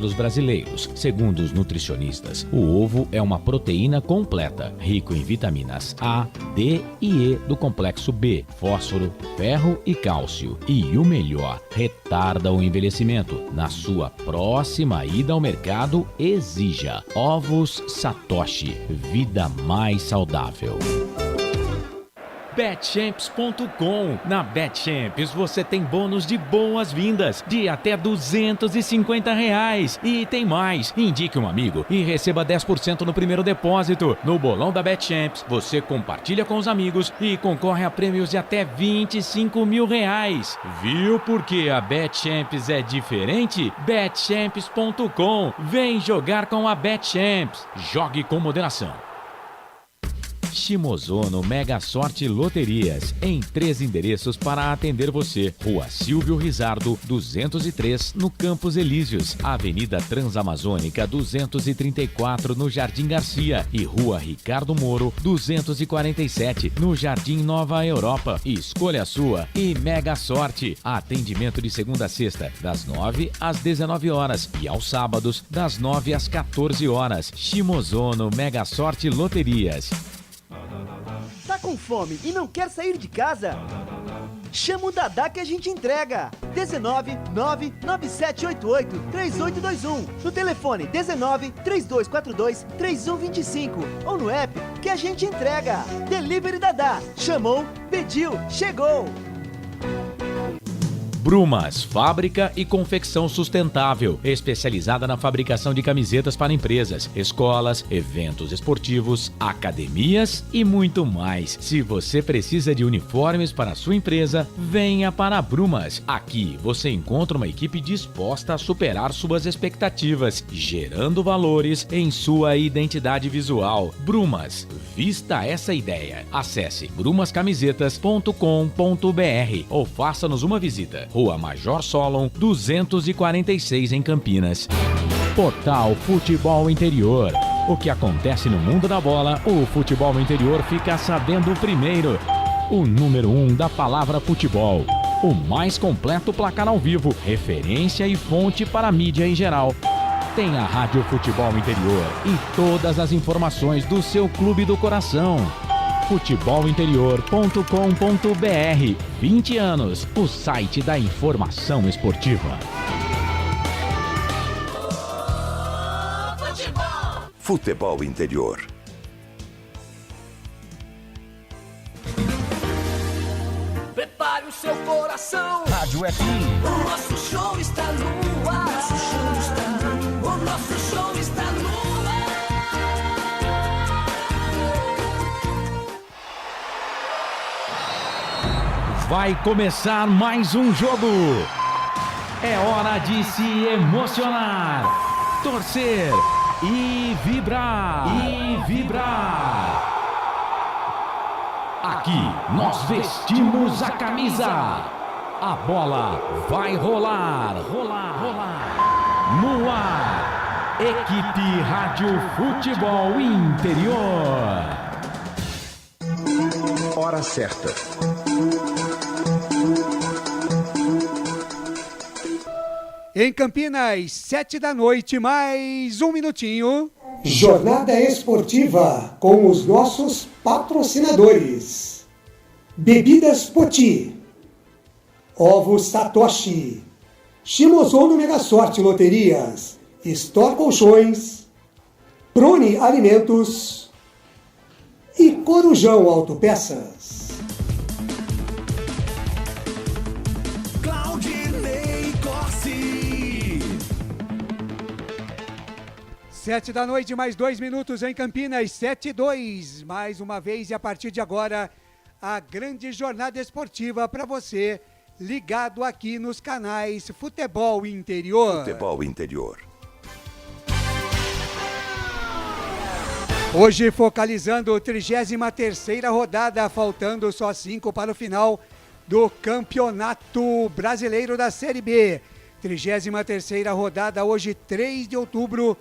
dos brasileiros. Segundo os nutricionistas, o ovo é uma proteína completa, rico em vitaminas A, D e E do complexo B, fósforo, ferro e cálcio. E o melhor, retarda o envelhecimento. Na sua próxima ida ao mercado, exija Ovos Satoshi, vida mais saudável. Betchamps.com. Na Betchamps você tem bônus de boas-vindas de até R$250. E tem mais. Indique um amigo e receba 10% no primeiro depósito. No bolão da Betchamps, você compartilha com os amigos e concorre a prêmios de até R$25 mil. Viu por que a Betchamps é diferente? Betchamps.com. Vem jogar com a Betchamps. Jogue com moderação. Shimozono Mega Sorte Loterias, em 3 endereços para atender você. Rua Silvio Rizardo, 203, no Campos Elíseos. Avenida Transamazônica, 234, no Jardim Garcia. E Rua Ricardo Moro, 247, no Jardim Nova Europa. Escolha a sua e Mega Sorte. Atendimento de segunda a sexta, das 9 às 19 horas. E aos sábados, das 9 às 14 horas. Shimozono Mega Sorte Loterias. Tá com fome e não quer sair de casa? Chama o Dadá que a gente entrega. 19 99788 3821. No telefone 19 3242 3125. Ou no app que a gente entrega. Delivery Dadá. Chamou, pediu, chegou. Brumas, fábrica e confecção sustentável, especializada na fabricação de camisetas para empresas, escolas, eventos esportivos, academias e muito mais. Se você precisa de uniformes para a sua empresa, venha para a Brumas. Aqui você encontra uma equipe disposta a superar suas expectativas, gerando valores em sua identidade visual. Brumas, vista essa ideia. Acesse brumascamisetas.com.br ou faça-nos uma visita. Rua Major Solon, 246 em Campinas. Portal Futebol Interior. O que acontece no mundo da bola, o futebol interior fica sabendo primeiro. O número 1 da palavra futebol. O mais completo placar ao vivo, referência e fonte para a mídia em geral. Tem a Rádio Futebol Interior e todas as informações do seu clube do coração. Futebolinterior.com.br. 20 anos, o site da informação esportiva. Futebol Interior. Prepare o seu coração. Rádio FM. O nosso show está no ar. O nosso show está no ar. Vai começar mais um jogo. É hora de se emocionar, torcer e vibrar. Aqui nós vestimos a camisa. A bola vai rolar. No ar, equipe Rádio Futebol Interior. Hora certa. Em Campinas, 7 da noite, mais um minutinho. Jornada Esportiva com os nossos patrocinadores. Bebidas Poti, Ovos Satoshi, Shimozono Mega Sorte Loterias, Store Colchões, Prone Alimentos e Corujão Autopeças. 7 da noite, mais 2 minutos em Campinas, 7:02. Mais uma vez e a partir de agora, a grande jornada esportiva para você, ligado aqui nos canais Futebol Interior. Futebol Interior. Hoje focalizando a 33ª rodada, faltando só 5 para o final do Campeonato Brasileiro da Série B. 33ª rodada, hoje 3 de outubro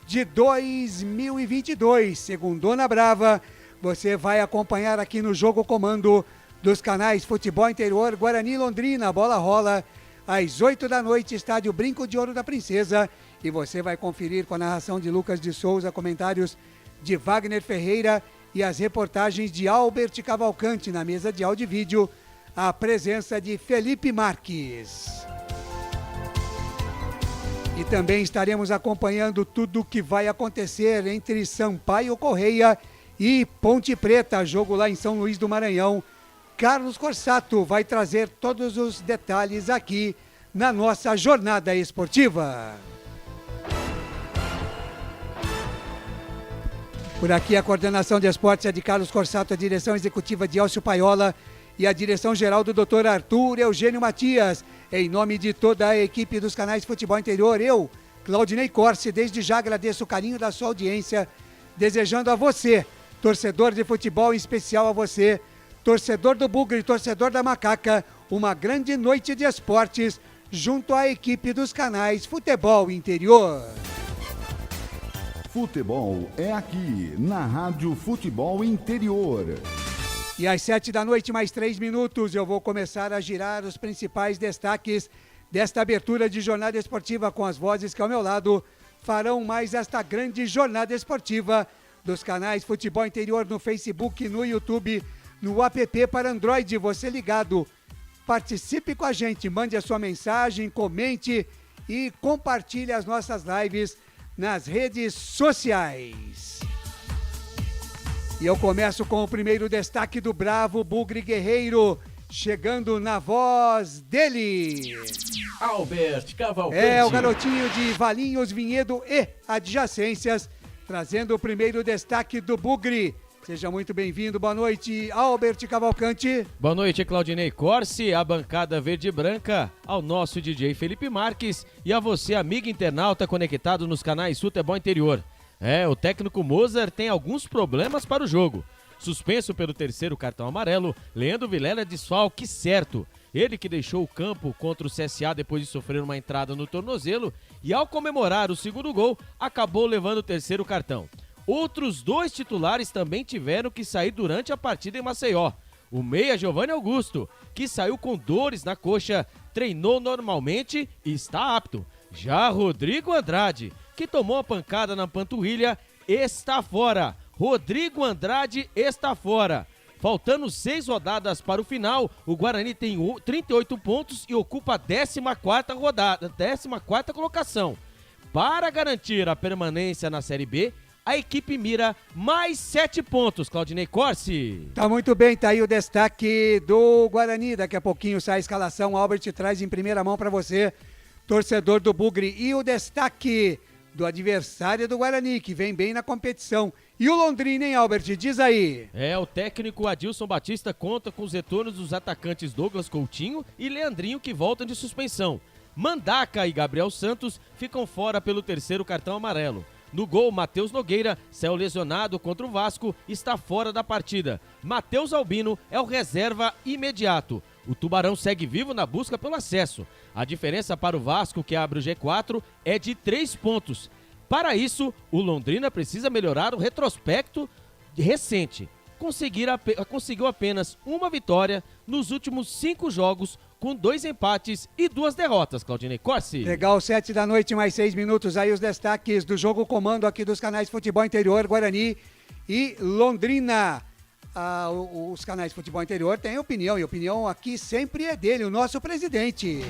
de 2022, Segundona Brava. Você vai acompanhar aqui no Jogo Comando dos canais Futebol Interior, Guarani Londrina. A bola rola às 8 da noite, estádio Brinco de Ouro da Princesa e você vai conferir com a narração de Lucas de Souza, comentários de Wagner Ferreira e as reportagens de Albert Cavalcante. Na mesa de áudio e vídeo, a presença de Felipe Marques. E também estaremos acompanhando tudo o que vai acontecer entre Sampaio Correia e Ponte Preta, jogo lá em São Luís do Maranhão. Carlos Corsato vai trazer todos os detalhes aqui na nossa jornada esportiva. Por aqui a coordenação de esportes é de Carlos Corsato, a direção executiva de Elcio Paiola e a direção geral do Dr. Arthur Eugênio Matias. Em nome de toda a equipe dos canais Futebol Interior, eu, Claudinei Corse, desde já agradeço o carinho da sua audiência, desejando a você, torcedor de futebol, em especial a você, torcedor do Bugre, torcedor da Macaca, uma grande noite de esportes junto à equipe dos canais Futebol Interior. Futebol é aqui, na Rádio Futebol Interior. E às 7h, mais 3 minutos, eu vou começar a girar os principais destaques desta abertura de jornada esportiva com as vozes que ao meu lado farão mais esta grande jornada esportiva dos canais Futebol Interior no Facebook, no YouTube, no app para Android. Você ligado, participe com a gente, mande a sua mensagem, comente e compartilhe as nossas lives nas redes sociais. E eu começo com o primeiro destaque do Bravo Bugre Guerreiro, chegando na voz dele. Albert Cavalcante. É o garotinho de Valinhos, Vinhedo e adjacências, trazendo o primeiro destaque do Bugre. Seja muito bem-vindo, boa noite, Albert Cavalcante. Boa noite, Claudinei Corse, a bancada verde e branca, ao nosso DJ Felipe Marques e a você, amigo internauta conectado nos canais Futebol Interior. O técnico Mozart tem alguns problemas para o jogo. Suspenso pelo terceiro cartão amarelo, Leandro Vilela desfalque certo. Ele que deixou o campo contra o CSA depois de sofrer uma entrada no tornozelo e ao comemorar o segundo gol, acabou levando o terceiro cartão. Outros 2 titulares também tiveram que sair durante a partida em Maceió. O meia Giovanni Augusto, que saiu com dores na coxa, treinou normalmente e está apto. Já Rodrigo Andrade, que tomou a pancada na panturrilha, está fora. Rodrigo Andrade está fora. Faltando 6 rodadas para o final, o Guarani tem 38 pontos e ocupa a 14ª colocação. Para garantir a permanência na Série B, a equipe mira mais 7 pontos, Claudinei Corse. Tá muito bem, tá aí o destaque do Guarani. Daqui a pouquinho sai a escalação, o Albert traz em primeira mão para você, torcedor do Bugre. E o destaque do adversário do Guarani, que vem bem na competição. E o Londrina, hein, Albert? Diz aí. O técnico Adilson Batista conta com os retornos dos atacantes Douglas Coutinho e Leandrinho, que voltam de suspensão. Mandaca e Gabriel Santos ficam fora pelo terceiro cartão amarelo. No gol, Matheus Nogueira saiu lesionado contra o Vasco e está fora da partida. Matheus Albino é o reserva imediato. O Tubarão segue vivo na busca pelo acesso. A diferença para o Vasco, que abre o G4, é de 3 pontos. Para isso, o Londrina precisa melhorar o retrospecto recente. Conseguiu apenas uma vitória nos últimos 5 jogos, com 2 empates e 2 derrotas, Claudinei Corse. Legal, 7h, mais 6 minutos. Aí os destaques do jogo comando aqui dos canais Futebol Interior, Guarani e Londrina. Os canais Futebol Interior têm opinião, e a opinião aqui sempre é dele, o nosso presidente.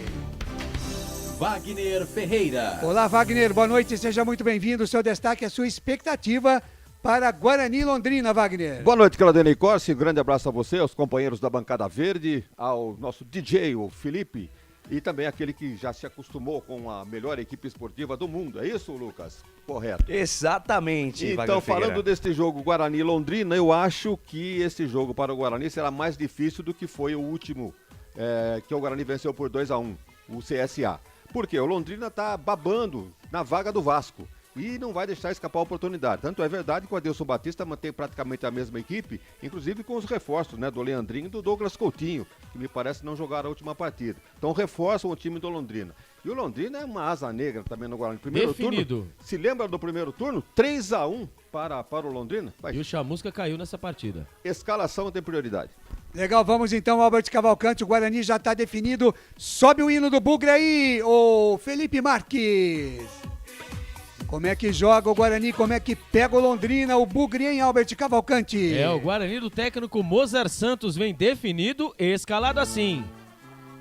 Wagner Ferreira. Olá, Wagner, boa noite, seja muito bem-vindo. O seu destaque, a sua expectativa para Guarani e Londrina, Wagner. Boa noite, Claudinei Corse, grande abraço a você, aos companheiros da bancada verde, ao nosso DJ, o Felipe, e também aquele que já se acostumou com a melhor equipe esportiva do mundo. É isso, Lucas? Correto. Exatamente. Então, falando deste jogo Guarani e Londrina, eu acho que esse jogo para o Guarani será mais difícil do que foi o último, que o Guarani venceu por 2-1, o CSA. Por quê? O Londrina está babando na vaga do Vasco e não vai deixar escapar a oportunidade. Tanto é verdade que o Adilson Batista mantém praticamente a mesma equipe, inclusive com os reforços, né, do Leandrinho e do Douglas Coutinho, que me parece não jogaram a última partida. Então reforçam o time do Londrina. E o Londrina é uma asa negra também no Guarani. Primeiro definido. Turno, se lembra do primeiro turno? 3-1 para o Londrina. Vai. E o Chamusca caiu nessa partida. Escalação tem prioridade. Legal, vamos então, Albert Cavalcante, o Guarani já está definido. Sobe o hino do Bugre aí, ô Felipe Marques. Como é que joga o Guarani, como é que pega o Londrina, o Bugre em Albert Cavalcante. O Guarani do técnico Mozart Santos vem definido, escalado assim: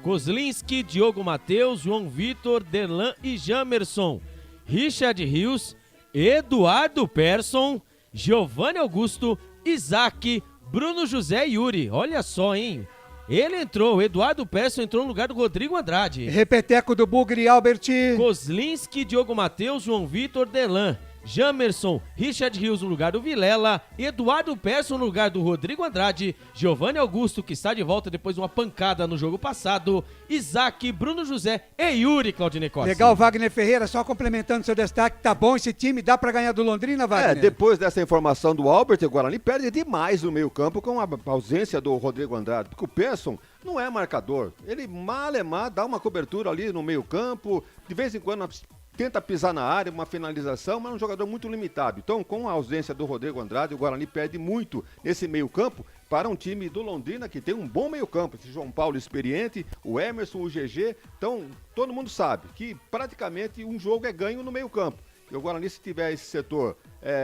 Kozlinski, Diogo Matheus, João Vitor, Derlan e Jamerson, Richard Rios, Eduardo Persson, Giovanni Augusto, Isaac, Bruno José e Yuri. Olha só, hein? Ele entrou, o Eduardo Persson entrou no lugar do Rodrigo Andrade. Repeteco do Bugre, Albert. Kozlinski, Diogo Matheus, João Vitor, Delan, Jamerson, Richard Rios no lugar do Vilela, Eduardo Persson no lugar do Rodrigo Andrade, Giovanni Augusto, que está de volta depois de uma pancada no jogo passado, Isaac, Bruno José e Yuri, Claudinei Costa. Legal, Wagner Ferreira, só complementando seu destaque, tá bom esse time, dá pra ganhar do Londrina, Wagner? Depois dessa informação do Albert, o Guarani perde demais no meio campo com a ausência do Rodrigo Andrade, porque o Persson não é marcador, ele mal dá uma cobertura ali no meio campo, de vez em quando tenta pisar na área, uma finalização, mas é um jogador muito limitado. Então, com a ausência do Rodrigo Andrade, o Guarani perde muito nesse meio-campo para um time do Londrina que tem um bom meio-campo. Esse João Paulo experiente, o Emerson, o GG. Então, todo mundo sabe que praticamente um jogo é ganho no meio-campo. E o Guarani, se tiver esse setor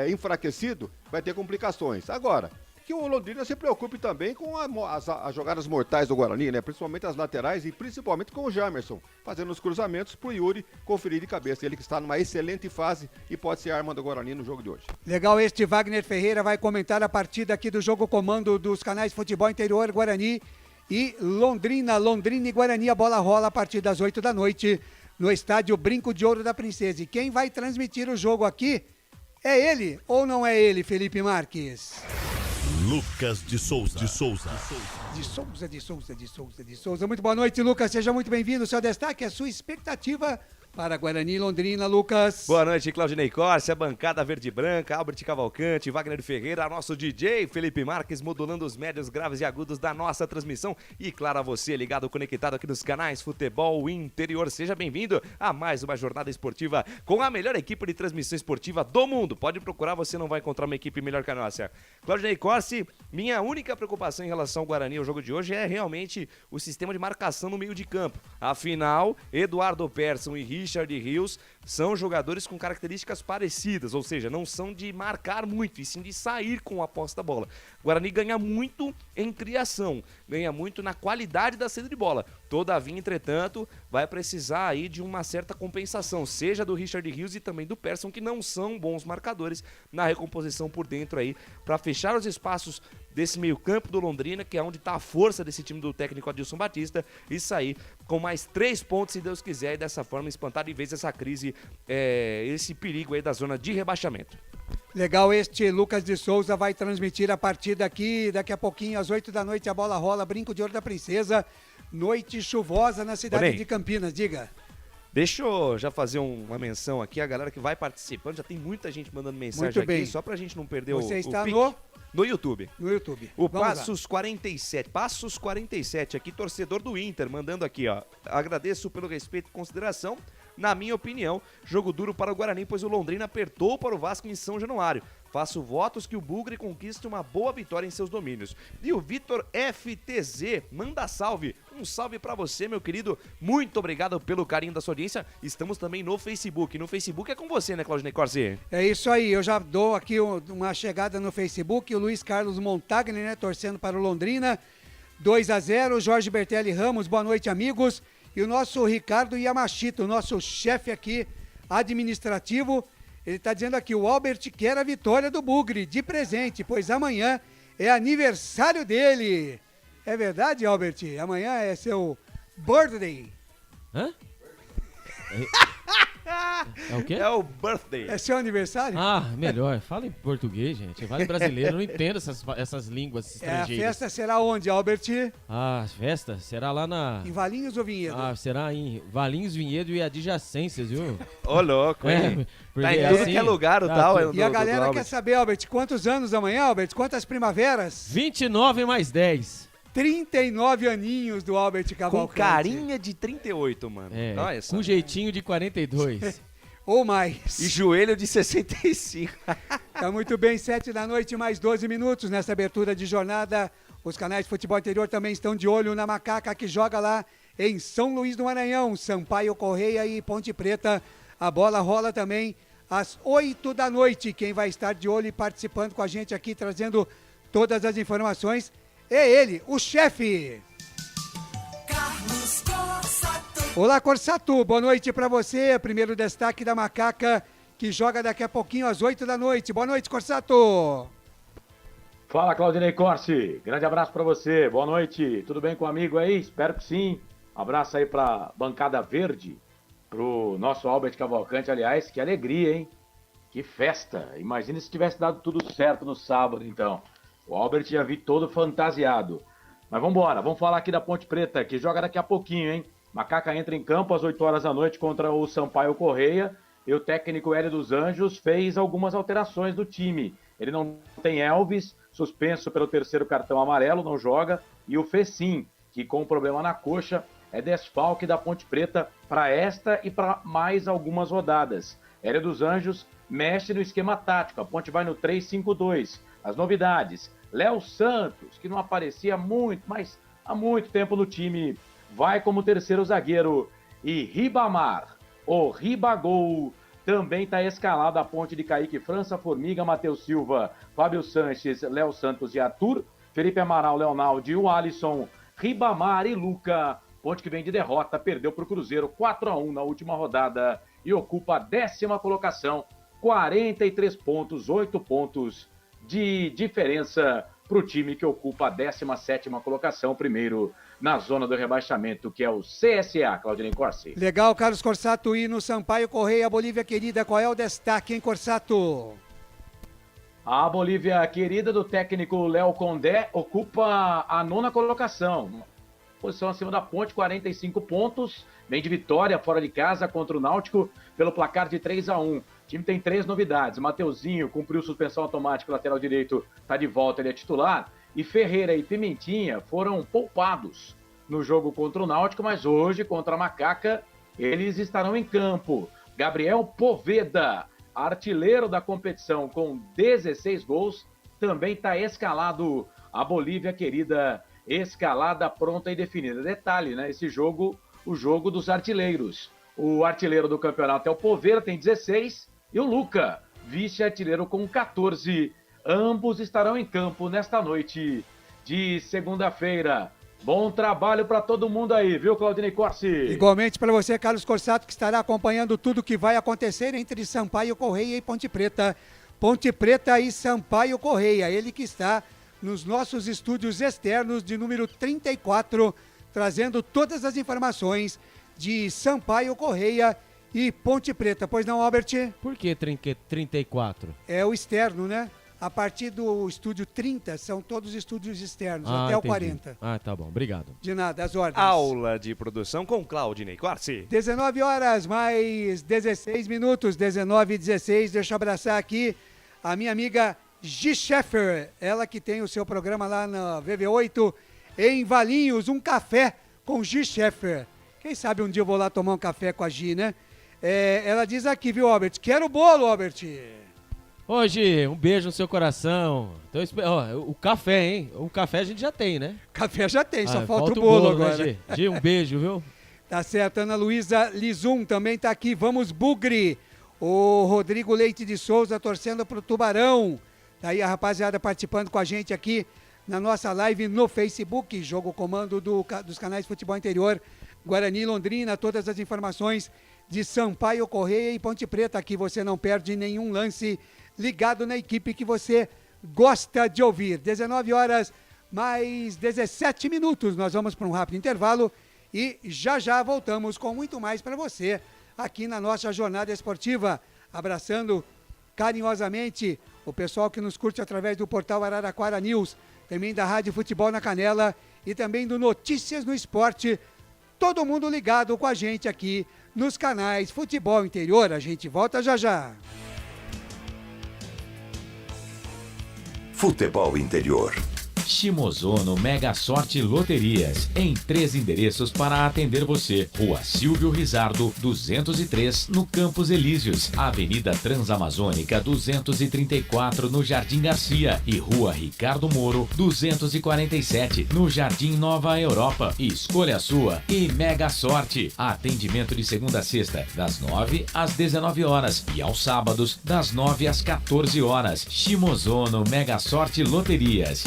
enfraquecido, vai ter complicações. Agora, que o Londrina se preocupe também com as jogadas mortais do Guarani, né? Principalmente as laterais e principalmente com o Jamerson, fazendo os cruzamentos pro Yuri conferir de cabeça. Ele que está numa excelente fase e pode ser a arma do Guarani no jogo de hoje. Legal, este Wagner Ferreira vai comentar a partida aqui do jogo comando dos canais Futebol Interior, Guarani e Londrina. Londrina e Guarani, a bola rola a partir das 8 da noite no estádio Brinco de Ouro da Princesa. E quem vai transmitir o jogo aqui é ele ou não é ele, Felipe Marques? Lucas de Souza. De Souza. Muito boa noite, Lucas. Seja muito bem-vindo. Seu destaque, a sua expectativa para Guarani e Londrina, Lucas. Boa noite, Claudinei Corsi, a bancada verde e branca, Albert Cavalcante, Wagner Ferreira, nosso DJ Felipe Marques, modulando os médios, graves e agudos da nossa transmissão. E claro, a você ligado, conectado aqui nos canais Futebol Interior. Seja bem-vindo a mais uma jornada esportiva com a melhor equipe de transmissão esportiva do mundo. Pode procurar, você não vai encontrar uma equipe melhor que a nossa. Claudinei Corsi, minha única preocupação em relação ao Guarani, ao jogo de hoje, é realmente o sistema de marcação no meio de campo. Afinal, Eduardo Persson e Richard Rios são jogadores com características parecidas, ou seja, não são de marcar muito, e sim de sair com a posse da bola. O Guarani ganha muito em criação, ganha muito na qualidade da saída de bola. Todavia, entretanto, vai precisar aí de uma certa compensação, seja do Richard Rios e também do Persson, que não são bons marcadores na recomposição por dentro aí, para fechar os espaços desse meio campo do Londrina, que é onde está a força desse time do técnico Adilson Batista, e sair com mais 3 pontos, se Deus quiser, e dessa forma espantar de vez essa crise, esse perigo aí da zona de rebaixamento. Legal, este Lucas de Souza vai transmitir a partida aqui, daqui a pouquinho, às 8 da noite, a bola rola, Brinco de Ouro da Princesa, noite chuvosa na cidade de Campinas, diga. Deixa eu já fazer uma menção aqui, a galera que vai participando, já tem muita gente mandando mensagem muito bem. Aqui, só pra gente não perder Você está no YouTube. No YouTube. O Passos 47 aqui, torcedor do Inter, mandando aqui, ó. Agradeço pelo respeito e consideração. Na minha opinião, jogo duro para o Guarani, pois o Londrina apertou para o Vasco em São Januário. Faço votos que o Bugre conquiste uma boa vitória em seus domínios. E o Vitor FTZ manda salve. Um salve pra você, meu querido. Muito obrigado pelo carinho da sua audiência. Estamos também no Facebook. No Facebook é com você, né, Claudinei Corsi? É isso aí. Eu já dou aqui uma chegada no Facebook. O Luiz Carlos Montagni, né, torcendo para o Londrina. 2-0. Jorge Bertelli Ramos. Boa noite, amigos. E o nosso Ricardo Yamashita, o nosso chefe aqui administrativo, ele está dizendo aqui, o Albert quer a vitória do Bugre de presente, pois amanhã é aniversário dele. É verdade, Albert? Amanhã é seu birthday. Hã? É o quê? É o birthday. É seu aniversário? Ah, melhor. Fala em português, gente. Vale brasileiro, eu não entendo essas línguas estrangeiras. A festa será onde, Albert? Ah, a festa será lá em Valinhos ou Vinhedo? Ah, será em Valinhos, Vinhedo e adjacências, viu? Ô, louco, hein? Tá em tudo que é lugar o tal. E a galera quer saber, Albert, quantos anos amanhã, Albert? Quantas primaveras? 29 mais 10. 39 aninhos do Albert Cavalcante. Com carinha de 38, mano. Olha só. Com jeitinho de 42. Ou mais. E joelho de 65. Tá muito bem, 7 da noite, mais 12 minutos nessa abertura de jornada. Os canais de Futebol Interior também estão de olho na Macaca, que joga lá em São Luís do Maranhão, Sampaio Correia e Ponte Preta. A bola rola também às 8 da noite. Quem vai estar de olho e participando com a gente aqui, trazendo todas as informações, é ele, o chefe. Carlos Corsato. Olá, Corsato, boa noite para você. Primeiro destaque da Macaca, que joga daqui a pouquinho às 8 da noite. Boa noite, Corsato. Fala, Claudinei Corsi. Grande abraço para você. Boa noite. Tudo bem com o amigo aí? Espero que sim. Abraço aí pra bancada verde, pro nosso Albert Cavalcante. Aliás, que alegria, hein? Que festa. Imagina se tivesse dado tudo certo no sábado, então. O Albert ia vir todo fantasiado. Mas vamos embora. Vamos falar aqui da Ponte Preta, que joga daqui a pouquinho, hein? Macaca entra em campo às 8 horas da noite contra o Sampaio Correia. E o técnico Hélio dos Anjos fez algumas alterações do time. Ele não tem Elvis, suspenso pelo terceiro cartão amarelo, não joga. E o Fecim, que com problema na coxa, é desfalque da Ponte Preta para esta e para mais algumas rodadas. Hélio dos Anjos mexe no esquema tático. A Ponte vai no 3-5-2. As novidades: Léo Santos, que não aparecia muito, mas há muito tempo no time, vai como terceiro zagueiro. E Ribamar, o Ribagol, também está escalado a Ponte de Kaique França, Formiga, Matheus Silva, Fábio Sanches, Léo Santos e Arthur, Felipe Amaral, Leonaldo e o Alisson, Ribamar e Luca. Ponte que vem de derrota, perdeu para o Cruzeiro 4-1 na última rodada e ocupa a 10ª colocação, 43 pontos, 8 pontos de diferença para o time que ocupa a 17ª colocação, primeiro na zona do rebaixamento, que é o CSA, Claudinei Corsi. Legal, Carlos Corsato. E no Sampaio Correia, Bolívia querida, qual é o destaque, hein, Corsato? A Bolívia querida do técnico Léo Condé ocupa a 9ª colocação. Posição acima da Ponte, 45 pontos. Vem de vitória fora de casa contra o Náutico pelo placar de 3-1. O time tem 3 novidades. Mateuzinho cumpriu suspensão automática, lateral direito está de volta, ele é titular. E Ferreira e Pimentinha foram poupados no jogo contra o Náutico, mas hoje, contra a Macaca, eles estarão em campo. Gabriel Poveda, artilheiro da competição com 16 gols, também está escalado. A Bolívia querida, escalada, pronta e definida. Detalhe, né? Esse jogo, o jogo dos artilheiros. O artilheiro do campeonato é o Poveda, tem 16, e o Luca, vice-artilheiro com 14. Ambos estarão em campo nesta noite de segunda-feira. Bom trabalho para todo mundo aí, viu, Claudinei Corsi? Igualmente para você, Carlos Corsato, que estará acompanhando tudo que vai acontecer entre Sampaio Correia e Ponte Preta. Ponte Preta e Sampaio Correia, ele que está nos nossos estúdios externos de número 34, trazendo todas as informações de Sampaio Correia e Ponte Preta. Pois não, Albert? Por que 34? É o externo, né? A partir do estúdio 30, são todos estúdios externos, até entendi. o 40. Ah, tá bom, obrigado. De nada, as ordens. Aula de produção com Claudinei Corsi. 19 horas, mais 16 minutos, 19 e 16. Deixa eu abraçar aqui a minha amiga Gi Scheffer, ela que tem o seu programa lá na VV8, em Valinhos, um café com Gi Scheffer. Quem sabe um dia eu vou lá tomar um café com a Gi, né? Ela diz aqui, viu, Albert? Quero bolo, Albert. Ô, Gi, um beijo no seu coração. Então, o café, hein? O café a gente já tem, né? Café já tem, só falta o bolo agora. Né, Gi? Gi, um beijo, viu? Tá certo, Ana Luísa Lizum também tá aqui. Vamos, Bugre. O Rodrigo Leite de Souza torcendo pro Tubarão. Tá aí a rapaziada participando com a gente aqui na nossa live no Facebook. Jogo comando dos canais Futebol Interior, Guarani, Londrina. Todas as informações de Sampaio Correia e Ponte Preta. Aqui você não perde nenhum lance ligado na equipe que você gosta de ouvir. 19 horas, mais 17 minutos. Nós vamos para um rápido intervalo e já voltamos com muito mais para você aqui na nossa jornada esportiva. Abraçando carinhosamente o pessoal que nos curte através do portal Araraquara News, também da Rádio Futebol na Canela e também do Notícias no Esporte. Todo mundo ligado com a gente aqui nos canais Futebol Interior. A gente volta já. Futebol Interior. Shimozono Mega Sorte Loterias, em 3 endereços para atender você. Rua Silvio Rizardo, 203, no Campos Elíseos, Avenida Transamazônica 234, no Jardim Garcia, e Rua Ricardo Moro, 247, no Jardim Nova Europa. Escolha a sua e Mega Sorte. Atendimento de segunda a sexta, das 9 às 19 horas e aos sábados, das 9 às 14 horas. Shimozono Mega Sorte Loterias.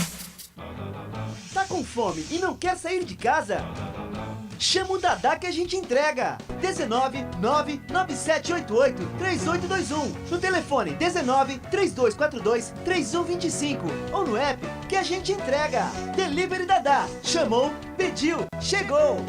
Tá com fome e não quer sair de casa? Chama o Dadá que a gente entrega. 19997883821. No telefone 1932423125 ou no app que a gente entrega. Delivery Dadá. Chamou, pediu, chegou.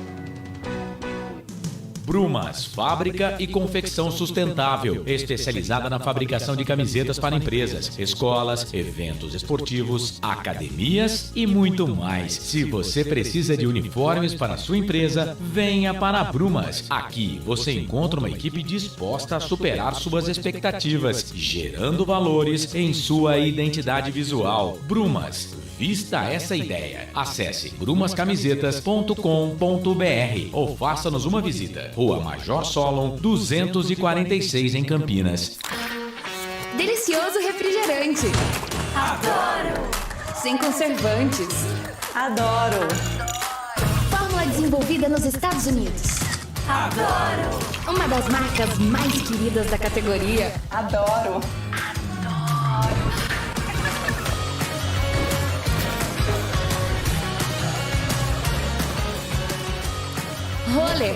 Brumas, fábrica e confecção sustentável, especializada na fabricação de camisetas para empresas, escolas, eventos esportivos, academias e muito mais. Se você precisa de uniformes para a sua empresa, venha para a Brumas. Aqui você encontra uma equipe disposta a superar suas expectativas, gerando valores em sua identidade visual. Brumas. Vista essa ideia. Acesse brumascamisetas.com.br ou faça-nos uma visita. Rua Major Solon, 246 em Campinas. Delicioso refrigerante. Adoro. Sem conservantes. Adoro. Fórmula desenvolvida nos Estados Unidos. Adoro. Uma das marcas mais queridas da categoria. Adoro. Rolê.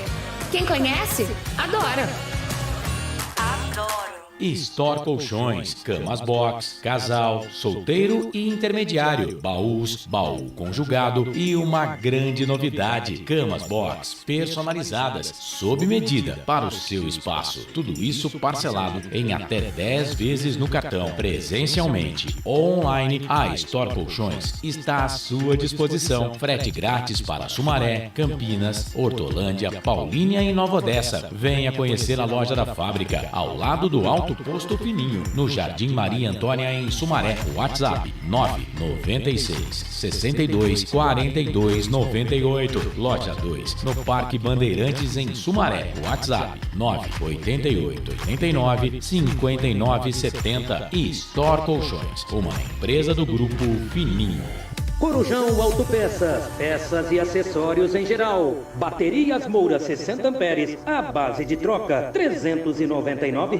Quem conhece, adora. Store Colchões, camas box, casal, solteiro e intermediário, baús, baú conjugado e uma grande novidade, camas box personalizadas, sob medida para o seu espaço. Tudo isso parcelado em até 10 vezes no cartão, presencialmente ou online. A Store Colchões está à sua disposição. Frete grátis para Sumaré, Campinas, Hortolândia, Paulínia e Nova Odessa. Venha conhecer a loja da fábrica, ao lado do Alto Posto Fininho, no Jardim Maria Antônia, em Sumaré. WhatsApp 996 62 42 98. Loja 2, no Parque Bandeirantes, em Sumaré. WhatsApp 988 89 59 70. E Store Colchões, uma empresa do Grupo Fininho. Corujão Autopeças, peças e acessórios em geral. Baterias Moura 60 amperes, à base de troca, R$ 399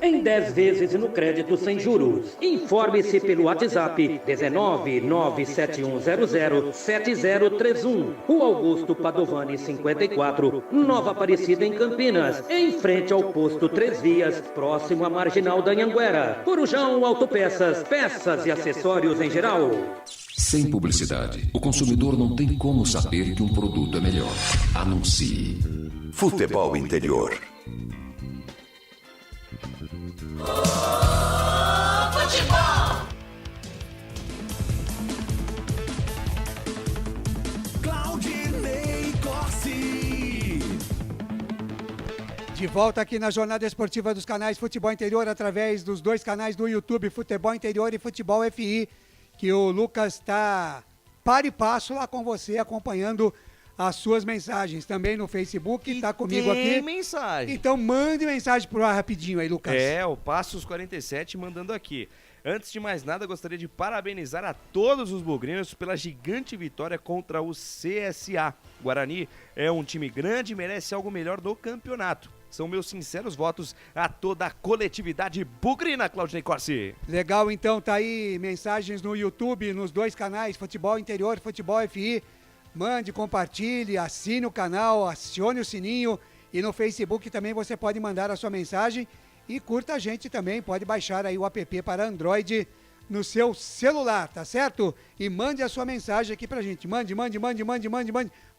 em 10 vezes no crédito sem juros. Informe-se pelo WhatsApp 19971007031. Rua Augusto Padovani 54, Nova Aparecida, em Campinas, em frente ao posto 3 Vias, próximo à Marginal da Anhanguera. Corujão Autopeças, peças e acessórios em geral. Sem publicidade, o consumidor não tem como saber que um produto é melhor. Anuncie. Futebol Interior. Futebol! Claudinei Corsi. De volta aqui na jornada esportiva dos canais Futebol Interior, através dos 2 canais do YouTube, Futebol Interior e Futebol FI, que o Lucas está para e passo lá com você, acompanhando as suas mensagens. Também no Facebook, está comigo aqui. Tem mensagem. Então mande mensagem pro ar rapidinho aí, Lucas. O Passos 47 mandando aqui. Antes de mais nada, gostaria de parabenizar a todos os bugrinos pela gigante vitória contra o CSA. Guarani é um time grande e merece algo melhor do campeonato. São meus sinceros votos a toda a coletividade bugrina, Claudinei Corsi. Legal, então, tá aí mensagens no YouTube, nos 2 canais, Futebol Interior e Futebol FI. Mande, compartilhe, assine o canal, acione o sininho. E no Facebook também você pode mandar a sua mensagem. E curta a gente também, pode baixar aí o app para Android no seu celular, tá certo? E mande a sua mensagem aqui pra gente.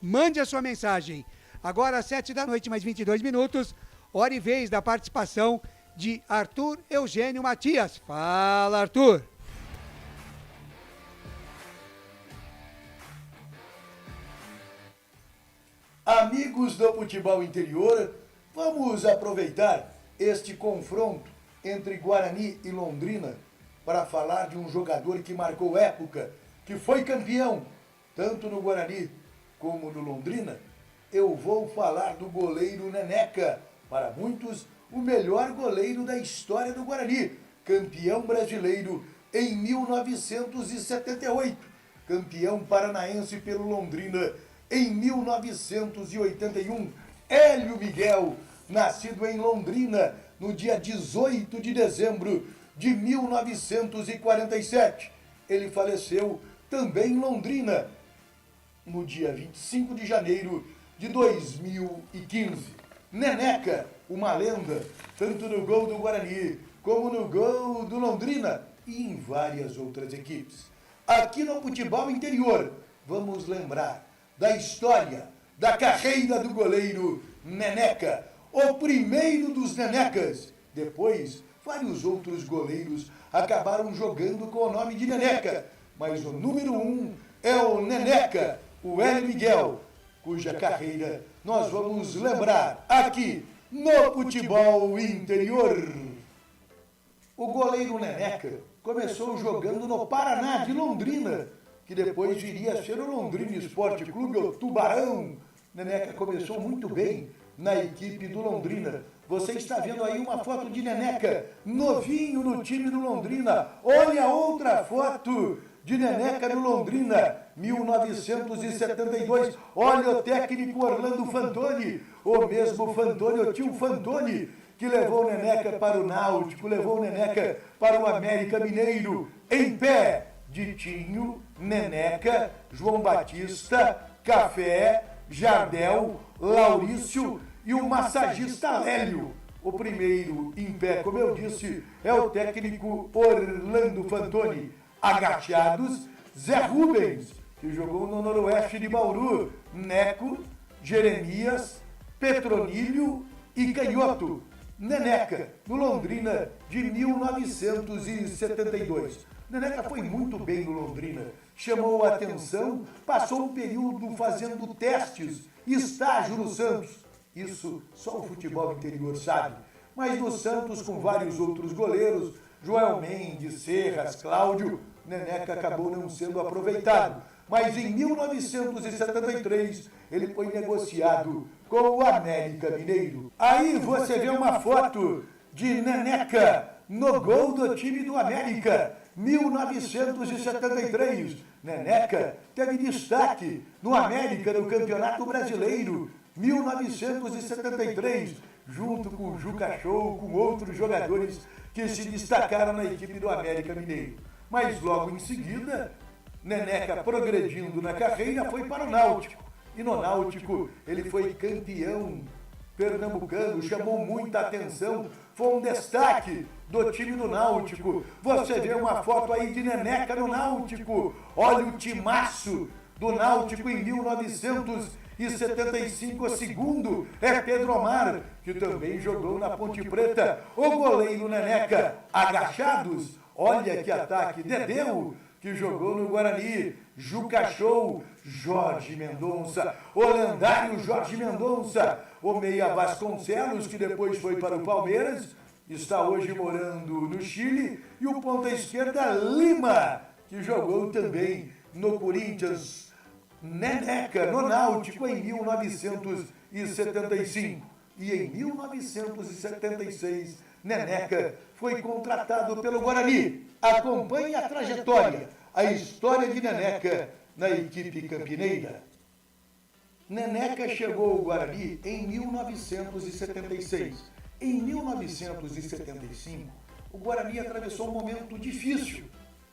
Mande a sua mensagem. Agora, às 7h, mais 22 minutos, hora e vez da participação de Arthur Eugênio Matias. Fala, Arthur! Amigos do Futebol Interior, vamos aproveitar este confronto entre Guarani e Londrina para falar de um jogador que marcou época que foi campeão, tanto no Guarani como no Londrina, eu vou falar do goleiro Neneca, para muitos, o melhor goleiro da história do Guarani, campeão brasileiro em 1978, campeão paranaense pelo Londrina em 1981, Hélio Miguel, nascido em Londrina no dia 18 de dezembro de 1947. Ele faleceu também em Londrina no dia 25 de janeiro de 2015. Neneca, uma lenda, tanto no gol do Guarani como no gol do Londrina e em várias outras equipes. Aqui no Futebol Interior, vamos lembrar da história, da carreira do goleiro Neneca, o primeiro dos Nenecas. Depois, vários outros goleiros acabaram jogando com o nome de Neneca, mas o número 1 é o Neneca, o Hélio Miguel, cuja carreira nós vamos lembrar aqui no Futebol Interior. O goleiro Neneca começou jogando no Paraná de Londrina, que depois viria a ser o Londrina Esporte Clube, o Tubarão. Neneca começou muito bem na equipe do Londrina. Você está vendo aí uma foto de Neneca, novinho no time do Londrina. Olha outra foto de Neneca no Londrina, 1972. Olha o técnico Orlando Fantoni, o mesmo Fantoni, o tio Fantoni, que levou o Neneca para o Náutico, levou o Neneca para o América Mineiro. Em pé, Ditinho, Neneca, João Batista, Café, Jardel, Laurício e o massagista Lélio. O primeiro em pé, como eu disse, é o técnico Orlando Fantoni. Agachados, Zé Rubens, que jogou no Noroeste de Bauru, Neco, Jeremias, Petronílio e Canhoto. Neneca, no Londrina de 1972. Neneca foi muito bem no Londrina, chamou a atenção, passou um período fazendo testes, estágio no Santos. Isso só o futebol interior sabe. Mas no Santos, com vários outros goleiros, Joel Mendes, Serras, Cláudio, Neneca acabou não sendo aproveitado. Mas em 1973, ele foi negociado com o América Mineiro. Aí você vê uma foto de Neneca no gol do time do América, 1973. Neneca teve destaque no América no Campeonato Brasileiro, 1973, junto com o Juca Show, com outros jogadores que se destacaram na equipe do América Mineiro. Mas logo em seguida, Neneca, progredindo na carreira, foi para o Náutico. E no Náutico ele foi campeão pernambucano, chamou muita atenção, foi um destaque do time do Náutico. Você vê uma foto aí de Neneca no Náutico. Olha o timaço do Náutico em 1975. O segundo é Pedro Omar, que também jogou na Ponte Preta. O goleiro Neneca, agachados. Olha que ataque, Dedeu, que jogou no Guarani, Juca Show, Jorge Mendonça, o lendário Jorge Mendonça, o meia Vasconcelos, que depois foi para o Palmeiras, está hoje morando no Chile, e o ponta esquerda Lima, que jogou também no Corinthians. Neneca, no Náutico, em 1975. E em 1976, Neneca foi contratado pelo Guarani. Acompanhe a trajetória, a história de Neneca na equipe campineira. Neneca chegou ao Guarani em 1976. Em 1975, o Guarani atravessou um momento difícil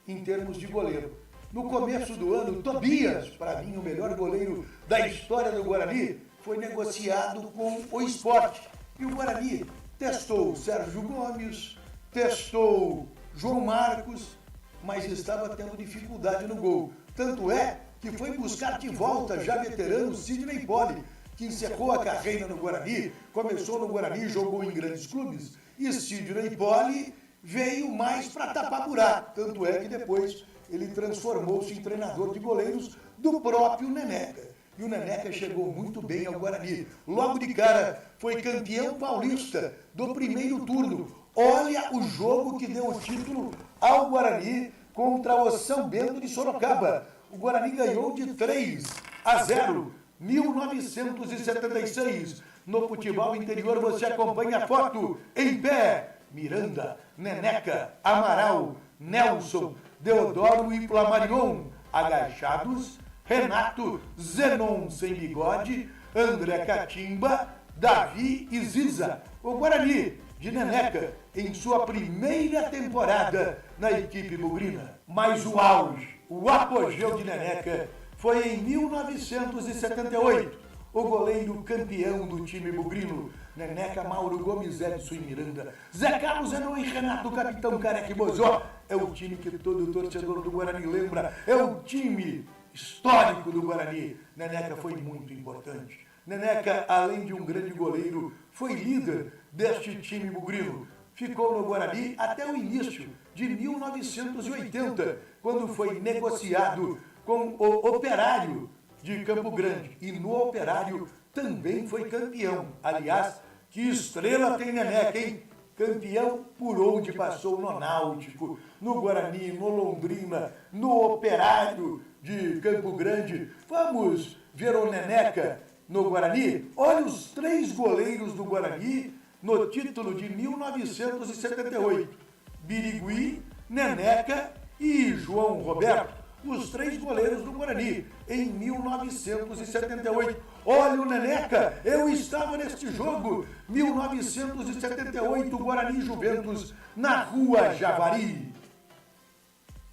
em termos de goleiro. No começo do ano, Tobias, para mim o melhor goleiro da história do Guarani, foi negociado com o Sport. E o Guarani testou Sérgio Gomes, testou João Marcos, mas estava tendo dificuldade no gol. Tanto é que foi buscar de volta já veterano Sidney Poli, que encerrou a carreira no Guarani, começou no Guarani, jogou em grandes clubes, e Sidney Poli veio mais para tapar buraco. Tanto é que depois ele transformou-se em treinador de goleiros do próprio Neneca. E o Neneca chegou muito bem ao Guarani. Logo de cara, foi campeão paulista do primeiro turno. Olha o jogo que deu o título ao Guarani contra o São Bento de Sorocaba. O Guarani ganhou de 3-0, 1976. No futebol interior você acompanha a foto em pé. Miranda, Neneca, Amaral, Nelson, Deodoro e Flamarion. Agachados, Renato, Zenon sem bigode, André Catimba, Davi e Ziza. O Guarani de Neneca em sua primeira temporada na equipe bugrina. Mas o auge, o apogeu de Neneca foi em 1978. O goleiro campeão do time bugrino, Neneca, Mauro Gomes, Edson e Miranda, Zé Carlos, Zenon e Renato, Capitão Careca e Bozó. É o time que todo torcedor do Guarani lembra. É o time histórico do Guarani. Neneca foi muito importante. Neneca, além de um grande goleiro, foi líder deste time bugrino. Ficou no Guarani até o início de 1980, quando foi negociado com o Operário de Campo Grande. E no Operário também foi campeão. Aliás, que estrela tem Neneca, hein? Campeão por onde passou, no Náutico, no Guarani, no Londrina, no Operário de Campo Grande. Vamos ver o Neneca no Guarani? Olha os 3 goleiros do Guarani no título de 1978. Birigui, Neneca e João Roberto. Os 3 goleiros do Guarani em 1978. Olha o Neneca, eu estava neste jogo, 1978, Guarani Juventus, na Rua Javari.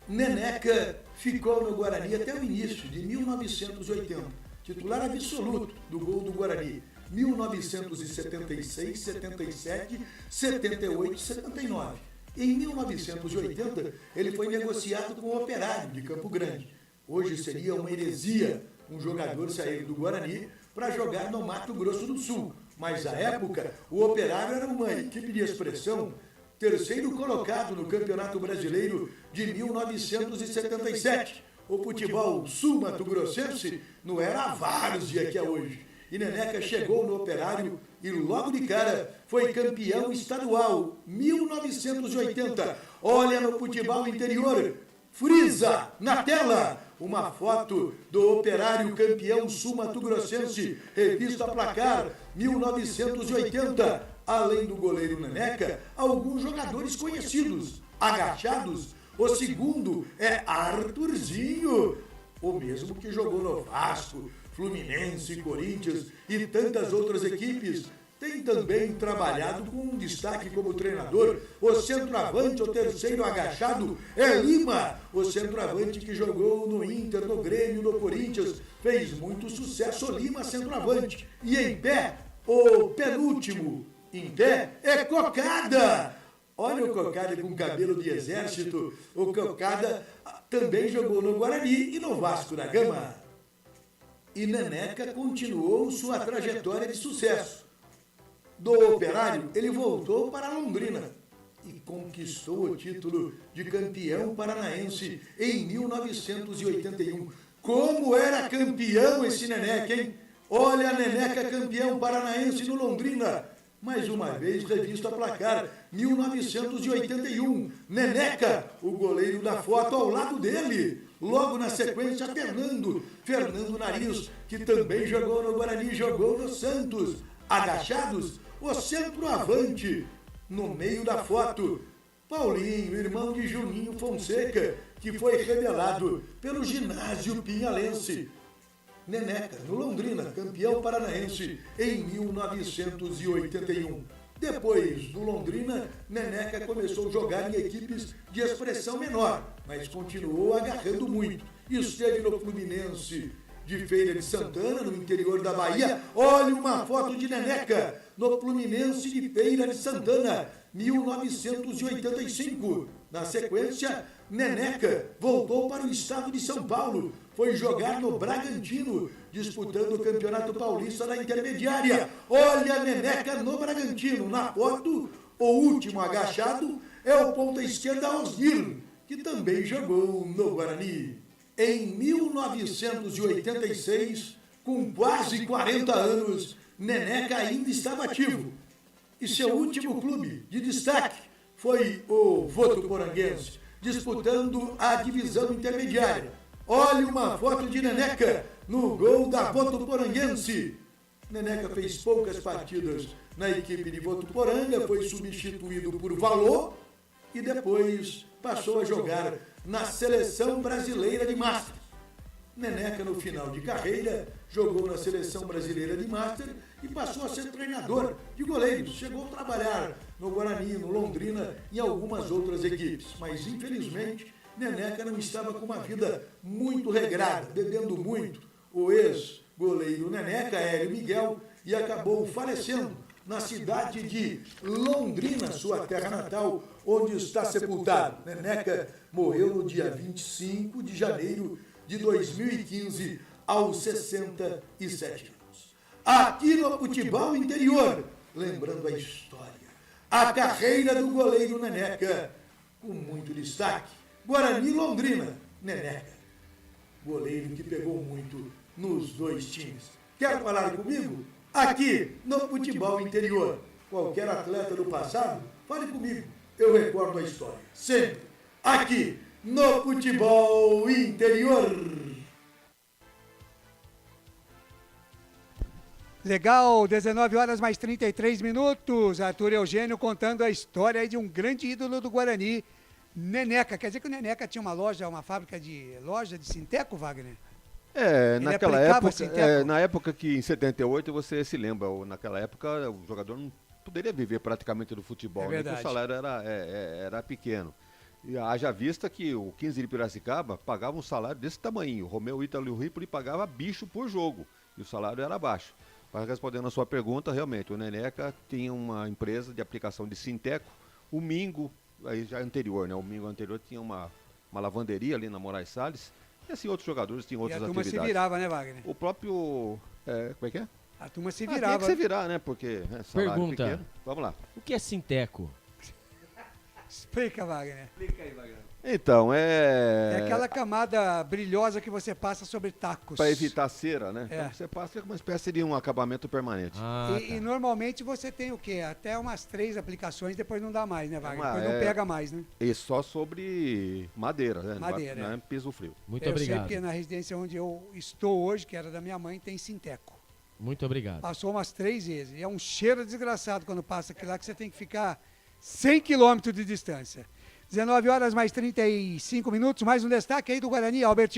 Neneca ficou no Guarani até o início de 1980, titular absoluto do gol do Guarani, 1976, 77, 78, 79. Em 1980, ele foi negociado com o Operário de Campo Grande. Hoje seria uma heresia um jogador sair do Guarani para jogar no Mato Grosso do Sul. Mas, à época, o Operário era uma equipe de expressão, terceiro colocado no Campeonato Brasileiro de 1977. O futebol sul-mato-grossense não era a várzea que é hoje. E Neneca chegou no Operário e logo de cara foi campeão estadual, 1980. Olha no futebol interior, frisa na tela, uma foto do Operário campeão sul-mato-grossense, revista Placar, 1980. Além do goleiro Neneca, alguns jogadores conhecidos, agachados. O segundo é Arthurzinho, o mesmo que jogou no Vasco, Fluminense, Corinthians e tantas outras equipes. Tem também trabalhado com um destaque como treinador. O centroavante, o terceiro agachado, é Lima. O centroavante que jogou no Inter, no Grêmio, no Corinthians. Fez muito sucesso, Lima, centroavante. E em pé, o penúltimo, em pé, é Cocada. Olha o Cocada com cabelo de exército. O Cocada também jogou no Guarani e no Vasco da Gama. E Neneca continuou sua trajetória de sucesso. Do Operário, ele voltou para Londrina e conquistou o título de campeão paranaense em 1981. Como era campeão esse Neneca, hein? Olha a Neneca campeão paranaense no Londrina. Mais uma vez, revista Placar, 1981. Neneca, o goleiro da foto ao lado dele. Logo na sequência, Fernando Nariz, que também jogou no Guarani, jogou no Santos. Agachados, o centroavante. No meio da foto, Paulinho, irmão de Juninho Fonseca, que foi revelado pelo Ginásio Pinhalense. Neneca, no Londrina, campeão paranaense em 1981. Depois do Londrina, Neneca começou a jogar em equipes de expressão menor, mas continuou agarrando muito. Esteve no Fluminense de Feira de Santana, no interior da Bahia. Olha uma foto de Neneca no Fluminense de Feira de Santana, 1985. Na sequência, Neneca voltou para o estado de São Paulo. Foi jogar no Bragantino, disputando o Campeonato Paulista da Intermediária. Olha a Neneca no Bragantino. Na foto, o último agachado é o ponta esquerda Osnir, que também jogou no Guarani. Em 1986, com quase 40 anos, Neneca ainda estava ativo. E seu último clube de destaque foi o Votuporanguense. disputando a divisão intermediária. Olha uma foto de Neneca no gol da Votuporanguense. Neneca fez poucas partidas na equipe de Votuporanga, foi substituído por Valor e depois passou a jogar na Seleção Brasileira de Master. Neneca, no final de carreira, jogou na Seleção Brasileira de Master e passou a ser treinador de goleiros. Chegou a trabalhar no Guarani, no Londrina e em algumas outras equipes. Mas, infelizmente, Neneca não estava com uma vida muito regrada, bebendo muito. O ex-goleiro Neneca, Hélio Miguel, e acabou falecendo na cidade de Londrina, sua terra natal, onde está sepultado. Neneca morreu no dia 25 de janeiro de 2015, aos 67 anos. Aqui no futebol interior, lembrando a história, a carreira do goleiro Neneca, com muito destaque. Guarani Londrina, Neneca, goleiro que pegou muito nos dois times. Quer falar comigo? Aqui no futebol interior. Qualquer atleta do passado, fale comigo. Eu recordo a história. Sempre aqui no futebol interior. Legal, 19 horas mais 33 minutos. Arthur Eugênio contando a história aí de um grande ídolo do Guarani, Neneca. Quer dizer que o Neneca tinha uma fábrica de loja de Sinteco, Wagner? Naquela época, na época que em 78 você se lembra, naquela época o jogador não poderia viver praticamente do futebol, né? Porque o salário era pequeno. E haja vista que o 15 de Piracicaba pagava um salário desse tamanho. O Romeu Ítalo e o Ripoli pagava bicho por jogo e o salário era baixo. Para respondendo a sua pergunta, realmente, o Neneca tinha uma empresa de aplicação de Sinteco. O Mingo, aí já anterior, né? O Mingo anterior tinha uma lavanderia ali na Moraes Salles. E assim, outros jogadores tinham outras atividades. A turma se virava, né, Wagner? O próprio... como é que é? A turma se virava. Tinha que se virar, né? Porque salário Pergunta. pequeno. Vamos lá. O que é Sinteco? Explica, Wagner. Explica aí, Wagner. Então, É aquela camada brilhosa que você passa sobre tacos. Para evitar cera, né? É. Então você passa com uma espécie de um acabamento permanente. E normalmente você tem o quê? Até umas 3 aplicações, depois não dá mais, né, Wagner? Depois não pega mais, né? E só sobre madeira, né? Madeira, não é piso frio. Muito eu obrigado. sei porque na residência onde eu estou hoje, que era da minha mãe, tem Sinteco. Muito obrigado. Passou umas 3 vezes. E é um cheiro desgraçado quando passa aquilo lá, que você tem que ficar 100 quilômetros de distância. 19 horas mais 35 minutos, mais um destaque aí do Guarani, Albert.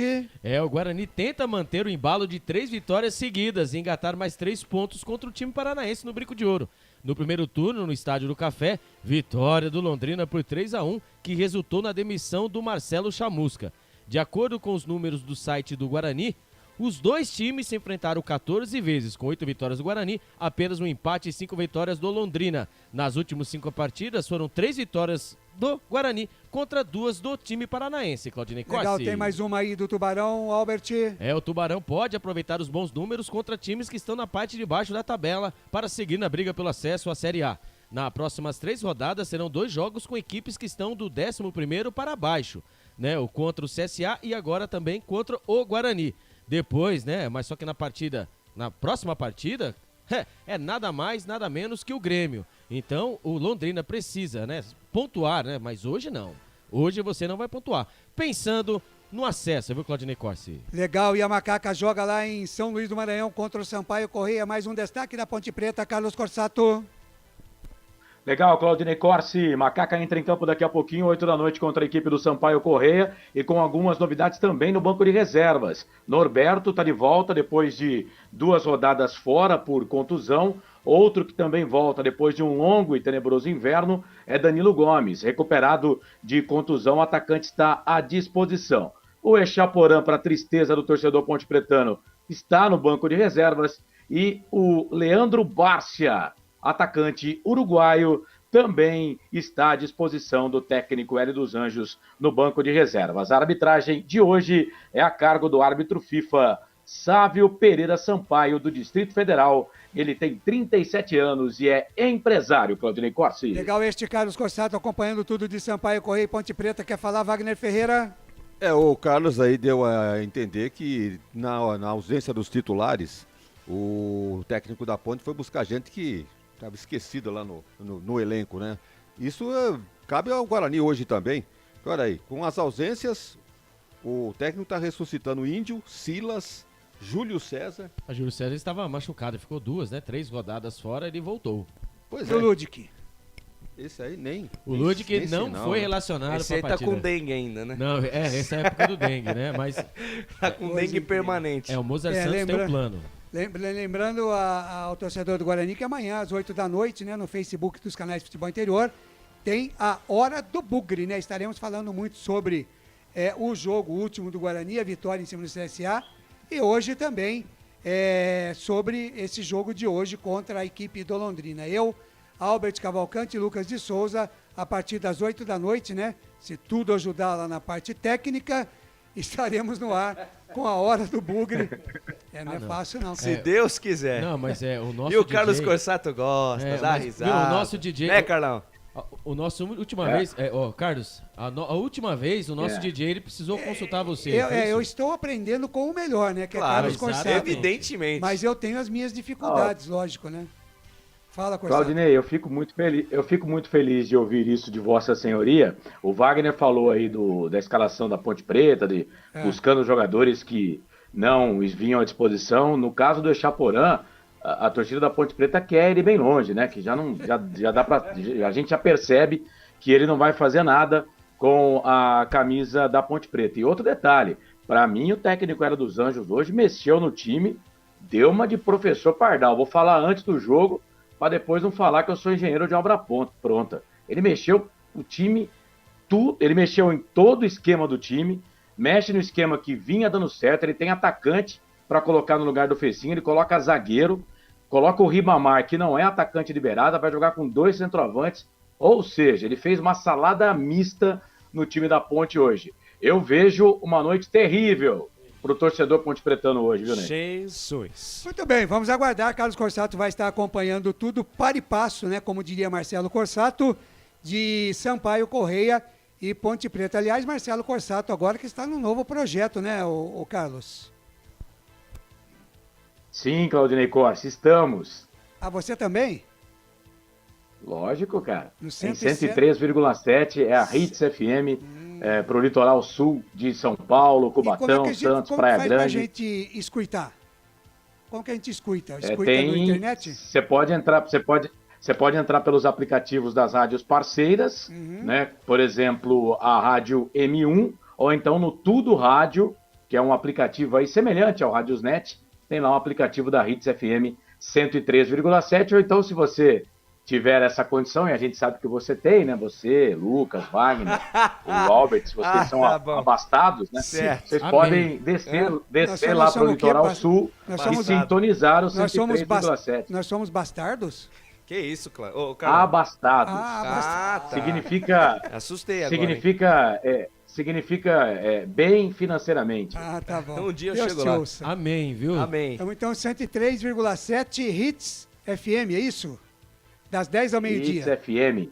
O Guarani tenta manter o embalo de 3 vitórias seguidas e engatar mais 3 pontos contra o time paranaense no Brinco de Ouro. No primeiro turno, no Estádio do Café, vitória do Londrina por 3-1, que resultou na demissão do Marcelo Chamusca. De acordo com os números do site do Guarani, os dois times se enfrentaram 14 vezes, com 8 vitórias do Guarani, apenas um empate e 5 vitórias do Londrina. Nas últimas 5 partidas, foram 3 vitórias do Guarani contra 2 do time paranaense, Claudinei Corsi. Legal, tem mais uma aí do Tubarão, Albert. O Tubarão pode aproveitar os bons números contra times que estão na parte de baixo da tabela para seguir na briga pelo acesso à Série A. Nas próximas 3 rodadas serão 2 jogos com equipes que estão do 11º para baixo, né? O contra o CSA e agora também contra o Guarani. Depois, né, mas só que na próxima partida, é nada mais, nada menos que o Grêmio. Então, o Londrina precisa, né, pontuar, né, mas hoje não. Hoje você não vai pontuar. Pensando no acesso, viu, Claudinei Corsi? Legal, e a Macaca joga lá em São Luís do Maranhão contra o Sampaio Correia. Mais um destaque da Ponte Preta, Carlos Corsato. Legal, Claudinei Corsi. Macaca entra em campo daqui a pouquinho, 8 da noite, contra a equipe do Sampaio Correia e com algumas novidades também no banco de reservas. Norberto está de volta depois de 2 rodadas fora por contusão. Outro que também volta depois de um longo e tenebroso inverno é Danilo Gomes. Recuperado de contusão, o atacante está à disposição. O Echaporã, para tristeza do torcedor ponte-pretano, está no banco de reservas. E o Leandro Bárcia, atacante uruguaio, também está à disposição do técnico Hélio dos Anjos no banco de reservas. A arbitragem de hoje é a cargo do árbitro FIFA, Sávio Pereira Sampaio, do Distrito Federal. Ele tem 37 anos e é empresário, Claudinei Corsi. Legal, Carlos Corsato acompanhando tudo de Sampaio Correia e Ponte Preta. Quer falar, Wagner Ferreira? O Carlos aí deu a entender que na ausência dos o técnico da Ponte foi buscar gente que estava esquecido lá no elenco, né? Isso cabe ao Guarani hoje também. Olha aí, com as ausências, o técnico está ressuscitando o Índio, Silas, Júlio César. A Júlio César estava machucado, ficou 3 rodadas fora, ele voltou. Pois E o Ludic? Esse aí nem. O Ludic nem não sinal, foi né? relacionado Esse para a aí tá partida. com dengue ainda, né? Não, essa é a época do dengue, né? Mas tá com dengue permanente. o Mozart Santos tem um plano. Lembrando ao torcedor do Guarani que amanhã, às 8 da noite, né, no Facebook dos canais de Futebol Interior, tem a Hora do Bugre, né? Estaremos falando muito sobre o jogo último do Guarani, a vitória em cima do CSA, e hoje também sobre esse jogo de hoje contra a equipe do Londrina. Eu, Albert Cavalcante e Lucas de Souza, a partir das 8 da noite, né? Se tudo ajudar lá na parte técnica, estaremos no ar com a Hora do Bugre. Não é fácil, não. Se Deus quiser. Não, mas o nosso E o DJ... Carlos Corsato gosta, dá risada. Viu, o nosso DJ... Né, Carlão? O nosso última vez... Carlos, a última vez, o nosso DJ, ele precisou consultar você. Eu estou aprendendo com o melhor, né? Que Claro, é Carlos Corsato. evidentemente. Mas eu tenho as minhas dificuldades, lógico, né? Fala, Corsato. Claudinei, eu fico muito feliz de ouvir isso de Vossa Senhoria. O Wagner falou aí da escalação da Ponte Preta, buscando jogadores que não vinham à disposição. No caso do Echaporã, a torcida da Ponte Preta quer ir bem longe, né? Que já dá pra. A gente já percebe que ele não vai fazer nada com a camisa da Ponte Preta. E outro detalhe, para mim o técnico era dos Anjos hoje, mexeu no time, deu uma de professor Pardal. Vou falar antes do jogo, para depois não falar que eu sou engenheiro de obra pronta. Ele mexeu o time, ele mexeu em todo o esquema do time, mexe no esquema que vinha dando certo, ele tem atacante para colocar no lugar do Fecinho, ele coloca zagueiro, coloca o Ribamar, que não é atacante liberado, vai jogar com 2 centroavantes, ou seja, ele fez uma salada mista no time da Ponte hoje. Eu vejo uma noite terrível pro torcedor ponte pretano hoje, viu, Ney? Jesus. Muito bem, vamos aguardar. Carlos Corsato vai estar acompanhando tudo para e passo, né? Como diria Marcelo Corsato, de Sampaio Correia e Ponte Preta. Aliás, Marcelo Corsato agora que está num novo projeto, né, o Carlos? Sim, Claudinei Corsi, estamos. Ah, você também? Lógico, cara. No Em 103,7 é a Hits FM, pro litoral sul de São Paulo, Cubatão, Santos, Praia Grande. Como faz pra gente escutar? Como que a gente escuta? Escuta na internet? Você pode entrar pelos aplicativos das rádios parceiras, né? Por exemplo, a rádio M1, ou então no Tudo Rádio, que é um aplicativo aí semelhante ao Radiosnet, tem lá um aplicativo da Hits FM 103,7, ou então se você tiver essa condição, e a gente sabe que você tem, né? Você, Lucas, Wagner, o Albert, vocês são abastados, né? Certo. Vocês podem descer lá para o litoral sul e sintonizar o 103,7. Nós somos bastardos? Que isso, Carlão? Abastados. Tá. Significa... Assustei agora. Significa bem financeiramente. Ah, tá bom. Um dia eu chego lá. Amém, viu? Amém. Então 103,7 Hits FM, é isso? Das 10 ao meio-dia. Hits FM.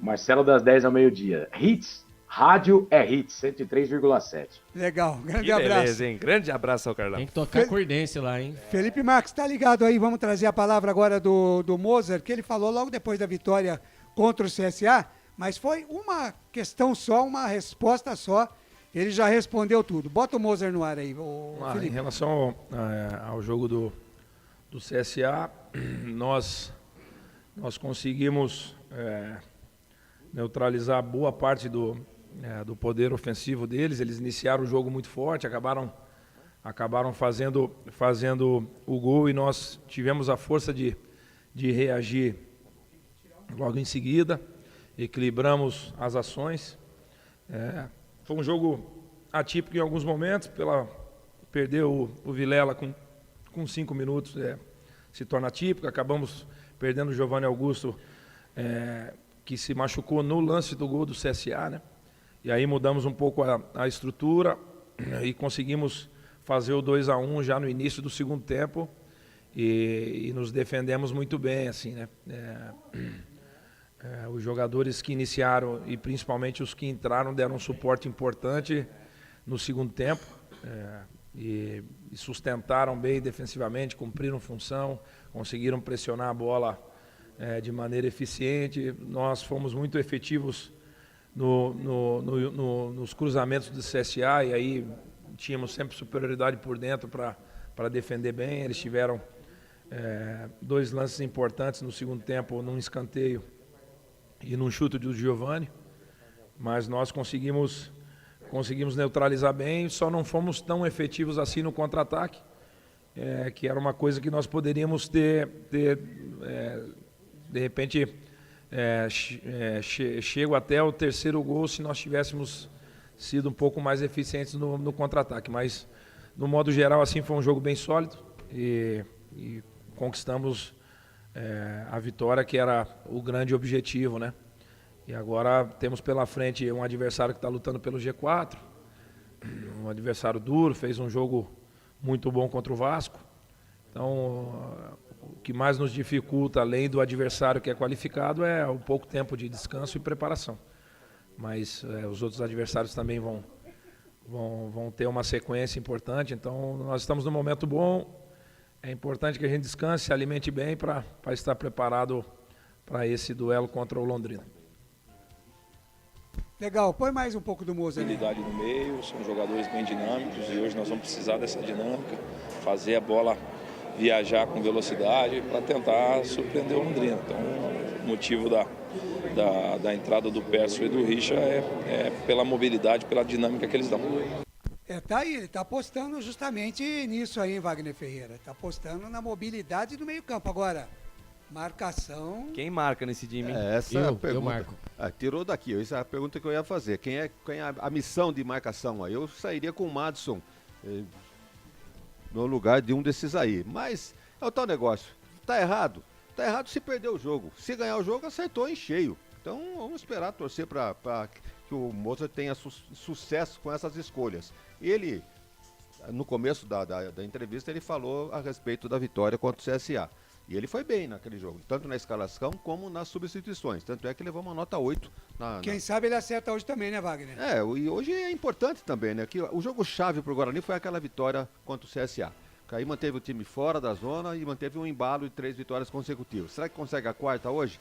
Marcelo das 10 ao meio-dia. Hits, rádio é Hits, 103,7. Legal, grande Que abraço. beleza, hein? Grande abraço ao Carlão. Tem que tocar Cordense lá, hein? Felipe Marques, tá ligado aí? Vamos trazer a palavra agora do Mozart, que ele falou logo depois da vitória contra o CSA, mas foi uma questão só, uma resposta só. Ele já respondeu tudo. Bota o Mozart no ar aí, Felipe. Em relação ao jogo do CSA, nós conseguimos neutralizar boa parte do poder ofensivo deles. Eles iniciaram o jogo muito forte, acabaram fazendo o gol e nós tivemos a força de reagir logo em seguida, equilibramos as ações. Foi um jogo atípico em alguns momentos, perdeu o Vilela com 5 minutos, se torna atípico, acabamos perdendo o Giovanni Augusto, que se machucou no lance do gol do CSA, né? E aí mudamos um pouco a estrutura e conseguimos fazer o 2-1 já no início do segundo tempo e nos defendemos muito bem, assim, né? Os jogadores que iniciaram e principalmente os que entraram deram um suporte importante no segundo tempo e sustentaram bem defensivamente, cumpriram função, conseguiram pressionar a bola de maneira eficiente. Nós fomos muito efetivos nos cruzamentos do CSA, e aí tínhamos sempre superioridade por dentro para defender bem. Eles tiveram 2 lances importantes no segundo tempo, num escanteio e num chute do Giovani, mas nós conseguimos neutralizar bem, só não fomos tão efetivos assim no contra-ataque, que era uma coisa que nós poderíamos ter de repente, chego até o terceiro gol se nós tivéssemos sido um pouco mais eficientes no contra-ataque, mas no modo geral assim foi um jogo bem sólido e conquistamos a vitória, que era o grande objetivo, né? E agora temos pela frente um adversário que está lutando pelo G4, um adversário duro, fez um jogo muito bom contra o Vasco. Então, o que mais nos dificulta, além do adversário que é qualificado, é o pouco tempo de descanso e preparação. Mas os outros adversários também vão ter uma sequência importante. Então, nós estamos num momento bom. É importante que a gente descanse, se alimente bem para estar preparado para esse duelo contra o Londrina. Legal, põe mais um pouco do Moza. Habilidade no meio, são jogadores bem dinâmicos e hoje nós vamos precisar dessa dinâmica, fazer a bola viajar com velocidade para tentar surpreender o Londrina. Então, o motivo da entrada do Perso e do Richa é pela mobilidade, pela dinâmica que eles dão. Tá aí, ele tá apostando justamente nisso aí, Wagner Ferreira. Tá apostando na mobilidade do meio-campo. Agora, marcação. Quem marca nesse time? Essa é a pergunta. Eu marco. Tirou daqui, essa é a pergunta que eu ia fazer. Quem é a missão de marcação aí? Eu sairia com o Madison no lugar de um desses aí. Mas é o tal negócio. Tá errado se perder o jogo. Se ganhar o jogo, acertou em cheio. Então vamos esperar, torcer para que o Mozart tenha sucesso com essas escolhas. Ele, no começo da entrevista, ele falou a respeito da vitória contra o CSA. E ele foi bem naquele jogo, tanto na escalação como nas substituições. Tanto é que levou uma nota 8. Quem sabe ele acerta hoje também, né, Wagner? E hoje é importante também, né? Que o jogo-chave pro Guarani foi aquela vitória contra o CSA. Que aí manteve o time fora da zona e manteve um embalo de 3 vitórias consecutivas. Será que consegue a quarta hoje?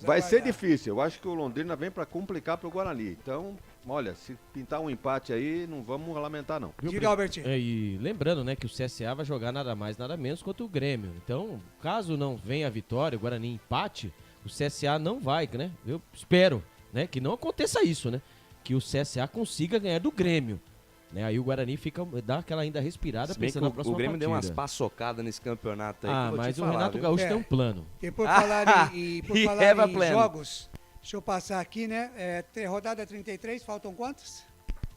Vai ser difícil. Eu acho que o Londrina vem para complicar pro Guarani. Então, olha, se pintar um empate aí, não vamos lamentar, não. Diga, Albert. E lembrando, né, que o CSA vai jogar nada mais, nada menos contra o Grêmio. Então, caso não venha a vitória, o Guarani empate, o CSA não vai, né? Eu espero, né, que não aconteça isso, né? Que o CSA consiga ganhar do Grêmio. Né, aí o Guarani dá aquela ainda respirada pensando na próxima partida. O Grêmio deu umas paçocadas nesse campeonato aí. Mas o Renato Gaúcho tem um plano. E por falar em jogos, deixa eu passar aqui, né? Rodada 33, faltam quantos?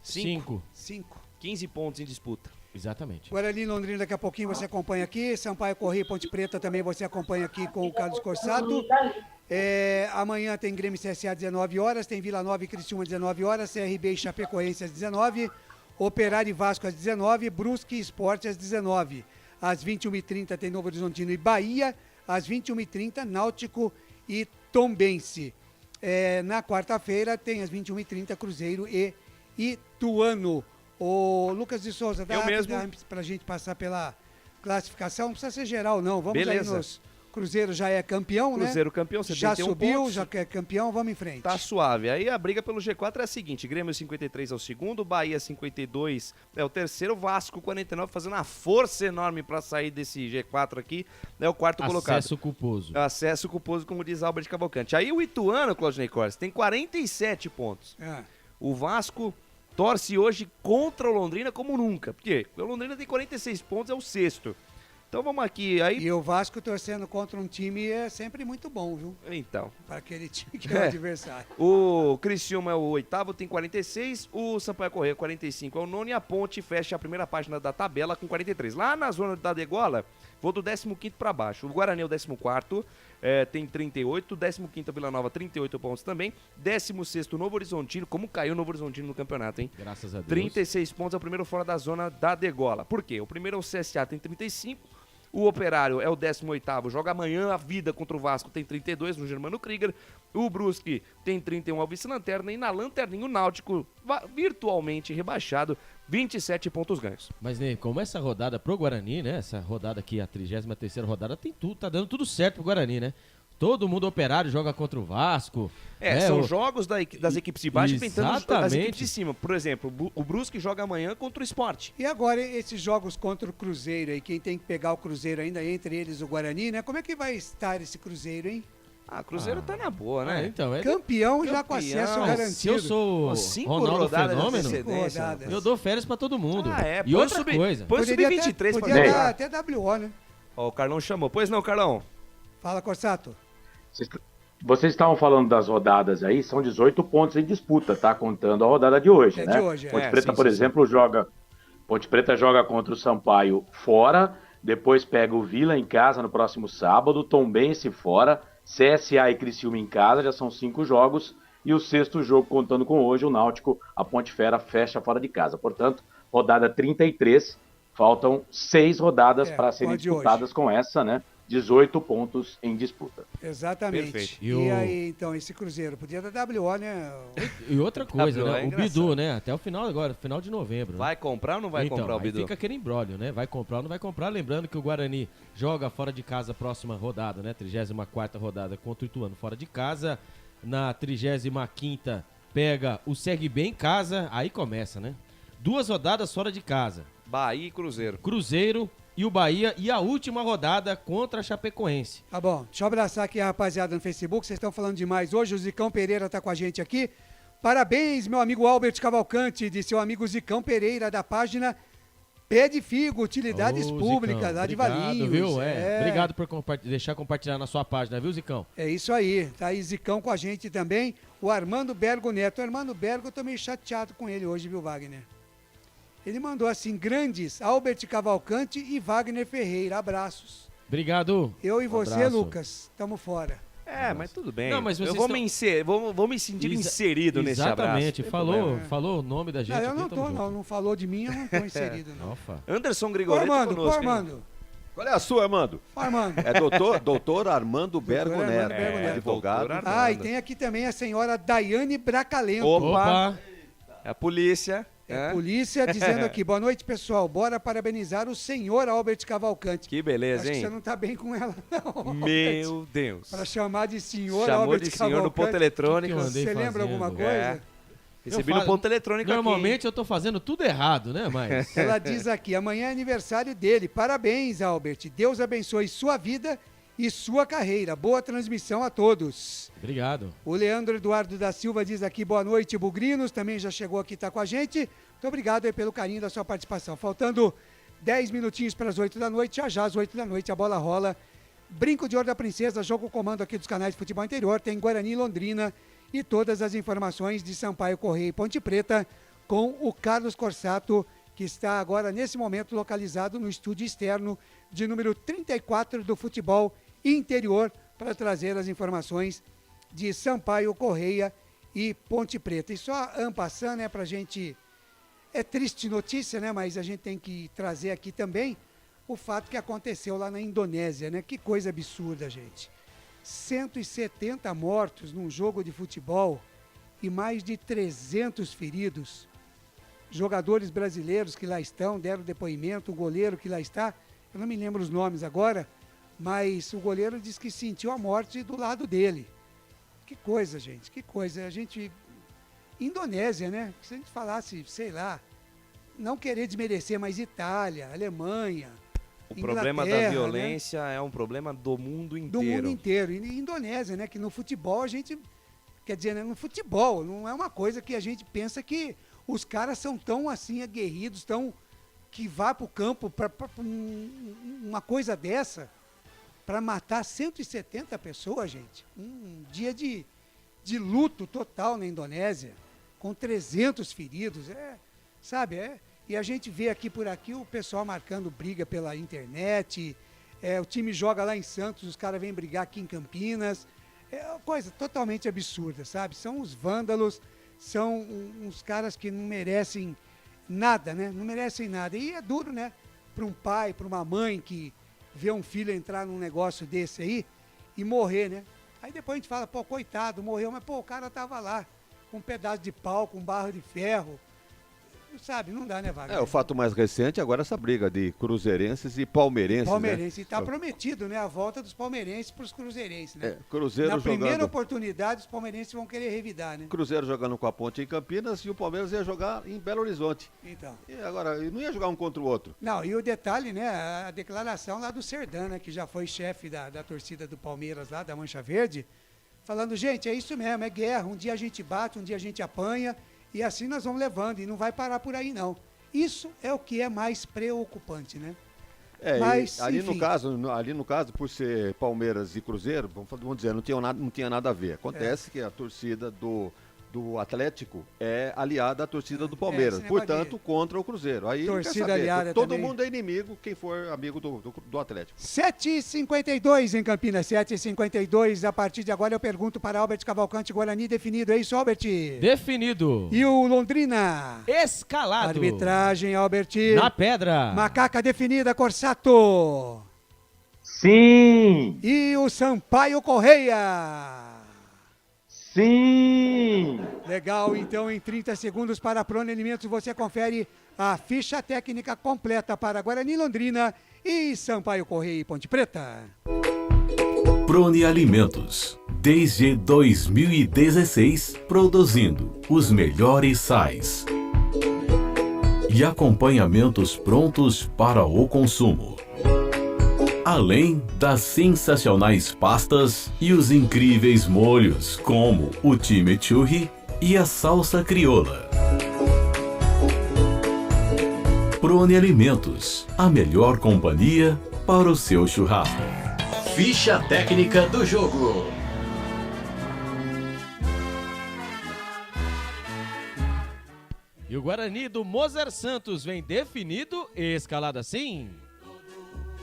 5. 15 pontos em disputa. Exatamente. Guarani e Londrina daqui a pouquinho você acompanha aqui. Sampaio Corrêa e Ponte Preta também você acompanha aqui com o Carlos Corsato. Amanhã tem Grêmio e CSA às 19 horas, tem Vila Nova e Criciúma às 19 horas, CRB e Chapecoense às 19 Operário e Vasco às 19, Brusque e Sport às 19. Às 21h30 tem Novo Horizontino e Bahia, às 21h30 Náutico e Tombense. Na quarta-feira tem às 21h30 Cruzeiro e Ituano. O Lucas de Souza, dá pra gente passar pela classificação, não precisa ser geral não, vamos aí nos... Cruzeiro já é campeão, Cruzeiro né? campeão, 71 já subiu, pontos. já é campeão, vamos em frente. Tá suave. Aí a briga pelo G4 é a seguinte: Grêmio 53 é o segundo, Bahia 52 é o terceiro, Vasco 49 fazendo uma força enorme para sair desse G4 aqui, é o quarto colocado. Acesso culposo, como diz Albert Cavalcante. Aí o Ituano, Claudinei Corsi, tem 47 pontos. O Vasco torce hoje contra o Londrina como nunca. Por quê? Porque o Londrina tem 46 pontos, é o sexto. Então vamos aqui. Aí... E o Vasco torcendo contra um time é sempre muito bom, viu? Então. Para aquele time que é o adversário. O Criciúma é o oitavo, tem 46. O Sampaio Corrêa, 45 é o nono. E a Ponte fecha a primeira página da tabela com 43. Lá na zona da degola, vou do 15º para baixo. O Guarani é o 14º, tem 38. 15º Vila Nova, 38 pontos também. 16º Novo Horizontino. Como caiu o Novo Horizontino no campeonato, hein? Graças a Deus. 36 pontos é o primeiro fora da zona da degola. Por quê? O primeiro é o CSA, tem 35. O Operário é o 18º, joga amanhã a vida contra o Vasco, tem 32 no Germano Krieger. O Brusque tem 31 ao vice-lanterna. E na lanterninha o Náutico, virtualmente rebaixado, 27 pontos ganhos. Mas, Ney, como essa rodada pro Guarani, né? Essa rodada aqui, a 33ª rodada, tem tudo, tá dando tudo certo pro Guarani, né? Todo mundo Operário joga contra o Vasco. São jogos das equipes de baixo enfrentando as equipes de cima. Por exemplo, o Brusque joga amanhã contra o Sport. E agora, esses jogos contra o Cruzeiro aí, quem tem que pegar o Cruzeiro ainda, entre eles o Guarani, né? Como é que vai estar esse Cruzeiro, hein? O Cruzeiro tá na boa, né? Então, campeão já com acesso garantido. Se eu sou Ronaldo Fenômeno, eu dou férias pra todo mundo. E outra coisa. Põe o Sub-23 pra podia dar até WO, né? Ó, o Carlão chamou. Pois não, Carlão? Fala, Corsato. Vocês estavam falando das rodadas aí, são 18 pontos em disputa, tá? Contando a rodada de hoje, né? De hoje, Ponte Preta, por exemplo, Ponte Preta joga contra o Sampaio fora, depois pega o Vila em casa no próximo sábado, Tombense fora, CSA e Criciúma em casa, já são 5 jogos, e o sexto jogo, contando com hoje, o Náutico, a Ponte Fera fecha fora de casa. Portanto, rodada 33, faltam 6 rodadas para serem disputadas com essa, né? 18 pontos em disputa. Exatamente. Perfeito. E aí, então, esse Cruzeiro podia dar WO, né? E outra coisa, né? O Bidu, né? Até o final agora, final de novembro. Vai comprar ou não vai comprar o Bidu? Fica aquele imbróglio, né? Vai comprar ou não vai comprar. Lembrando que o Guarani joga fora de casa a próxima rodada, né? 34ª rodada contra o Ituano fora de casa. Na 35ª pega o CRB em casa. Aí começa, né? 2 rodadas fora de casa. Bahia e Cruzeiro. Cruzeiro e o Bahia, e a última rodada contra a Chapecoense. Tá bom, deixa eu abraçar aqui a rapaziada no Facebook, vocês estão falando demais hoje, o Zicão Pereira tá com a gente aqui. Parabéns, meu amigo Albert Cavalcante, de seu amigo Zicão Pereira, da página Pé de Figo, Utilidades Públicas, Zicão, lá de obrigado, Valinhos. Viu? Obrigado por deixar compartilhar na sua página, viu, Zicão? É isso aí, tá aí Zicão com a gente também, o Armando Bergo Neto. O Armando Bergo, eu tô meio chateado com ele hoje, viu, Wagner? Ele mandou assim, grandes, Albert Cavalcante e Wagner Ferreira, abraços. Obrigado. Eu e você, Lucas, estamos fora. Mas tudo bem. Não, mas eu vou me sentir inserido nesse abraço. Exatamente, falou o nome da gente. Não, eu não tô, não falou de mim, eu não tô inserido, não. Anderson Grigoretti Armando. Qual é a sua, Armando? Armando. É doutor Armando Bergo Neto, advogado. E tem aqui também a senhora Daiane Bracalento. Opa! É a polícia. Polícia dizendo aqui, boa noite, pessoal, bora parabenizar o senhor Albert Cavalcante. Que beleza, Acho hein? que você não tá bem com ela, não. Meu Deus. Para chamar de senhor Chamou Albert de senhor Cavalcante. no ponto eletrônico. Você lembra alguma coisa? Recebi no ponto eletrônico Normalmente eu tô fazendo tudo errado, né, mas... Ela diz aqui, amanhã é aniversário dele. Parabéns, Albert. Deus abençoe sua vida e sua carreira. Boa transmissão a todos. Obrigado. O Leandro Eduardo da Silva diz aqui, boa noite, Bugrinos. Também já chegou aqui, tá com a gente. Muito obrigado aí pelo carinho da sua participação. Faltando 10 minutinhos para as 8 da noite. Já às 8 da noite a bola rola. Brinco de Ouro da Princesa, jogo comando aqui dos canais de futebol interior. Tem Guarani e Londrina e todas as informações de Sampaio Correia e Ponte Preta com o Carlos Corsato, que está agora, nesse momento, localizado no estúdio externo de número 34 do futebol interior para trazer as informações de Sampaio Correia e Ponte Preta. E só passando, né, para a gente... É triste notícia, né, mas a gente tem que trazer aqui também o fato que aconteceu lá na Indonésia, né? Que coisa absurda, gente. 170 mortos num jogo de futebol e mais de 300 feridos. Jogadores brasileiros que lá estão, deram depoimento, o goleiro que lá está, eu não me lembro os nomes agora, mas o goleiro disse que sentiu a morte do lado dele. Que coisa, gente, que coisa. A gente... Indonésia, né? Se a gente falasse, sei lá, não querer desmerecer, mas Itália, Alemanha, O problema da violência, né, é um problema do mundo inteiro. Do mundo inteiro. E Indonésia, né? Que no futebol a gente... Quer dizer, né, no futebol não é uma coisa que a gente pensa que os caras são tão assim aguerridos, tão... que vá pro campo para uma coisa dessa para matar 170 pessoas, gente. Um dia de luto total na Indonésia, com 300 feridos, e a gente vê aqui por aqui o pessoal marcando briga pela internet, o time joga lá em Santos, os caras vêm brigar aqui em Campinas, é uma coisa totalmente absurda, sabe? São os vândalos, são uns caras que não merecem nada, né? Não merecem nada, e é duro, né? Para um pai, para uma mãe que vê um filho entrar num negócio desse aí e morrer, né? Aí depois a gente fala, pô, coitado, morreu, mas pô, o cara tava lá com um pedaço de pau, com barra de ferro. sabe, não dá, né, Wagner? O fato mais recente agora é essa briga de cruzeirenses e palmeirenses, Palmeirense, né? e tá prometido, né, a volta dos palmeirenses pros cruzeirenses, né? Cruzeiro Na primeira jogando... oportunidade, os palmeirenses vão querer revidar, né? Cruzeiro jogando com a Ponte em Campinas e o Palmeiras ia jogar em Belo Horizonte. Então. E agora, não ia jogar um contra o outro. Não, e o detalhe, né, a declaração lá do Serdã, né, que já foi chefe da torcida do Palmeiras lá, da Mancha Verde, falando, gente, é isso mesmo, é guerra, um dia a gente bate, um dia a gente apanha, e assim nós vamos levando, e não vai parar por aí, não. Isso é o que é mais preocupante, né? Mas, ali enfim. no caso, por ser Palmeiras e Cruzeiro, vamos dizer, não tinha nada a ver. Acontece que a torcida do Atlético é aliada à torcida do Palmeiras, portanto, contra o Cruzeiro. Aí torcida aliada todo também. mundo é inimigo, quem for amigo do Atlético. 7h52 em Campinas, 7h52. A partir de agora eu pergunto para Albert Cavalcante, Guarani definido, é isso, Albert? Definido. E o Londrina? Escalado. Arbitragem, Albert. Na pedra. Macaca definida, Corsato. Sim. E o Sampaio Correia? Sim! Legal, então em 30 segundos para a Prone Alimentos você confere a ficha técnica completa para Guarani, Londrina e Sampaio Correia e Ponte Preta. Prone Alimentos, desde 2016, produzindo os melhores sais e acompanhamentos prontos para o consumo. Além das sensacionais pastas e os incríveis molhos, como o chimichurri e a salsa crioula. Prone Alimentos, a melhor companhia para o seu churrasco. Ficha técnica do jogo. E o Guarani do Mozart Santos vem definido e escalado assim.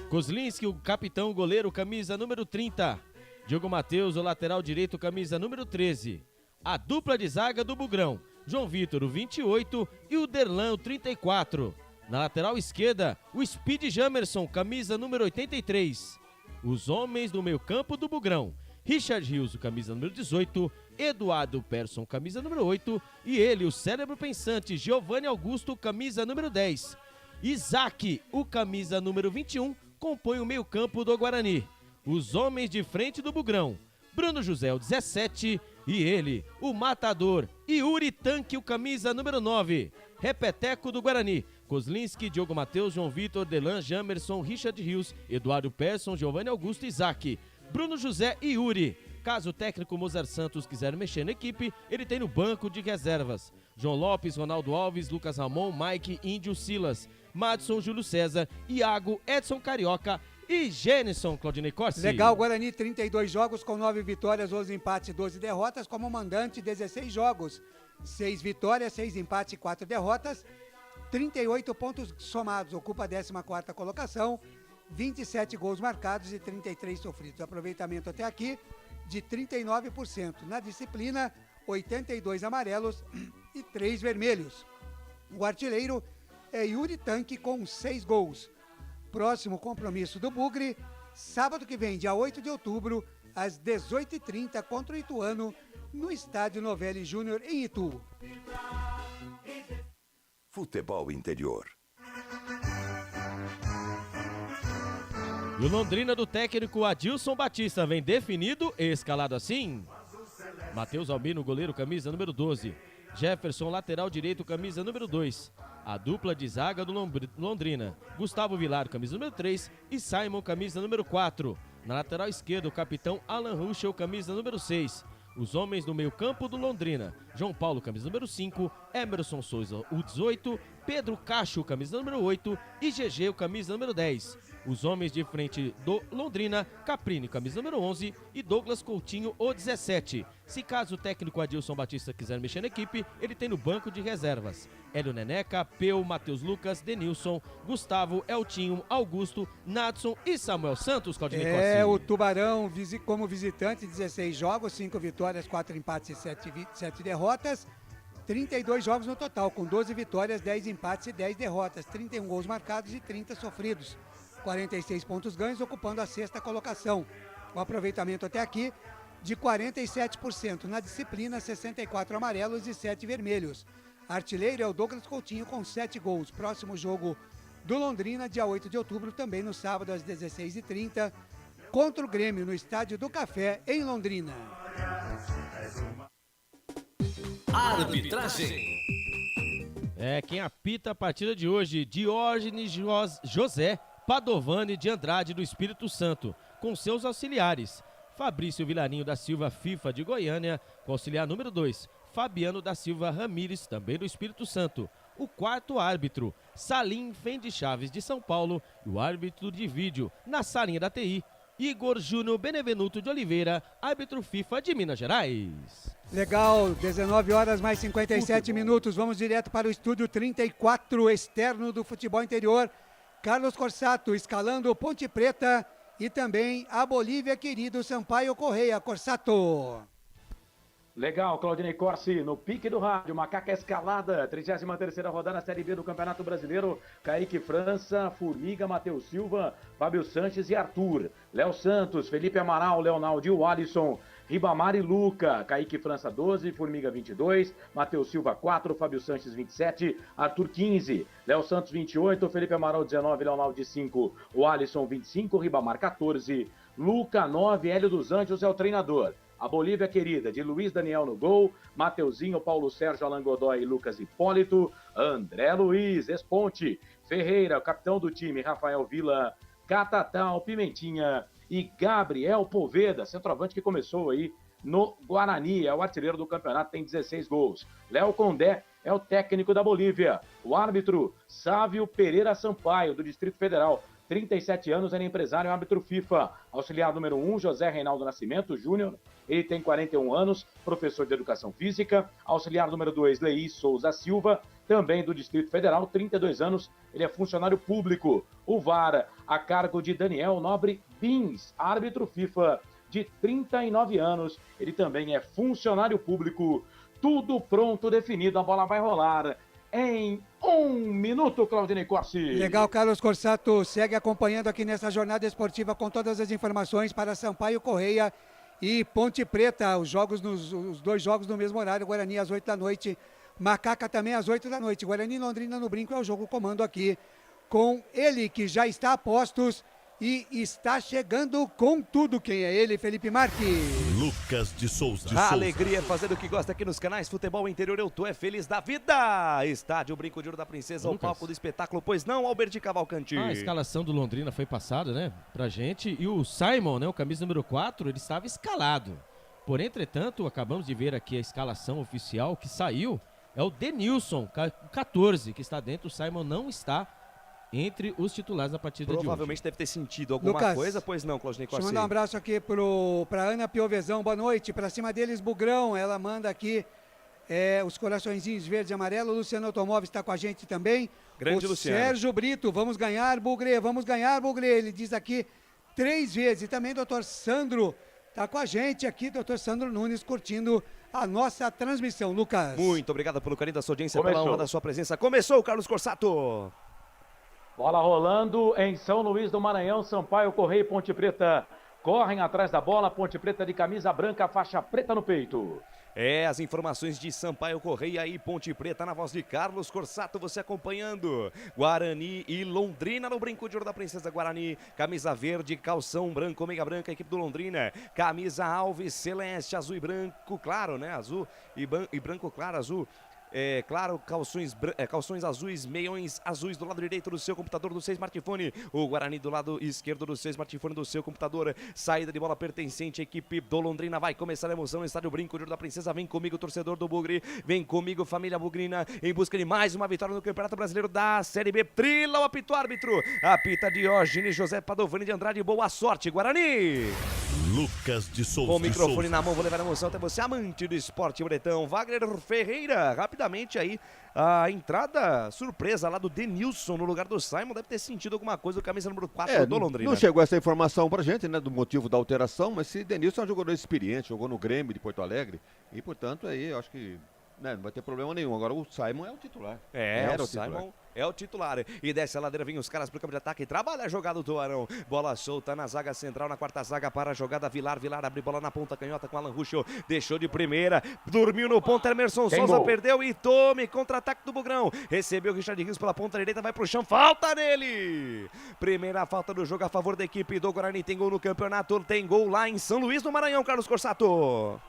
Kozlinski, o capitão goleiro, camisa número 30. Diogo Matheus, o lateral direito, camisa número 13. A dupla de zaga do Bugrão, João Vitor, o 28 e o Derlan, o 34. Na lateral esquerda, o Speed Jamerson, camisa número 83. Os homens do meio campo do Bugrão, Richard Rios, o camisa número 18, Eduardo Persson, camisa número 8, e ele, o cérebro pensante, Giovanni Augusto, camisa número 10. Isaac, o camisa número 21, compõe o meio-campo do Guarani. Os homens de frente do Bugrão, Bruno José, o 17, e ele, o matador, Yuri Tanque, o camisa número 9. Repeteco do Guarani, Kozlinski, Diogo Matheus, João Vitor, Delan, Jamerson, Richard Rios, Eduardo Persson, Giovanni Augusto e Isaac. Bruno José e Yuri. Caso o técnico Mozart Santos quiser mexer na equipe, ele tem no banco de reservas João Lopes, Ronaldo Alves, Lucas Ramon, Mike, Índio, Silas, Madison, Júlio César, Iago, Edson Carioca e Gênison, Claudinei Corsi. Legal, Guarani, 32 jogos com 9 vitórias, 11 empates e 12 derrotas. Como mandante, 16 jogos, 6 vitórias, 6 empates e 4 derrotas. 38 pontos somados, ocupa a 14ª colocação. 27 gols marcados e 33 sofridos. Aproveitamento até aqui de 39%. Na disciplina, 82 amarelos e 3 vermelhos. O artilheiro é Yuri Tanque com 6 gols. Próximo compromisso do Bugre, sábado que vem, dia 8 de outubro, às 18h30, contra o Ituano, no estádio Novelli Júnior, em Itu. Futebol Interior. E o Londrina do técnico Adilson Batista vem definido e escalado assim. Matheus Albino, goleiro, camisa número 12. Jefferson, lateral direito, camisa número 2. A dupla de zaga do Londrina, Gustavo Vilar, camisa número 3 e Simon, camisa número 4. Na lateral esquerda, o capitão Alan Ruschel, camisa número 6. Os homens do meio campo do Londrina, João Paulo, camisa número 5, Emerson Souza, o 18, Pedro Cacho, camisa número 8 e GG, o camisa número 10. Os homens de frente do Londrina, Caprini, camisa número 11 e Douglas Coutinho, o 17. Se caso o técnico Adilson Batista quiser mexer na equipe, ele tem no banco de reservas Hélio Neneca, Peu, Matheus Lucas, Denilson, Gustavo, Eltinho, Augusto, Nadson e Samuel Santos, Claudinei Corsi. O Tubarão como visitante, 16 jogos, 5 vitórias, 4 empates e 7 derrotas. 32 jogos no total, com 12 vitórias, 10 empates e 10 derrotas, 31 gols marcados e 30 sofridos. 46 pontos ganhos, ocupando a 6ª colocação. O aproveitamento até aqui de 47%. Na disciplina, 64 amarelos e 7 vermelhos. Artilheiro é o Douglas Coutinho com 7 gols. Próximo jogo do Londrina, dia 8 de outubro, também no sábado às 16h30, contra o Grêmio no Estádio do Café, em Londrina. Arbitragem. Quem apita a partida de hoje, Diógenes José Padovani de Andrade do Espírito Santo, com seus auxiliares. Fabrício Vilarinho da Silva FIFA de Goiânia, com auxiliar número 2, Fabiano da Silva Ramires, também do Espírito Santo. O quarto árbitro, Salim Fendi Chaves de São Paulo, e o árbitro de vídeo, na salinha da TI, Igor Júnior Benevenuto de Oliveira, árbitro FIFA de Minas Gerais. Legal, 19 horas mais 57 minutos. Vamos direto para o estúdio 34 externo do futebol interior. Carlos Corsato escalando Ponte Preta e também a Bolívia querido Sampaio Correia. Corsato. Legal, Claudinei Corsi, no pique do rádio, Macaca Escalada, 33ª rodada Série B do Campeonato Brasileiro, Kaique França, Formiga, Matheus Silva, Fábio Sanches e Arthur, Léo Santos, Felipe Amaral, Leonardo e Alisson, Ribamar e Luca, Kaique França 12, Formiga 22, Matheus Silva 4, Fábio Sanches 27, Arthur 15, Léo Santos 28, Felipe Amaral 19, Leonardo 5, o Alisson 25, Ribamar 14, Luca 9, Hélio dos Anjos é o treinador. A Bolívia querida, de Luiz Daniel no gol, Mateuzinho, Paulo Sérgio, Alan Godoy e Lucas Hipólito, André Luiz, Esponte, Ferreira, capitão do time, Rafael Vila, Catatal, Pimentinha e Gabriel Poveda, centroavante que começou aí no Guarani, é o artilheiro do campeonato, tem 16 gols. Léo Condé é o técnico da Bolívia. O árbitro, Sávio Pereira Sampaio, do Distrito Federal, 37 anos, era empresário e árbitro FIFA. Auxiliar número 1, José Reinaldo Nascimento Júnior, ele tem 41 anos, professor de Educação Física. Auxiliar número 2, Leí Souza Silva, também do Distrito Federal, 32 anos, ele é funcionário público. O VAR, a cargo de Daniel Nobre Bins, árbitro FIFA, de 39 anos, ele também é funcionário público. Tudo pronto, definido, a bola vai rolar em 1 minuto, Claudinei Corsi. Legal, Carlos Corsato segue acompanhando aqui nessa jornada esportiva com todas as informações para Sampaio Correia e Ponte Preta, os 2 jogos no mesmo horário, Guarani às 8 da noite, Macaca também às 8 da noite, Guarani e Londrina no Brinco é o jogo comando aqui, com ele que já está a postos e está chegando com tudo. Quem é ele? Felipe Marques. Lucas de Souza. A alegria é fazer o que gosta aqui nos canais Futebol Interior. Eu tô feliz da vida. Estádio Brinco de Ouro da Princesa, o palco do espetáculo. Pois não, Alberti Cavalcanti? A escalação do Londrina foi passada, né, pra gente. E o Simon, né, o camisa número 4, ele estava escalado. Porém, entretanto, acabamos de ver aqui a escalação oficial que saiu. É o Denilson, 14, que está dentro. O Simon não está entre os titulares da partida de hoje. Provavelmente deve ter sentido alguma coisa, pois não, Claudinei Corsi? Deixa eu mandar um abraço aqui para Ana Piovezão, boa noite, para cima deles, Bugrão, ela manda aqui os coraçõezinhos verde e amarelo, o Luciano Automóveis está com a gente também. Grande Luciano. Sérgio Brito, vamos ganhar, Bugre, ele diz aqui 3 vezes, e também o doutor Sandro está com a gente aqui, doutor Sandro Nunes, curtindo a nossa transmissão. Lucas. Muito obrigado pelo carinho da sua audiência, pela honra da sua presença. Começou, Carlos Corsato. Bola rolando em São Luís do Maranhão, Sampaio Correia e Ponte Preta correm atrás da bola, Ponte Preta de camisa branca, faixa preta no peito. As informações de Sampaio Correia e Ponte Preta na voz de Carlos Corsato, você acompanhando. Guarani e Londrina no Brinco de Ouro da Princesa Guarani, camisa verde, calção branco, meiga branca, equipe do Londrina, camisa alves, celeste, azul e branco, claro, né, azul e branco claro, azul. Claro, calções azuis, meiões azuis do lado direito do seu computador, do seu smartphone. O Guarani do lado esquerdo do seu smartphone, do seu computador. Saída de bola pertencente à equipe do Londrina. Vai começar a emoção no estádio Brinco de Ouro da Princesa. Vem comigo, torcedor do Bugre. Vem comigo, família bugrina, em busca de mais uma vitória no Campeonato Brasileiro da Série B. Trila o apito árbitro. Apita Diógenes José Padovani de Andrade. Boa sorte, Guarani. Lucas de Souza. Com o microfone na mão, vou levar a emoção até você, amante do esporte bretão. Wagner Ferreira, rapidamente aí, a entrada surpresa lá do Denilson no lugar do Simon. Deve ter sentido alguma coisa do camisa número 4 do Londrina. Não chegou essa informação pra gente, né, do motivo da alteração, mas se Denilson é um jogador experiente, jogou no Grêmio de Porto Alegre, e portanto aí eu acho que Não vai ter problema nenhum. Agora o Simon é o titular. O Simon é o titular. E desce a ladeira, vem os caras pro campo de ataque. Trabalha a jogada do Tubarão. Bola solta na zaga central, na quarta zaga para a jogada Vilar. Vilar abre bola na ponta canhota com Alan Ruschel. Deixou de primeira. Dormiu no ponto. Emerson Souza perdeu e tome. Contra-ataque do Bugrão. Recebeu o Richard Rios pela ponta direita. Vai pro chão. Falta nele. Primeira falta do jogo a favor da equipe do Guarani. Tem gol no campeonato. Tem gol lá em São Luís do Maranhão, Carlos Corsato.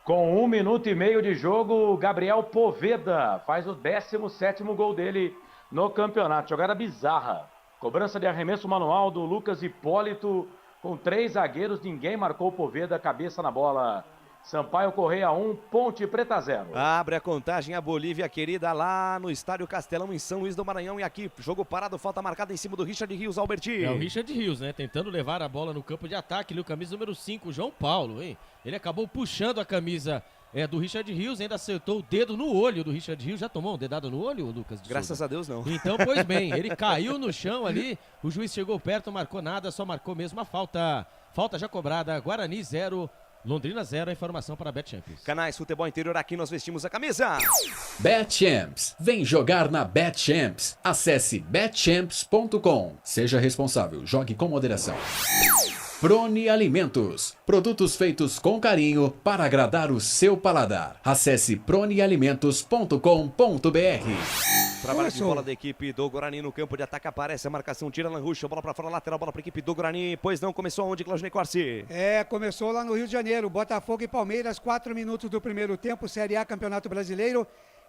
Com 1 minuto e meio de jogo, Gabriel Poveda faz o 17º gol dele no campeonato. Jogada bizarra. Cobrança de arremesso manual do Lucas Hipólito. Com 3 zagueiros, ninguém marcou o Poveda, cabeça na bola. Sampaio Correia 1, Ponte Preta 0. Abre a contagem a Bolívia querida lá no Estádio Castelão em São Luís do Maranhão. E aqui, jogo parado, falta marcada em cima do Richard Rios, Alberti. É o Richard Rios, né? Tentando levar a bola no campo de ataque. Ali o camisa número 5, João Paulo, hein? Ele acabou puxando a camisa do Richard Rios, ainda acertou o dedo no olho do Richard Rios. Já tomou um dedado no olho, Lucas? Graças a Deus, não. Então, pois bem, ele caiu no chão ali. O juiz chegou perto, marcou nada, só marcou mesmo a falta. Falta já cobrada, Guarani 0. Londrina 0, a informação para a Bet Champs. Canais Futebol Interior, aqui nós vestimos a camisa. Bet Champs, vem jogar na Bet Champs. Acesse betchamps.com. Seja responsável, jogue com moderação. Prone Alimentos, produtos feitos com carinho para agradar o seu paladar. Acesse pronealimentos.com.br. Trabalho de bola da equipe do Guarani no campo de ataque, aparece a marcação, tira Alan Ruschel, bola para fora, lateral, bola para a equipe do Guarani. Pois não, começou onde, Claudinei Corsi? Começou lá no Rio de Janeiro, Botafogo e Palmeiras, 4 minutos do primeiro tempo, Série A, Campeonato Brasileiro,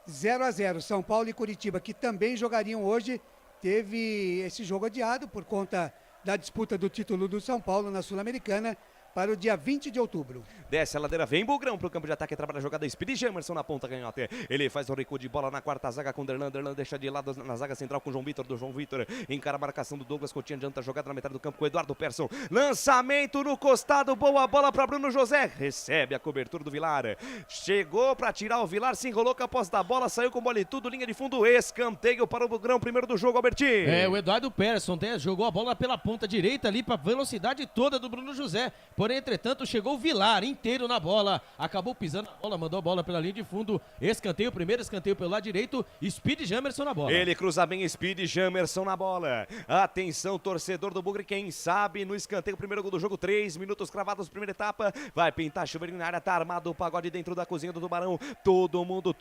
0-0. São Paulo e Curitiba, que também jogariam hoje, teve esse jogo adiado por conta da disputa do título do São Paulo na Sul-Americana para o dia 20 de outubro. Desce a ladeira, vem Bugrão pro campo de ataque, trabalha a jogada, Speedy Jamerson na ponta canhota. Ele faz o recuo de bola na quarta zaga com Derlan, Derlan deixa de lado na zaga central com João Vitor, do João Vitor, encara a marcação do Douglas Coutinho, adianta a jogada na metade do campo com Eduardo Persson, lançamento no costado, boa bola para Bruno José, recebe a cobertura do Vilar, chegou para tirar o Vilar, se enrolou com a posse da bola, saiu com bola e tudo, linha de fundo, escanteio para o Bugrão, primeiro do jogo, Alberti. O Eduardo Persson jogou a bola pela ponta direita ali para a velocidade toda do Bruno José, porém, entretanto, chegou o Vilar inteiro na bola, acabou pisando na bola, mandou a bola pela linha de fundo, escanteio, primeiro escanteio pelo lado direito, Speedy Jamerson na bola. Ele cruza bem, Speedy Jamerson na bola. Atenção, torcedor do Bugre, quem sabe no escanteio, primeiro gol do jogo, 3 minutos cravados, primeira etapa, vai pintar chuveirinho na área, tá armado o pagode dentro da cozinha do Tubarão, todo mundo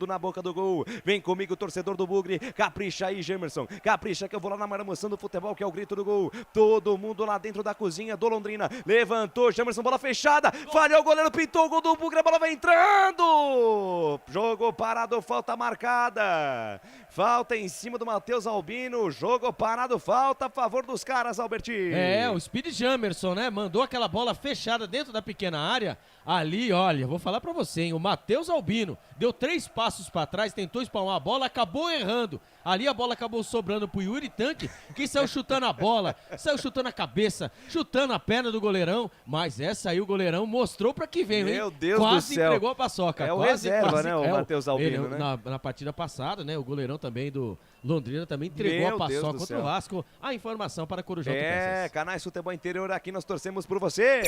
na boca do gol, vem comigo, torcedor do Bugre, capricha aí, Jamerson, capricha que eu vou lá na maramação do futebol, que é o grito do gol, todo mundo lá dentro da cozinha do Londrina, levantou, Jamerson, bola fechada, falhou o goleiro, pintou o gol do Bugre, a bola vai entrando, jogo parado, falta marcada, falta em cima do Matheus Albino, jogo parado, falta a favor dos caras, Alberti. O Speedy Jamerson, né, mandou aquela bola fechada dentro da pequena área, ali, olha, vou falar pra você, hein, o Matheus Albino deu 3 passos pra trás, tentou espalmar a bola, acabou errando, ali a bola acabou sobrando pro Yuri Tanque, que saiu chutando a bola, saiu chutando a cabeça, chutando a perna do goleirão, mas essa aí o goleirão mostrou pra que veio, hein? Meu Deus quase do céu. entregou a paçoca. É o reserva, né, o Matheus Albino, ele, né? Na partida passada, né, o goleirão também do Londrina também entregou Meu a paçoca Deus do contra céu. o Vasco. A informação para Corujão Autopeças. Canais Futebol Interior, aqui nós torcemos por você.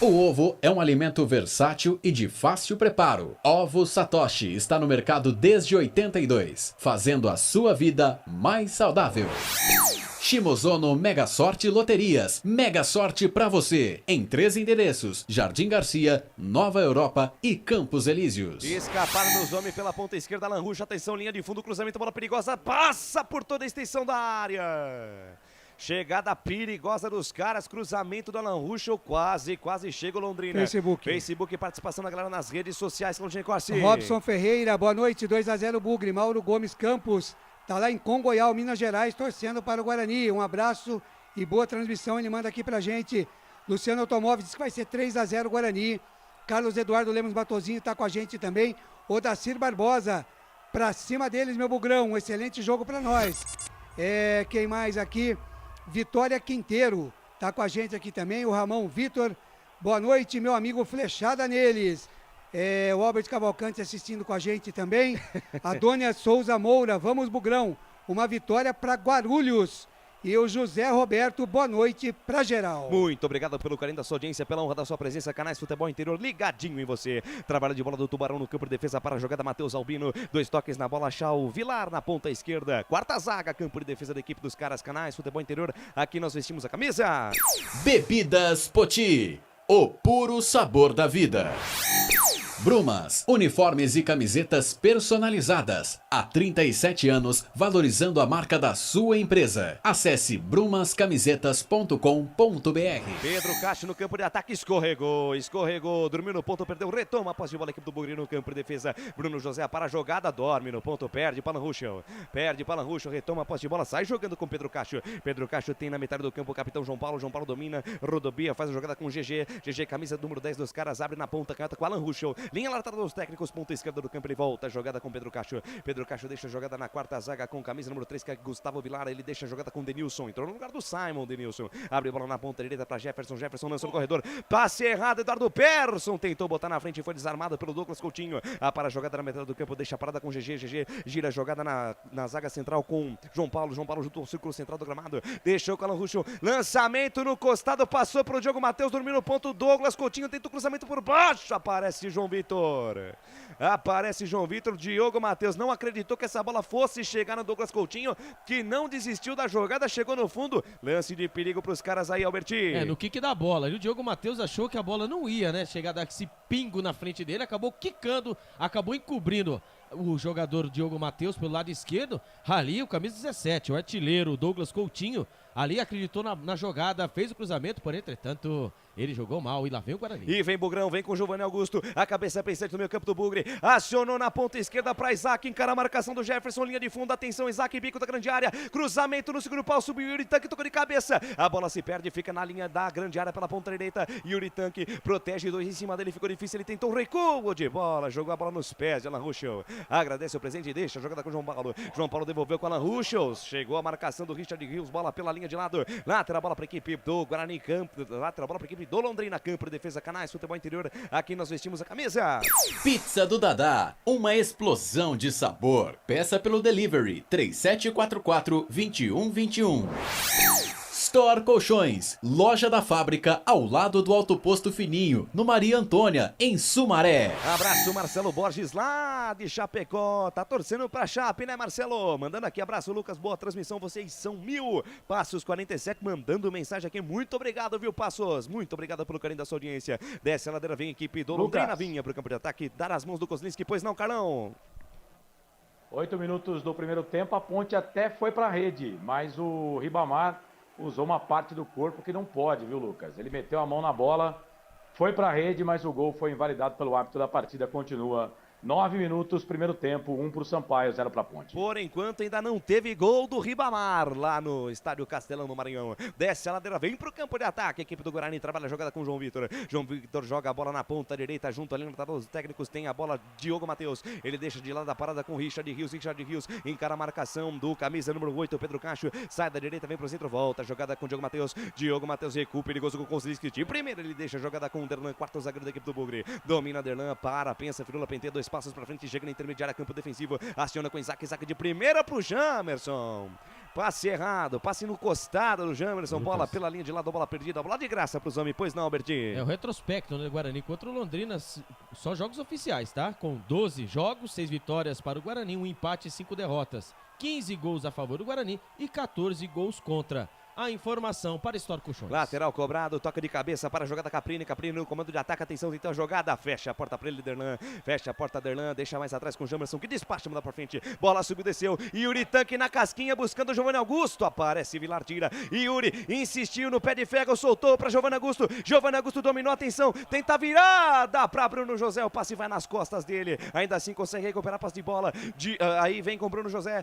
O ovo é um alimento versátil e de fácil preparo. Ovo Satoshi está no mercado desde 82, fazendo a sua vida mais saudável. Shimozono Mega Sorte Loterias. Mega Sorte pra você. Em 3 endereços: Jardim Garcia, Nova Europa e Campos Elíseos. Escaparam dos homens pela ponta esquerda, Alan Ruschel, atenção, linha de fundo, cruzamento, bola perigosa, passa por toda a extensão da área. Chegada perigosa dos caras, cruzamento do Alan Ruschel, quase chega o Londrina. Facebook, participação da galera nas redes sociais, Claudinei Corsi. Robson Ferreira, boa noite, 2-0 Bugre. Mauro Gomes Campos, tá lá em Congoial, Minas Gerais, torcendo para o Guarani. Um abraço e boa transmissão, ele manda aqui pra gente. Luciano Automóveis diz que vai ser 3-0 Guarani. Carlos Eduardo Lemos Batozinho tá com a gente também. Odacir Barbosa, pra cima deles, meu Bugrão, um excelente jogo pra nós. Quem mais aqui? Vitória Quinteiro, tá com a gente aqui também, o Ramon Vitor, boa noite, meu amigo, flechada neles. O Albert Cavalcante assistindo com a gente também, a Dônia Souza Moura, vamos Bugrão, uma vitória para Guarulhos, e o José Roberto. Boa noite pra geral. Muito obrigado pelo carinho da sua audiência, pela honra da sua presença. Canais Futebol Interior ligadinho em você. Trabalho de bola do Tubarão no campo de defesa para a jogada Matheus Albino. 2 toques na bola, Chau Vilar na ponta esquerda. Quarta zaga, campo de defesa da equipe dos caras. Canais Futebol Interior. Aqui nós vestimos a camisa. Bebidas Poti, o puro sabor da vida. Brumas, uniformes e camisetas personalizadas. Há 37 anos, valorizando a marca da sua empresa. Acesse brumascamisetas.com.br. Pedro Castro no campo de ataque, escorregou, dormiu no ponto, perdeu, retoma a posse de bola, equipe do Bugre no campo de defesa. Bruno José para a jogada, dorme no ponto, perde para Lanrucho, retoma a posse de bola, sai jogando com Pedro Castro. Pedro Castro tem na metade do campo o capitão João Paulo domina, rodobia, faz a jogada com GG, camisa número 10 dos caras, abre na ponta, canhota com Alan Ruschel. Linha lateral dos técnicos, ponta esquerda do campo, ele volta, jogada com Pedro Castro. Pedro Castro deixa a jogada na quarta zaga com camisa número 3, que é Gustavo Vilar, ele deixa a jogada com Denilson, entrou no lugar do Simon, Denilson. Abre a bola na ponta direita para Jefferson lançou no corredor, passe errado, Eduardo Persson tentou botar na frente e foi desarmado pelo Douglas Coutinho. Para a jogada na metade do campo, deixa a parada com GG, gira a jogada na zaga central com João Paulo junto ao círculo central do gramado, deixou com o Alan Ruschel, lançamento no costado, passou pro Diogo Matheus, dormiu no ponto, Douglas Coutinho tenta o cruzamento por baixo, aparece João Vitor, Diogo Matheus não acreditou que essa bola fosse chegar no Douglas Coutinho, que não desistiu da jogada, chegou no fundo, lance de perigo pros caras aí, Albertinho. No kick da bola, o Diogo Matheus achou que a bola não ia, né, chegar desse pingo na frente dele, acabou quicando, acabou encobrindo o jogador Diogo Matheus pelo lado esquerdo, ali o camisa 17, o artilheiro Douglas Coutinho, ali acreditou na jogada, fez o cruzamento, porém, entretanto, ele jogou mal e lá vem o Guarani. E vem Bugrão, vem com o Giovanni Augusto, a cabeça pensante no meio campo do Bugre, acionou na ponta esquerda para Isaac, encara a marcação do Jefferson, linha de fundo, atenção, Isaac, bico da grande área, cruzamento no segundo pau, subiu Yuri Tanque, tocou de cabeça, a bola se perde, fica na linha da grande área pela ponta direita, Yuri Tanque protege 2 em cima dele, ficou difícil, ele tentou um recuo de bola, jogou a bola nos pés de Alan Ruschel, agradece o presente e deixa a jogada com o João Paulo devolveu com Alan Ruschel, chegou a marcação do Richard Rios, bola pela linha de lado, lateral bola para a equipe do Guarani, lateral bola para a equipe do Londrina, campo de defesa, Canais Futebol Interior, aqui nós vestimos a camisa. Pizza do Dadá, uma explosão de sabor. Peça pelo delivery 3744-2121. Store Colchões, loja da fábrica ao lado do Alto Posto Fininho, no Maria Antônia, em Sumaré. Abraço Marcelo Borges lá de Chapecó, tá torcendo pra Chape, né Marcelo? Mandando aqui, abraço Lucas, boa transmissão, vocês são 1000. Passos 47 mandando mensagem aqui, muito obrigado, viu Passos? Muito obrigado pelo carinho da sua audiência. Desce a ladeira, vem a equipe do Londrina, vinha pro campo de ataque, dar as mãos do Kozlinski, pois não, Carlão? 8 minutos do primeiro tempo, a Ponte até foi pra rede, mas o Ribamar usou uma parte do corpo que não pode, viu, Lucas? Ele meteu a mão na bola, foi para a rede, mas o gol foi invalidado pelo árbitro da partida. Continua 9 minutos, primeiro tempo, 1 para o Sampaio, 0 para a Ponte. Por enquanto ainda não teve gol do Ribamar lá no estádio Castelão, no Maranhão. Desce a ladeira, vem pro campo de ataque. A equipe do Guarani trabalha a jogada com o João Vitor. João Vitor joga a bola na ponta direita, junto ali no lateral dos técnicos. Tem a bola Diogo Matheus. Ele deixa de lado a parada com o Richard Rios. Encara a marcação do camisa número 8, Pedro Castro. Sai da direita, vem pro centro, volta. Jogada com o Diogo Matheus. Diogo Matheus recua, perigoso com o Kozlinski. De primeira ele deixa a jogada com o Derlan, quarto zagueiro da equipe do Bugre. Domina Derlan, pensa, firula, penteia, 2 passos pra frente, chega na intermediária, campo defensivo, aciona com Isaac de primeira pro Jamerson, passe errado, passe no costado do Jamerson, bola pela linha de lado, bola perdida, bola de graça pros homens, pois não, Albertinho? É o retrospecto, né, Guarani contra o Londrina, só jogos oficiais, tá? Com 12 jogos, 6 vitórias para o Guarani, 1 empate e 5 derrotas, 15 gols a favor do Guarani e 14 gols contra. A informação para Store Colchões. Lateral cobrado, toca de cabeça para a jogada Caprini no comando de ataque, atenção então a jogada, fecha a porta para ele, Derlan, fecha a porta Derlan, deixa mais atrás com o Jamerson, que despacha, manda para frente, bola subiu, desceu, Yuri Tanque na casquinha, buscando o Giovanni Augusto, aparece Vilar, tira, Yuri insistiu no pé de ferro, soltou para Giovanni Augusto dominou, atenção, tenta virada para Bruno José, o passe vai nas costas dele, ainda assim consegue recuperar a passe de bola, aí vem com Bruno José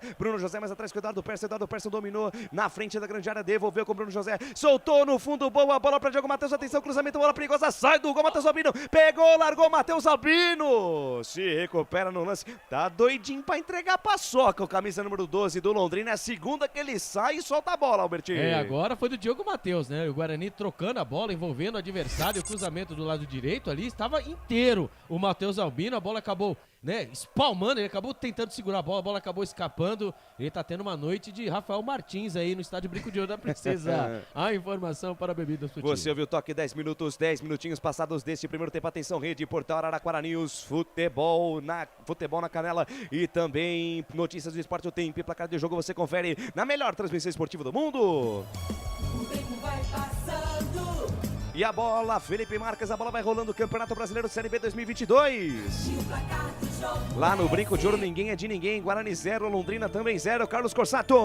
mais atrás com o Eduardo Persson dominou na frente da grande área, devolveu com Bruno José, soltou no fundo, boa bola para Diogo Matheus, atenção, cruzamento, bola perigosa, sai do gol, Matheus Albino, pegou, largou Matheus Albino, se recupera no lance, tá doidinho para entregar a paçoca, o camisa número 12 do Londrina, é a segunda que ele sai e solta a bola, Albertinho. Agora foi do Diogo Matheus, né, o Guarani trocando a bola, envolvendo o adversário, o cruzamento do lado direito ali, estava inteiro o Matheus Albino, a bola acabou né, espalmando, ele acabou tentando segurar a bola acabou escapando. Ele tá tendo uma noite de Rafael Martins aí no estádio Brinco de Ouro da Princesa. A informação para Bebidas Poti. Você ouviu o toque 10 minutinhos passados deste primeiro tempo. Atenção, Rede Portal Araraquara News, futebol na canela e também notícias do esporte. O tempo e placar de jogo você confere na melhor transmissão esportiva do mundo. O tempo vai passando. E a bola, Felipe Marques, a bola vai rolando. Campeonato Brasileiro Série B 2022. E o placar do jogo. Lá no Brinco de Ouro, ninguém é de ninguém. Guarani 0, Londrina também 0. Carlos Corsato.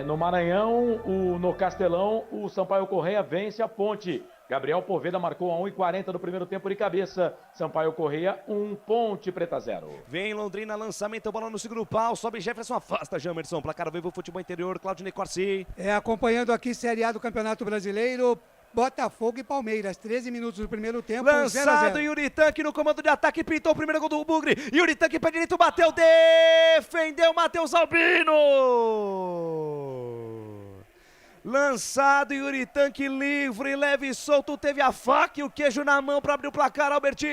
No Maranhão, no Castelão, o Sampaio Correia vence a Ponte. Gabriel Poveda marcou a 1:40 do primeiro tempo de cabeça. Sampaio Correia, 1, Ponte Preta 0. Vem Londrina, lançamento, bola no segundo pau. Sobe Jefferson, afasta Jamerson. Placar Vivo Futebol Interior, Claudinei Corsi. Acompanhando aqui Série A do Campeonato Brasileiro, Botafogo e Palmeiras, 13 minutos do primeiro tempo, Lançado, 0-0. Yuri Tanque no comando de ataque, pintou o primeiro gol do Bugre. Yuri Tanque pé direito, bateu, defendeu Matheus Albino. Lançado, Yuri Tanque livre, leve e solto, teve a faca e o queijo na mão para abrir o placar, Alberti.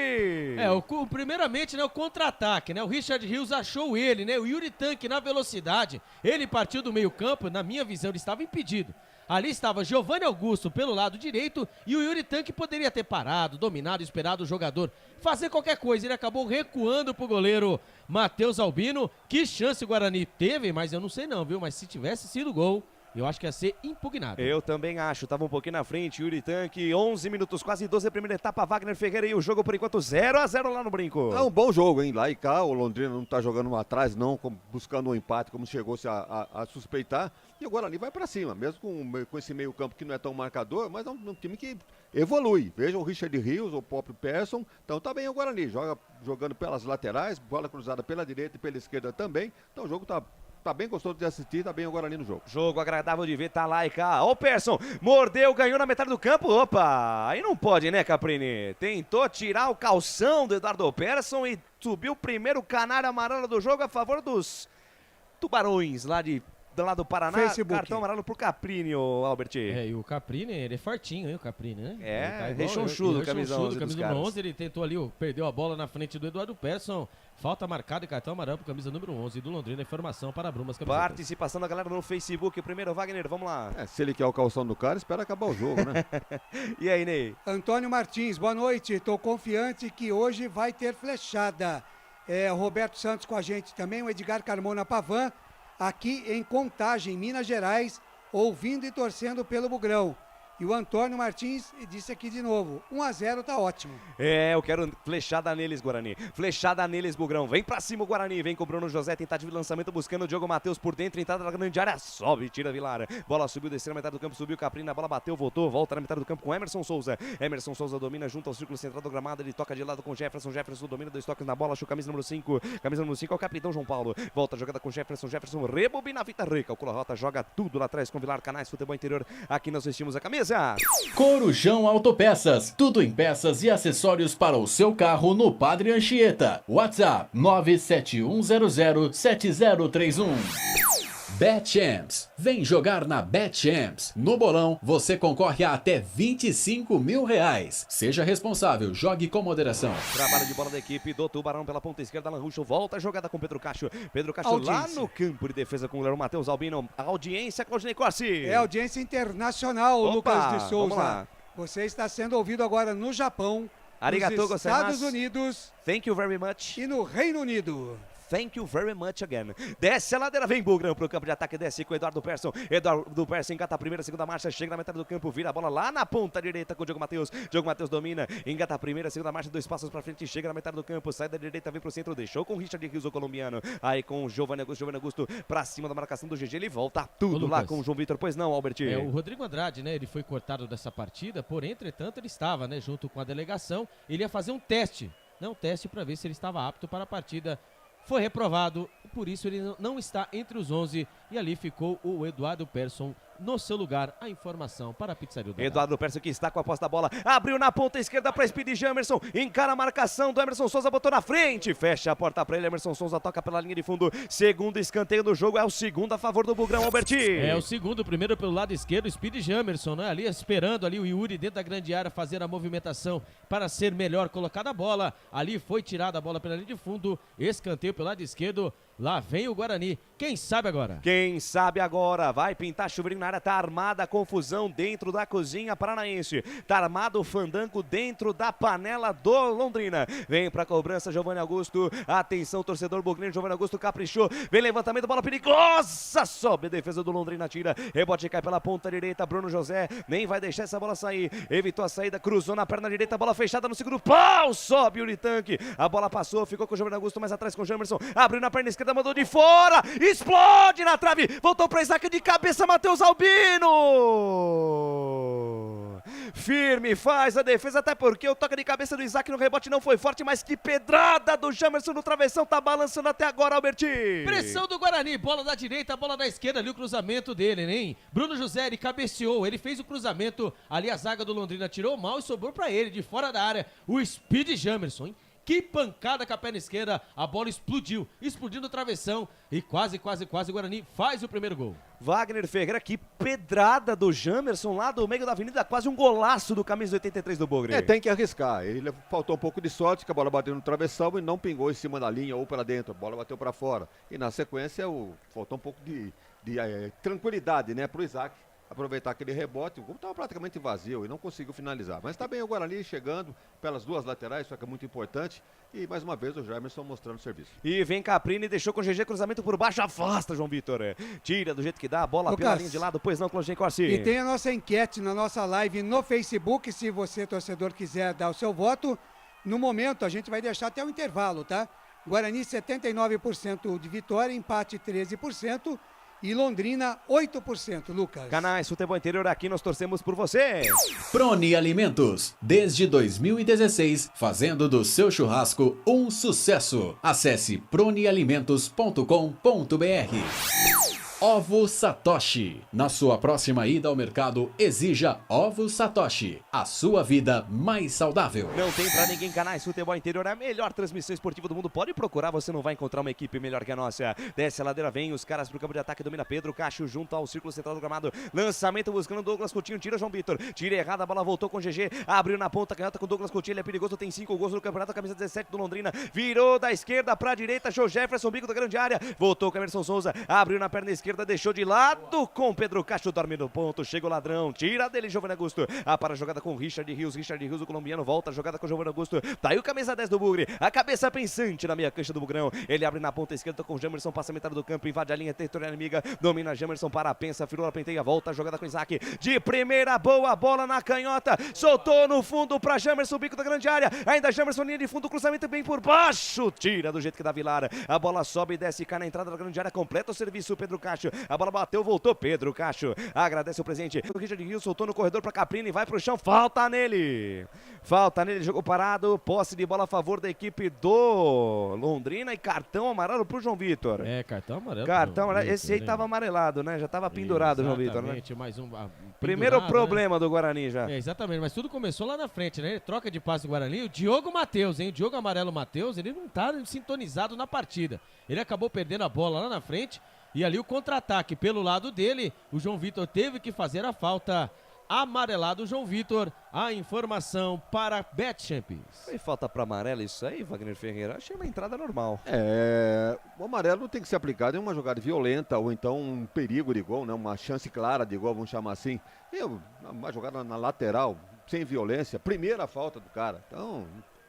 Primeiramente, né, o contra-ataque, né, o Richard Rios achou ele, né, o Yuri Tanque na velocidade, ele partiu do meio campo, na minha visão ele estava impedido. Ali estava Giovanni Augusto pelo lado direito e o Yuri Tanque poderia ter parado, dominado, esperado o jogador fazer qualquer coisa. Ele acabou recuando pro goleiro Matheus Albino. Que chance o Guarani teve, mas eu não sei não, viu, mas se tivesse sido gol, eu acho que ia ser impugnado. Eu também acho, tava um pouquinho na frente, Yuri Tanque, 11 minutos, quase 12 da primeira etapa, Wagner Ferreira e o jogo por enquanto 0-0 lá no Brinco. É um bom jogo, hein, lá e cá, o Londrina não tá jogando atrás não, buscando um empate como chegou-se a suspeitar, e o Guarani vai pra cima, mesmo com esse meio campo que não é tão marcador, mas é um time que evolui. Veja o Richard Rios, o próprio Persson, então tá bem o Guarani, jogando pelas laterais, bola cruzada pela direita e pela esquerda também, então o jogo tá bem gostoso de assistir, tá bem o Guarani no jogo. Jogo agradável de ver, tá lá e cá. Ó o Persson, mordeu, ganhou na metade do campo. Opa, aí não pode, né, Caprini? Tentou tirar o calção do Eduardo Persson e subiu o primeiro canário amarelo do jogo a favor dos Tubarões lá do Paraná. Facebook. Cartão amarelo pro Caprini, Albert. E o Caprini, ele é fortinho, hein, o Caprini, né? Rechonchudo, camisa 11 dos número 11, ele tentou ali, perdeu a bola na frente do Eduardo Persson. Falta marcada e cartão amarelo pro camisa número 11 do Londrina. Informação para Brumas Camisetas. Participação da galera no Facebook. Primeiro, Wagner, vamos lá. Se ele quer o calção do cara, espera acabar o jogo, né? E aí, Ney? Antônio Martins, boa noite. Tô confiante que hoje vai ter flechada. O Roberto Santos com a gente também, o Edgar Carmona Pavan, aqui em Contagem, Minas Gerais, ouvindo e torcendo pelo Bugrão. E o Antônio Martins disse aqui de novo, 1-0 tá ótimo. Eu quero flechada neles, Guarani. Flechada neles, Bugrão. Vem pra cima o Guarani, vem com o Bruno José, tentativa de lançamento, buscando o Diogo Matheus por dentro, entrada na grande área, sobe, tira Vilar. Bola subiu, desceu na metade do campo, subiu Caprini, a bola bateu, voltou, volta na metade do campo com Emerson Souza. Emerson Souza domina junto ao círculo central do gramado, ele toca de lado com Jefferson domina 2 toques na bola, achou camisa número 5. Camisa número 5 é o capitão João Paulo. Volta a jogada com Jefferson rebobina a fita, recalcula a rota, joga tudo lá atrás com Vilar. Canais Futebol Interior, aqui nós vestimos a camisa. Corujão Autopeças, tudo em peças e acessórios para o seu carro no Padre Anchieta. WhatsApp 971007031. BetChamps, vem jogar na BetChamps. No bolão, você concorre a até R$25 mil. Seja responsável, jogue com moderação. Trabalho de bola da equipe do Tubarão pela ponta esquerda, Alan Ruxo volta a jogada com Pedro Cacho. Pedro Cacho lá no campo de defesa com o Leão Matheus Albino. Audiência, Claudinei Corsi. Audiência internacional, Opa, Lucas de Souza. vamos lá. Você está sendo ouvido agora no Japão, Arigatou nos gozaimasu. Estados Unidos. Thank you very much. E no Reino Unido. Thank you very much again. Desce a ladeira, vem Bugrão pro campo de ataque, desce com o Eduardo Persson. Eduardo Persson engata a primeira, segunda marcha, chega na metade do campo, vira a bola lá na ponta direita com o Diogo Matheus. Diogo Matheus domina, engata a primeira, segunda marcha, 2 passos pra frente, chega na metade do campo, sai da direita, vem pro centro, deixou com o Richard Rios, o colombiano. Aí com o Giovanni Augusto pra cima da marcação do GG, ele volta tudo lá com o João Vitor, pois não, Albert? O Rodrigo Andrade, né, ele foi cortado dessa partida, porém, entretanto, ele estava, né, junto com a delegação, ele ia fazer um teste para ver se ele estava apto para a partida. Foi reprovado, por isso ele não está entre os 11 e ali ficou o Eduardo Persson no seu lugar. A informação para a Pizzaria do Eduardo Pércio que está com a posse da bola, abriu na ponta esquerda para Speed Jamerson, encara a marcação do Emerson Souza, botou na frente, fecha a porta para ele, Emerson Souza toca pela linha de fundo, segundo escanteio do jogo, é o segundo a favor do Bugrão, Alberti. É o segundo, primeiro pelo lado esquerdo, Speed Jamerson, né? Ali esperando ali o Yuri dentro da grande área fazer a movimentação para ser melhor colocada a bola, ali foi tirada a bola pela linha de fundo, escanteio pelo lado esquerdo, lá vem o Guarani, quem sabe agora? Quem sabe agora, vai pintar chuveirinho na área, tá armada a confusão dentro da cozinha paranaense, tá armado o fandango dentro da panela do Londrina, vem pra cobrança Giovanni Augusto, atenção torcedor bugrino, Giovanni Augusto caprichou, vem levantamento, bola perigosa, sobe a defesa do Londrina, tira, rebote cai pela ponta direita, Bruno José, nem vai deixar essa bola sair, evitou a saída, cruzou na perna direita, bola fechada no segundo pau, sobe o Uritanque, a bola passou, ficou com o Giovanni Augusto mais atrás com o Jamerson, abriu na perna esquerda, mandou de fora, explode na trave, voltou para Isaac de cabeça, Matheus Albino. Firme, faz a defesa, até porque o toque de cabeça do Isaac no rebote não foi forte, mas que pedrada do Jamerson no travessão, tá balançando até agora, Alberti. Pressão do Guarani, bola da direita, bola da esquerda, ali o cruzamento dele, né? Bruno José, ele cabeceou, ele fez o cruzamento, ali a zaga do Londrina tirou mal e sobrou pra ele, de fora da área, o Speed Jamerson, hein? Que pancada com a perna esquerda, a bola explodiu no travessão e quase o Guarani faz o primeiro gol. Wagner Ferreira, que pedrada do Jamerson lá do meio da avenida, quase um golaço do camisa 83 do Bugre. Tem que arriscar, ele faltou um pouco de sorte, que a bola bateu no travessão e não pingou em cima da linha ou para dentro, a bola bateu para fora. E na sequência faltou um pouco de tranquilidade, né, pro Isaac aproveitar aquele rebote, o gol estava praticamente vazio e não conseguiu finalizar. Mas está bem o Guarani chegando pelas duas laterais, isso é muito importante. E mais uma vez o Jamerson mostrando serviço. E vem Caprini, deixou com o GG, cruzamento por baixo, afasta João Vitor. Tira do jeito que dá, a bola pela linha de lado, pois não, Claudinei Corsi. E tem a nossa enquete na nossa live no Facebook, se você, torcedor, quiser dar o seu voto. No momento, a gente vai deixar até o intervalo, tá? Guarani 79% de vitória, empate 13%. E Londrina, 8%, Lucas. Canais Futebol Interior, aqui nós torcemos por você. Prone Alimentos, desde 2016, fazendo do seu churrasco um sucesso. Acesse pronealimentos.com.br. Ovo Satoshi. Na sua próxima ida ao mercado, exija Ovo Satoshi. A sua vida mais saudável. Não tem pra ninguém, Canais Futebol Interior, a melhor transmissão esportiva do mundo. Pode procurar, você não vai encontrar uma equipe melhor que a nossa. Desce a ladeira, vem os caras pro campo de ataque, domina Pedro Cacho junto ao círculo central do gramado. Lançamento buscando Douglas Coutinho, tira João Vitor. Tira errada, a bola voltou com o GG. Abriu na ponta, canhota com Douglas Coutinho, ele é perigoso, tem 5 gols no campeonato, camisa 17 do Londrina. Virou da esquerda pra direita, Joe Jefferson, bico da grande área. Voltou com Emerson Souza, abriu na perna esquerda, deixou de lado com Pedro Cacho, dorme no ponto, chega o ladrão, tira dele Giovanni Augusto, para a jogada com Richard Rios, o colombiano, volta a jogada com Giovanni Augusto, tá aí o camisa 10 do Bugre, a cabeça pensante na meia cancha do Bugrão, ele abre na ponta esquerda com Jamerson, passa a metade do campo, invade a linha territorial inimiga, domina Jamerson, para, pensa, firula, penteia, volta a jogada com Isaac, de primeira, boa bola na canhota, soltou no fundo pra Jamerson, bico da grande área, ainda Jamerson, linha de fundo, cruzamento bem por baixo, tira do jeito que dá Vilar, a bola sobe e desce, cai na entrada da grande área, completa o serviço, Pedro Cacho, a bola bateu, voltou Pedro Cacho, agradece o presente, o Richard Rios soltou no corredor para Caprini, vai pro chão, falta nele, jogou parado, posse de bola a favor da equipe do Londrina e cartão amarelo pro João Vitor. Cartão amarelo. Esse aí tava amarelado, né, já tava pendurado, João Vitor, né? Mais um primeiro problema, né, do Guarani já. Exatamente, mas tudo começou lá na frente, né, troca de passe do Guarani, o Diogo Matheus, o Diogo Amarelo Matheus, ele não tá sintonizado na partida, ele acabou perdendo a bola lá na frente. E ali o contra-ataque pelo lado dele, o João Vitor teve que fazer a falta. Amarelado o João Vitor, a informação para BetChamps. Foi falta para amarelo isso aí, Wagner Ferreira? Achei uma entrada normal. O amarelo tem que ser aplicado em uma jogada violenta ou então um perigo de gol, né? Uma chance clara de gol, vamos chamar assim. Uma jogada na lateral, sem violência, primeira falta do cara. Então,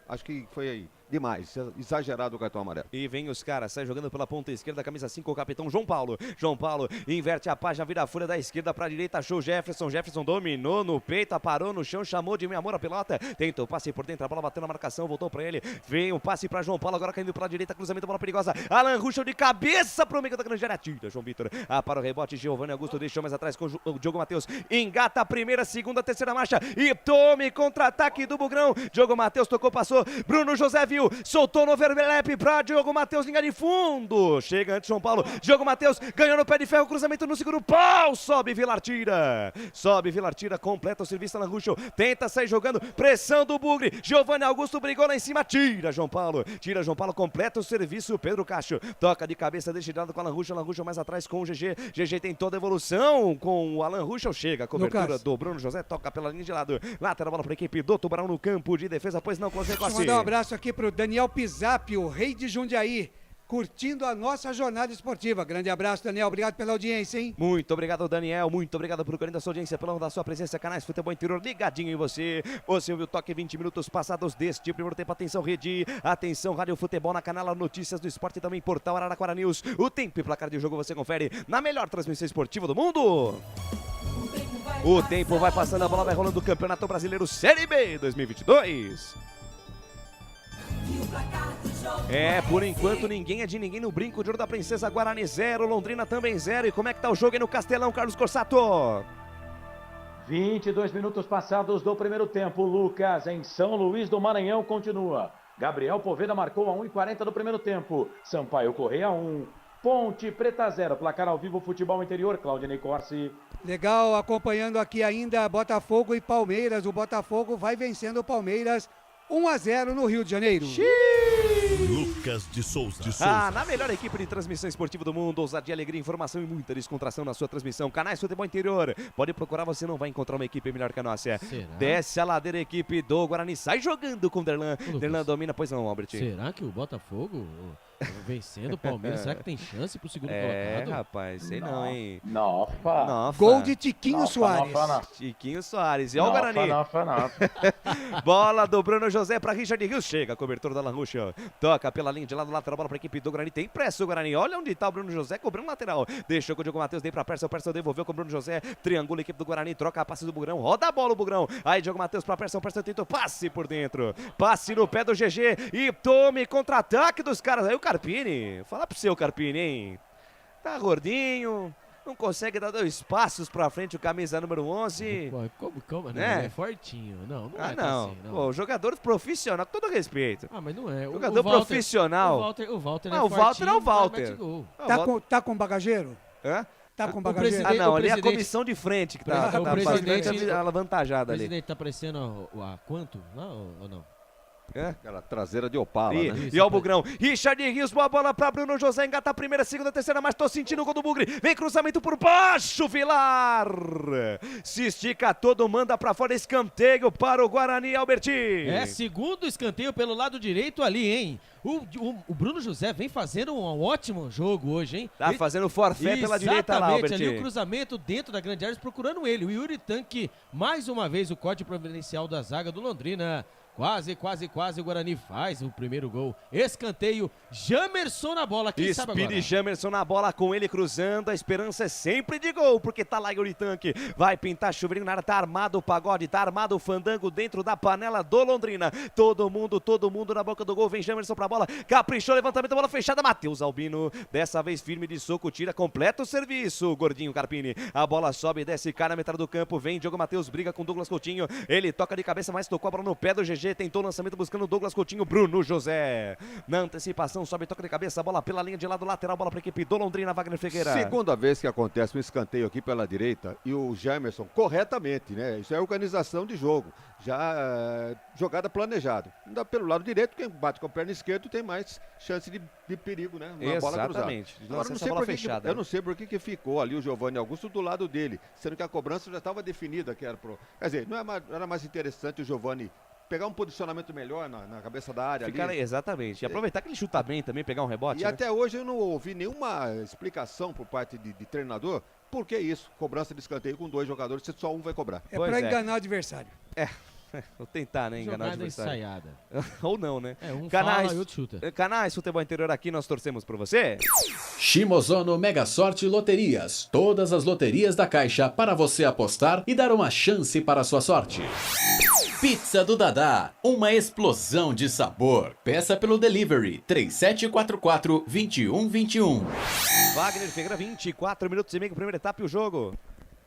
acho que foi demais, exagerado o cartão amarelo. E vem os caras, sai jogando pela ponta esquerda, camisa 5, o capitão João Paulo. João Paulo inverte a página, vira a fúria da esquerda pra direita, achou Jefferson dominou no peito, parou no chão, chamou de meu amor a pelota, tentou passe por dentro, a bola bateu na marcação, voltou pra ele, vem o passe pra João Paulo, agora caindo pela direita, cruzamento, bola perigosa, Alan Ruschel de cabeça pro meio da grande área, tira João Vitor, para o rebote, Giovanni Augusto deixou mais atrás com o Diogo Matheus, engata a primeira, segunda, terceira marcha e tome contra-ataque do Bugrão, Diogo Matheus tocou, passou, Bruno José viu, Subiu, soltou no overlap pra Diogo Matheus, linha de fundo. Chega antes João Paulo. Diogo Matheus ganhou no pé de ferro, cruzamento no segundo pau. Sobe Vilar Tira. Completa o serviço na Ruschel. Tenta sair jogando. Pressão do Bugre. Giovanni Augusto brigou lá em cima. Tira João Paulo, completa o serviço. Pedro Cacho toca de cabeça, deixa de lado com o Alan Ruschel mais atrás com o GG. GG tem toda a evolução com o Alan Ruschel. Chega a cobertura do Bruno José, toca pela linha de lado. Lateral bola para a equipe do Tubarão no campo de defesa, pois não consegue Deixa eu mandar um abraço aqui pro Daniel Pisap, o rei de Jundiaí, curtindo a nossa jornada esportiva. Grande abraço, Daniel. Obrigado pela audiência, hein? Muito obrigado, Daniel. Muito obrigado por carinho da sua audiência, pelo da sua presença. Canais Futebol Interior ligadinho em você. Você ouviu o toque 20 minutos passados deste primeiro tempo. Atenção, Rede. Atenção, Rádio Futebol na Canela Notícias do Esporte e também Portal Araraquara News. O tempo e placar de jogo você confere na melhor transmissão esportiva do mundo. O tempo vai passando, a bola vai rolando do Campeonato Brasileiro Série B 2022. Por enquanto ninguém é de ninguém no brinco de ouro da Princesa. Guarani 0, Londrina também 0. E como é que tá o jogo aí no Castelão, Carlos Corsato? 22 minutos passados do primeiro tempo. Lucas, em São Luís do Maranhão, continua. Gabriel Poveda marcou a 1:40 do primeiro tempo. Sampaio Correia 1. Ponte Preta 0. Placar ao vivo, Futebol Interior, Claudinei Corsi. Legal, acompanhando aqui ainda Botafogo e Palmeiras. O Botafogo vai vencendo o Palmeiras 1-0 no Rio de Janeiro. Lucas de Souza. Na melhor equipe de transmissão esportiva do mundo, ousadia, alegria, informação e muita descontração na sua transmissão. Canais Futebol Interior. Pode procurar, você não vai encontrar uma equipe melhor que a nossa. Será? Desce a ladeira, equipe do Guarani. Sai jogando com o Derlan. Derlan domina, pois não, Albert. Será que o Botafogo, vencendo o Palmeiras, será que tem chance pro segundo colocado? Rapaz, sei não, hein? Nossa. Gol de Tiquinho Soares. Tiquinho Soares. E ó o Guarani. Bola do Bruno José para Richard Rios. Chega a cobertura da Alan Ruschel. Toca pela linha de lado, lateral, bola para a equipe do Guarani. Tem pressa o Guarani. Olha onde tá o Bruno José, cobrando lateral. Deixou com o Diogo Matheus, dei para Persson. Persson devolveu com o Bruno José. Triangula a equipe do Guarani. Troca a passe do Bugrão. Roda a bola o Bugrão. Aí Diogo Matheus para Persson. Persson tentou passe por dentro. Passe no pé do GG. E tome contra-ataque dos caras. Aí o Carpini. Fala pro seu Carpini, hein? Tá gordinho. Não consegue dar 2 passos pra frente o camisa número 11. Como? Né? Ele é fortinho. Não é não. assim, não. Pô, jogador profissional, com todo respeito. Mas não é. Jogador profissional. O Walter não, o Walter é o Walter. Tá com bagageiro? Hã? Tá com bagageiro? Ali é a comissão de frente que tá bastante avantajada ali. O presidente tá parecendo a quanto? Não, ou não? Aquela traseira de Opala, né? E ó o Bugrão. Richard Rios, boa bola pra Bruno José. Engata a primeira, segunda, terceira, mas tô sentindo o gol do Bugre. Vem cruzamento por baixo, Vilar. Se estica todo, manda pra fora. Escanteio para o Guarani, Alberti. Segundo escanteio pelo lado direito ali, hein? O Bruno José vem fazendo um ótimo jogo hoje, hein? Tá fazendo forfé pela direita lá, Alberti. Ali o cruzamento dentro da grande área, procurando ele. O Yuri Tanque, mais uma vez, o corte providencial da zaga do Londrina. Quase o Guarani faz o primeiro gol. Escanteio, Jamerson na bola, quem sabe agora? Jamerson na bola, com ele cruzando, a esperança é sempre de gol, porque tá lá Yuri Tanque, vai pintar chuveirinho na área, tá armado o pagode, tá armado o fandango dentro da panela do Londrina. Todo mundo na boca do gol, vem Jamerson pra bola, caprichou, levantamento, bola fechada, Matheus Albino, dessa vez firme de soco, tira, completa o serviço, gordinho Carpini, a bola sobe e desce, cai na metade do campo, vem Diogo Matheus, briga com Douglas Coutinho, ele toca de cabeça, mas tocou a bola no pé do GG, tentou o lançamento buscando o Douglas Coutinho, Bruno José na antecipação, sobe, toca de cabeça, bola pela linha de lado lateral, bola para a equipe do Londrina, Wagner Figueira. Segunda vez que acontece um escanteio aqui pela direita e o Jamerson corretamente, né? Isso é organização de jogo, já jogada planejada. Pelo lado direito, quem bate com a perna esquerda tem mais chance de perigo, né? Uma bola cruzada. Agora, eu não sei por que ficou ali o Giovanni Augusto do lado dele, sendo que a cobrança já estava definida, que era pro... Quer dizer, não era mais interessante o Giovanni pegar um posicionamento melhor na cabeça da área ali. Exatamente. E aproveitar que ele chuta bem também, pegar um rebote. E até hoje eu não ouvi nenhuma explicação por parte de treinador por que isso. Cobrança de escanteio com 2 jogadores, só um vai cobrar. Pra enganar o adversário. Vou tentar, né? Enganar o adversário. Ensaiada. Ou não, né? Um fala e outro chuta. Canais Futebol Interior aqui, nós torcemos por você. Shimozono Mega Sorte Loterias. Todas as loterias da Caixa para você apostar e dar uma chance para a sua sorte. Pizza do Dadá, uma explosão de sabor. Peça pelo delivery 3744-2121. Wagner Figueira, 24 minutos e meio, primeira etapa e o jogo.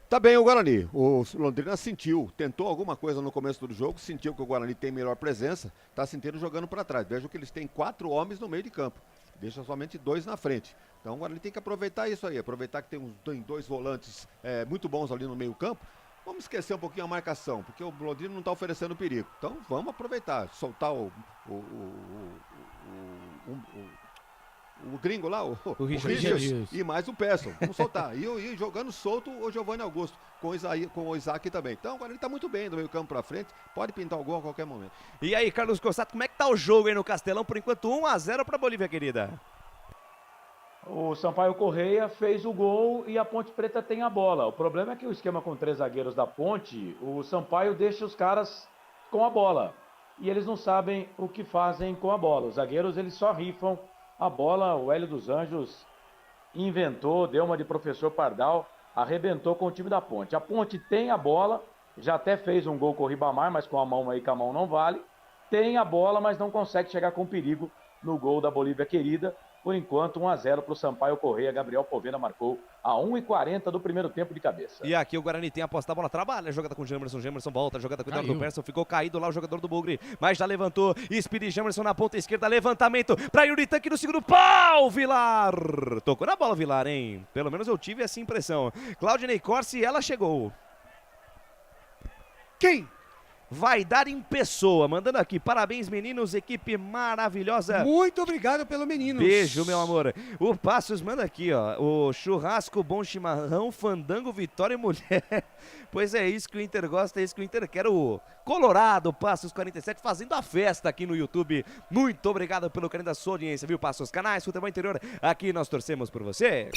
Tá bem o Guarani. O Londrina sentiu, tentou alguma coisa no começo do jogo, sentiu que o Guarani tem melhor presença, tá sentindo jogando para trás. Veja que eles têm 4 homens no meio de campo. Deixa somente 2 na frente. Então o Guarani tem que aproveitar isso aí, aproveitar que tem 2 volantes muito bons ali no meio campo. Vamos esquecer um pouquinho a marcação, porque o Londrina não está oferecendo perigo. Então vamos aproveitar, soltar o gringo lá, o Richard, e mais o Persson. Vamos soltar. E jogando solto o Giovanni Augusto, com o Isaac também. Então agora ele está muito bem do meio campo para frente, pode pintar o gol a qualquer momento. E aí, Carlos Cossato, como é que tá o jogo aí no Castelão? Por enquanto 1-0 para a Bolívia, querida. O Sampaio Correia fez o gol e a Ponte Preta tem a bola. O problema é que o esquema com 3 zagueiros da Ponte, o Sampaio deixa os caras com a bola. E eles não sabem o que fazem com a bola. Os zagueiros, eles só rifam a bola. O Hélio dos Anjos inventou, deu uma de professor Pardal, arrebentou com o time da Ponte. A Ponte tem a bola, já até fez um gol com o Ribamar, mas com a mão aí, com a mão não vale. Tem a bola, mas não consegue chegar com perigo no gol da Bolívia querida. Por enquanto, 1-0 para o Sampaio Correia. Gabriel Poveda marcou a 1h40 do primeiro tempo de cabeça. E aqui o Guarani tem a posse da bola, trabalha a jogada com o Jamerson volta, a jogada com o Eduardo Persson, ficou caído lá o jogador do Bugre, mas já levantou, Speedy Jamerson na ponta esquerda, levantamento para Yuri Tanque no segundo pau, Vilar, tocou na bola Vilar, hein? Pelo menos eu tive essa impressão. Claudinei Corsi, ela chegou. Quem? Vai dar em pessoa, mandando aqui, parabéns meninos, equipe maravilhosa. Muito obrigado pelo meninos. Beijo, meu amor. O Passos manda aqui, ó, o churrasco, bom chimarrão, fandango, vitória e mulher. Pois é isso que o Inter gosta, é isso que o Inter quer. O Colorado, Passos 47, fazendo a festa aqui no YouTube. Muito obrigado pelo carinho da sua audiência, viu, Passos? Canais Futebol Interior, aqui nós torcemos por você.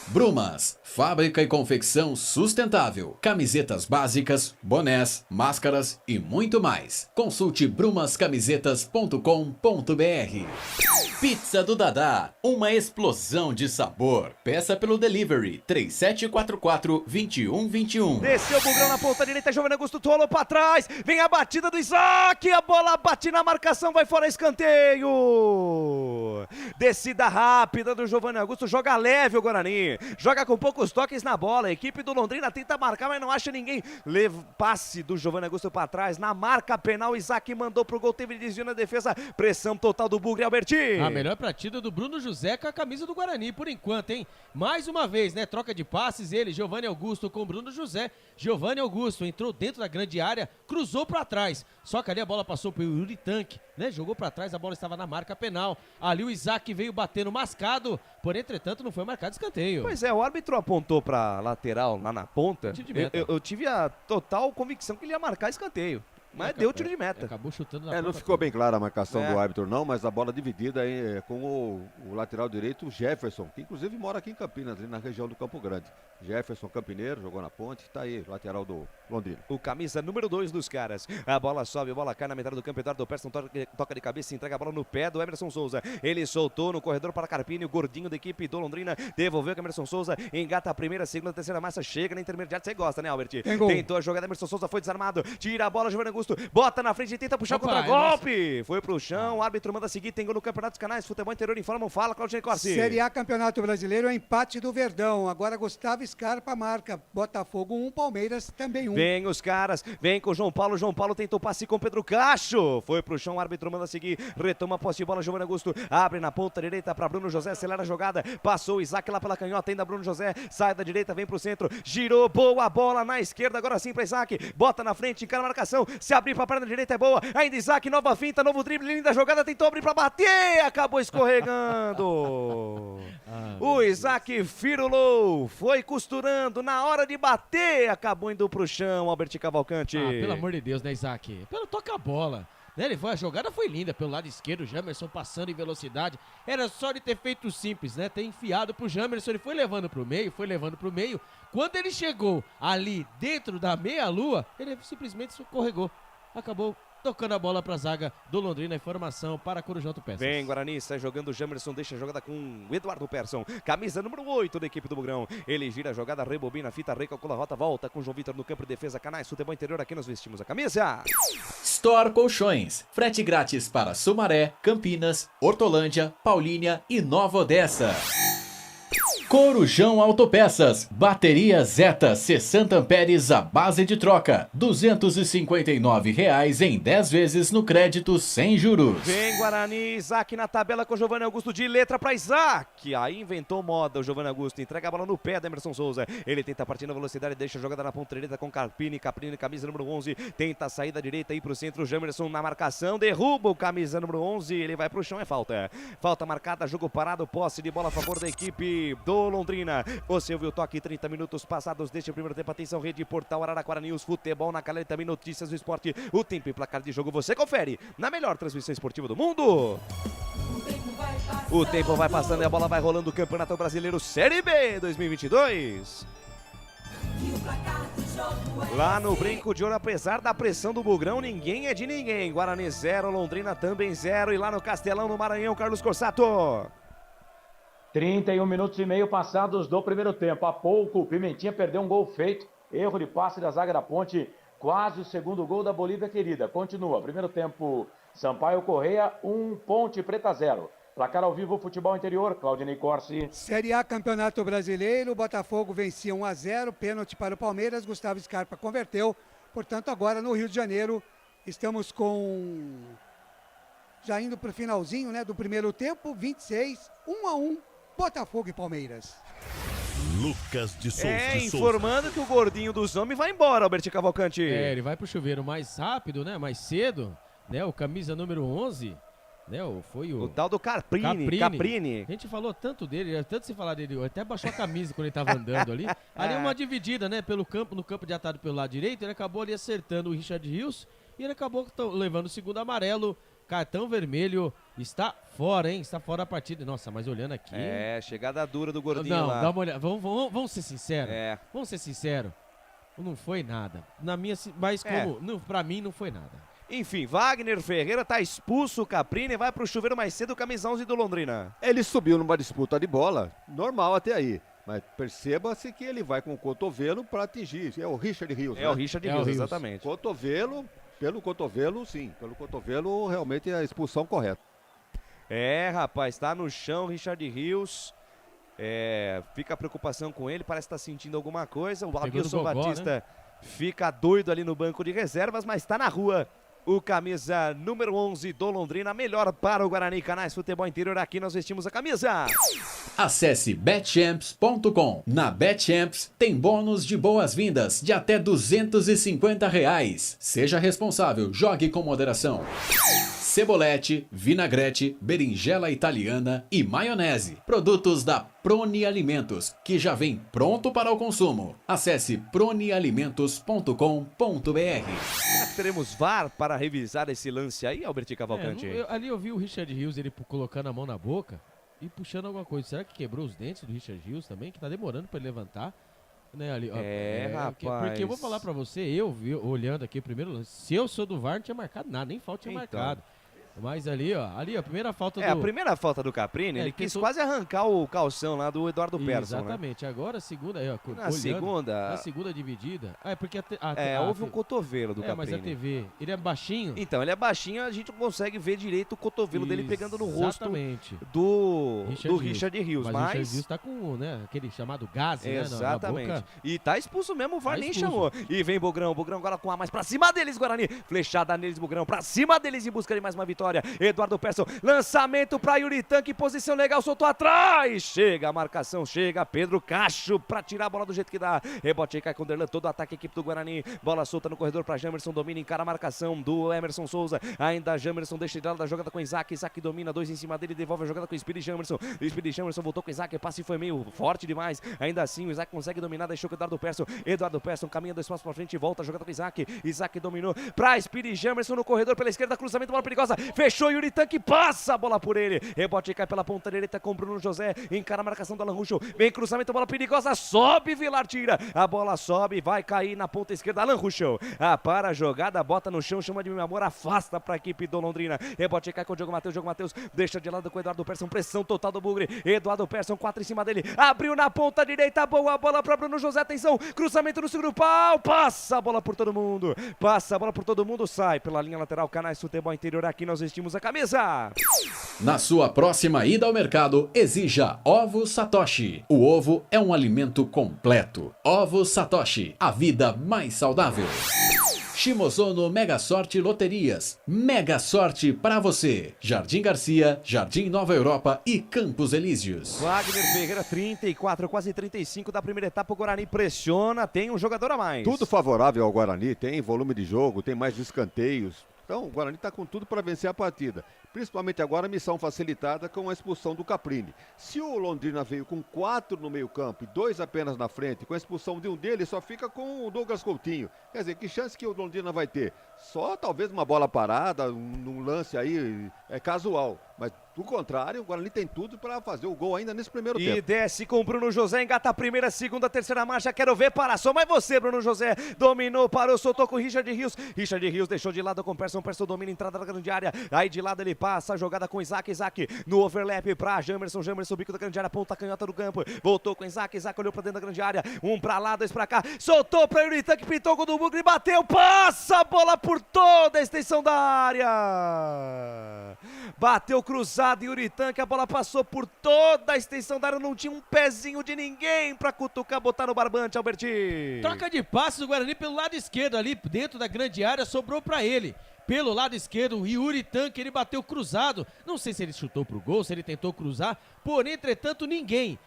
Brumas, fábrica e confecção sustentável. Camisetas básicas, bonés, máscaras e muito mais. Consulte brumascamisetas.com.br. Pizza do Dadá, uma explosão de sabor. Peça pelo delivery 3744-2121. Desceu o Bugrão na ponta direita, Giovanni Augusto rolou pra trás. Vem a batida do Isaac, a bola bate na marcação, vai fora escanteio. Descida rápida do Giovanni Augusto, joga leve o Guarani. Joga com poucos toques na bola. A equipe do Londrina tenta marcar, mas não acha ninguém. Passe do Giovanni Augusto pra trás, na marca penal, Isaac mandou pro gol, teve desvio na defesa. Pressão total do Bugre, Alberti. A melhor partida do Bruno José com a camisa do Guarani, por enquanto, hein? Mais uma vez, né? Troca de passes, ele, Giovanni Augusto com Bruno José. Giovanni Augusto entrou dentro da grande área, cruzou pra trás. Só que ali a bola passou pro Yuri Tanque, né? Jogou pra trás, a bola estava na marca penal. Ali o Isaac veio batendo mascado, porém, entretanto, não foi marcado escanteio. Pois é, o árbitro apontou pra lateral, lá na ponta. Eu tive a total convicção que ele ia marcar escanteio. Mas deu tiro de meta. Acabou chutando na não ficou bem clara a marcação do árbitro não, mas a bola dividida aí, com o lateral direito, o Jefferson, que inclusive mora aqui em Campinas, ali na região do Campo Grande. Jefferson, campineiro, jogou na ponte, tá aí, lateral do Londrina. O camisa número 2 dos caras. A bola sobe, a bola cai na metade do campo, Eduardo Persson toca de cabeça, entrega a bola no pé do Emerson Souza. Ele soltou no corredor para Carpini, o gordinho da equipe do Londrina, devolveu com Emerson Souza, engata a primeira, segunda, terceira massa, chega na intermediária, você gosta, né, Albert? Tentou a jogada, Emerson Souza foi desarmado, tira a bola, Giovanni Augusto, bota na frente e tenta puxar contra golpe. Foi pro chão, o árbitro manda seguir, tem gol no Campeonato dos Canais, Futebol Interior informa, fala, Claudinei Corsi. Série A Campeonato Brasileiro é empate do Verdão, agora Gustavo Scarpa marca, Botafogo 1, Palmeiras também 1. Vem os caras, vem com o João Paulo tentou passe com Pedro Cacho, foi pro chão, o árbitro manda seguir, retoma a posse de bola, Giovanni Augusto, abre na ponta direita para Bruno José, acelera a jogada, passou o Isaac lá pela canhota, ainda Bruno José, sai da direita, vem pro centro, girou, boa bola na esquerda, agora sim para Isaac, bota na frente, encara a marcação, se abrir pra perna direita é boa, ainda Isaac, nova finta, novo drible, linda jogada, tentou abrir pra bater, acabou escorregando. O Isaac firulou, foi costurando, na hora de bater, acabou indo pro chão, Albert Cavalcante. Pelo amor de Deus, né, Isaac? Toca a bola. Né, a jogada foi linda pelo lado esquerdo, o Jamerson passando em velocidade, era só de ter feito simples, né, ter enfiado pro Jamerson, ele foi levando pro meio, quando ele chegou ali dentro da meia-lua, ele simplesmente escorregou, acabou tocando a bola pra zaga do Londrina, informação para Corujão do Persson. Vem Guarani, sai jogando o Jamerson, deixa a jogada com o Eduardo Persson, camisa número 8 da equipe do Bugrão, ele gira a jogada, rebobina a fita, recalcula a rota, volta com o João Vitor no campo de defesa, Canais Futebol Interior, aqui nós vestimos a camisa. Store Colchões, frete grátis para Sumaré, Campinas, Hortolândia, Paulínia e Nova Odessa. Corujão Autopeças, bateria Zeta 60 amperes à base de troca, R$ 259,00 em 10 vezes no crédito sem juros. Vem Guarani, Isaac na tabela com o Giovanni Augusto de letra para Isaac. Aí inventou moda o Giovanni Augusto, entrega a bola no pé da Emerson Souza. Ele tenta partir na velocidade, deixa a jogada na ponta direita com Carpini, camisa número 11, tenta sair da direita e ir para o centro, Jamerson na marcação, derruba o camisa número 11, ele vai para o chão, é falta. Falta marcada, jogo parado, posse de bola a favor da equipe do Londrina. Você ouviu o toque, 30 minutos passados deste primeiro tempo. Atenção, Rede Portal Araraquara News, futebol na canela e também notícias do esporte. O tempo e placar de jogo você confere na melhor transmissão esportiva do mundo. O tempo vai passando e a bola vai rolando. O Campeonato Brasileiro Série B 2022. Lá no Brinco de Ouro, apesar da pressão do Bugrão, ninguém é de ninguém. Guarani 0, Londrina também 0. E lá no Castelão, no Maranhão, Carlos Corsato. 31 minutos e meio passados do primeiro tempo. Há pouco, o Pimentinha perdeu um gol feito. Erro de passe da zaga da Ponte. Quase o segundo gol da Bolívia querida. Continua. Primeiro tempo, Sampaio Correia 1, Ponte Preta 0. Placar ao vivo, futebol interior, Claudinei Corsi. Série A, Campeonato Brasileiro, o Botafogo vencia 1-0, pênalti para o Palmeiras, Gustavo Scarpa converteu. Portanto, agora no Rio de Janeiro, estamos já indo para o finalzinho, né, do primeiro tempo, 26, 1-1, Botafogo e Palmeiras. Lucas de Souza. Informando que o gordinho dos homens vai embora, Alberto Cavalcante. Ele vai pro chuveiro mais rápido, né, mais cedo, né, o camisa número 11... Né, foi o tal do Caprini. A gente falou tanto dele, tanto se falar dele, até baixou a camisa quando ele tava andando ali. Ali uma dividida, né, pelo campo, no campo de ataque pelo lado direito, ele acabou ali acertando o Richard Rios e ele acabou levando o segundo amarelo, cartão vermelho, está fora, hein, está fora a partida. Nossa, mas olhando aqui... chegada dura do gordinho não, lá. Dá uma olhada, vamos ser sinceros, vamos ser sinceros, não foi nada, mas pra mim não foi nada. Enfim, Wagner Ferreira tá expulso, o Caprini vai pro chuveiro mais cedo, camisa 11 do Londrina. Ele subiu numa disputa de bola, normal até aí. Mas perceba-se que ele vai com o cotovelo para atingir. É o Richard Rios, o Richard Rios, exatamente. Pelo cotovelo, sim. Pelo cotovelo, realmente é a expulsão correta. Rapaz, tá no chão Richard Rios. Fica a preocupação com ele, parece estar sentindo alguma coisa. O Adilson Batista, né? Fica doido ali no banco de reservas, mas tá na rua. O camisa número 11 do Londrina, melhor para o Guarani. Canais Futebol Interior, aqui nós vestimos a camisa. Acesse betchamps.com. Na Betchamps tem bônus de boas-vindas de até R$250. Seja responsável, jogue com moderação. Cebolete, vinagrete, berinjela italiana e maionese. Produtos da Proni Alimentos, que já vem pronto para o consumo. Acesse pronialimentos.com.br. Será que teremos VAR para revisar esse lance aí, Alberto Cavalcante? Ali eu vi o Richard Rios, ele colocando a mão na boca e puxando alguma coisa. Será que quebrou os dentes do Richard Rios também? Que tá demorando para ele levantar. Né, ali, rapaz. Porque eu vou falar para você, eu vi, olhando aqui o primeiro lance, se eu sou do VAR, não tinha marcado nada, nem falta tinha marcado. Mas ali, ó, a primeira falta a primeira falta do Caprini, ele quis quase arrancar o calção lá do Eduardo Persson, exatamente, né? Agora a segunda, na segunda dividida, porque houve um cotovelo do Caprini. Mas a TV, ele é baixinho? Então, ele é baixinho, a gente não consegue ver direito o cotovelo dele pegando no rosto do Richard Rios. Mas o Richard Rios tá com, né, aquele chamado gás, exatamente. Né, na boca. E tá expulso mesmo, o VAR nem chamou. E vem Bugrão agora com a mais pra cima deles, Guarani, flechada neles, Bugrão, pra cima deles em busca de mais uma vitória. Eduardo Persson, lançamento para Yuritan, que posição legal, soltou atrás, chega a marcação, chega Pedro Cacho para tirar a bola do jeito que dá, rebote aí, cai com o Derlan, todo o ataque, equipe do Guarani, bola solta no corredor para Jamerson, domina, encara a marcação do Emerson Souza, ainda Jamerson deixa de lado da jogada com Isaac, Isaac domina, 2 em cima dele, devolve a jogada com o Speedy Jamerson, voltou com o Isaac, passe foi meio forte demais, ainda assim o Isaac consegue dominar, deixou com o Eduardo Persson caminha 2 passos para frente, volta a jogada com o Isaac dominou para Speedy Jamerson no corredor pela esquerda, cruzamento, bola perigosa, fechou Yuritan, que passa a bola por ele. Rebote cai pela ponta direita com Bruno José. Encara a marcação do Alan Ruschel. Vem cruzamento, bola perigosa. Sobe, Vilar tira. A bola sobe, vai cair na ponta esquerda. Alan Ruschel. Para a jogada, bota no chão, chama de meu amor, afasta para a equipe do Londrina. Rebote cai com o Diogo Matheus. Deixa de lado com o Eduardo Persson. Pressão total do Bugre. Eduardo Persson, 4 em cima dele. Abriu na ponta direita. Boa bola para Bruno José. Atenção. Cruzamento no segundo pau. Passa a bola por todo mundo. Sai pela linha lateral. Canais Futebol Interior. Aqui nós vestimos a camisa. Na sua próxima ida ao mercado, exija Ovos Satoshi. O ovo é um alimento completo. Ovos Satoshi, a vida mais saudável. Shimozono Mega Sorte Loterias. Mega sorte para você. Jardim Garcia, Jardim Nova Europa e Campos Elíseos. Wagner Ferreira, 34, quase 35 da primeira etapa. O Guarani pressiona, tem um jogador a mais. Tudo favorável ao Guarani, tem volume de jogo, tem mais escanteios. Então o Guarani está com tudo para vencer a partida. Principalmente agora a missão facilitada com a expulsão do Caprini. Se o Londrina veio com 4 no meio campo e 2 apenas na frente, com a expulsão de um deles, só fica com o Douglas Coutinho. Quer dizer, que chance que o Londrina vai ter? Só talvez uma bola parada, num lance aí casual. Mas do contrário, o Guarani tem tudo para fazer o gol ainda nesse primeiro tempo. E desce com Bruno José, engata a primeira, segunda, terceira marcha. Quero ver, para só mais você, Bruno José. Dominou, parou, soltou com o Richard Rios. Richard Rios deixou de lado com o Persson. Persson domina, entrada da grande área. Aí de lado ele passa, a jogada com Isaac. Isaac no overlap pra Jamerson. Jamerson, bico da grande área, ponta canhota do campo. Voltou com Isaac. Isaac olhou pra dentro da grande área. Um pra lá, dois pra cá. Soltou pra Yuritan, que pintou o gol do Bugre. Bateu, passa a bola por toda a extensão da área. Bateu cruzado e Yuritan, que a bola passou por toda a extensão da área. Não tinha um pezinho de ninguém pra cutucar, botar no barbante, Albertinho. Troca de passes do Guarani pelo lado esquerdo ali, dentro da grande área, sobrou pra ele. Pelo lado esquerdo, o Yuritan, que ele bateu cruzado. Não sei se ele chutou pro gol, se ele tentou cruzar. Porém, entretanto, ninguém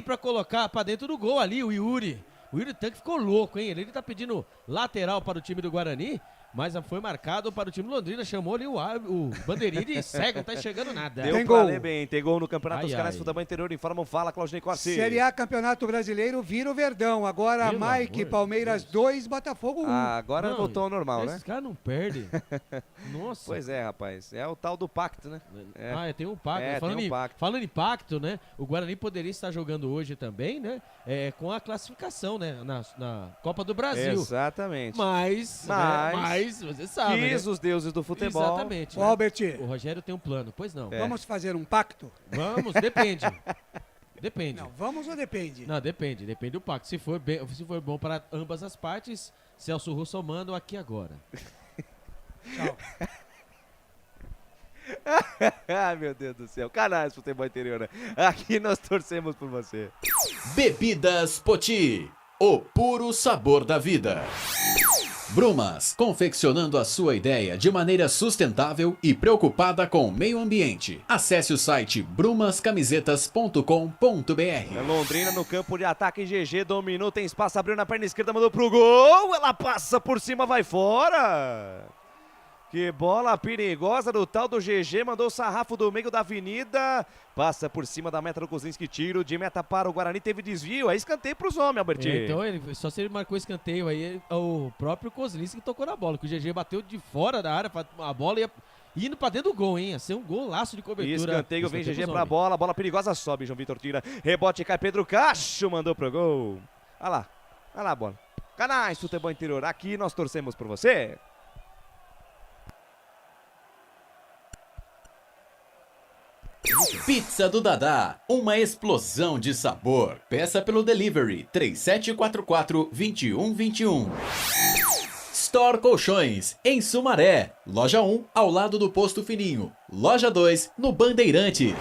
pra colocar pra dentro do gol ali, o Yuri. O Yuritan que ficou louco, hein? Ele tá pedindo lateral para o time do Guarani, mas foi marcado para o time do Londrina, chamou ali o bandeirinha de cego, não tá enxergando nada. Deu pra ler bem, tem gol no Campeonato dos Canais de Futebol Interior, informam, fala, Claudinei Corsi. Série A, Campeonato Brasileiro, vira o Verdão. Agora, Mike, Palmeiras 2, Botafogo 1. Agora voltou ao normal, né? Esses caras não perdem. Nossa. Pois é, rapaz, é o tal do pacto, né? Tem um pacto. Falando em pacto, né? O Guarani poderia estar jogando hoje também, né? Com a classificação, né? Na Copa do Brasil. Exatamente. Mas você sabe, quis, né? Os deuses do futebol. Exatamente. Né? Albert, o Rogério tem um plano, pois não. Vamos fazer um pacto? Vamos, depende. Depende. Não, vamos ou depende? Não, depende do pacto. Se for bom para ambas as partes, Celso Russo manda aqui agora. Tchau. Ai, meu Deus do céu. Canais Futebol Interior, né? Aqui nós torcemos por você. Bebidas Poti, o puro sabor da vida. Brumas, confeccionando a sua ideia de maneira sustentável e preocupada com o meio ambiente. Acesse o site brumascamisetas.com.br. Londrina no campo de ataque, GG dominou, tem espaço, abriu na perna esquerda, mandou pro gol, ela passa por cima, vai fora. Que bola perigosa do tal do GG, mandou o sarrafo do meio da avenida, passa por cima da meta do Kozlinski, tiro de meta para o Guarani, teve desvio, aí escanteio para os homens, Albertinho. Então, só se ele marcou escanteio aí, o próprio Kozlinski tocou na bola, que o GG bateu de fora da área, a bola ia indo pra dentro do gol, hein? Ia ser um golaço de cobertura. Escanteio, vem GG pra bola perigosa, sobe, João Vitor tira, rebote, cai Pedro Cacho, mandou pro gol. Olha lá a bola. Canais Futebol Interior, aqui nós torcemos por você. Pizza do Dadá, uma explosão de sabor. Peça pelo delivery 3744-2121. Store Colchões, em Sumaré. Loja 1, ao lado do Posto Fininho. Loja 2, no Bandeirantes.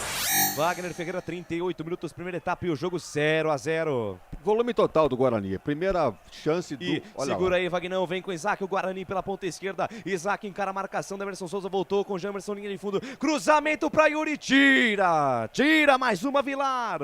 Wagner Ferreira, 38 minutos, primeira etapa e o jogo 0-0. Volume total do Guarani, primeira chance do... E segura aí, Vagnão, vem com Isaac, o Guarani pela ponta esquerda. Isaac encara a marcação da Emerson Souza, voltou com Jamerson, linha de fundo. Cruzamento pra Yuri, tira mais uma, Vilar.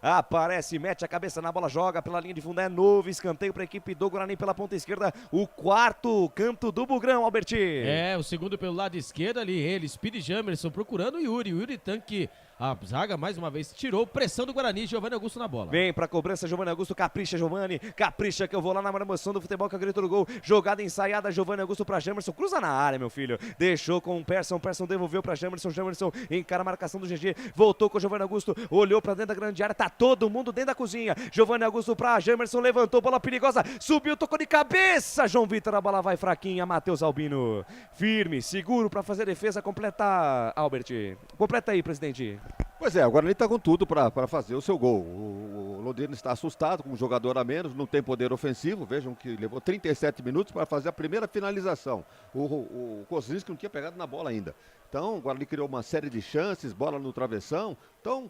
Aparece, mete a cabeça na bola, joga pela linha de fundo, é novo escanteio pra equipe do Guarani pela ponta esquerda. O quarto canto do Bugrão, Alberti. O segundo pelo lado esquerdo ali, ele, Speed Jamerson procurando o Yuri Tanque. A zaga, mais uma vez, tirou pressão do Guarani, Giovanni Augusto na bola. Vem pra cobrança, Giovanni Augusto, capricha, Giovanni. Capricha que eu vou lá na emoção do futebol, que é o grito do gol. Jogada ensaiada, Giovanni Augusto pra Jamerson. Cruza na área, meu filho. Deixou com o Persson devolveu pra Jamerson. Jamerson encara a marcação do GG. Voltou com o Giovanni Augusto, olhou pra dentro da grande área. Tá todo mundo dentro da cozinha. Giovanni Augusto pra Jamerson, levantou, bola perigosa. Subiu, tocou de cabeça. João Vitor, a bola vai fraquinha. Matheus Albino. Firme, seguro pra fazer defesa. Completa, Albert. Completa aí, presidente. Pois é, o Guarani está com tudo para fazer o seu gol. O Londrina está assustado com um jogador a menos, não tem poder ofensivo. Vejam que levou 37 minutos para fazer a primeira finalização. O Kozinski não tinha pegado na bola ainda. Então, o Guarani criou uma série de chances, bola no travessão. Então,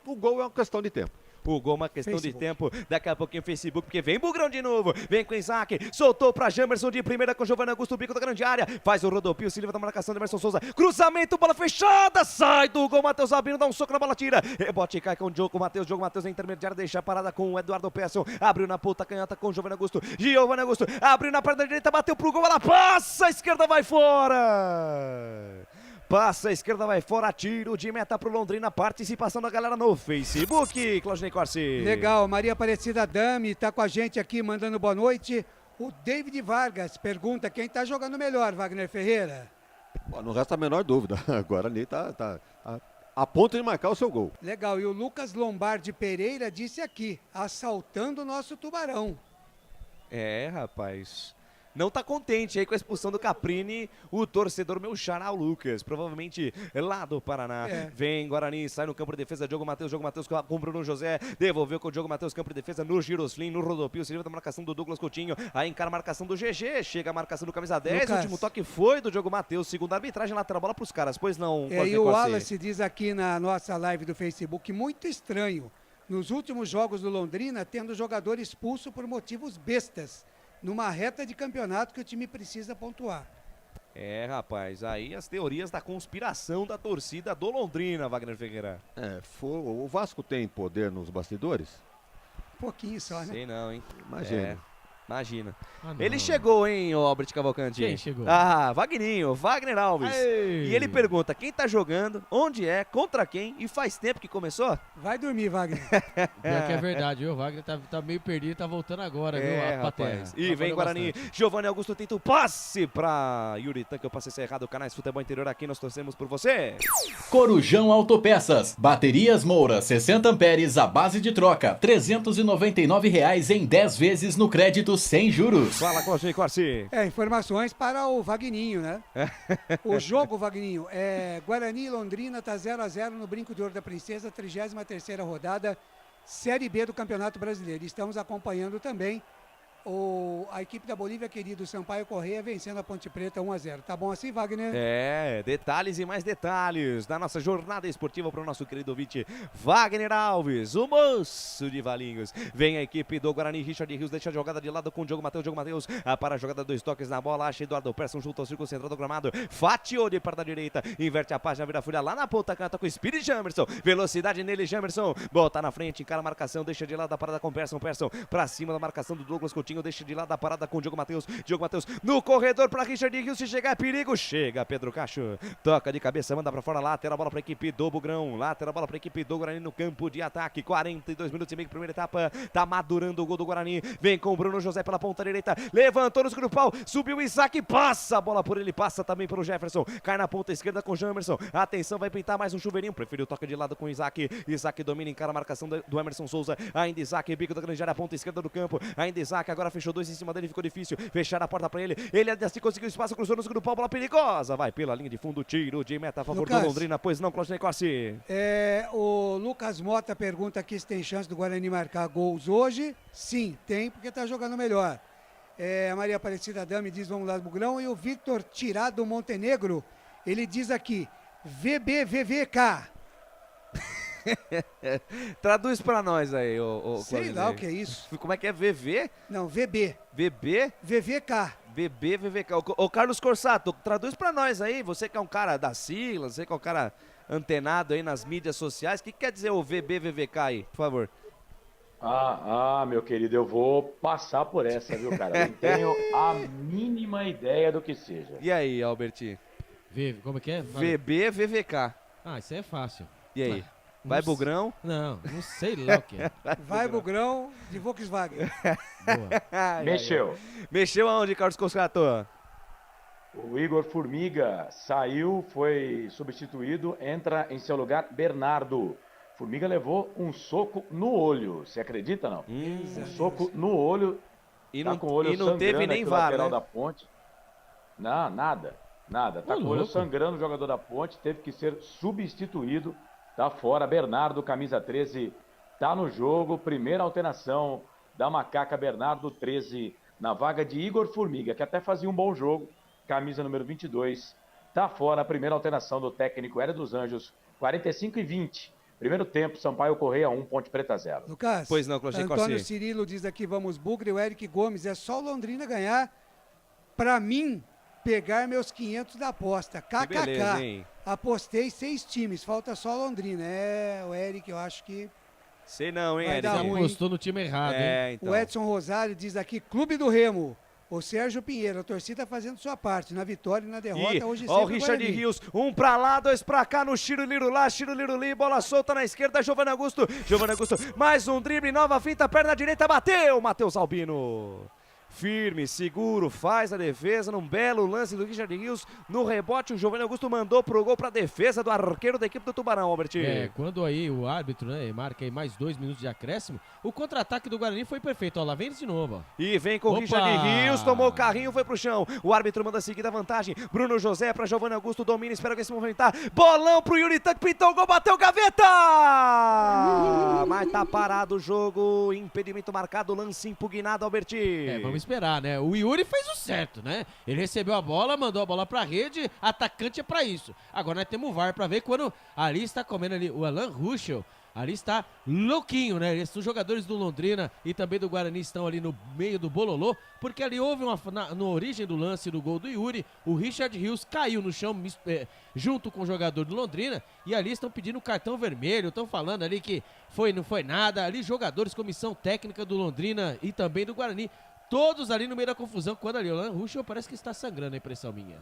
o gol é uma questão de tempo. O gol, uma questão de tempo. Daqui a pouquinho o Facebook, porque vem Bugrão de novo. Vem com o Isaac. Soltou pra Jamerson de primeira com Giovanni Augusto, bico da grande área. Faz o rodopio, se livra da marcação de Emerson Souza. Cruzamento, bola fechada. Sai do gol, Matheus Albino dá um soco na bola, tira. Rebote cai com o Diogo Matheus. Diogo Matheus na intermediária, deixa a parada com o Eduardo Pesson. Abriu na ponta canhota com o Giovanni Augusto. Giovanni Augusto abriu na perna direita, bateu pro gol. Ela passa, a esquerda vai fora. Passa, a esquerda vai fora, tiro de meta pro Londrina, participação da galera no Facebook, Claudinei Corsi. Legal, Maria Aparecida Dami tá com a gente aqui, mandando boa noite. O David Vargas pergunta quem tá jogando melhor, Wagner Ferreira. Bom, não resta a menor dúvida, agora ali tá a ponto de marcar o seu gol. Legal, e o Lucas Lombardi Pereira disse aqui, assaltando o nosso Tubarão. É, rapaz... Não tá contente aí com a expulsão do Caprini, o torcedor meu xará, o Lucas, provavelmente lá do Paraná. Vem Guarani, sai no campo de defesa, Diogo Matheus com o Bruno José, devolveu com o Diogo Matheus, campo de defesa no Girosflim, no rodopio, se livra da marcação do Douglas Coutinho, aí encara a marcação do GG, chega a marcação do camisa 10, Lucas. O último toque foi do Diogo Matheus, segunda arbitragem, lateral, bola pros caras, pois não. E o Wallace diz aqui na nossa live do Facebook, muito estranho, nos últimos jogos do Londrina, tendo jogador expulso por motivos bestas, numa reta de campeonato que o time precisa pontuar. É, rapaz, aí as teorias da conspiração da torcida do Londrina, Wagner Ferreira. O Vasco tem poder nos bastidores? Pouquinho só, né? Sei não, hein? Imagina. Imagina. Ele chegou, hein, o Albert Cavalcante? Quem chegou? Wagner Alves. Ei. E ele pergunta quem tá jogando, onde é, contra quem e faz tempo que começou? Vai dormir, Wagner. Pior que é verdade, viu? O Wagner tá meio perdido, tá voltando agora, viu? A terra. E vem Guarani. Giovanni Augusto tenta o passe pra Yuri Tanque. O passe errado, Canais Futebol Interior. Aqui nós torcemos por você. Corujão Autopeças. Baterias Moura, 60 amperes à base de troca. R$ 399 em 10 vezes no crédito sem juros. Fala, Claudinei Corsi. Informações para o Vagninho, né? O jogo, Vagninho, Guarani e Londrina tá 0-0 no Brinco de Ouro da Princesa, 33ª rodada, Série B do Campeonato Brasileiro. Estamos acompanhando também a equipe da Bolívia, querido Sampaio Correia, vencendo a Ponte Preta 1-0. Tá bom assim, Wagner? Detalhes e mais detalhes da nossa jornada esportiva para o nosso querido ouvinte Wagner Alves, o moço de Valinhos. Vem a equipe do Guarani, Richard Rios deixa a jogada de lado com o Diogo Matheus, para a jogada, 2 toques na bola, acha Eduardo Persson junto ao círculo central do gramado, fatiou de para da direita, inverte a página, vira a fúria lá na ponta, canta com o Speed Jamerson, velocidade nele, Jamerson, bota na frente, encara a marcação, deixa de lado a parada com Persson para cima da marcação do Douglas Coutinho, deixa de lado a parada com o Diogo Matheus no corredor para Richard Rios, se chegar é perigo, chega Pedro Cacho, toca de cabeça, manda para fora, lateral bola para a equipe do Bugrão, lateral bola para a equipe do Guarani no campo de ataque, 42 minutos e meio, primeira etapa, tá madurando o gol do Guarani, vem com o Bruno José pela ponta direita, levantou no escuro do pau, subiu o Isaac, passa a bola por ele, passa também pelo Jefferson, cai na ponta esquerda com o Jamerson, atenção, vai pintar mais um chuveirinho, preferiu toque de lado com o Isaac domina, encara a marcação do Emerson Souza, ainda Isaac, bico da grande área, ponta esquerda do campo, ainda Isaac, agora fechou 2 em cima dele, ficou difícil, fechar a porta pra ele assim conseguiu espaço, cruzou no segundo pau, bola perigosa, vai pela linha de fundo, tiro de meta a favor do Londrina, pois não, Claudinei Corsi. O Lucas Mota pergunta aqui se tem chance do Guarani marcar gols hoje. Sim, tem, porque tá jogando melhor. A Maria Aparecida Dami diz vamos lá do Bugrão, e o Victor Tirado Montenegro, ele diz aqui, VBVVK. Traduz pra nós aí, sei lá o que é isso. Como é que é? VV? Não, VB. VB? VVK. VBVVK. Ô Carlos Corsato, traduz pra nós aí, você que é um cara da sigla, você que é um cara antenado aí nas mídias sociais, o que quer dizer o VBVVK aí, por favor? Meu querido, eu vou passar por essa, viu, cara? Não tenho a mínima ideia do que seja. E aí, Alberti? Como é que é? VBVVK. Isso aí é fácil. E aí? Vai Bugrão? Não sei lá o que é. Vai Bugrão de Volkswagen. Boa. Mexeu aonde, Carlos Coscato? O Igor Formiga saiu, foi substituído, entra em seu lugar Bernardo. Formiga levou um soco no olho, você acredita não? Um soco no olho, e tá não, com o olho e não teve nem VAR, lateral né? da Ponte. Não, nada. Tá com o olho sangrando o jogador da Ponte, teve que ser substituído tá fora. Bernardo, camisa 13, tá no jogo. Primeira alteração da Macaca, Bernardo, 13, na vaga de Igor Formiga, que até fazia um bom jogo. Camisa número 22, tá fora. A primeira alteração do técnico Hélio dos Anjos, 45-20. Primeiro tempo, Sampaio Correia 1, Ponte Preta 0. Lucas, Pois não, Claudinei Antônio Corsi. Cirilo diz aqui, vamos Bugre, o Eric Gomes, é só o Londrina ganhar pra mim pegar meus 500 da aposta. KKK. beleza, hein? Apostei 6 times, falta só Londrina. O Eric, eu acho que Sei não, hein, vai Eric? dar ruim. Apostou no time errado, hein? então. O Edson Rosário diz aqui, Clube do Remo. O Sérgio Pinheiro, a torcida fazendo sua parte, na vitória e na derrota, E, hoje ó, o sempre Richard Guarani. Rios, um pra lá, dois pra cá, no Chiro Lirulá, bola solta na esquerda, Giovanni Augusto, mais um drible, nova finta, perna direita, bateu, Matheus Albino. Firme, seguro, faz a defesa num belo lance do Richard Rios. No rebote, o Giovanni Augusto mandou pro gol pra defesa do arqueiro da equipe do Tubarão, Albert. Quando aí o árbitro, né, marca aí mais 2 minutos de acréscimo, o contra-ataque do Guarani foi perfeito. Ó, lá vem eles de novo, ó. E vem com o Richard Rios, tomou o carrinho, foi pro chão. O árbitro manda seguir a vantagem. Bruno José pra Giovanni Augusto, domina, espera alguém se movimentar. Bolão pro Yuri Tanque, pintou o gol, bateu gaveta! Mas tá parado o jogo, impedimento marcado, lance impugnado, Albert. Vamos esperar, né? O Yuri fez o certo, né? Ele recebeu a bola, mandou a bola pra rede, atacante é pra isso. Agora nós temos o VAR pra ver quando ali está comendo ali o Alan Ruschel. Ali está louquinho, né? Os jogadores do Londrina e também do Guarani estão ali no meio do bololô, porque ali houve na origem do lance do gol do Yuri, o Richard Rios caiu no chão junto com o jogador do Londrina e ali estão pedindo cartão vermelho, estão falando ali que não foi nada, ali jogadores, comissão técnica do Londrina e também do Guarani, todos ali no meio da confusão, quando ali o Alan Ruschel parece que está sangrando, a impressão minha.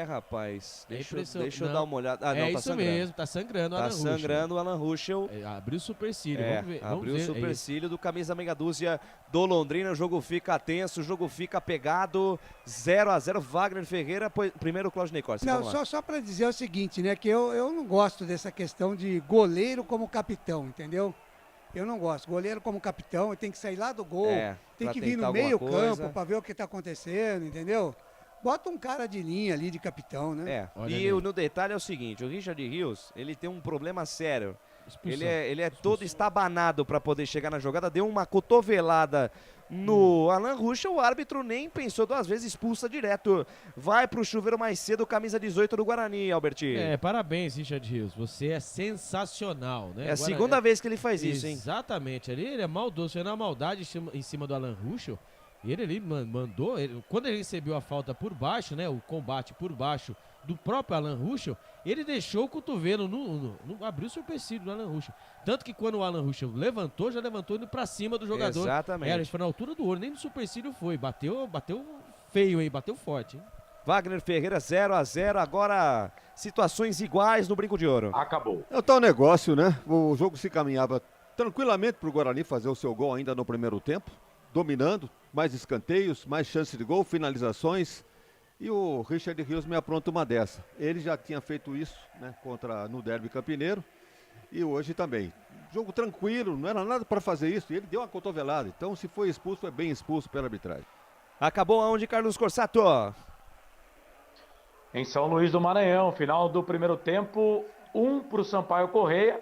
Rapaz, deixa eu não. dar uma olhada. Não, é tá isso sangrando. mesmo, tá sangrando o Tá Alan Ruschel. sangrando o Alan Ruschel. Abriu o supercílio, vamos ver. Abriu o supercílio do camisa meia dúzia do Londrina, o jogo fica tenso, o jogo fica pegado, 0-0, Wagner Ferreira, primeiro o Claudinei Corsi. Não, só para dizer o seguinte, né, que eu não gosto dessa questão de goleiro como capitão, entendeu? Eu não gosto. Goleiro como capitão, tem que sair lá do gol, tem que vir no meio campo para ver o que tá acontecendo, entendeu? Bota um cara de linha ali de capitão, né? No detalhe é o seguinte, o Richard Rios, ele tem um problema sério. Ele é todo estabanado para poder chegar na jogada, deu uma cotovelada no Alan Ruschel, o árbitro nem pensou 2 vezes, expulsa direto. Vai pro chuveiro mais cedo, camisa 18 do Guarani, Albert. Parabéns, Richard Rios, você é sensacional, né? É a segunda vez que ele faz isso, hein? Exatamente, ali ele é maldoso, foi na maldade em cima do Alan Ruschel. E ele ali mandou, quando ele recebeu a falta por baixo, né, o combate por baixo do próprio Alan Ruschel, ele deixou o cotovelo, abriu o supercílio do Alan Ruschel. Tanto que quando o Alan Ruschel levantou, já levantou indo pra cima do jogador. Exatamente. Ele foi na altura do olho, nem no supercílio foi, bateu feio aí, bateu forte, hein? Wagner Ferreira 0-0, agora situações iguais no Brinco de Ouro. Acabou. É o tal negócio, né? O jogo se caminhava tranquilamente pro Guarani fazer o seu gol ainda no primeiro tempo, dominando, mais escanteios, mais chances de gol, finalizações. E o Richard Rios me apronta uma dessa. Ele já tinha feito isso, né, no Derby Campineiro e hoje também. Jogo tranquilo, não era nada para fazer isso. E ele deu uma cotovelada. Então, se foi expulso, foi bem expulso pela arbitragem. Acabou aonde, Carlos Corsato? Em São Luís do Maranhão, final do primeiro tempo, 1 para o Sampaio Correia,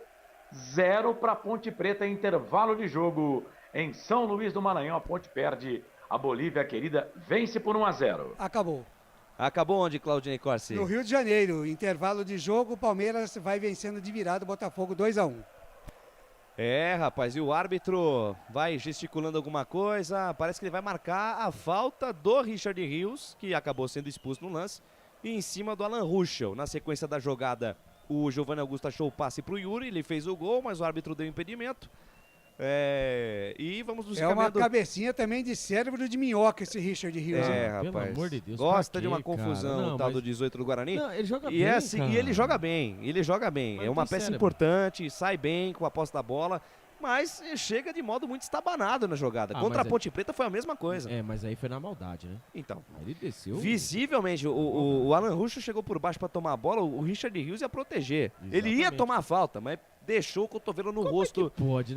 0 para a Ponte Preta, intervalo de jogo. Em São Luís do Maranhão, a Ponte perde, a Bolívia querida vence por 1-0. Acabou. Acabou onde, Claudinei Corsi? No Rio de Janeiro, intervalo de jogo, o Palmeiras vai vencendo de virada o Botafogo 2-1. Rapaz, e o árbitro vai gesticulando alguma coisa, parece que ele vai marcar a falta do Richard Rios, que acabou sendo expulso no lance, e em cima do Alan Ruschel. Na sequência da jogada, o Giovanni Augusto achou o passe pro Yuri, ele fez o gol, mas o árbitro deu impedimento. E vamos nos uma cabecinha também de cérebro de minhoca esse Richard Rios. Rapaz. Pelo amor de Deus. Gosta de uma confusão, o tal do 18 do Guarani. Não, ele joga e bem, e ele joga bem, Mas é uma tem peça cérebro. importante, sai bem com a posse da bola, mas chega de modo muito estabanado na jogada. Contra a Ponte Preta foi a mesma coisa. Mas aí foi na maldade, né? Então. Aí ele desceu. Visivelmente, o Alan Ruschel chegou por baixo para tomar a bola, o Richard Rios ia proteger. Exatamente. Ele ia tomar a falta, mas deixou o cotovelo no rosto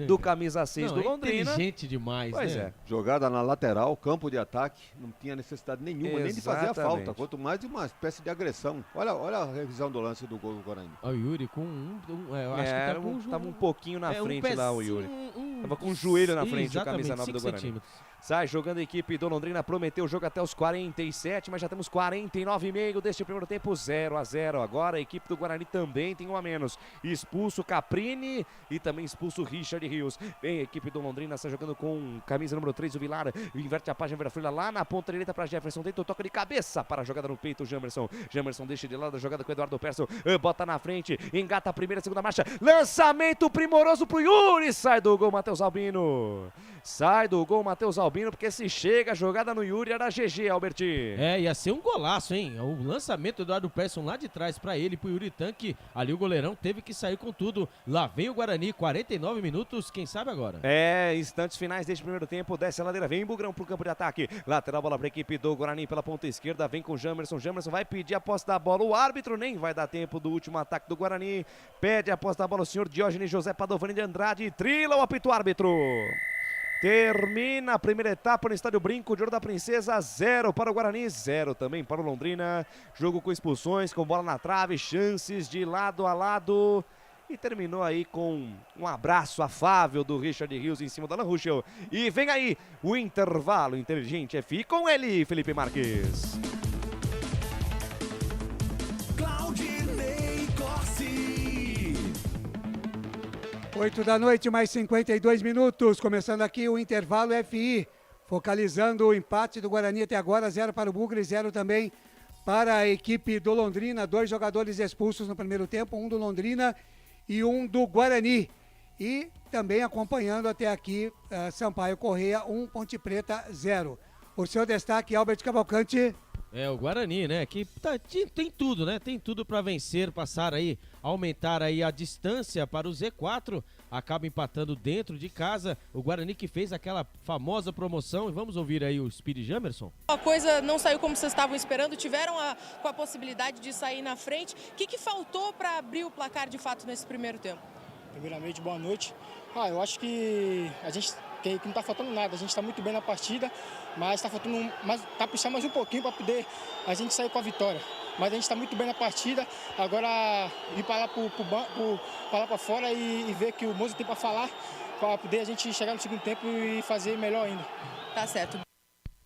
do camisa 6 do Londrina. Inteligente demais, Pois né? Jogada na lateral, campo de ataque, não tinha necessidade nenhuma nem de fazer a falta, Exatamente. quanto mais de uma espécie de agressão. Olha a revisão do lance do gol do Guarani. O Yuri com eu acho que tava um pouquinho na frente lá o Yuri. pezinho, Tava com o joelho na frente, o exatamente, camisa 9 do 5 Guarani. centímetros. Sai jogando a equipe do Londrina, prometeu o jogo até os 47, mas já temos 49,5 deste primeiro tempo, 0-0. Agora a equipe do Guarani também tem um a menos. Expulso Caprini e também expulso Richard Rios. Vem a equipe do Londrina, está jogando com camisa número 3, o Vilar. Inverte a página, vira lá na ponta direita para Jefferson. Dentro, toca de cabeça para a jogada no peito, o Jamerson. Jamerson deixa de lado a jogada com o Eduardo Persson. Bota na frente, engata a primeira, segunda marcha. Lançamento primoroso pro Yuri. Sai do gol, Matheus Albino. Sai do gol, Matheus Albino, porque se chega a jogada no Yuri era GG, Alberti. Ia ser um golaço, hein? O lançamento do Eduardo Persson lá de trás pra ele, pro Yuri Tanque. Ali o goleirão teve que sair com tudo. Lá vem o Guarani, 49 minutos, quem sabe agora. Instantes finais deste primeiro tempo, desce a ladeira, vem o Bugrão pro campo de ataque. Lateral, bola pra equipe do Guarani pela ponta esquerda, vem com o Jamerson. Jamerson vai pedir a posse da bola, o árbitro nem vai dar tempo do último ataque do Guarani. Pede a posse da bola o senhor Diógenes José Padovani de Andrade, trila o apito árbitro. Termina a primeira etapa no Estádio Brinco de Ouro da Princesa, 0 para o Guarani, 0 também para o Londrina. Jogo com expulsões, com bola na trave, chances de lado a lado. E terminou aí com um abraço afável do Richard Rios em cima da Alan Ruschel. E vem aí o intervalo inteligente. Fique com ele, Felipe Marques. Claudinei Corsi. 8 da noite, mais 52 minutos. Começando aqui o intervalo FI. Focalizando o empate do Guarani até agora. 0 para o Bugre, 0 também para a equipe do Londrina. 2 jogadores expulsos no primeiro tempo. Um do Londrina e um do Guarani. E também acompanhando até aqui Sampaio Correia, 1, Ponte Preta 0. O seu destaque, Albert Cavalcante. O Guarani, né, que tem tudo, né, tem tudo para vencer, passar aí, aumentar aí a distância para o Z4, acaba empatando dentro de casa, o Guarani que fez aquela famosa promoção, e vamos ouvir aí o Speedy Jamerson. A coisa não saiu como vocês estavam esperando, tiveram com a possibilidade de sair na frente, o que faltou para abrir o placar de fato nesse primeiro tempo? Primeiramente, boa noite. Eu acho que a gente que não está faltando nada, a gente está muito bem na partida, mas está faltando tá puxando mais um pouquinho para poder a gente sair com a vitória. Mas a gente está muito bem na partida, agora ir para lá para fora e ver que o Moza tem para falar, para poder a gente chegar no segundo tempo e fazer melhor ainda. Tá certo.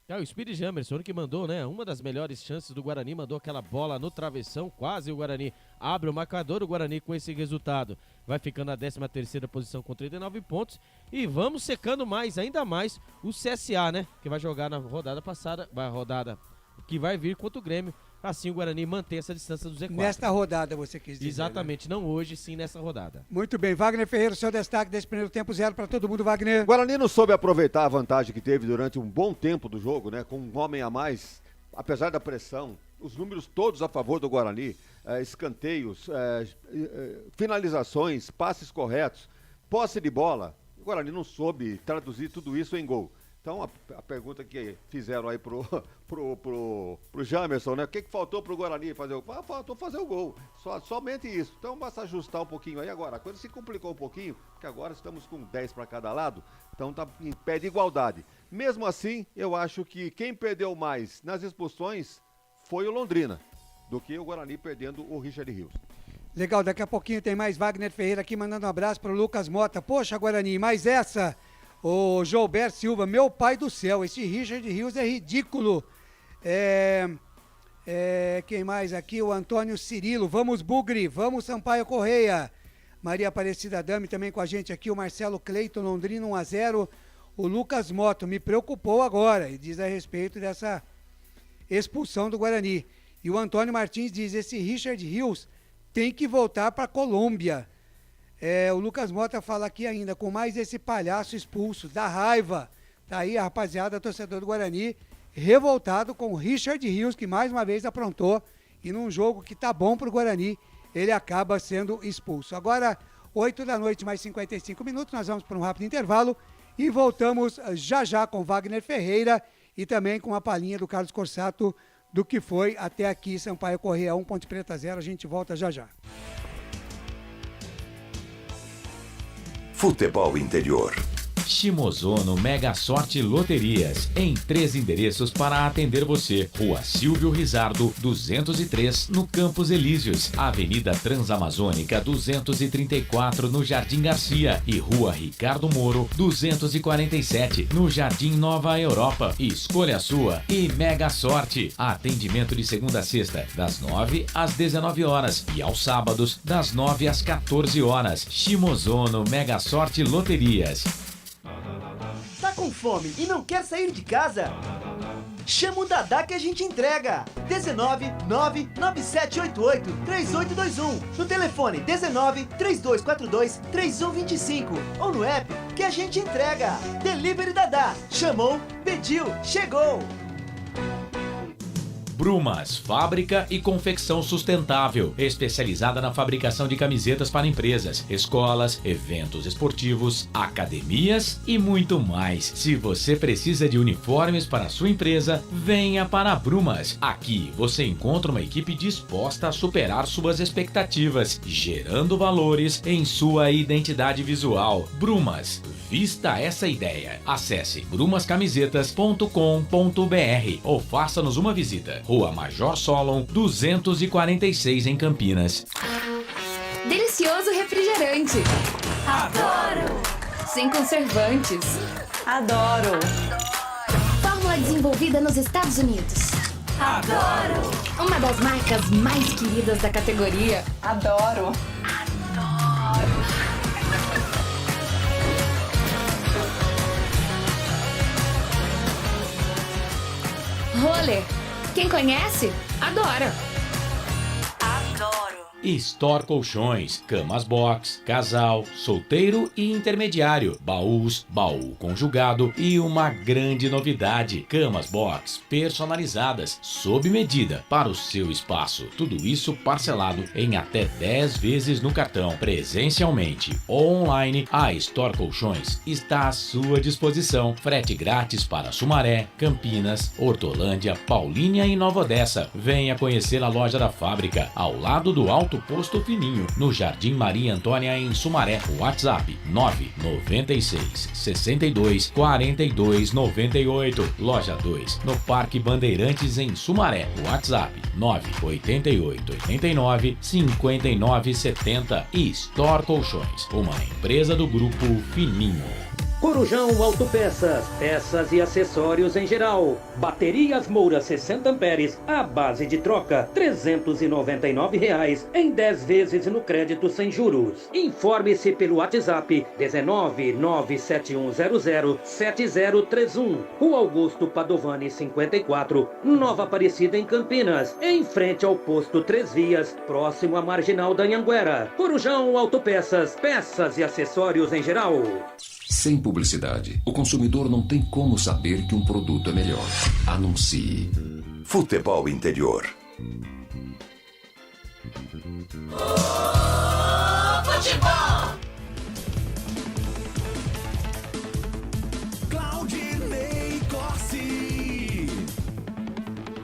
O Speedy Jamerson que mandou, né, uma das melhores chances do Guarani, mandou aquela bola no travessão, quase o Guarani abre o marcador, o Guarani com esse resultado vai ficando na 13ª posição com 39 pontos e vamos secando ainda mais o CSA, né, que vai jogar na rodada passada, a rodada que vai vir contra o Grêmio, assim o Guarani mantém essa distância do Z4. Nesta rodada você quis dizer. Exatamente, né? Não hoje, sim nessa rodada. Muito bem, Wagner Ferreira, seu destaque desse primeiro tempo, 0 para todo mundo, Wagner. O Guarani não soube aproveitar a vantagem que teve durante um bom tempo do jogo, né? Com um homem a mais, apesar da pressão, os números todos a favor do Guarani, escanteios, finalizações, passes corretos, posse de bola. O Guarani não soube traduzir tudo isso em gol. Então, a pergunta que fizeram aí pro Jamerson, né? O que faltou pro Guarani fazer o gol? Faltou fazer o gol. Somente isso. Então, basta ajustar um pouquinho aí agora. A coisa se complicou um pouquinho, porque agora estamos com 10 para cada lado. Então, tá em pé de igualdade. Mesmo assim, eu acho que quem perdeu mais nas expulsões foi o Londrina, do que o Guarani perdendo o Richard Rios. Legal, daqui a pouquinho tem mais Wagner Ferreira aqui, mandando um abraço pro Lucas Mota. Poxa, Guarani, mais essa... O Joelber Silva, meu pai do céu, esse Richard Rios é ridículo. Quem mais aqui? O Antônio Cirilo, vamos Bugre, vamos Sampaio Correia. Maria Aparecida Dami também com a gente aqui, o Marcelo Cleiton, Londrina 1-0. O Lucas Moto, me preocupou agora, e diz a respeito dessa expulsão do Guarani. E o Antônio Martins diz, esse Richard Rios tem que voltar para a Colômbia. O Lucas Mota fala aqui ainda, com mais esse palhaço expulso, dá raiva. Tá aí a rapaziada, torcedor do Guarani, revoltado com o Richard Rios, que mais uma vez aprontou, e num jogo que tá bom pro Guarani, ele acaba sendo expulso. Agora, 8 da noite, mais 55 minutos, nós vamos para um rápido intervalo e voltamos já com Wagner Ferreira e também com a palhinha do Carlos Corsato do que foi até aqui Sampaio Correia 1, Ponte Preta 0. A gente volta já. Futebol Interior. Shimozono Mega Sorte Loterias, em 3 endereços para atender você. Rua Silvio Rizardo, 203, no Campos Elíseos. Avenida Transamazônica, 234, no Jardim Garcia. E Rua Ricardo Moro, 247, no Jardim Nova Europa. Escolha a sua e Mega Sorte. Atendimento de segunda a sexta, das 9 às 19 horas. E aos sábados, das 9 às 14 horas. Shimozono Mega Sorte Loterias. Tá com fome e não quer sair de casa? Chama o Dadá que a gente entrega. 19 99788 3821. No telefone 19 3242 3125. Ou no app que a gente entrega. Delivery Dadá. Chamou, pediu, chegou. Brumas, fábrica e confecção sustentável, especializada na fabricação de camisetas para empresas, escolas, eventos esportivos, academias e muito mais. Se você precisa de uniformes para a sua empresa, venha para a Brumas. Aqui você encontra uma equipe disposta a superar suas expectativas, gerando valores em sua identidade visual. Brumas, vista essa ideia. Acesse brumascamisetas.com.br ou faça-nos uma visita. Rua Major Solon, 246 em Campinas. Delicioso refrigerante. Adoro! Sem conservantes. Adoro! Fórmula desenvolvida nos Estados Unidos. Adoro! Uma das marcas mais queridas da categoria. Adoro! Roller. Quem conhece, adora. Adoro. Store Colchões, camas box, casal, solteiro e intermediário, baús, baú conjugado e uma grande novidade, camas box personalizadas, sob medida, para o seu espaço. Tudo isso parcelado em até 10 vezes no cartão, presencialmente ou online. A Store Colchões está à sua disposição. Frete grátis para Sumaré, Campinas, Hortolândia, Paulínia e Nova Odessa. Venha conhecer a loja da fábrica, ao lado do Alto Posto Fininho, no Jardim Maria Antônia, em Sumaré. WhatsApp 996 62 42 98. Loja 2, no Parque Bandeirantes, em Sumaré. WhatsApp 988 89 59 70. E Store Colchões, uma empresa do Grupo Fininho. Corujão Autopeças, peças e acessórios em geral. Baterias Moura 60 amperes, à base de troca, R$ 399 em 10 vezes no crédito sem juros. Informe-se pelo WhatsApp 19 97100 7031. Rua Augusto Padovani 54, Nova Aparecida, em Campinas, em frente ao posto 3 Vias, próximo à Marginal da Anhanguera. Corujão Autopeças, peças e acessórios em geral. Sem publicidade, o consumidor não tem como saber que um produto é melhor. Anuncie. Futebol Interior. Futebol! Claudinei Corsi.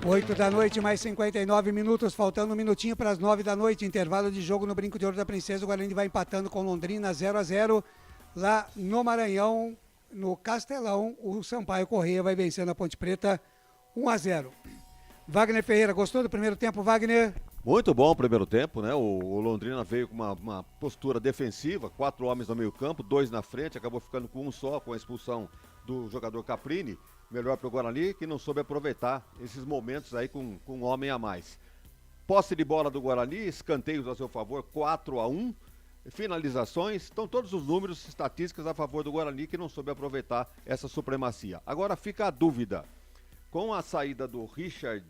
8 da noite, mais 59 minutos, faltando um minutinho para as 9 da noite. Intervalo de jogo no Brinco de Ouro da Princesa. O Guarani vai empatando com Londrina 0-0. Lá no Maranhão, no Castelão, o Sampaio Corrêa vai vencendo a Ponte Preta 1-0. Wagner Ferreira, gostou do primeiro tempo, Wagner? Muito bom o primeiro tempo, né? O Londrina veio com uma postura defensiva, 4 homens no meio campo, 2 na frente, acabou ficando com um só, com a expulsão do jogador Caprini. Melhor para o Guarani, que não soube aproveitar esses momentos aí com um homem a mais. Posse de bola do Guarani, escanteios a seu favor, 4-1. Finalizações, estão todos os números, estatísticas a favor do Guarani, que não soube aproveitar essa supremacia. Agora fica a dúvida, com a saída do Richard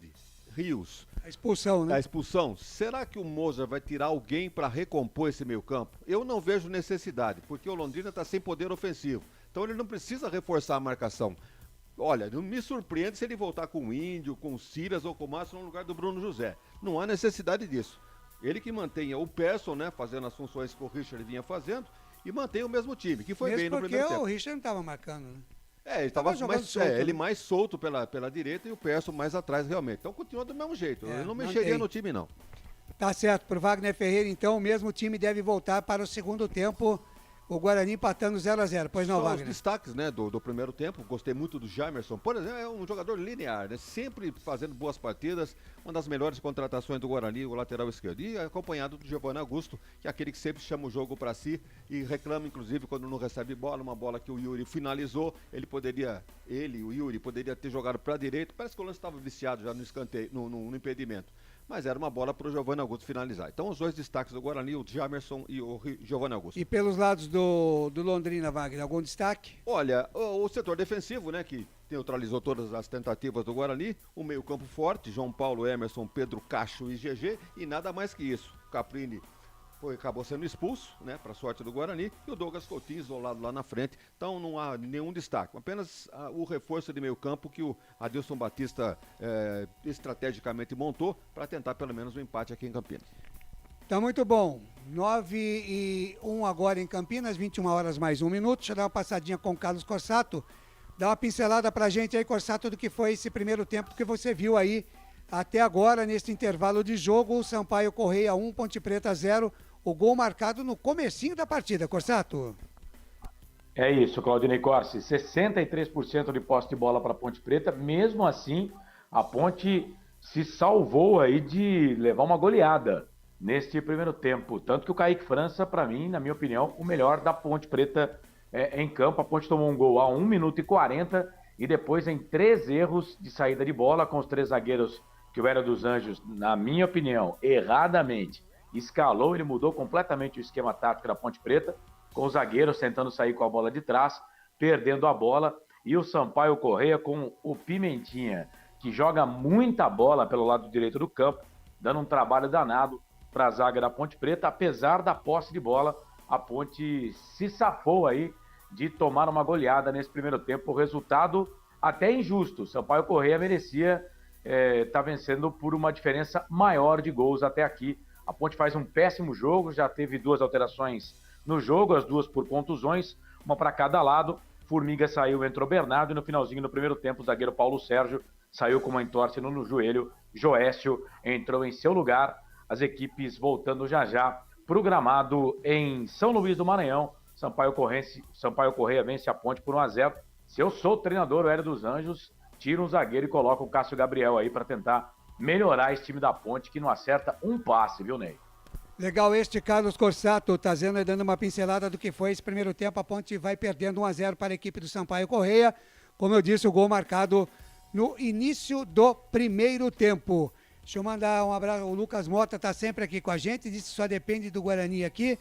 Rios, a expulsão, né? A expulsão, será que o Moser vai tirar alguém para recompor esse meio campo? Eu não vejo necessidade, porque o Londrina está sem poder ofensivo, então ele não precisa reforçar a marcação. Olha, não me surpreende se ele voltar com o Índio, com o Silas ou com o Márcio no lugar do Bruno José, não há necessidade disso. Ele que mantenha o Persson, né, fazendo as funções que o Richard vinha fazendo, e mantenha o mesmo time, que foi mesmo bem no primeiro tempo. Porque o Richard não estava marcando, né? Ele estava mais solto, ele mais solto pela direita e o Persson mais atrás realmente. Então continua do mesmo jeito, eu não mexeria no time não. Tá certo, por Wagner Ferreira, então o mesmo time deve voltar para o segundo tempo. o Guarani empatando 0-0. Pois não, Só Wagner? os destaques, né, do primeiro tempo. Gostei muito do Jamerson. Por exemplo, é um jogador linear, né? Sempre fazendo boas partidas. Uma das melhores contratações do Guarani, o lateral esquerdo. E acompanhado do Giovanni Augusto, que é aquele que sempre chama o jogo para si e reclama, inclusive, quando não recebe bola. Uma bola que o Yuri finalizou. O Yuri, poderia ter jogado para a direita. Parece que o lance estava viciado já no escanteio, no impedimento. Mas era uma bola para o Giovanni Augusto finalizar. Então, os dois destaques do Guarani, o Jamerson e o Giovanni Augusto. E pelos lados do Londrina, Wagner, algum destaque? Olha, o setor defensivo, né, que neutralizou todas as tentativas do Guarani, o meio-campo forte, João Paulo, Emerson, Pedro Cacho e GG, e nada mais que isso. Caprini acabou sendo expulso, né, para sorte do Guarani, e o Douglas Coutinho isolado lá na frente. Então não há nenhum destaque, apenas o reforço de meio campo que o Adilson Batista estrategicamente montou para tentar pelo menos um empate aqui em Campinas. Tá muito bom. 9:01 agora em Campinas, 21 horas mais 1 minuto. Deixa eu dar uma passadinha com o Carlos Corsato. Dá uma pincelada pra gente aí, Corsato, do que foi esse primeiro tempo que você viu aí até agora, nesse intervalo de jogo. O Sampaio Correia 1, Ponte Preta 0. O gol marcado no comecinho da partida, Corsato. É isso, Claudinei Corsi. 63% de posse de bola para Ponte Preta. Mesmo assim, a Ponte se salvou aí de levar uma goleada neste primeiro tempo. Tanto que o Kaique França, para mim, na minha opinião, o melhor da Ponte Preta em campo. A Ponte tomou um gol a 1 minuto e 40 e depois em 3 erros de saída de bola com os 3 zagueiros que o Hélio dos Anjos, na minha opinião, erradamente escalou. Ele mudou completamente o esquema tático da Ponte Preta, com os zagueiros tentando sair com a bola de trás, perdendo a bola, e o Sampaio Correia com o Pimentinha, que joga muita bola pelo lado direito do campo, dando um trabalho danado para a zaga da Ponte Preta. Apesar da posse de bola, a Ponte se safou aí de tomar uma goleada nesse primeiro tempo. O resultado até injusto. Sampaio Correia merecia estar vencendo por uma diferença maior de gols até aqui. A Ponte faz um péssimo jogo, já teve 2 alterações no jogo, as 2 por contusões, uma para cada lado. Formiga saiu, entrou Bernardo, e no finalzinho do primeiro tempo o zagueiro Paulo Sérgio saiu com uma entorse no joelho. Joécio entrou em seu lugar. As equipes voltando já para o gramado em São Luís do Maranhão. Sampaio Correia vence a Ponte por 1-0. Se eu sou o treinador, o Hélio dos Anjos, tira um zagueiro e coloca o Cássio Gabriel aí para tentar melhorar esse time da Ponte, que não acerta um passe, viu, Ney? Legal este Carlos Corsato, tá dando uma pincelada do que foi esse primeiro tempo. A Ponte vai perdendo 1-0 para a equipe do Sampaio Correia. Como eu disse, o gol marcado no início do primeiro tempo. Deixa eu mandar um abraço. O Lucas Mota tá sempre aqui com a gente, disse que só depende do Guarani aqui.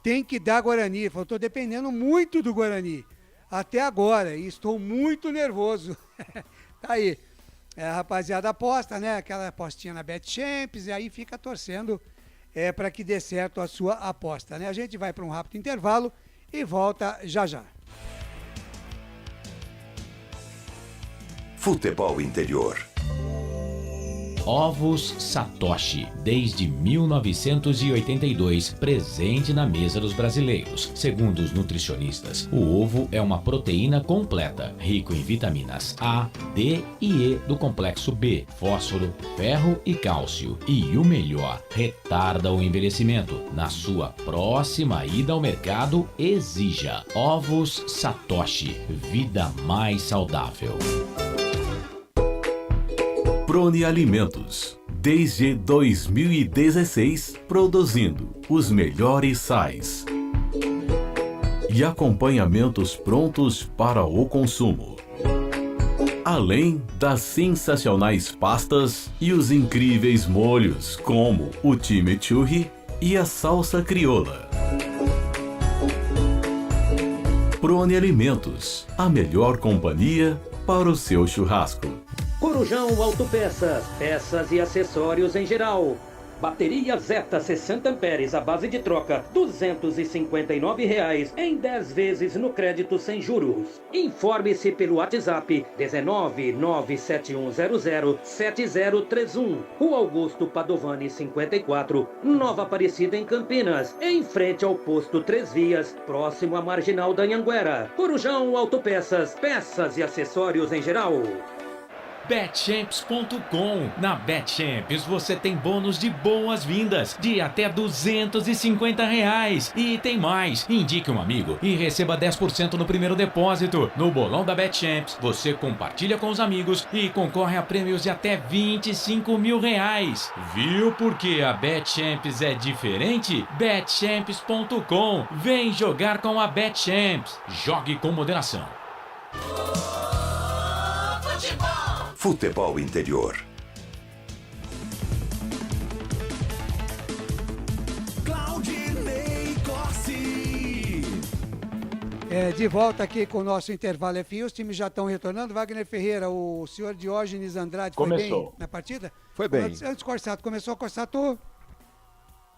Tem que dar Guarani. Eu tô dependendo muito do Guarani até agora e estou muito nervoso. Tá aí. A rapaziada aposta, né? Aquela apostinha na BetChamps, e aí fica torcendo para que dê certo a sua aposta, né? A gente vai para um rápido intervalo e volta já já. Futebol Interior. Ovos Satoshi, desde 1982, presente na mesa dos brasileiros. Segundo os nutricionistas, o ovo é uma proteína completa, rico em vitaminas A, D e E do complexo B, fósforo, ferro e cálcio. E o melhor, retarda o envelhecimento. Na sua próxima ida ao mercado, exija Ovos Satoshi, vida mais saudável. Prone Alimentos, desde 2016, produzindo os melhores sais e acompanhamentos prontos para o consumo. Além das sensacionais pastas e os incríveis molhos, como o chimichurri e a salsa crioula. Prone Alimentos, a melhor companhia para o seu churrasco. Corujão Autopeças, peças e acessórios em geral. Bateria Zeta 60 amperes à base de troca, R$ 259,00 em 10 vezes no crédito sem juros. Informe-se pelo WhatsApp 19971007031. Rua Augusto Padovani 54, Nova Aparecida em Campinas, em frente ao posto 3 Vias, próximo à Marginal da Anhanguera. Corujão Autopeças, peças e acessórios em geral. betchamps.com. Na Betchamps você tem bônus de boas-vindas de até R$250. E tem mais. Indique um amigo e receba 10% no primeiro depósito. No bolão da Betchamps, você compartilha com os amigos e concorre a prêmios de até R$25 mil. Viu porque a Betchamps é diferente? betchamps.com. Vem jogar com a Betchamps. Jogue com moderação. Futebol interior. Claudinei Corsi. De volta aqui com o nosso intervalo FI, os times já estão retornando. Wagner Ferreira, o senhor Diógenes Andrade foi bem na partida? Foi bem. Antes Corsato, começou Corsato.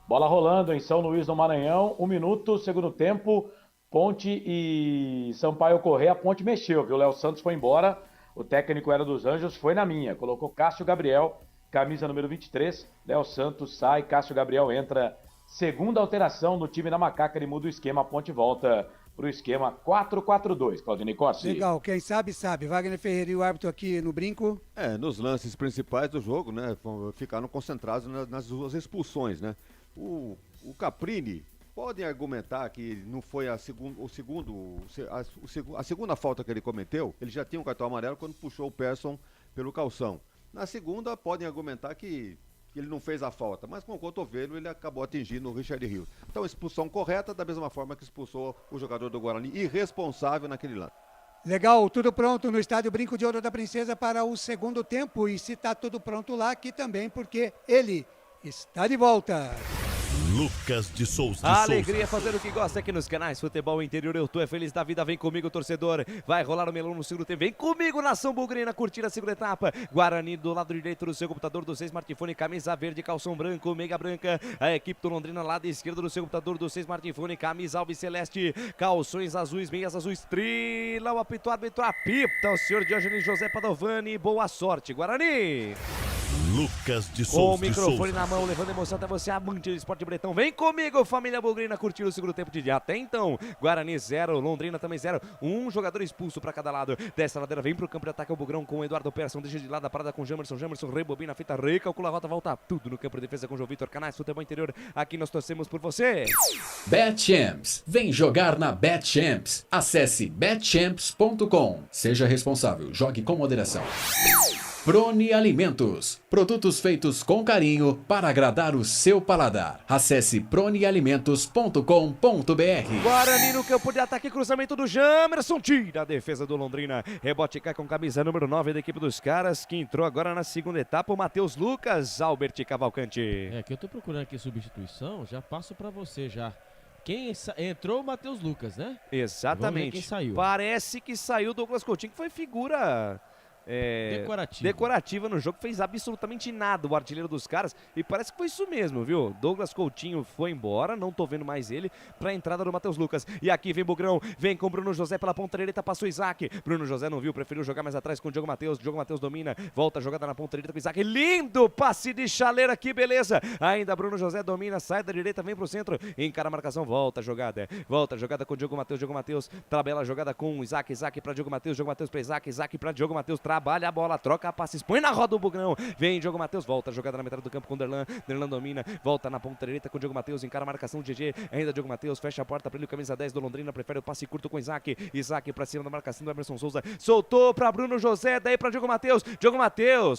Bola rolando em São Luís do Maranhão, 1 minuto, segundo tempo, Ponte e Sampaio Corrêa, a Ponte mexeu, viu? O Léo Santos foi embora, o técnico era dos Anjos, foi na minha, colocou Cássio Gabriel, camisa número 23, Léo Santos sai, Cássio Gabriel entra, segunda alteração no time da Macaca, ele muda o esquema, a Ponte volta para o esquema 4-4-2, Claudinei Corsi. Legal, quem sabe, sabe. Wagner Ferreira e o árbitro aqui no brinco. Nos lances principais do jogo, né, ficaram concentrados nas duas expulsões, né. O Caprini podem argumentar que não foi a segunda falta que ele cometeu, ele já tinha um cartão amarelo quando puxou o Persson pelo calção. Na segunda, podem argumentar que ele não fez a falta, mas com o cotovelo ele acabou atingindo o Richard Rios. Então, expulsão correta, da mesma forma que expulsou o jogador do Guarani, irresponsável naquele lance. Legal, tudo pronto no estádio Brinco de Ouro da Princesa para o segundo tempo. E se está tudo pronto lá, aqui também, porque ele está de volta. Lucas de Souza. A alegria fazer o que gosta aqui nos canais Futebol Interior. Eu tô feliz da vida. Vem comigo, torcedor. Vai rolar o melão no segundo tempo. Vem comigo, Nação Bugrina, curtir a segunda etapa. Guarani do lado direito do seu computador, do seu smartphone, camisa verde, calção branco, meiga branca. A equipe do Londrina, lado esquerdo do seu computador, do seu smartphone, camisa alves celeste, calções azuis, meias azuis, trila, o apito, árbitro apita. O senhor Diógenes José Padovani. Boa sorte, Guarani. Lucas de Souza. Com o microfone na mão, levando emoção até você, amante do esporte bretão. Vem comigo, família Bugrina, curtir o segundo tempo de dia. Até então, Guarani 0, Londrina também 0. Um jogador expulso para cada lado. Dessa ladeira vem pro campo de ataque o Bugrão com o Eduardo Persson. Deixa de lado a parada com Jamerson. Jamerson rebobina a fita, recalcula a rota, volta tudo no campo de defesa com o João Vitor. Canais Futebol Interior, aqui nós torcemos por você. Betchamps. Vem jogar na Betchamps. Acesse betchamps.com. Seja responsável, jogue com moderação. Prone Alimentos. Produtos feitos com carinho para agradar o seu paladar. Acesse pronealimentos.com.br. Guarani no campo de ataque, cruzamento do Jamerson. Tira a defesa do Londrina. Rebote cai com camisa número 9 da equipe dos caras, que entrou agora na segunda etapa, o Matheus Lucas, Albert Cavalcante. Que eu tô procurando aqui substituição, já passo para você já. Quem entrou, o Matheus Lucas, né? Exatamente. Quem saiu. Parece que saiu o Douglas Coutinho, que foi figura... decorativa no jogo, fez absolutamente nada o artilheiro dos caras, e parece que foi isso mesmo, viu? Douglas Coutinho foi embora, não tô vendo mais ele, pra entrada do Matheus Lucas, e aqui vem Bugrão, vem com Bruno José pela ponta direita, passou Isaac, Bruno José não viu, preferiu jogar mais atrás com o Diogo Matheus domina, volta a jogada na ponta direita com Isaac, lindo passe de chaleira, que beleza, ainda Bruno José domina, sai da direita, vem pro centro, encara a marcação, volta a jogada com o Diogo Matheus, tabela a jogada com o Isaac pra Diogo Matheus pra Isaac pra Diogo Matheus, trabalha a bola, troca passes, põe na roda o Bugrão, vem Diogo Matheus, volta a jogada na metade do campo com o Derlan domina, volta na ponta direita com o Diogo Matheus, encara a marcação do GG, ainda Diogo Matheus, fecha a porta pra ele, camisa 10 do Londrina, prefere o passe curto com Isaac pra cima da marcação do Emerson Souza, soltou pra Bruno José, daí pra Diogo Matheus,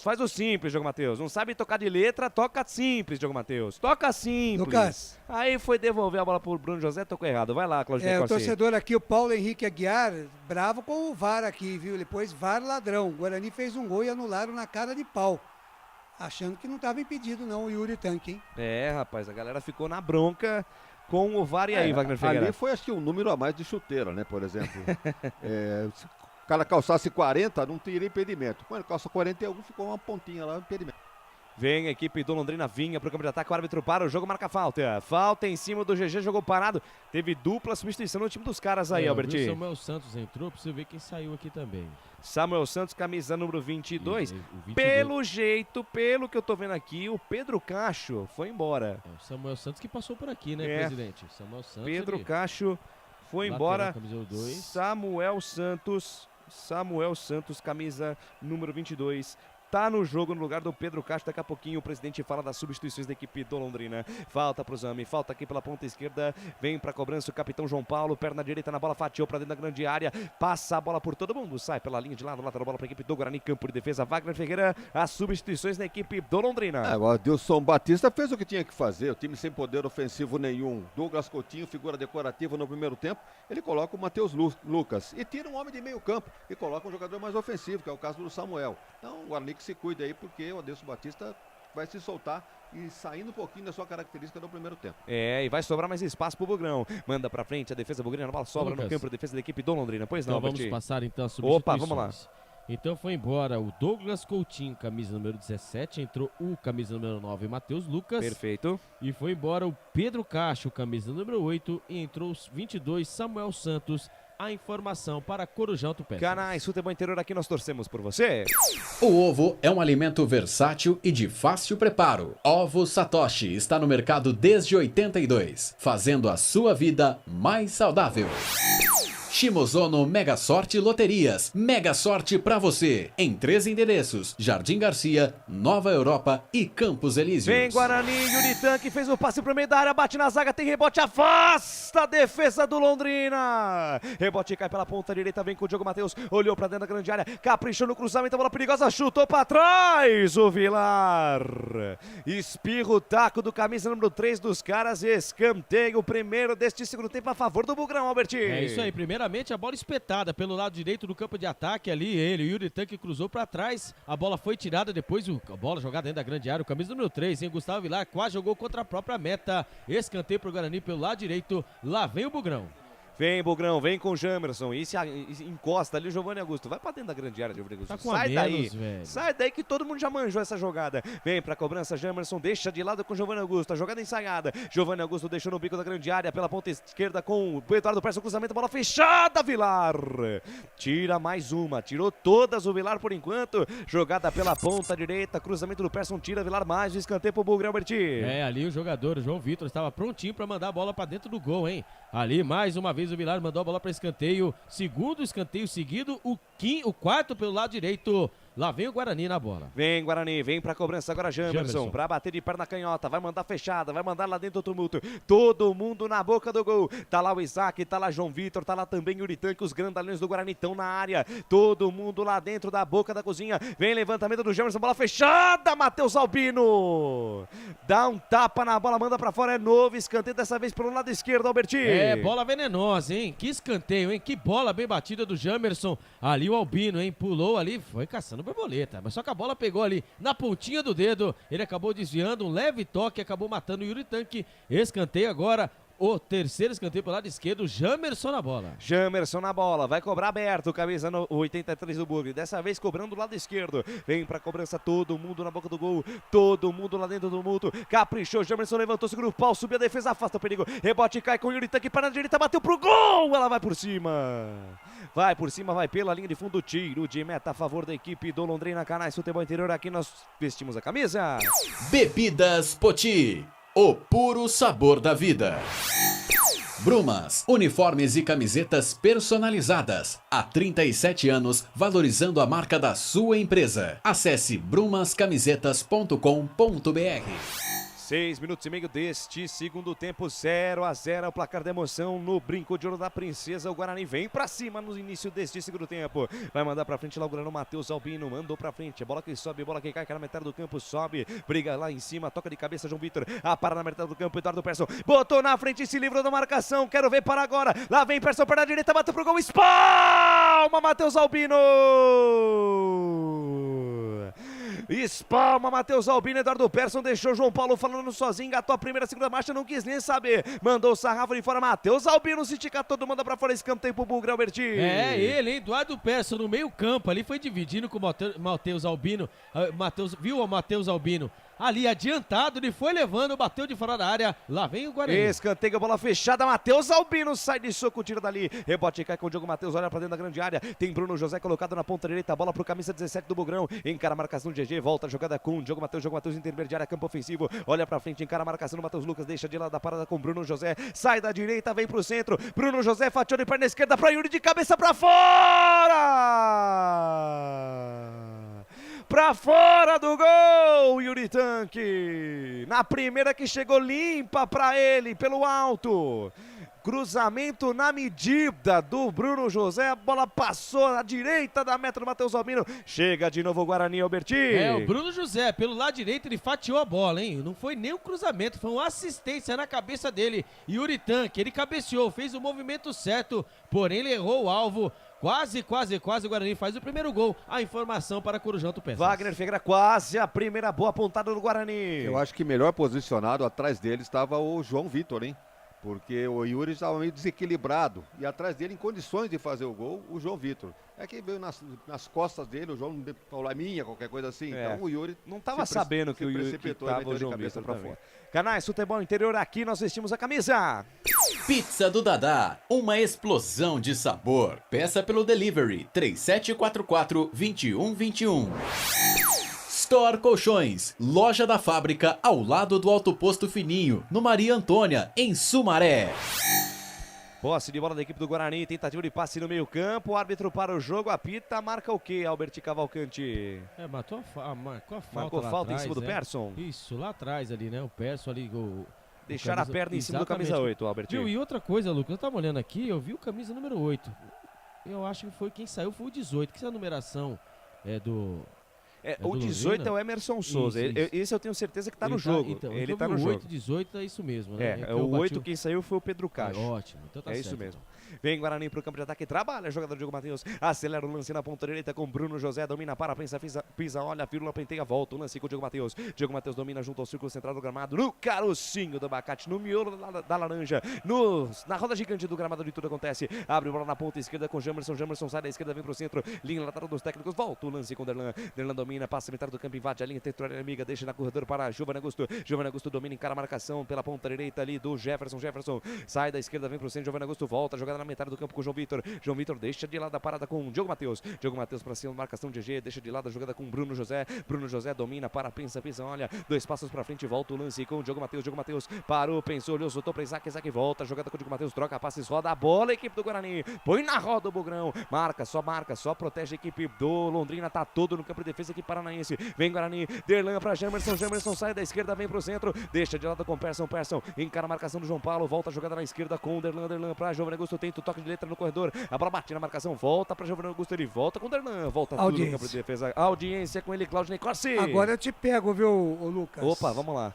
faz o simples, Diogo Matheus, não sabe tocar de letra, toca simples, Diogo Matheus, toca simples. Lucas. Aí foi devolver a bola pro Bruno José, tocou errado, vai lá, Claudinei Corsi. O torcedor aqui, o Paulo Henrique Aguiar, bravo com o VAR aqui, viu? Depois VAR ladrão, o Guarani fez um gol e anularam na cara de pau, achando que não estava impedido não o Yuri Tanque, hein? Rapaz, a galera ficou na bronca com o VAR. E aí, Wagner Ferreira? Ali foi, acho que, um número a mais de chuteira, né, por exemplo. Se o cara calçasse 40, não teria impedimento. Quando calça 41, ficou uma pontinha lá, impedimento. Vem a equipe do Londrina, vinha pro campo de ataque, o árbitro para, o jogo marca falta. Falta em cima do GG, jogou parado. Teve dupla substituição no time dos caras aí, Alberti. O Samuel Santos entrou, pra você ver quem saiu aqui também. Samuel Santos, camisa número 22. Pelo jeito, pelo que eu tô vendo aqui, o Pedro Cacho foi embora. O Samuel Santos que passou por aqui, né, presidente? Samuel Santos. Pedro Cacho foi embora. Samuel Santos Samuel Santos, camisa número 22. Tá no jogo no lugar do Pedro Castro. Daqui a pouquinho o presidente fala das substituições da equipe do Londrina. Falta pro Zami, falta aqui pela ponta esquerda. Vem pra cobrança o capitão João Paulo. Perna direita na bola, fatiou pra dentro da grande área. Passa a bola por todo mundo. Sai pela linha de lado, lateral bola pra equipe do Guarani. Campo de defesa, Wagner Ferreira. As substituições da equipe do Londrina. Agora, Adilson Batista fez o que tinha que fazer. O time sem poder ofensivo nenhum. Douglas Coutinho, figura decorativa no primeiro tempo. Ele coloca o Matheus Lucas e tira um homem de meio campo e coloca um jogador mais ofensivo, que é o caso do Samuel. Então, o Guarani que se cuida aí, porque o Adilson Batista vai se soltar e saindo um pouquinho da sua característica no primeiro tempo. E vai sobrar mais espaço pro Bugrão. Manda pra frente a defesa bugrina, a bola sobra no campo, a defesa da equipe do Londrina. Pois não, então, vamos passar então as substituições. Opa, vamos lá. Então foi embora o Douglas Coutinho, camisa número 17, entrou o camisa número 9, Matheus Lucas. Perfeito. E foi embora o Pedro Castro, camisa número 8, e entrou os 22, Samuel Santos. A informação para Corujão Autopeças. Canais Futebol Interior, aqui nós torcemos por você. O ovo é um alimento versátil e de fácil preparo. Ovos Satoshi está no mercado desde 82, fazendo a sua vida mais saudável. Shimozono Mega Sorte Loterias. Mega Sorte pra você. Em 3 endereços: Jardim Garcia, Nova Europa e Campos Elíseos. Vem Guarani, Yuri Tanque fez o passe pro meio da área, bate na zaga, tem rebote, afasta a defesa do Londrina. Rebote cai pela ponta direita, vem com o Diogo Matheus, olhou pra dentro da grande área, caprichou no cruzamento, bola perigosa, chutou pra trás o Vilar. Espirra o taco do camisa número 3 dos caras, escanteio, o primeiro deste segundo tempo a favor do Bugrão, Albert. É isso aí, primeiramente a bola espetada pelo lado direito do campo de ataque ali, ele, o Yuri Tanque cruzou pra trás, a bola foi tirada, depois a bola jogada dentro da grande área, o camisa número 3, hein, Gustavo Vilar, quase jogou contra a própria meta, escanteio pro Guarani pelo lado direito, lá vem o Bugrão. Vem, Bugrão, vem com o Jamerson. E se encosta ali o Giovanni Augusto. Vai pra dentro da grande área, Giovanni Augusto. Tá com sai daí. Velho. Sai daí que todo mundo já manjou essa jogada. Vem pra cobrança, Jamerson deixa de lado com o Giovanni Augusto. A jogada ensaiada. Giovanni Augusto deixou no bico da grande área pela ponta esquerda com o Eduardo Perso. Cruzamento, bola fechada, Vilar. Tira mais uma. Tirou todas o Vilar por enquanto. Jogada pela ponta direita. Cruzamento do Persson, tira Vilar mais. Escanteio pro Bugrão, Berti. Ali o jogador, o João Vitor, estava prontinho pra mandar a bola pra dentro do gol, hein? Ali mais uma vez o Vilar mandou a bola para escanteio, segundo escanteio seguido, o quarto pelo lado direito. Lá vem o Guarani na bola. Vem Guarani, vem pra cobrança agora Jamerson, pra bater de perna canhota, vai mandar fechada, vai mandar lá dentro do tumulto, todo mundo na boca do gol, tá lá o Isaac, tá lá João Vitor, tá lá também o Yuri Tanque, os grandalhões do Guarani estão na área, todo mundo lá dentro da boca da cozinha, vem levantamento do Jamerson, bola fechada, Matheus Albino, dá um tapa na bola, manda pra fora, é novo escanteio, dessa vez pelo lado esquerdo, Alberti. Bola venenosa, hein, que escanteio, hein, que bola bem batida do Jamerson, ali o Albino, hein, pulou ali, foi caçando borboleta, mas só que a bola pegou ali na pontinha do dedo, ele acabou desviando, um leve toque, acabou matando o Yuri Tanque, escanteio agora, o terceiro escanteio pelo lado esquerdo, Jamerson na bola. Jamerson na bola, vai cobrar aberto, camisa no 83 do Bugre, dessa vez cobrando do lado esquerdo, vem pra cobrança todo mundo na boca do gol, todo mundo lá dentro do tumulto, caprichou, Jamerson levantou, segura o pau, subiu a defesa, afasta o perigo, rebote cai com o Yuri Tanque para a direita, bateu pro gol, ela vai por cima. Vai por cima, vai pela linha de fundo, tiro de meta a favor da equipe do Londrina. Canais Futebol Interior, aqui nós vestimos a camisa. Bebidas Poti, o puro sabor da vida. Brumas, uniformes e camisetas personalizadas. Há 37 anos, valorizando a marca da sua empresa. Acesse brumascamisetas.com.br. 6 minutos e meio deste segundo tempo, 0-0, o placar da emoção no Brinco de Ouro da Princesa. O Guarani vem pra cima no início deste segundo tempo. Vai mandar pra frente lá o Guarani, Matheus Albino, mandou pra frente. Bola que sobe, bola que cai, na metade do campo, sobe, briga lá em cima, toca de cabeça João Vitor, para na metade do campo, Eduardo Persson, botou na frente e se livrou da marcação. Quero ver para agora. Lá vem Persson para a direita, bateu pro gol, espalma Matheus Albino. Espalma Matheus Albino, Eduardo Persson deixou João Paulo falando sozinho, engatou a primeira, segunda marcha, não quis nem saber, mandou o sarrafo de fora, Matheus Albino se estica todo, manda pra fora, escanteio pro Bugrão, Berti. Ele, hein, Eduardo Persson no meio campo, ali foi dividindo com o Matheus Albino, viu o Matheus Albino ali adiantado, ele foi levando, bateu de fora da área, lá vem o Guarani. Escanteio, bola fechada, Matheus Albino sai de soco, tira dali, rebote cai com o Diogo Matheus, olha pra dentro da grande área, tem Bruno José colocado na ponta direita, bola pro camisa 17 do Bugrão, encara a marcação do GG, volta a jogada com o Diogo Matheus intermediária, campo ofensivo, olha pra frente, encara a marcação do Matheus Lucas, deixa de lado da parada com Bruno José, sai da direita, vem pro centro, Bruno José fatiou de perna esquerda pra Yuri de cabeça pra fora! pra fora do gol, Yuri Tanque. Na primeira que chegou limpa pra ele, pelo alto. Cruzamento na medida do Bruno José, a bola passou na direita da meta do Matheus Albino. Chega de novo o Guarani, Alberti. O Bruno José, pelo lado direito, ele fatiou a bola, hein? Não foi nem um cruzamento, foi uma assistência na cabeça dele. Yuri Tanque, ele cabeceou, fez o movimento certo, porém ele errou o alvo. Quase o Guarani faz o primeiro gol. A informação para Corujão Autopeças. Wagner Ferreira, quase a primeira boa pontada do Guarani. Eu acho que melhor posicionado atrás dele estava o João Vitor, hein? Porque o Yuri estava meio desequilibrado e atrás dele, em condições de fazer o gol, o João Vitor. É que veio nas costas dele, o João falou, é minha, qualquer coisa assim. Então o Yuri não estava sabendo que o Yuri estava o João Vitor pra fora. Canais Futebol Interior, aqui nós vestimos a camisa. Pizza do Dadá, uma explosão de sabor. Peça pelo delivery 3744-2121. Store Colchões, loja da fábrica ao lado do Alto Posto Fininho, no Maria Antônia, em Sumaré. Posse de bola da equipe do Guarani, tentativa de passe no meio campo, o árbitro para o jogo, apita, marca o quê, Albert Cavalcante? Marcou a falta. Marcou lá falta atrás, em cima do Persson? Isso, lá atrás ali, né? O Persson ali. Deixaram a perna em cima do camisa 8, Albert. Viu? E outra coisa, Lucas, eu tava olhando aqui, eu vi o camisa número 8. Eu acho que foi quem saiu, foi o 18, que essa numeração é do... o 18 é o Emerson Souza. Isso. Esse eu tenho certeza que tá no jogo. Então, ele tá no jogo. 8, 18 é isso mesmo, né? O 8 quem saiu foi o Pedro Castro. Ótimo, então tá certo. Isso mesmo. Vem Guarani pro campo de ataque, trabalha, jogador Diogo Matheus, acelera o lance na ponta direita com Bruno José, domina, para, pensa, pisa, olha, vírgula, penteia, volta, o lance com o Diogo Matheus. Diogo Matheus domina junto ao círculo central do gramado, no carocinho do abacate, no miolo da laranja, na roda gigante do gramado de tudo acontece. Abre bola na ponta esquerda com Jamerson sai da esquerda, vem pro centro, linha lateral dos técnicos, volta o lance com Derlan domina, passa metade do campo, invade a linha territorial inimiga, deixa na corredor para Giovanni Augusto domina, encara a marcação pela ponta direita ali do Jefferson, sai da esquerda, vem pro centro, Giovanni Augusto volta, jogada na metade do campo com João Vitor deixa de lado a parada com Diogo Matheus pra cima, marcação de GG, deixa de lado a jogada com Bruno José domina, para, pensa, olha, 2 passos pra frente, volta o lance com Diogo Matheus, parou, pensou, olhou, soltou pra Isaac volta, jogada com o Diogo Matheus, troca passes, roda a bola, a equipe do Guarani, põe na roda o Bugrão, marca, só protege a equipe do Londrina, tá todo no campo de defesa aqui paranaense, vem Guarani, Derlan pra Jamerson sai da esquerda, vem pro centro, deixa de lado com Persson, encara a marcação do João Paulo, volta a jogada na esquerda com Derlan pra Giovanni Augusto, tenta o toque de letra no corredor, a bola bate na marcação, volta para Giovanni Augusto, ele volta com o Derlan, volta tudo no campo de defesa, audiência com ele, Claudinei Corsi. Agora eu te pego, viu, Lucas? Opa, vamos lá.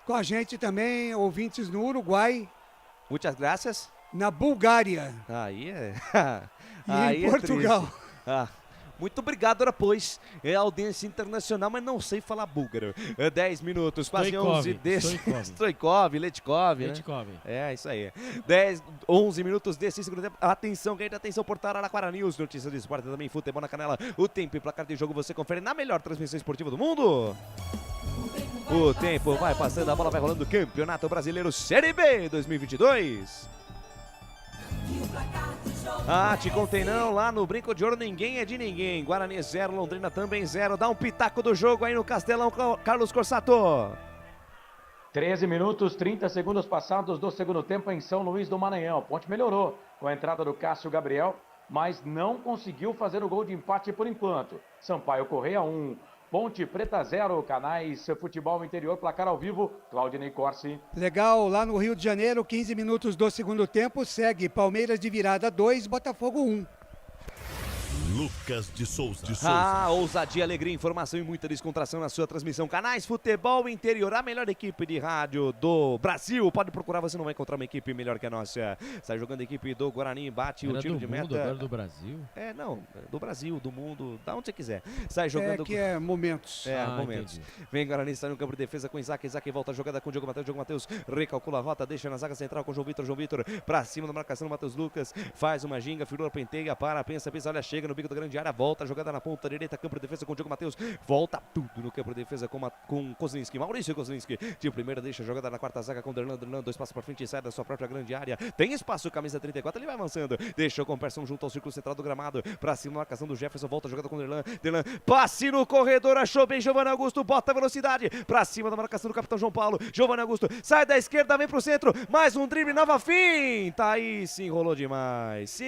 Com a gente também, ouvintes no Uruguai. Muitas graças. Na Bulgária. Aí é... E aí em Portugal. Muito obrigado, ora pois. É audiência internacional, mas não sei falar búlgaro. 10 minutos, quase 11 desse. Letkov, né? É, isso aí. 11 minutos desse segundo tempo. Atenção, grande atenção, Portal Araraquara News. Notícias de esporte também, futebol na canela. O tempo e placar de jogo você confere na melhor transmissão esportiva do mundo. O tempo vai passando, a bola vai rolando. Campeonato Brasileiro Série B 2022. Te contei não, lá no Brinco de Ouro ninguém é de ninguém. Guarani 0, Londrina também 0. Dá um pitaco do jogo aí no Castelão, Carlos Corsato. 13 minutos, 30 segundos passados do segundo tempo em São Luís do Maranhão. Ponte melhorou com a entrada do Cássio Gabriel, mas não conseguiu fazer o gol de empate por enquanto. Sampaio Correia 1. Ponte Preta 0, Canais Futebol Interior, placar ao vivo, Claudinei Corsi. Legal, lá no Rio de Janeiro, 15 minutos do segundo tempo, segue Palmeiras de virada 2, Botafogo 1. Lucas de Souza. Ousadia, alegria, informação e muita descontração na sua transmissão. Canais Futebol Interior, a melhor equipe de rádio do Brasil. Pode procurar, você não vai encontrar uma equipe melhor que a nossa. Sai jogando a equipe do Guarani, bate o tiro de meta. Agora do Brasil? Do Brasil, do mundo, da onde você quiser. Sai jogando. Momentos. Momentos. Entendi. Vem Guarani, sai no campo de defesa com Isaac volta a jogada com o Diogo Matheus, recalcula a rota, deixa na zaga central com o João Vitor, pra cima da marcação do Matheus Lucas, faz uma ginga, firula, penteia, para, pensa, olha, chega no bico da grande área, volta a jogada na ponta direita, campo de defesa com o Diogo Matheus, volta tudo no campo de defesa com Kozlinski, Maurício Kozlinski, de primeira, deixa a jogada na quarta zaga com Derlan, 2 passos para frente e sai da sua própria grande área, tem espaço, camisa 34, ele vai avançando, deixou com Persson junto ao círculo central do gramado, pra cima, marcação do Jefferson, volta a jogada com Derlan, passe no corredor, achou bem Giovanni Augusto, bota a velocidade, pra cima da marcação do capitão João Paulo, Giovanni Augusto, sai da esquerda, vem pro centro, mais um drible, nova finta, aí se enrolou demais,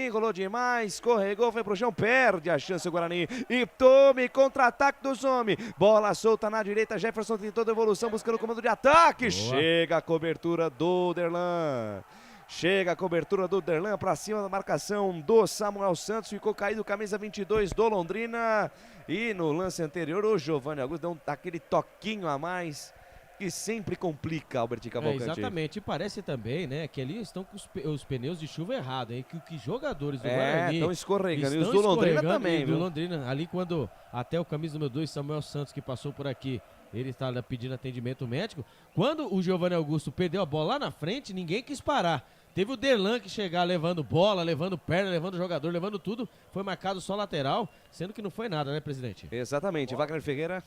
escorregou, foi pro chão, perde perde a chance o Guarani. E tome contra-ataque dos homens. Bola solta na direita, Jefferson tentou devolução, buscando o comando de ataque. Boa. Chega a cobertura do Derlan. Chega a cobertura do Derlan para cima da marcação do Samuel Santos. Ficou caído camisa 22 do Londrina. E no lance anterior, o Giovanni Augusto deu aquele toquinho a mais que sempre complica, Albert Cavalcante. Exatamente, e parece também, né, que ali estão com os pneus de chuva errados, hein, que Jogadores do Guarani estão escorregando, e os estão do Londrina escorregando, também, e viu? do Londrina, ali quando até o camisa número 2, Samuel Santos, que passou por aqui, ele estava pedindo atendimento médico, quando o Giovanni Augusto perdeu a bola lá na frente, ninguém quis parar. Teve o Derlan que chegar levando bola, levando perna, levando jogador, levando tudo, foi marcado só lateral, sendo que não foi nada, né, presidente? Exatamente, Wagner Ferreira.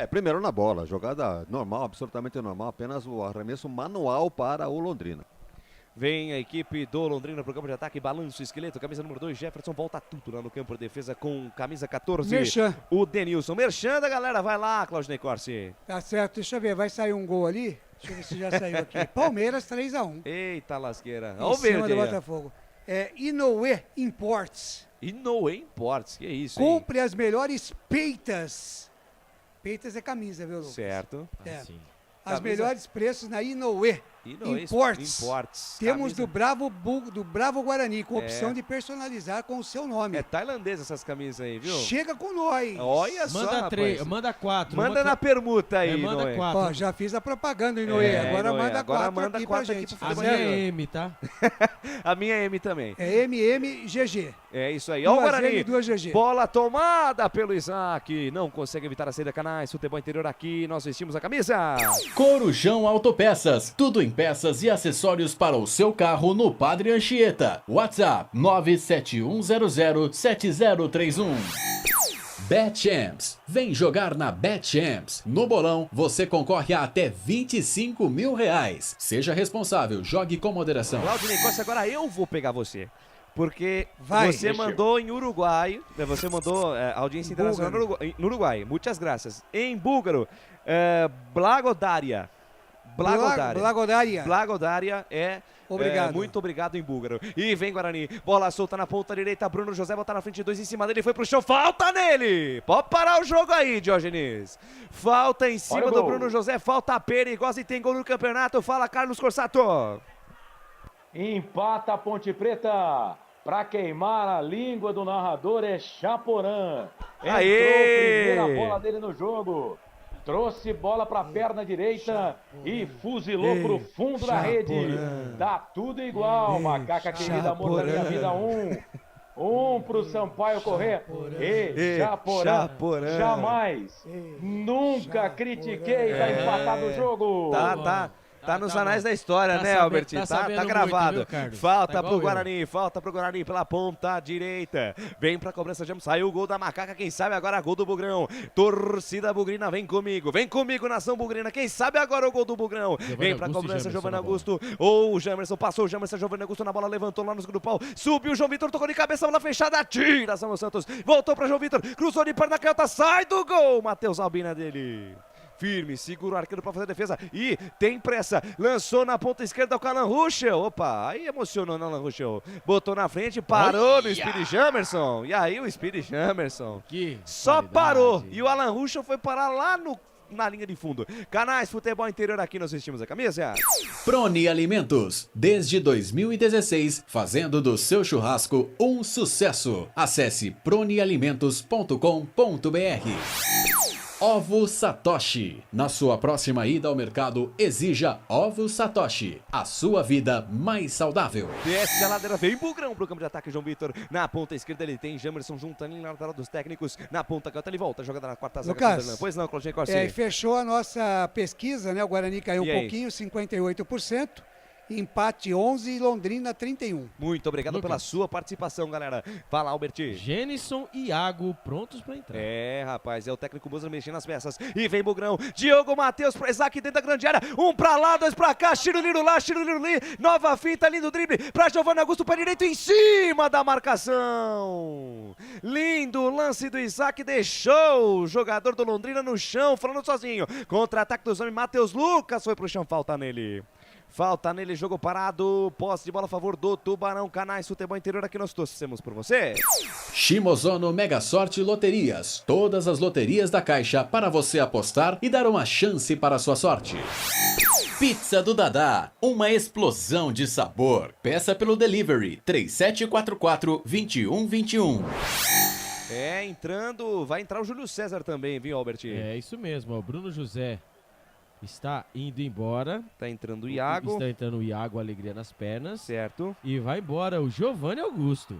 Primeiro na bola, jogada normal, absolutamente normal, apenas o arremesso manual para o Londrina. Vem a equipe do Londrina pro campo de ataque, balança o esqueleto, camisa número 2, Jefferson volta tudo lá no campo de defesa com camisa 14. Merchan. O Denilson. Merchan da galera, vai lá, Claudinei Corsi. Tá certo, deixa eu ver, vai sair um gol ali? Deixa eu ver se já saiu aqui. Palmeiras 3-1. Eita lasqueira. Em Olha o cima verde do aí. Botafogo. Inoue Imports. Inoue Imports, que isso, hein? Compre as melhores peitas. Peitas é camisa, viu, Lucas? Certo. É. Sim. As Camisa- melhores preços na Inoue Imports. Temos Camisa- do Bravo Guarani, com É. opção de personalizar com o seu nome. É tailandesa essas camisas aí, viu? Chega com nós. Olha só, Manda rapaz. manda 4. Manda na permuta aí, manda Inoue. 4. Ó, já fiz a propaganda, Inoue. Agora Inoue, manda agora 4 manda aqui quatro pra aqui gente. pro A minha é M, tá? A minha é M também. É MMGG. É isso aí. Ó o 2 Guarani. M, 2 GG. Bola tomada pelo Isaac. Não consegue evitar a saída canais. Futebol interior aqui. Nós vestimos a camisa. Corujão Autopeças. Tudo em peças e acessórios para o seu carro no Padre Anchieta. WhatsApp 971007031. BetChamps. Vem jogar na BetChamps. No bolão, você concorre a até R$25 mil. Seja responsável, jogue com moderação. Claudinei Costa, agora eu vou pegar você. Porque Vai. você mandou em Uruguai, você mandou audiência internacional no Uruguai. Muitas graças. Em búlgaro, Blagodaria. Blagodaria é... Obrigado. Muito obrigado em búlgaro. E vem Guarani. Bola solta na ponta direita. Bruno José botar na frente, 2 em cima dele. Foi pro chão. Falta nele. Pode parar o jogo aí, Diógenes. Falta em cima Olha o do gol. Bruno José. Falta perigosa e tem gol no campeonato. Fala, Carlos Corsato. Empata a Ponte Preta. Pra queimar a língua do narrador é Chaporã. Entrou Aê! primeira bola dele no jogo. Trouxe bola pra perna direita e fuzilou pro fundo da rede. Tá tudo igual. Macaca querida, amor da minha vida, 1 pro Sampaio Corrêa. Chaporã. Jamais. Nunca critiquei. Tá empatado o jogo. Tá nos anais da história, Tá né, sabendo- Albert? tá Tá sabendo gravado. muito, viu, Carlos? Falta Tá pro igual Guarani, falta pro Guarani pela ponta direita. Vem pra cobrança, já saiu o gol da Macaca, quem sabe agora gol do Bugrão. Torcida Bugrina, vem comigo, nação Bugrina. Quem sabe agora o gol do Bugrão. Vem pra Augusto e cobrança, Jamerson Giovanni na Augusto. Ou o Jamerson, passou o Jamerson, Giovanni Augusto na bola, levantou lá no segundo pau. Subiu o João Vitor, tocou de cabeça, bola fechada, tira Samuel Santos. Voltou pra João Vitor, cruzou de perna canhota, sai do gol. Matheus Albina dele. Firme, segura o arqueiro pra fazer a defesa e tem pressa, lançou na ponta esquerda com o Alan Ruschel, opa, aí emocionou no Alan Ruschel, botou na frente, parou no Speedy Jamerson, e aí o Speedy Jamerson só parou, e o Alan Ruschel foi parar lá na linha de fundo. Canais Futebol Interior, aqui nós vestimos a camisa. Prone Alimentos, desde 2016, fazendo do seu churrasco um sucesso. Acesse pronealimentos.com.br. Ovo Satoshi. Na sua próxima ida ao mercado, exija Ovo Satoshi. A sua vida mais saudável. Desce a ladeira, vem Bugrão pro campo de ataque, João Vitor. Na ponta esquerda ele tem Jamerson junto ali na lateral dos técnicos. Na ponta canhota ele volta, jogada na quarta zaga. Lucas, Pois não, Claudinei Corsi. fechou a nossa pesquisa, né? O Guarani caiu E um aí? pouquinho, 58%. Empate 11 e Londrina 31. Muito obrigado pela sua participação, galera. Fala, Albert. Genison e Iago prontos pra entrar. É, rapaz, é o técnico Moza mexendo nas peças. E vem Bugrão, Diogo Matheus pra Isaac dentro da grande área. 1 pra lá, 2 pra cá, Chiruliro lá, Chiruliro ali. Nova fita, lindo drible pra Giovanni Augusto, pé direito em cima da marcação. Lindo lance do Isaac, deixou o jogador do Londrina no chão, falando sozinho. Contra-ataque dos homens, Matheus Lucas foi pro chão, falta nele. Falta nele, jogo parado, posse de bola a favor do Tubarão. Canais Futebol Interior, aqui nós torcemos por você. Shimozono Mega Sorte Loterias. Todas as loterias da Caixa para você apostar e dar uma chance para a sua sorte. Pizza do Dadá, uma explosão de sabor. Peça pelo delivery 3744-2121. Vai entrar o Júlio César também, viu, Albert? É isso mesmo, o Bruno José está indo embora. Tá entrando o Iago. Está entrando o Iago, alegria nas pernas. Certo. E vai embora o Giovanni Augusto.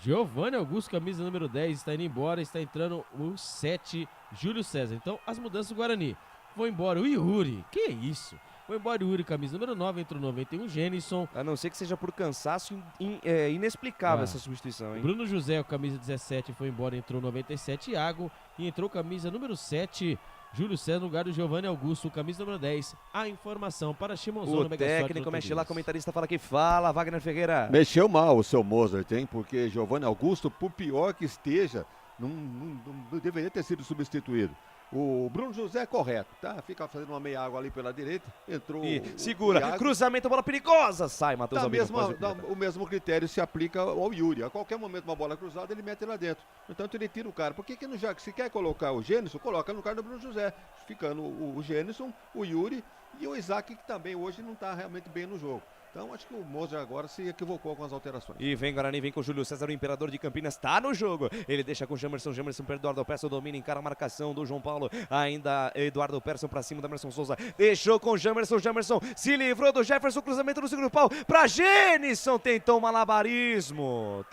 Giovanni Augusto, camisa número 10, está indo embora. Está entrando o 7, Júlio César. Então, as mudanças do Guarani. Foi embora o Yuri. Que isso? Foi embora o Yuri, camisa número 9, entrou 91, Gênison. A não ser que seja por cansaço inexplicável essa substituição, hein? Bruno José, o camisa 17, foi embora, entrou 97, Iago. E entrou camisa número 7, Júlio César, no lugar do Giovanni Augusto, camisa número 10. A informação para Shimozono. O técnico mexe lá, comentarista fala que fala, Wagner Ferreira. Mexeu mal o seu Mozart, hein? Porque Giovanni Augusto, por pior que esteja, não deveria ter sido substituído. O Bruno José é correto, tá? Fica fazendo uma meia água ali pela direita, entrou... E segura, cruzamento, bola perigosa, sai, Matheus Albino. O mesmo critério se aplica ao Yuri. A qualquer momento uma bola cruzada, ele mete lá dentro. Então ele tira o cara. Por que não já, se quer colocar o Gênison, coloca no lugar do Bruno José. Ficando o Gênison, o Yuri e o Isaac, que também hoje não tá realmente bem no jogo. Então acho que o Mozart agora se equivocou com as alterações. E vem Guarani, vem com o Júlio César, o imperador de Campinas, tá no jogo. Ele deixa com o Jamerson perde Eduardo Persson, domina, encara a marcação do João Paulo. Ainda Eduardo Persson pra cima da Emerson Souza. Deixou com o Jamerson se livrou do Jefferson, cruzamento no segundo pau pra Gênison. Tentou malabarismo,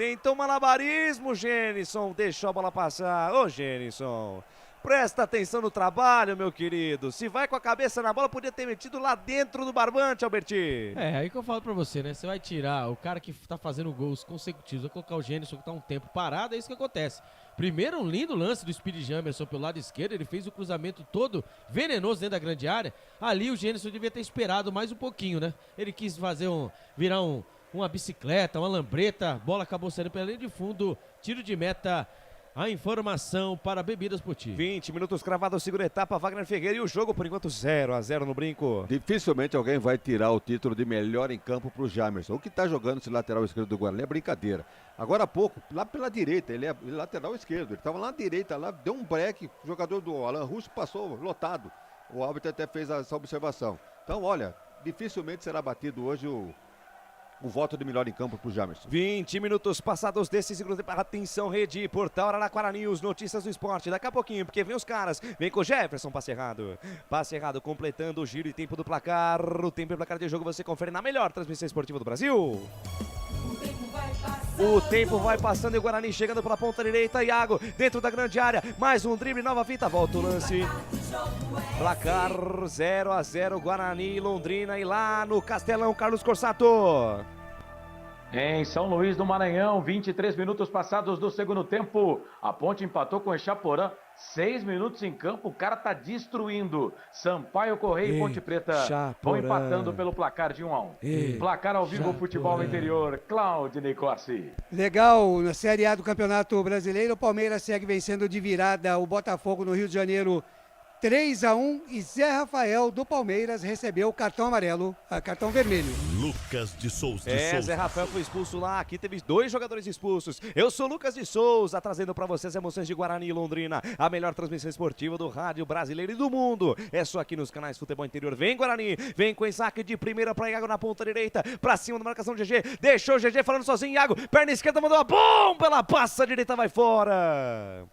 Gênison. Deixou a bola passar. Ô, Gênison. Presta atenção no trabalho, meu querido. Se vai com a cabeça na bola, podia ter metido lá dentro do barbante, Alberti. É, aí que eu falo pra você, né? Você vai tirar o cara que tá fazendo gols consecutivos, vai colocar o Gênison que tá um tempo parado, é isso que acontece. Primeiro, um lindo lance do Speed Jamerson pelo lado esquerdo, ele fez o cruzamento todo venenoso dentro da grande área. Ali o Gênison devia ter esperado mais um pouquinho, né? Ele quis virar uma bicicleta, uma lambreta, bola acabou saindo pela linha de fundo, tiro de meta. A informação para Bebidas Poti. 20 minutos cravados, segunda etapa, Wagner Ferreira e o jogo, por enquanto, 0-0 no brinco. Dificilmente alguém vai tirar o título de melhor em campo pro Jamerson. O que tá jogando esse lateral esquerdo do Guarani é brincadeira. Agora há pouco, lá pela direita, ele é lateral esquerdo. Ele tava lá na direita, lá deu um break, o jogador do Alan Russo passou lotado. O árbitro até fez essa observação. Então, olha, dificilmente será batido hoje o voto de melhor em campo pro Jamerson. 20 minutos passados desse segundo tempo. Atenção, rede, portal Araraquara News, notícias do esporte. Daqui a pouquinho, porque vem os caras. Vem com o Jefferson, passe errado. Passe errado, completando o giro e tempo do placar. O tempo e placar de jogo você confere na melhor transmissão esportiva do Brasil. O tempo vai passando e o Guarani chegando pela ponta direita. Iago dentro da grande área. Mais um drible, nova fita. Volta o lance. Placar 0-0. Guarani e Londrina. E lá no Castelão, Carlos Corsato. Em São Luís do Maranhão, 23 minutos passados do segundo tempo. A Ponte empatou com o Echaporã. 6 minutos em campo, o cara tá destruindo. Sampaio Correia e Ponte Preta vão empatando pelo placar de 1-1. Placar ao vivo, Futebol Interior, Claudinei Corsi. Legal, na Série A do Campeonato Brasileiro, o Palmeiras segue vencendo de virada o Botafogo no Rio de Janeiro 3-1 e Zé Rafael do Palmeiras recebeu o cartão amarelo, cartão vermelho. Lucas de Souza. Zé Rafael foi expulso lá, aqui teve 2 jogadores expulsos. Eu sou Lucas de Souza, trazendo pra vocês as emoções de Guarani e Londrina, a melhor transmissão esportiva do rádio brasileiro e do mundo. É só aqui nos canais Futebol Interior. Vem Guarani, vem com Isaac de primeira pra Iago na ponta direita, pra cima da marcação do GG, deixou o GG falando sozinho, Iago, perna esquerda, mandou a bomba, ela passa, a direita vai fora.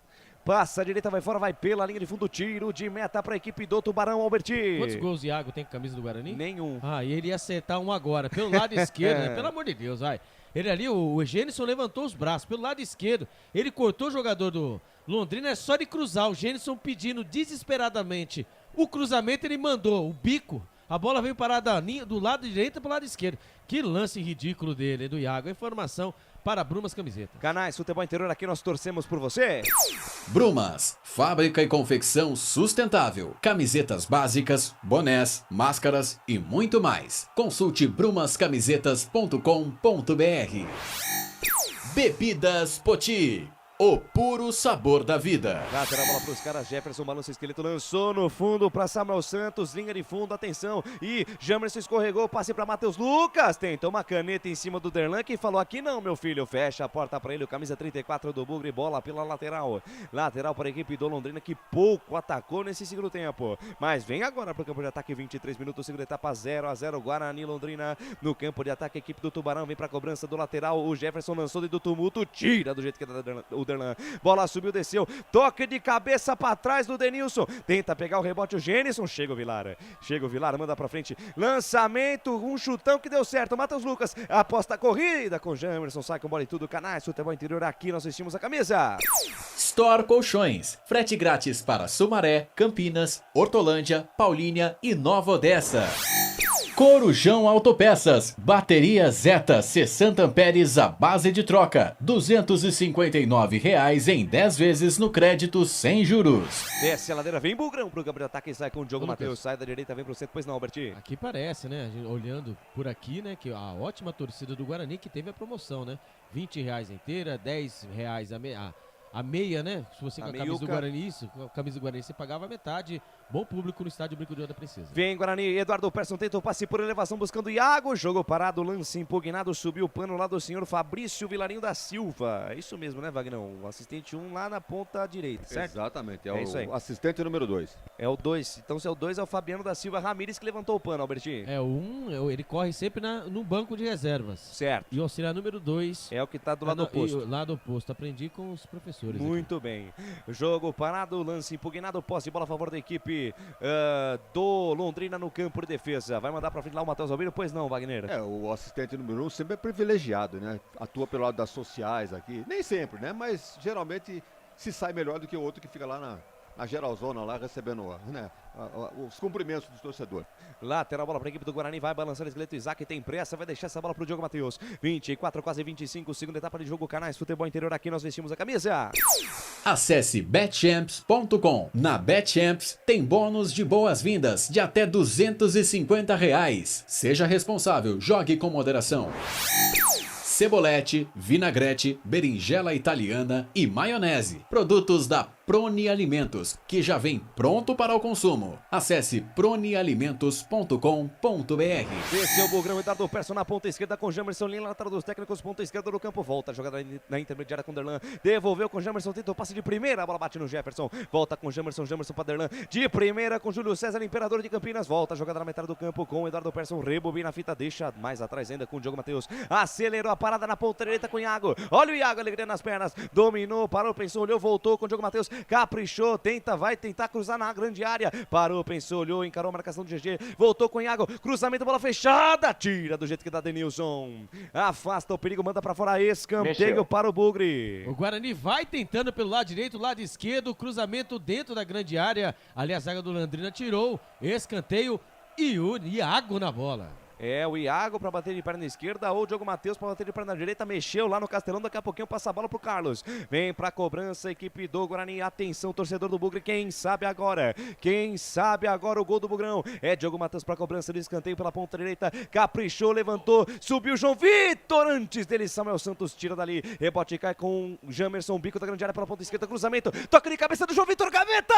Passa a direita, vai fora, vai pela linha de fundo, tiro de meta para a equipe do Tubarão, Alberti. Quantos gols o Iago tem com a camisa do Guarani? Nenhum. E ele ia acertar um agora, pelo lado esquerdo, né? Pelo amor de Deus, vai. Ele ali, o Gênison levantou os braços, pelo lado esquerdo, ele cortou o jogador do Londrina, é só de cruzar, o Gênison pedindo desesperadamente o cruzamento, ele mandou o bico, a bola veio parar do lado direito para o lado esquerdo. Que lance ridículo dele, do Iago. A informação para Brumas Camiseta. Canais Futebol Interior, aqui nós torcemos por você. Brumas, fábrica e confecção sustentável. Camisetas básicas, bonés, máscaras e muito mais. Consulte brumascamisetas.com.br. Bebidas Poti. O puro sabor da vida. Lateral, bola pros caras, Jefferson balança o esqueleto, lançou no fundo pra Samuel Santos, linha de fundo, atenção, e Jamerson escorregou, passe pra Matheus Lucas, tentou uma caneta em cima do Derlan, que falou, aqui não, meu filho, fecha a porta pra ele, o camisa 34 do Bugre, bola pela lateral, lateral para a equipe do Londrina, que pouco atacou nesse segundo tempo, mas vem agora pro campo de ataque, 23 minutos, segunda etapa, 0-0, Guarani, Londrina, no campo de ataque, a equipe do Tubarão, vem pra cobrança do lateral, o Jefferson lançou dentro do tumulto, tira do jeito que o Derlan, bola subiu, desceu, toque de cabeça pra trás do Denilson, tenta pegar o rebote o Gênison, chega o Vilar, manda pra frente, lançamento, um chutão que deu certo, Matheus Lucas, aposta a corrida com Jamerson, sai com bola e tudo, Canais Futebol Interior, aqui nós vestimos a camisa. Store Colchões, frete grátis para Sumaré, Campinas, Hortolândia, Paulínia e Nova Odessa. Corujão Autopeças, bateria Zeta 60 amperes à base de troca, R$ 259,00 em 10 vezes no crédito sem juros. Desce a ladeira, vem Bugrão pro campo de ataque, sai com o Diogo Matheus, sai da direita, vem pro centro, pois não, Alberti. Aqui parece, né, a gente, olhando por aqui, né, que a ótima torcida do Guarani que teve a promoção, né, R$20 inteira, R$10 a meia, né? Se você com a camisa do Guarani, camisa do Guarani, você pagava metade. Bom público no estádio Brinco de Ouro precisa. Vem Guarani, Eduardo Persson tenta o passe por elevação buscando Iago, jogo parado, lance impugnado, subiu o pano lá do senhor Fabrício Vilarinho da Silva. É isso mesmo, né, Wagner? O assistente 1 lá na ponta direita, certo? Exatamente, é isso aí. O assistente número 2. É o 2, então se é o 2 é o Fabiano da Silva Ramírez que levantou o pano, Albertinho. É o 1, ele corre sempre no banco de reservas. Certo. E o auxiliar número 2 é o que tá do lado oposto. Lado oposto, aprendi com os professores. Muito bem. Jogo parado, lance impugnado, posse de bola a favor da equipe do Londrina no campo de defesa. Vai mandar pra frente lá o Matheus Albino? Pois não, Wagner. O assistente número 1 sempre é privilegiado, né? Atua pelo lado das sociais aqui. Nem sempre, né? Mas geralmente se sai melhor do que o outro que fica lá na geralzona lá recebendo, né, os cumprimentos dos torcedores. Lateral, bola para a equipe do Guarani, vai balançando o esqueleto, Isaac tem pressa, vai deixar essa bola para o Diogo Matheus. 24, quase 25, segunda etapa de jogo, Canais Futebol Interior, aqui nós vestimos a camisa. Acesse betchamps.com. Na Betchamps tem bônus de boas-vindas de até R$250. Seja responsável, jogue com moderação. Cebolete, vinagrete, berinjela italiana e maionese. Produtos da Proni Alimentos, que já vem pronto para o consumo. Acesse pronialimentos.com.br. Esse é o Bugrão, Eduardo Persson na ponta esquerda com Jamerson, linha lateral dos técnicos, ponta esquerda do campo, volta, jogada na intermediária com Derlan, devolveu com Jamerson, tenta o passe de primeira, a bola bate no Jefferson, volta com Jamerson para Derlan, de primeira com Júlio César, Imperador de Campinas, volta, jogada na metade do campo com Eduardo Persson, rebobina a fita, deixa mais atrás ainda com o Diogo Matheus, acelerou a parada na ponta direita com o Iago, olha o Iago, alegria nas pernas, dominou, parou, pensou, olhou, voltou com o Diogo Matheus, caprichou, vai tentar cruzar na grande área, parou, pensou, olhou, encarou a marcação do GG, voltou com o Iago, cruzamento, bola fechada, tira do jeito que dá Denilson, afasta o perigo, manda pra fora, escanteio para o Bugre. O Guarani vai tentando pelo lado direito, lado esquerdo, cruzamento dentro da grande área, ali a zaga do Londrina tirou, escanteio e o Iago na bola. É o Iago para bater de perna esquerda ou o Diogo Matheus para bater de perna direita, mexeu lá no Castelão, daqui a pouquinho passa a bola pro Carlos, vem pra cobrança, equipe do Guarani, atenção torcedor do Bugre, quem sabe agora o gol do Bugrão, é Diogo Matheus pra cobrança do escanteio pela ponta direita, caprichou, levantou, subiu João Vitor, antes dele Samuel Santos tira dali, rebote cai com Jamerson, bico da grande área pela ponta esquerda, cruzamento, toca de cabeça do João Vitor, gaveta!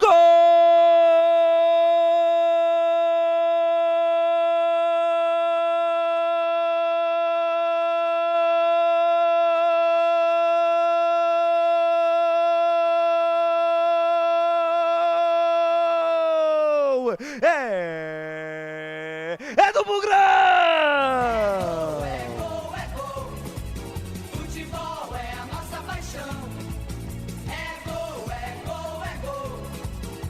Gol! É do Bugrão! É gol, futebol é a nossa paixão. É gol,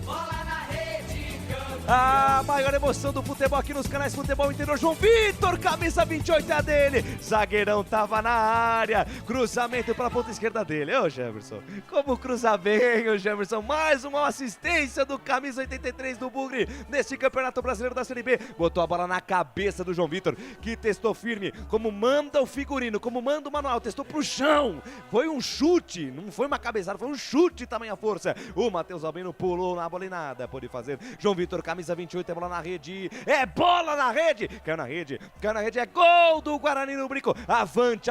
bola na rede, campeão. A maior emoção do futebol aqui nos canais Futebol Interior, João Vitor, camisa 28 é a dele, zagueirão tava na área, cruzamento para a ponta esquerda dele, ô Jamerson, como cruza bem o Jamerson, mais uma assistência do camisa 83 do Bugre, nesse Campeonato Brasileiro da Série B, botou a bola na cabeça do João Vitor, que testou firme, como manda o figurino, como manda o manual, testou pro chão, foi um chute, não foi uma cabeçada, foi um chute, tamanha força, o Matheus Albino pulou na bola e nada pôde fazer, João Vitor, camisa 28, tem bola na rede, é bola na rede, caiu na rede, é gol do Guarani no brinco, avante,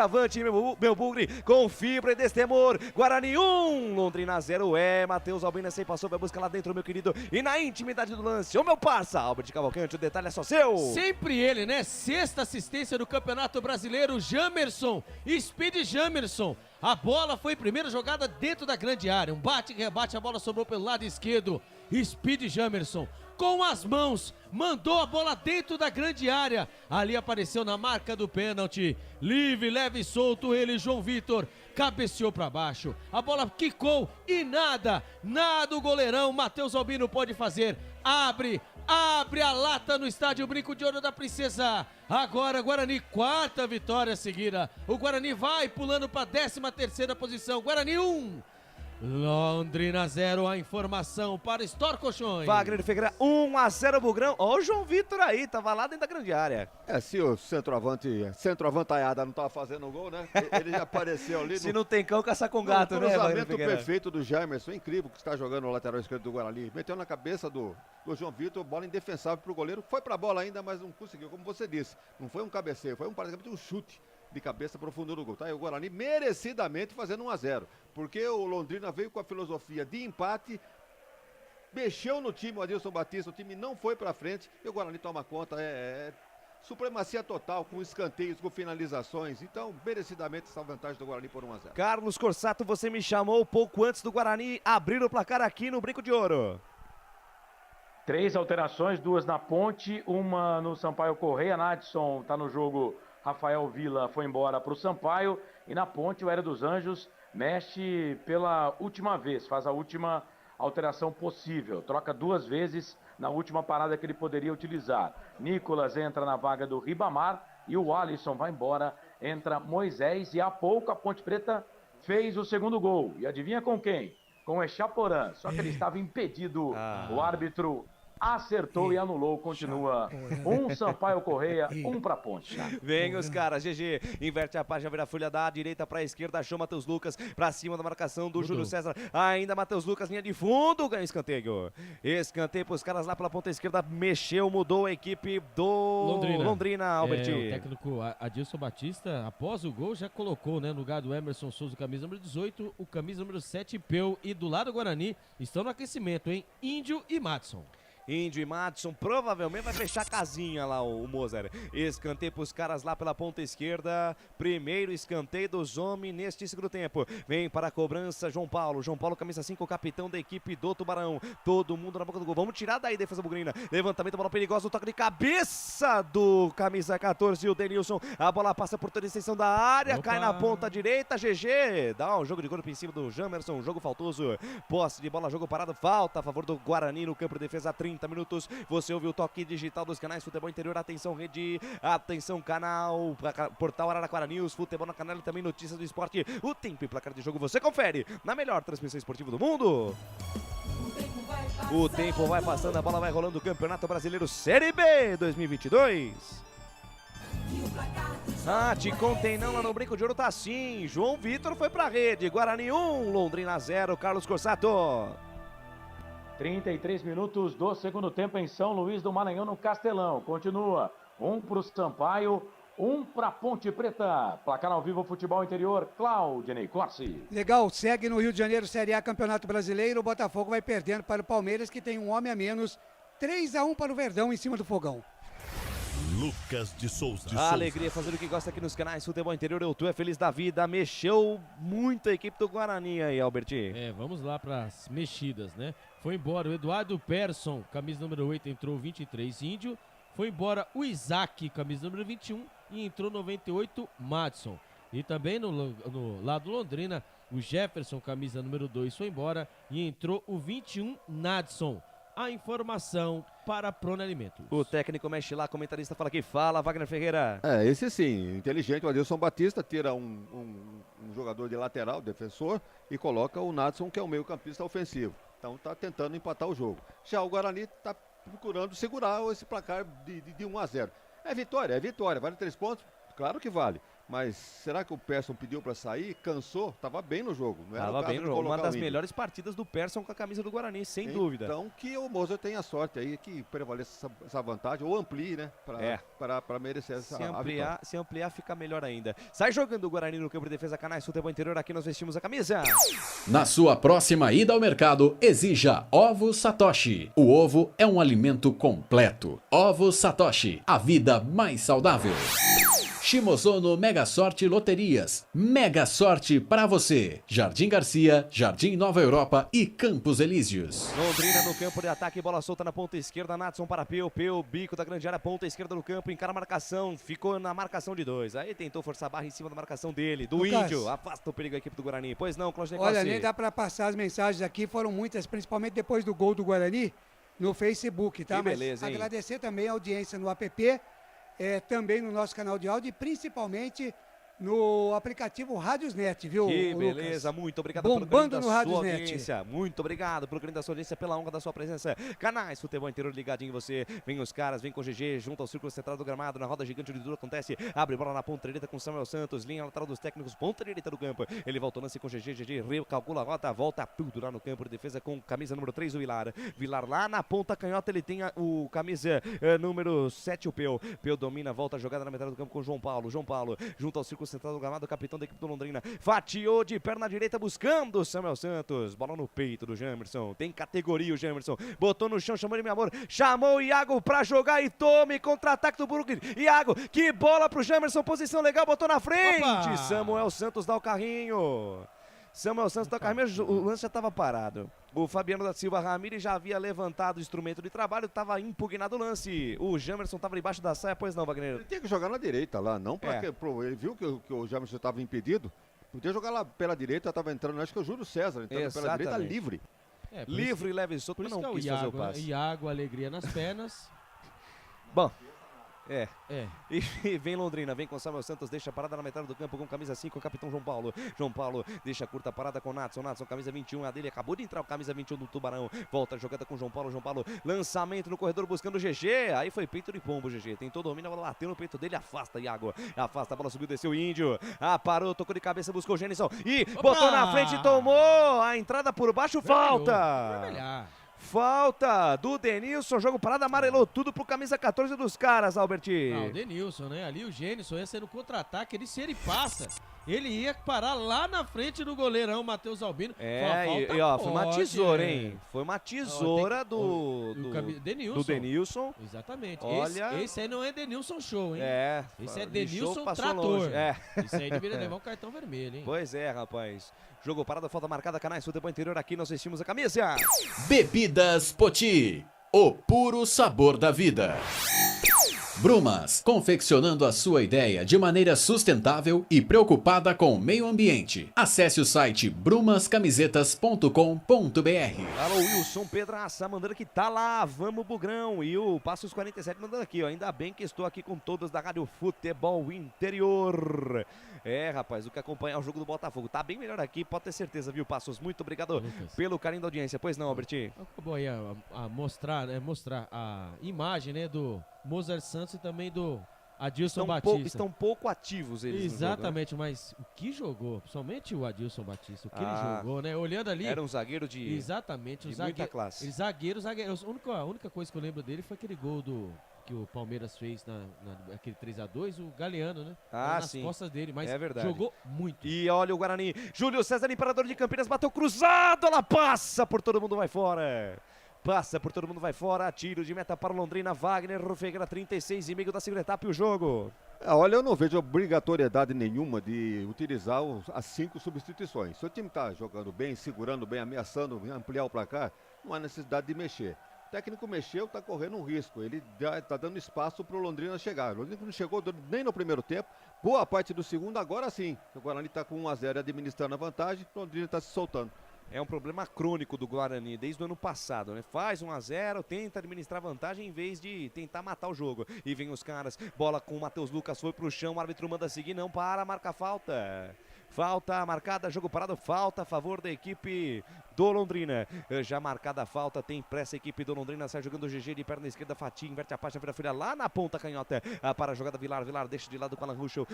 meu bugre, com fibra e destemor, Guarani 1, Londrina 0, Matheus Albina sem passou, vai buscar lá dentro, meu querido, e na intimidade do lance, ô meu parça, Albert Cavalcante, o detalhe é só seu. Sempre ele, né? Sexta assistência do Campeonato Brasileiro, Jamerson, Speed Jamerson. A bola foi primeira jogada dentro da grande área. Um bate e rebate, a bola sobrou pelo lado esquerdo. Speed Jamerson, com as mãos, mandou a bola dentro da grande área. Ali apareceu na marca do pênalti. Livre, leve e solto ele, João Vitor. Cabeceou para baixo. A bola quicou e nada o goleirão Matheus Albino pode fazer. Abre a lata no estádio Brinco de Ouro da Princesa. Agora Guarani, quarta vitória seguida. O Guarani vai pulando para a 13ª posição. Guarani 1, Londrina 0, a informação para Store Colchões. Wagner Ferreira 1-0 Bugrão. Ó o João Vitor aí, tava lá dentro da grande área. Se o centroavantaiada não tava fazendo o gol, né? Ele já apareceu ali. Se não tem cão, caçar com gato, né, Wagner Ferreira? O perfeito do Jamerson, incrível, que está jogando no lateral esquerdo do Guarani. Meteu na cabeça do João Vitor, bola indefensável pro goleiro. Foi pra bola ainda, mas não conseguiu, como você disse. Não foi um cabeceio, foi praticamente um chute de cabeça profundo no gol, tá? E o Guarani merecidamente fazendo 1-0, porque o Londrina veio com a filosofia de empate, mexeu no time, o Adilson Batista, o time não foi pra frente e o Guarani toma conta, supremacia total, com escanteios, com finalizações, então merecidamente essa vantagem do Guarani por 1-0. Carlos Corsato, você me chamou pouco antes do Guarani abrir o placar aqui no Brinco de Ouro. 3 alterações, 2 na Ponte, uma no Sampaio Correia, Nadson tá no jogo. Rafael Vila foi embora para o Sampaio e na Ponte o Hélio dos Anjos mexe pela última vez, faz a última alteração possível, troca 2 vezes na última parada que ele poderia utilizar. Nicolas entra na vaga do Ribamar e o Alisson vai embora, entra Moisés e há pouco a Ponte Preta fez o segundo gol. E adivinha com quem? Com o Echaporã, só que ele estava impedido, o árbitro acertou e anulou, continua 1 Sampaio Correia, 1 pra Ponte. Vem os caras, GG, inverte a página, vira a folha da direita pra esquerda, achou Matheus Lucas pra cima da marcação do Júlio César, ainda Matheus Lucas, linha de fundo, ganha escanteio pros caras lá pela ponta esquerda, mexeu, mudou a equipe do Londrina, Albert. O técnico Adilson Batista, após o gol, já colocou, né, no lugar do Emerson Souza, camisa número 18, o camisa número 7, Peu, e do lado do Guarani, estão no aquecimento, hein, Índio e Madison. Índio e Madison, provavelmente vai fechar a casinha lá o Mozart. Escanteio pros caras lá pela ponta esquerda. Primeiro escanteio dos homens neste segundo tempo. Vem para a cobrança João Paulo, camisa 5, capitão da equipe do Tubarão. Todo mundo na boca do gol. Vamos tirar daí, defesa bugrina. Levantamento, bola perigosa, o toque de cabeça do camisa 14, o Denilson. A bola passa por toda a extensão da área, cai na ponta direita, GG. Dá um jogo de corpo em cima do Jamerson, jogo faltoso. Posse de bola, jogo parado, falta a favor do Guarani no campo de defesa, 30 minutos, você ouviu o toque digital dos canais Futebol Interior, atenção rede, atenção canal, portal Araraquara News, Futebol na Canal e também notícias do esporte, o tempo e placar de jogo você confere na melhor transmissão esportiva do mundo. O tempo vai passando, a bola vai rolando, o Campeonato Brasileiro Série B 2022. Te contém não, lá no Brinco de Ouro tá assim, João Vitor foi pra rede, Guarani 1, Londrina 0, Carlos Corsato. 33 minutos do segundo tempo em São Luís do Maranhão, no Castelão. Continua, 1 para o Sampaio, 1 para Ponte Preta. Placar ao vivo, Futebol Interior, Claudinei Corsi. Legal, segue no Rio de Janeiro, Série A, Campeonato Brasileiro. O Botafogo vai perdendo para o Palmeiras, que tem um homem a menos. 3-1 para o Verdão em cima do Fogão. Lucas de Souza. Alegria fazendo o que gosta aqui nos canais Futebol Interior. Eu tô feliz da vida. Mexeu muito a equipe do Guarani aí, Albert. Vamos lá para as mexidas, né? Foi embora o Eduardo Persson, camisa número 8, entrou 23, Índio. Foi embora o Isaac, camisa número 21, e entrou 98, Madison. E também no lado Londrina, o Jefferson, camisa número 2, foi embora e entrou o 21, Nadson. A informação para Prone Alimentos. O técnico mexe lá, comentarista fala aqui, fala Wagner Ferreira. Esse sim, inteligente, o Adilson Batista tira um jogador de lateral, defensor, e coloca o Nadson, que é o meio campista ofensivo. Então tá tentando empatar o jogo. Já o Guarani tá procurando segurar esse placar de 1-0. É vitória, vale 3 pontos? Claro que vale. Mas será que o Persson pediu para sair? Cansou? Tava bem no jogo. Não era Tava o caso bem de no jogo. Uma colocar das o Índio. melhores partidas do Persson com a camisa do Guarani, sem dúvida. Então que o Moser tenha sorte aí, que prevaleça essa vantagem, ou amplie, né? Para merecer essa vitória. Se ampliar, fica melhor ainda. Sai jogando o Guarani no campo de defesa, Canais Futebol Interior, aqui nós vestimos a camisa. Na sua próxima ida ao mercado, exija Ovos Satoshi. O ovo é um alimento completo. Ovos Satoshi, a vida mais saudável. Shimozono Mega Sorte Loterias. Mega Sorte para você. Jardim Garcia, Jardim Nova Europa e Campos Elíseos. Londrina no campo de ataque, bola solta na ponta esquerda, Natson para Peu, bico da grande área, ponta esquerda no campo, encara a marcação, ficou na marcação de 2. Aí tentou forçar a barra em cima da marcação dele, do Lucas. Índio, afasta o perigo a equipe do Guarani. Pois não, Cláudio Olha, nem dá para passar as mensagens aqui, foram muitas, principalmente depois do gol do Guarani, no Facebook, tá? Que beleza, Mas hein? agradecer também a audiência no app, também no nosso canal de áudio e principalmente no aplicativo Rádiosnet, viu, Que Lucas? beleza, muito obrigado Bombando pelo carinho no da sua Rádiosnet. audiência. Muito obrigado pelo carinho da sua audiência, pela honra da sua presença. Canais Futebol Interior ligadinho em você. Vem os caras, vem com o GG, junto ao círculo central do gramado, na roda gigante onde tudo acontece. Abre bola na ponta direita com Samuel Santos, linha lateral dos técnicos, ponta direita do campo. Ele volta o lance com o GG, recalcula a rota, volta tudo lá no campo de defesa com camisa número 3, o Vilar. Vilar lá na ponta canhota, ele tem o camisa número 7, o Peu. Peu domina, volta a jogada na metade do campo com o João Paulo. João Paulo, junto ao círculo central do gramado, capitão da equipe do Londrina, fatiou de perna direita buscando o Samuel Santos, bola no peito do Jamerson, tem categoria o Jamerson, botou no chão, chamou ele, meu amor, chamou o Iago pra jogar e tome contra-ataque do Brooklyn. Iago, que bola pro Jamerson, posição legal, botou na frente. Opa! Samuel Santos dá o carrinho. Samuel Santos dá o carrinho, o lance já estava parado. O Fabiano da Silva Ramírez já havia levantado o instrumento de trabalho, estava impugnado o lance. O Jamerson estava debaixo da saia, pois não, Wagner? Ele tinha que jogar na direita lá, não para ele viu que o Jamerson estava impedido. Podia jogar lá pela direita, estava entrando, acho que o Júlio César, entrando pela direita livre. Livre, leve e solto, por mas isso não que é quis o fazer Iago, o passe. né? Iago, alegria nas pernas. Bom, E vem Londrina, vem com Samuel Santos, deixa a parada na metade do campo com camisa 5, o capitão João Paulo. João Paulo deixa a curta parada com Natson. Natson, camisa 21, a dele acabou de entrar o camisa 21 do Tubarão. Volta a jogada com João Paulo. João Paulo, lançamento no corredor buscando o GG. Aí foi peito de pombo, GG. Tentou domina, a bola bateu no peito dele, afasta Iago. Afasta, a bola subiu, desceu o Índio. Parou, tocou de cabeça, buscou o Gênison. E botou na frente, tomou a entrada por baixo, falta. Falta do Denilson, jogo parado, amarelou tudo pro camisa 14 dos caras, Alberti. O Denilson, né? Ali o Gênison ia ser no contra-ataque, se ele passa, ele ia parar lá na frente do goleirão, Matheus Albino. Foi uma tesoura, hein? Foi uma tesoura do Denilson. Exatamente. Olha, esse aí não é Denilson Show, hein? Esse é Denilson Denilson Trator. Longe. Isso aí deveria levar um cartão vermelho, hein? Pois é, rapaz. Jogo parado, falta marcada, Canais Futebol Interior, aqui nós vestimos a camisa. Bebidas Poti, o puro sabor da vida. Brumas, confeccionando a sua ideia de maneira sustentável e preocupada com o meio ambiente. Acesse o site brumascamisetas.com.br. Alô, Wilson Pedraça, mandando que tá lá, vamos Bugrão. E o Passos 47 mandando aqui, ó. Ainda bem que estou aqui com todos da Rádio Futebol Interior. Rapaz, o que acompanhar o jogo do Botafogo tá bem melhor aqui, pode ter certeza, viu, Passos? Muito obrigado pelo carinho da audiência. Pois não, Alberti? Acabou aí a mostrar a imagem, né, do Mozart Santos e também do Adilson Batista. Estão pouco ativos eles. Exatamente, no jogo, né? Mas o que jogou, principalmente o Adilson Batista, o que ele jogou, né? Olhando ali. Era um zagueiro de. Exatamente, de muita classe. Zagueiro. A única coisa que eu lembro dele foi aquele gol que o Palmeiras fez naquele 3-2, o Galeano, né? Nas costas dele, mas jogou muito. E olha o Guarani, Júlio César, imperador de Campinas, bateu cruzado, ela passa por todo mundo, vai fora. Passa por todo mundo, vai fora. Tiro de meta para o Londrina. Wagner Rufegra, 36,5 da segunda etapa e o jogo. Olha, eu não vejo obrigatoriedade nenhuma de utilizar as 5 substituições. Se o time está jogando bem, segurando bem, ameaçando ampliar o placar, não há necessidade de mexer. O técnico mexeu, está correndo um risco. Ele está dando espaço para o Londrina chegar. O Londrina não chegou nem no primeiro tempo. Boa parte do segundo, agora sim. O Guarani está com 1-0 administrando a vantagem. O Londrina está se soltando. É um problema crônico do Guarani desde o ano passado, né? Faz 1-0, tenta administrar vantagem em vez de tentar matar o jogo. E vem os caras, bola com o Matheus Lucas, foi pro chão, o árbitro manda seguir, não para, marca falta. Falta marcada, jogo parado, falta a favor da equipe do Londrina. Já marcada a falta, tem pressa a equipe do Londrina, sai jogando o GG de perna esquerda, Fatia, inverte a página, vira lá na ponta canhota, para a jogada Vilar deixa de lado com Alan Ruschel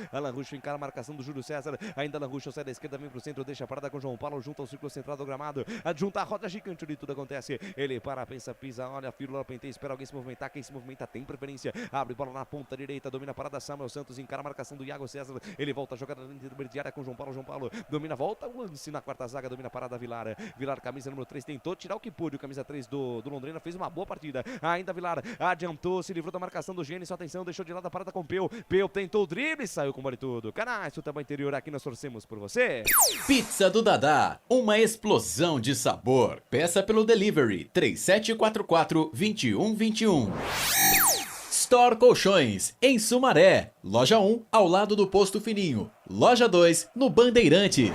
encara a marcação do Júlio César, ainda Alan Ruschel sai da esquerda, vem pro centro, deixa a parada com João Paulo, junto ao círculo central do gramado, adjunta a roda gigante onde tudo acontece, ele para, pensa, pisa, olha, firula, penteia, espera alguém se movimentar, quem se movimenta tem preferência, abre bola na ponta direita, domina a parada, Samuel Santos, encara a marcação do Iago César, ele volta a jogada dentro de área com João Paulo, domina, volta, o lance na quarta zaga, domina a parada Vilar, camisa número 3, tentou tirar o que pôde, o camisa 3 do Londrina fez uma boa partida, ainda Vilar adiantou, se livrou da marcação do Gênesis, atenção, deixou de lado a parada com Peu tentou o drible, saiu com o tudo. Canais Futebol Interior, aqui nós torcemos por você. Pizza do Dadá, uma explosão de sabor. Peça pelo delivery 3744-2121. Store Colchões, em Sumaré. Loja 1, ao lado do Posto Fininho. Loja 2, no Bandeirantes.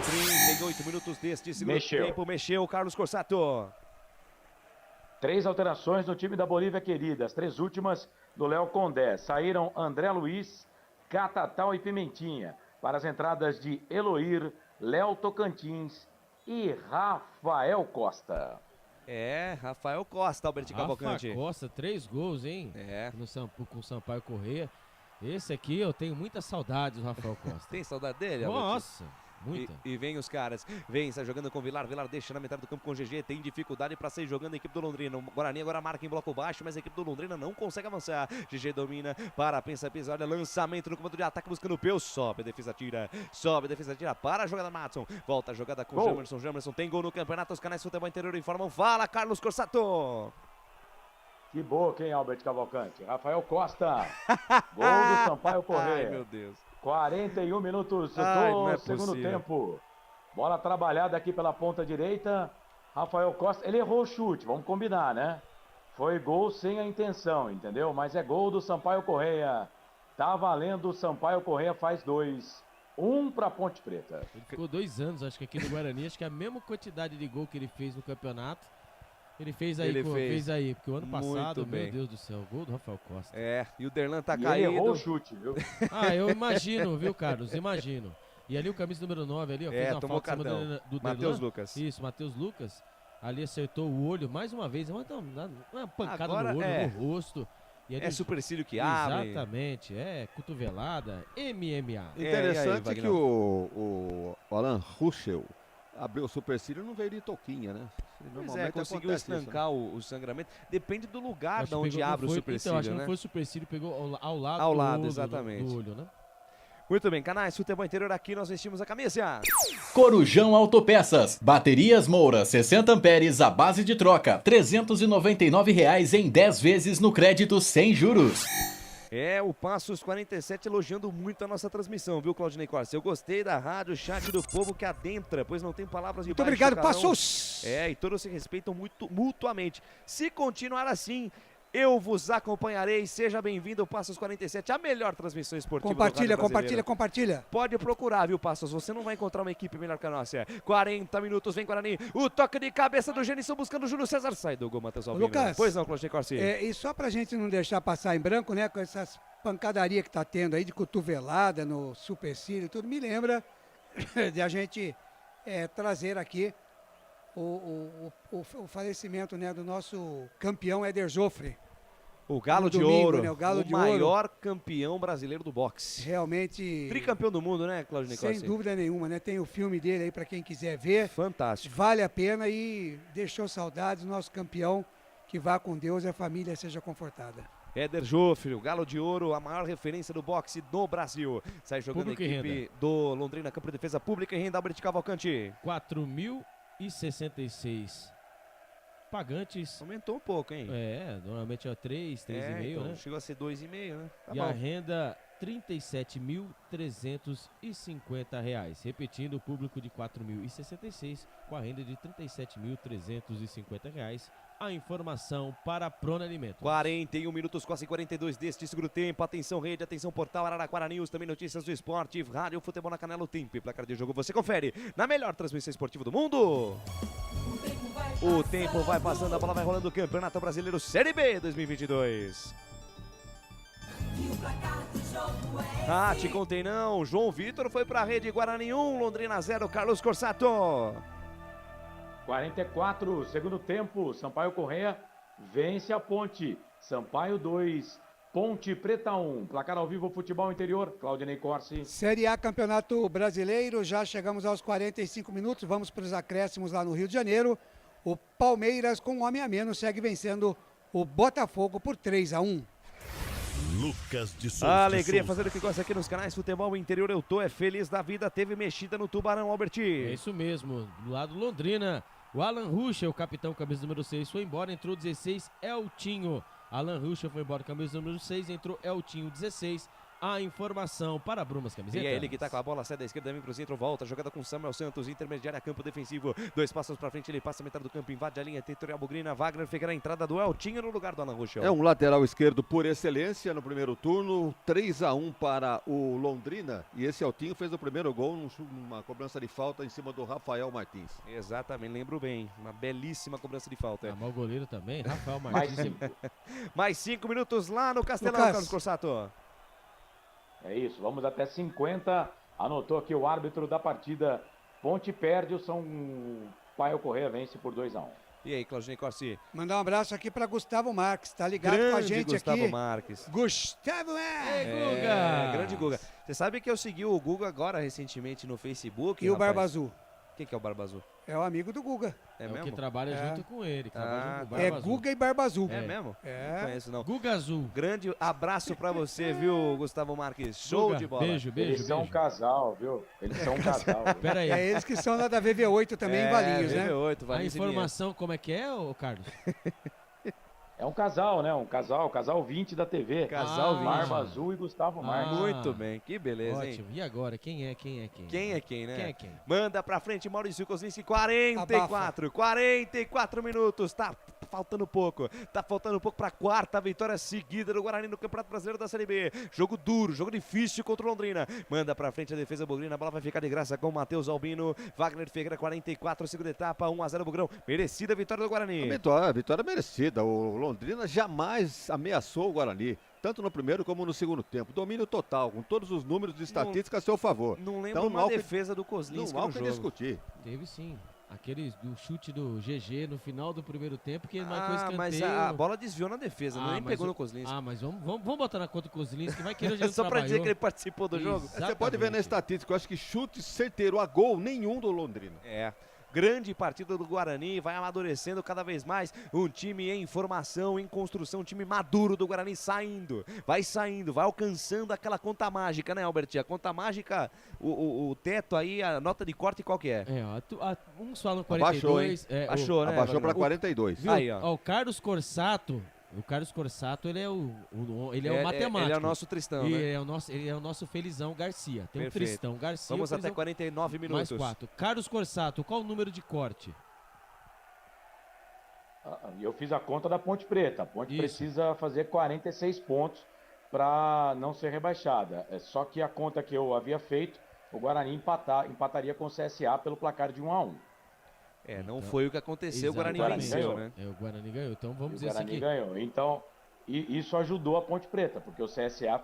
38 minutos deste segundo tempo, mexeu Carlos Corsato. 3 alterações no time da Bolívia Querida. As 3 últimas do Léo Condé. Saíram André Luiz, Catatal e Pimentinha. Para as entradas de Eloir, Léo Tocantins e Rafael Costa. Rafael Costa, Albert Cavalcante. Rafael Costa, 3 gols, hein? Com o Sampaio Corrêa. Esse aqui eu tenho muita saudade do Rafael Costa. Tem saudade dele, Albert? Albert? Nossa, muita. E vem os caras. Sai jogando com o Vilar deixa na metade do campo com o GG. Tem dificuldade para sair jogando a equipe do Londrina. O Guarani agora marca em bloco baixo, mas a equipe do Londrina não consegue avançar. GG domina, pensa, olha, lançamento no comando de ataque buscando o Peu. Sobe a defesa, tira, para a jogada Matson. Volta a jogada com o Jamerson. Tem gol no campeonato. Os canais Futebol Interior informam. Fala, Carlos Corsato. Que boa, hein, Albert Cavalcante? Rafael Costa. Gol do Sampaio Corrêa. Ai, meu Deus. 41 minutos do segundo tempo. Bola trabalhada aqui pela ponta direita. Rafael Costa, ele errou o chute, vamos combinar, né? Foi gol sem a intenção, entendeu? Mas é gol do Sampaio Corrêa. Tá valendo, o Sampaio Corrêa faz 2. 1 para Ponte Preta. Ele ficou 2 anos, acho que aqui no Guarani, acho que é a mesma quantidade de gol que ele fez no campeonato. Ele fez aí, porque o ano passado, meu Deus do céu, gol do Rafael Costa. E o Derlan tá caído. Ele errou o chute, viu? Eu imagino, viu, Carlos? Imagino. E ali o camisa número 9 ali, ó, fez uma falta em cima do Matheus Lucas. Isso, Matheus Lucas. Ali acertou o olho mais uma vez, uma pancada agora no olho, no rosto. E ali, supercílio que abre. Exatamente, cotovelada, MMA. Interessante aí, que o Alan Ruschel abriu o supercílio e não veio de toquinha, né? Normalmente conseguiu estancar o sangramento. Depende do lugar de onde abre o supercílio, então, acho que não foi o supercílio, pegou ao lado do exatamente. Do olho, né? Muito bem, canais Futebol Interior, aqui nós vestimos a camisa. Corujão Autopeças, baterias Moura, 60 amperes à base de troca, R$ 399 em 10 vezes no crédito sem juros. O Passos 47 elogiando muito a nossa transmissão, viu, Claudinei Corsi? Eu gostei da rádio, chat do povo que adentra, pois não tem palavras de muito obrigado, Passos! E todos se respeitam muito mutuamente. Se continuar assim, eu vos acompanharei. Seja bem-vindo, Passos 47, a melhor transmissão esportiva Compartilha. Pode procurar, viu, Passos? Você não vai encontrar uma equipe melhor que a nossa. 40 minutos, vem Guarani. O toque de cabeça do Genison buscando o Júlio César. Sai do gol, Matheus Albino. Lucas, pois não, Claudinei Corsi? E só pra gente não deixar passar em branco, né, com essas pancadaria que tá tendo aí de cotovelada no supercílio, tudo me lembra de a gente trazer aqui o falecimento, né, do nosso campeão Éder Joffre. O Galo de Ouro, né? O maior campeão brasileiro do boxe. Realmente. Tricampeão do mundo, né, Claudinei Corsi? Sem dúvida nenhuma, né? Tem o filme dele aí para quem quiser ver. Fantástico. Vale a pena e deixou saudades, nosso campeão. Que vá com Deus e a família seja confortada. Éder Joffre, o Galo de Ouro, a maior referência do boxe no Brasil. Sai jogando a equipe do Londrina, campo de defesa pública e renda, Albert Cavalcante. 4.066 pagantes. Aumentou um pouco, hein? Normalmente é 3,5, então, né? Chegou a ser 2,5, né? Tá bom. A renda, R$ 37.350. Repetindo, o público de 4.066 com a renda de R$ 37.350. A informação para a Prona Alimentos. 41 minutos, quase 42 deste segundo tempo. Atenção rede, atenção portal Araraquara News, também notícias do esporte, rádio, futebol na Canela, o tempo e placar de jogo. Você confere na melhor transmissão esportiva do mundo. O tempo vai passando, a bola vai rolando. O Campeonato Brasileiro Série B 2022. E o placar do jogo é Ah, te contei não. João Vitor foi pra rede. Guarani 1, Londrina 0. Carlos Corsato. 44, segundo tempo. Sampaio Corrêa vence a Ponte. Sampaio 2, Ponte Preta 1. Placar ao vivo, futebol interior. Claudinei Corsi. Série A, Campeonato Brasileiro, já chegamos aos 45 minutos, vamos para os acréscimos lá no Rio de Janeiro. O Palmeiras, com um homem a menos, segue vencendo o Botafogo por 3-1. Lucas de Souza. A alegria fazendo o que gosta aqui nos canais Futebol Interior. Eu tô feliz da vida. Teve mexida no Tubarão, Alberti. É isso mesmo. Do lado Londrina, o Alan Ruschel, o capitão, camisa número 6, foi embora. Entrou 16, Eltinho. Alan Ruschel foi embora, camisa número 6, entrou Eltinho, 16. A informação para Brumas Camisetas. E é ele que tá com a bola, sai da esquerda, vem pro centro, volta, jogada com Samuel Santos, intermediária, campo defensivo, 2 passos pra frente, ele passa a metade do campo, invade a linha territorial bugrina, Wagner Figueira, a entrada do Eltinho no lugar do Alan Ruschel. É um lateral esquerdo por excelência no primeiro turno, 3-1 para o Londrina, e esse Eltinho fez o primeiro gol numa cobrança de falta em cima do Rafael Martins. Exatamente, lembro bem, uma belíssima cobrança de falta. Ah, mas o goleiro também, Rafael Martins. Mais 5 minutos lá no Castelão, Lucas. Carlos Corsato. É isso, vamos até 50. Anotou aqui o árbitro da partida. Ponte perde, o Sampaio Corrêa vence por 2-1. E aí, Claudinei Corsi? Mandar um abraço aqui para Gustavo Marques, tá ligado Grande com a gente Gustavo aqui. Marques. Gustavo Marques! É, grande Guga. Você sabe que eu segui o Guga agora recentemente no Facebook? E o rapaz? Barba Azul? Quem que é o Barba Azul? É o amigo do Guga. É É mesmo? o que trabalha junto com ele. Que trabalha junto com o Barba É Azul. Guga e Barba Azul. É mesmo? É. Não conheço, não. Guga Azul. Grande abraço pra você, viu, Gustavo Marques? Show Guga, de bola. beijo, beijo, Eles são um casal, viu? Eles são um casal. Pera aí. É eles que são lá da VV8 também, em Valinhos, né? VV8, A Valinhos e informação como é que é, ô Carlos? É um casal, né? Um casal 20 da TV. Casal 20. Barba Azul e Gustavo Marques. Muito bem, que beleza, hein? Ótimo. E agora, quem é quem? Quem é quem, né? Quem é quem? Manda pra frente, Maurício Kozlinski, 44 minutos, tá faltando pouco pra quarta vitória seguida do Guarani no Campeonato Brasileiro da Série B. Jogo duro, jogo difícil contra o Londrina. Manda pra frente a defesa bugrina, a bola vai ficar de graça com o Matheus Albino. Wagner Ferreira, 44, segunda etapa, 1-0 Bugrão. Merecida a vitória do Guarani. Vitória merecida. O Londrina jamais ameaçou o Guarani, tanto no primeiro como no segundo tempo. Domínio total, com todos os números de estatística a seu favor. Não lembro Então, uma defesa do Kozlinski não há no o que jogo. discutir. Teve sim. Aquele do chute do GG no final do primeiro tempo, que ele marcou escanteio. Mas a bola desviou na defesa, nem mas pegou o- no Kozlinski. mas vamos botar na conta do Kozlinski, que vai querer hoje ele Só pra dizer trabalhou. que ele participou do jogo. Você pode ver na estatística, eu acho que chute certeiro a gol nenhum do Londrina. É. Grande partida do Guarani, vai amadurecendo cada vez mais. Um time em formação, em construção, um time maduro do Guarani saindo, vai alcançando aquela conta mágica, né, Albertinho? A conta mágica, o teto aí, a nota de corte qual que é? Uns falam Abaixou, 42. hein? Baixou, né? Abaixou pra 42. Viu? Aí, ó. Ó, o Carlos Corsato, ele é o matemático. Ele é o nosso Tristão, E né? ele é o nosso Felizão Garcia. Tem Perfeito. o Tristão Garcia. Vamos o até Felizão 49 minutos. Mais 4. Carlos Corsato, qual o número de corte? Eu fiz a conta da Ponte Preta. A Ponte Isso. precisa fazer 46 pontos para não ser rebaixada. É só que a conta que eu havia feito, o Guarani empataria com o CSA pelo placar de 1-1. Não foi o que aconteceu, o Guarani venceu, né? O Guarani ganhou, então vamos dizer O assim Guarani que... ganhou. Então, isso ajudou a Ponte Preta, porque o CSA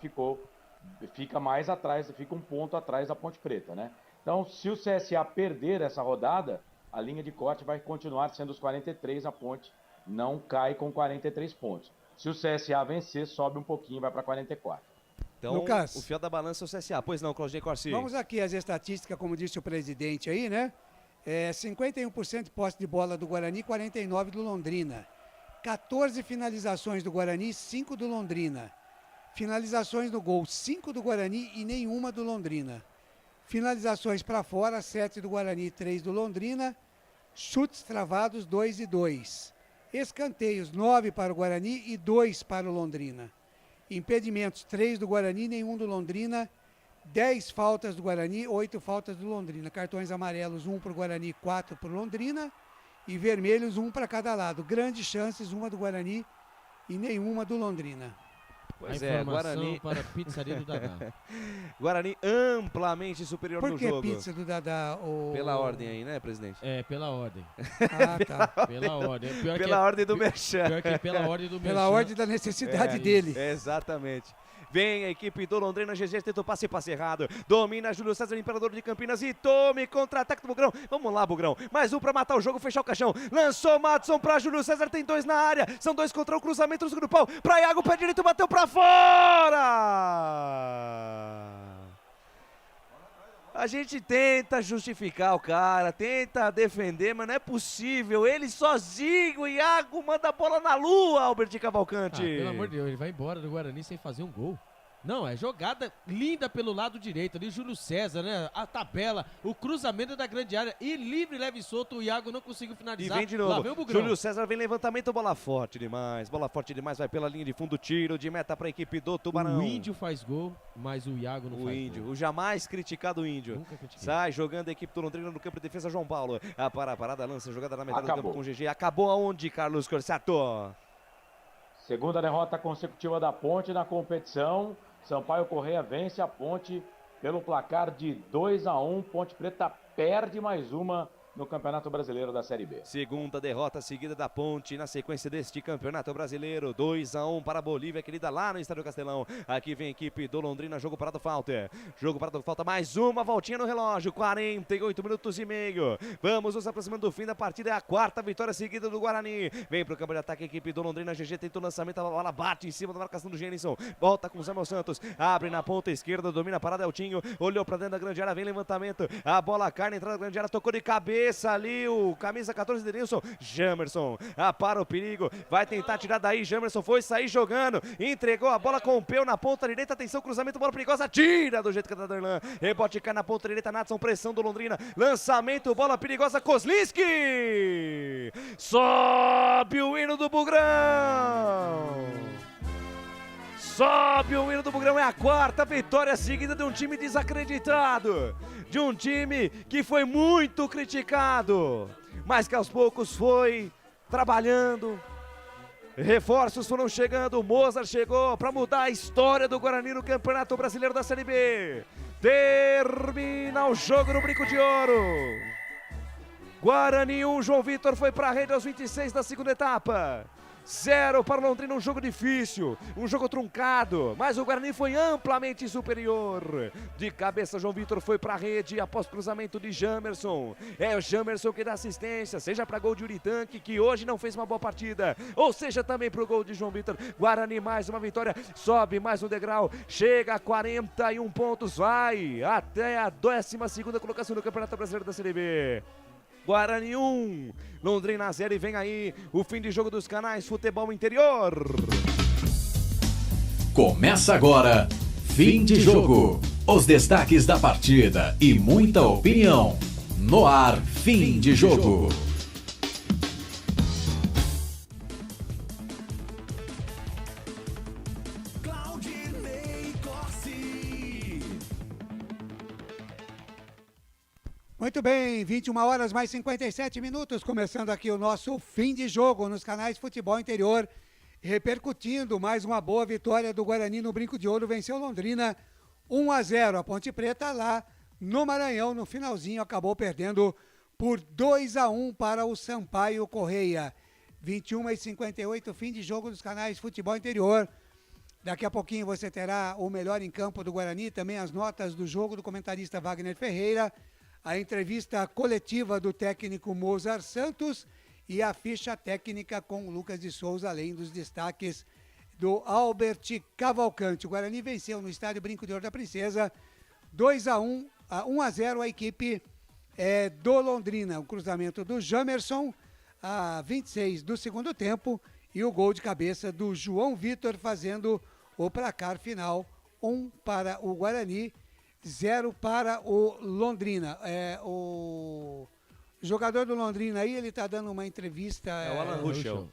fica mais atrás, fica um ponto atrás da Ponte Preta, né? Então, se o CSA perder essa rodada, a linha de corte vai continuar sendo os 43, a Ponte não cai com 43 pontos. Se o CSA vencer, sobe um pouquinho, vai para 44. Então, Lucas. o fiel da balança é o CSA. Pois não, Claudinei Corsi. Vamos aqui às estatísticas, como disse o presidente aí, né? 51% de posse de bola do Guarani, 49% do Londrina. 14 finalizações do Guarani, 5 do Londrina. Finalizações no gol, 5 do Guarani e nenhuma do Londrina. Finalizações para fora, 7 do Guarani, 3 do Londrina. Chutes travados, 2 e 2. Escanteios, 9 para o Guarani e 2 para o Londrina. Impedimentos, 3 do Guarani, nenhum do Londrina. 10 faltas do Guarani, 8 faltas do Londrina. Cartões amarelos, 1 para o Guarani, 4 para o Londrina. E vermelhos, 1 para cada lado. Grandes chances, uma do Guarani e nenhuma do Londrina. Pois a informação Guarani para a pizzaria do Dadá. Guarani amplamente superior Por no que jogo. pizza do Dadá? Pela ordem aí, né, presidente? É, pela ordem. Ah, tá. Pela ordem. Pela ordem do Merchan. Pior que pela ordem do Merchan. Pela ordem da necessidade dele. Exatamente. Vem a equipe do Londrina, GG tenta o passe errado. Domina Júlio César, Imperador de Campinas e tome contra-ataque do Bugrão. Vamos lá, Bugrão. Mais um pra matar o jogo, fechar o caixão. Lançou Madison pra Júlio César, tem 2 na área. São 2 contra o cruzamento do segundo pau. Pra Iago, pé direito, bateu pra fora! A gente tenta justificar o cara, tenta defender, mas não é possível. Ele sozinho, o Iago manda a bola na lua, Albert Cavalcante. Pelo amor de Deus, ele vai embora do Guarani sem fazer um gol. Não, é jogada linda pelo lado direito ali, Júlio César, né? A tabela, o cruzamento da grande área e livre, leve e solto, o Iago não conseguiu finalizar. E vem de novo, Júlio César vem levantamento, bola forte demais, vai pela linha de fundo, tiro de meta para a equipe do Tubarão. O Índio faz gol, mas o Iago não faz Índio, gol. O jamais criticado Índio. Nunca critiquei. Sai jogando a equipe do Londrina no campo de defesa, João Paulo. A parada lança, jogada na metade Acabou. do campo com o GG. Acabou aonde, Carlos Corsato? Segunda derrota consecutiva da Ponte na competição. Sampaio Correia vence a Ponte pelo placar de 2-1. Ponte Preta perde mais uma no Campeonato Brasileiro da Série B. Segunda derrota seguida da Ponte na sequência deste Campeonato Brasileiro. 2-1 para a Bolívia, querida, lá no Estádio Castelão. Aqui vem a equipe do Londrina, jogo parado, falta. Jogo parado, falta, mais uma voltinha no relógio. 48 minutos e meio. Vamos nos aproximando do fim da partida. É a 4ª vitória seguida do Guarani. Vem pro campo de ataque a equipe do Londrina. GG tenta o lançamento, a bola bate em cima da marcação do Genison. Volta com o Samuel Santos. Abre na ponta esquerda, domina a parada, Eltinho. Olhou pra dentro da grande área, vem levantamento. A bola cai na entrada da grande área, tocou de cabeça ali o camisa 14 de Nilson. Jamerson para o perigo, vai tentar tirar daí. Jamerson foi sair jogando, entregou a bola com o peu na ponta direita. Atenção, cruzamento, bola perigosa, tira do jeito que tá Darlan. Rebote cai na ponta direita, Natson, pressão do Londrina. Lançamento, bola perigosa, Kozlinski. Sobe o hino do Bugrão. Sobe o hino do Bugrão, é a 4ª vitória seguida de um time desacreditado, de um time que foi muito criticado, mas que aos poucos foi trabalhando, reforços foram chegando, o Mozart chegou para mudar a história do Guarani no Campeonato Brasileiro da Série B. Termina o jogo no Brinco de Ouro. Guarani 1, João Vitor foi para a rede aos 26 da segunda etapa. 0 para o Londrina, um jogo difícil, um jogo truncado, mas o Guarani foi amplamente superior. De cabeça, João Vitor foi para a rede após cruzamento de Jamerson. É o Jamerson que dá assistência, seja para gol de Uritanque, que hoje não fez uma boa partida, ou seja também para o gol de João Vitor. Guarani mais uma vitória, sobe mais um degrau, chega a 41 pontos, vai até a 12ª colocação do Campeonato Brasileiro da Série B. Guarani 1, Londrina 0 e vem aí o fim de jogo dos canais Futebol Interior. Começa agora, fim de jogo. Os destaques da partida e muita opinião. No ar, fim de jogo. Muito bem, 21 horas mais 57 minutos, começando aqui o nosso fim de jogo nos canais Futebol Interior, repercutindo mais uma boa vitória do Guarani no Brinco de Ouro, venceu Londrina 1-0, a Ponte Preta lá no Maranhão, no finalzinho acabou perdendo por 2-1 para o Sampaio Correia. 21h58, fim de jogo dos canais Futebol Interior. Daqui a pouquinho você terá o melhor em campo do Guarani, também as notas do jogo do comentarista Wagner Ferreira, a entrevista coletiva do técnico Mozart Santos e a ficha técnica com o Lucas de Souza, além dos destaques do Albert Cavalcante. O Guarani venceu no estádio Brinco de Ouro da Princesa 1-0 a equipe do Londrina. O cruzamento do Jamerson a 26 do segundo tempo e o gol de cabeça do João Vitor fazendo o placar final. 1 para o Guarani, 0 para o Londrina. O jogador do Londrina aí, ele está dando uma entrevista... É o Alan Ruschel.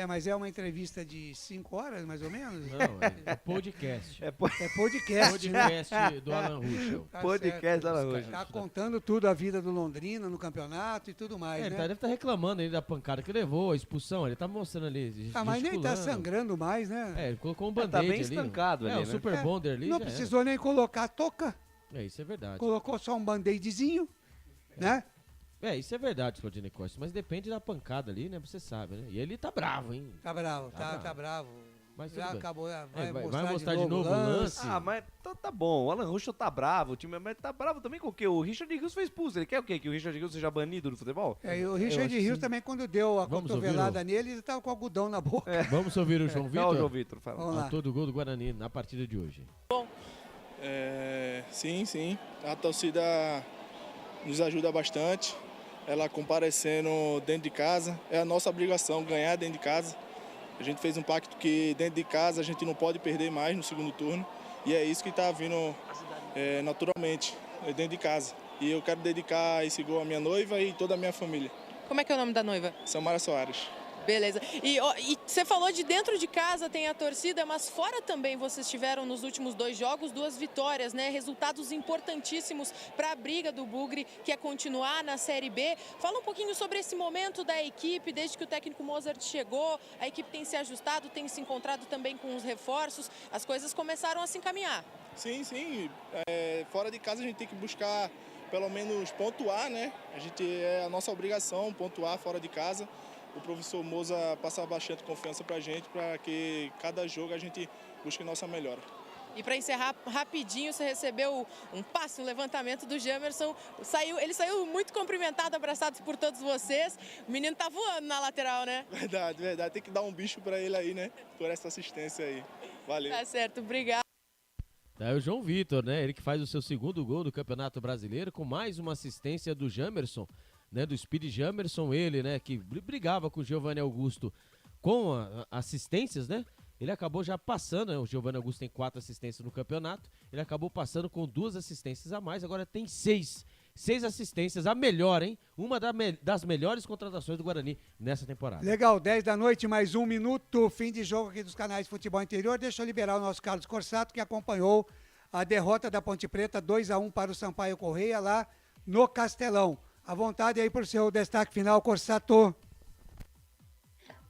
Mas é uma entrevista de 5 horas, mais ou menos? Não, é podcast. É podcast. Podcast do Alan Ruschel. Tá podcast certo. do Alan Ruschel. Está contando tudo a vida do Londrina no campeonato e tudo mais, Ele né? deve estar reclamando aí da pancada que levou, a expulsão. Ele tá mostrando ali. Mas nem tá gesticulando. sangrando mais, né? Ele colocou um Tá band-aid bem ali. estancado ali, o né? Super Bonder ali. Não já precisou nem colocar a touca. Isso é verdade. Colocou só um band-aidzinho, né? Isso é verdade, Claudinei Costa, mas depende da pancada ali, né? Você sabe, né? E ele tá bravo, hein? Tá bravo, tá bravo. Mas já tudo bem. acabou, vai mostrar de novo o lance. Ah, mas tá bom. O Alan Ruschel tá bravo. O time mas tá bravo também com o quê? O Richard Rios foi expulso. Ele quer o quê? Que o Richard Rios seja banido do futebol? E o Richard Rios também, quando deu a cotovelada nele, ele tava com algodão na boca. Vamos ouvir o João Vitor? o João Vitor, fala. Vamos lá. Autor do gol do Guarani na partida de hoje. Sim. A torcida nos ajuda bastante. Ela comparecendo dentro de casa. É a nossa obrigação ganhar dentro de casa. A gente fez um pacto que dentro de casa a gente não pode perder mais no segundo turno. E é isso que está vindo naturalmente, dentro de casa. E eu quero dedicar esse gol à minha noiva e toda a minha família. Como é que é o nome da noiva? Samara Soares. Beleza. E você falou de dentro de casa tem a torcida, mas fora também vocês tiveram nos últimos 2 jogos 2 vitórias, né? Resultados importantíssimos para a briga do Bugre, que é continuar na Série B. Fala um pouquinho sobre esse momento da equipe, desde que o técnico Mozart chegou, a equipe tem se ajustado, tem se encontrado também com os reforços, as coisas começaram a se encaminhar. Sim. Fora de casa a gente tem que buscar pelo menos pontuar, né? É a nossa obrigação pontuar fora de casa. O professor Moza passa bastante confiança pra gente, para que cada jogo a gente busque nossa melhora. E para encerrar rapidinho, você recebeu um passe, um levantamento do Jamerson. Ele saiu muito cumprimentado, abraçado por todos vocês. O menino tá voando na lateral, né? Verdade. Tem que dar um bicho para ele aí, né? Por essa assistência aí. Valeu. Tá certo, obrigado. É o João Vitor, né? Ele que faz o seu segundo gol do Campeonato Brasileiro, com mais uma assistência do Jamerson, né? Do Speed Jamerson, ele, né? Que brigava com o Giovanni Augusto com assistências, né? Ele acabou já passando, né? O Giovanni Augusto tem 4 assistências no campeonato, ele acabou passando com 2 assistências a mais, agora tem 6 assistências, a melhor, hein? Uma das melhores contratações do Guarani nessa temporada. Legal, 10 da noite, mais 1 minuto, fim de jogo aqui dos canais de Futebol Interior. Deixa eu liberar o nosso Carlos Corsato, que acompanhou a derrota da Ponte Preta, 2-1 para o Sampaio Correia, lá no Castelão. À vontade aí por seu destaque final, Corsato.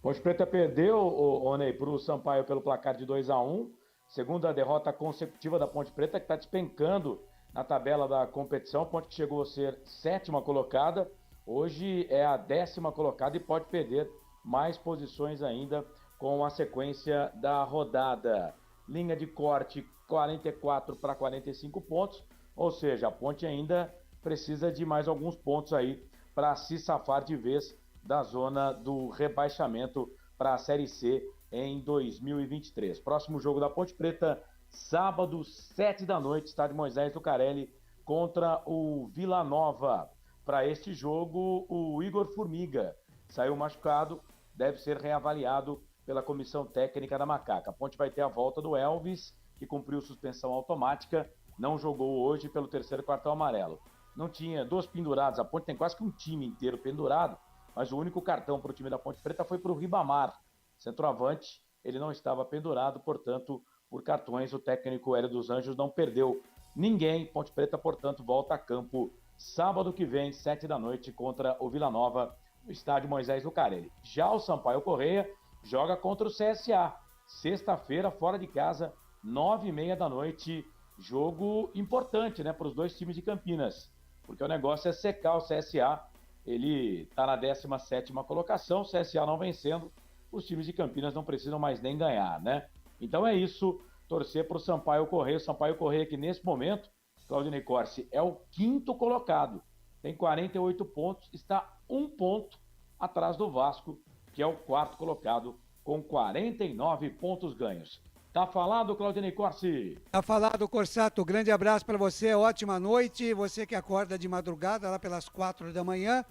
Ponte Preta perdeu, Onei, para o Sampaio pelo placar de 2-1. Segunda derrota consecutiva da Ponte Preta, que está despencando na tabela da competição. Ponte que chegou a ser 7ª colocada, hoje é a 10ª colocada e pode perder mais posições ainda com a sequência da rodada. Linha de corte 44 para 45 pontos, ou seja, a Ponte ainda precisa de mais alguns pontos aí para se safar de vez da zona do rebaixamento para a Série C em 2023. Próximo jogo da Ponte Preta, sábado, 7 da noite, estádio Moisés Lucarelli contra o Vila Nova. Para este jogo, o Igor Formiga saiu machucado, deve ser reavaliado pela comissão técnica da Macaca. A Ponte vai ter a volta do Elvis, que cumpriu suspensão automática, não jogou hoje pelo 3º cartão amarelo. Não tinha 2 pendurados, a Ponte tem quase que um time inteiro pendurado, mas o único cartão para o time da Ponte Preta foi para o Ribamar, centroavante. Ele não estava pendurado, portanto, por cartões, o técnico Hélio dos Anjos não perdeu ninguém. Ponte Preta, portanto, volta a campo sábado que vem, 7 da noite, contra o Vila Nova, no estádio Moisés Lucarelli. Já o Sampaio Correia joga contra o CSA, sexta-feira, fora de casa, 9h30 da noite. Jogo importante, né, para os 2 times de Campinas, porque o negócio é secar o CSA. Ele está na 17ª colocação, o CSA não vencendo, os times de Campinas não precisam mais nem ganhar, né? Então é isso, torcer para o Sampaio Correia que nesse momento, Claudinei Corsi, é o 5º colocado, tem 48 pontos, está 1 ponto atrás do Vasco, que é o 4º colocado, com 49 pontos ganhos. Tá falado, Claudinei Corsi? Tá falado, Corsato. Grande abraço para você, ótima noite. Você que acorda de madrugada, lá pelas 4 da manhã,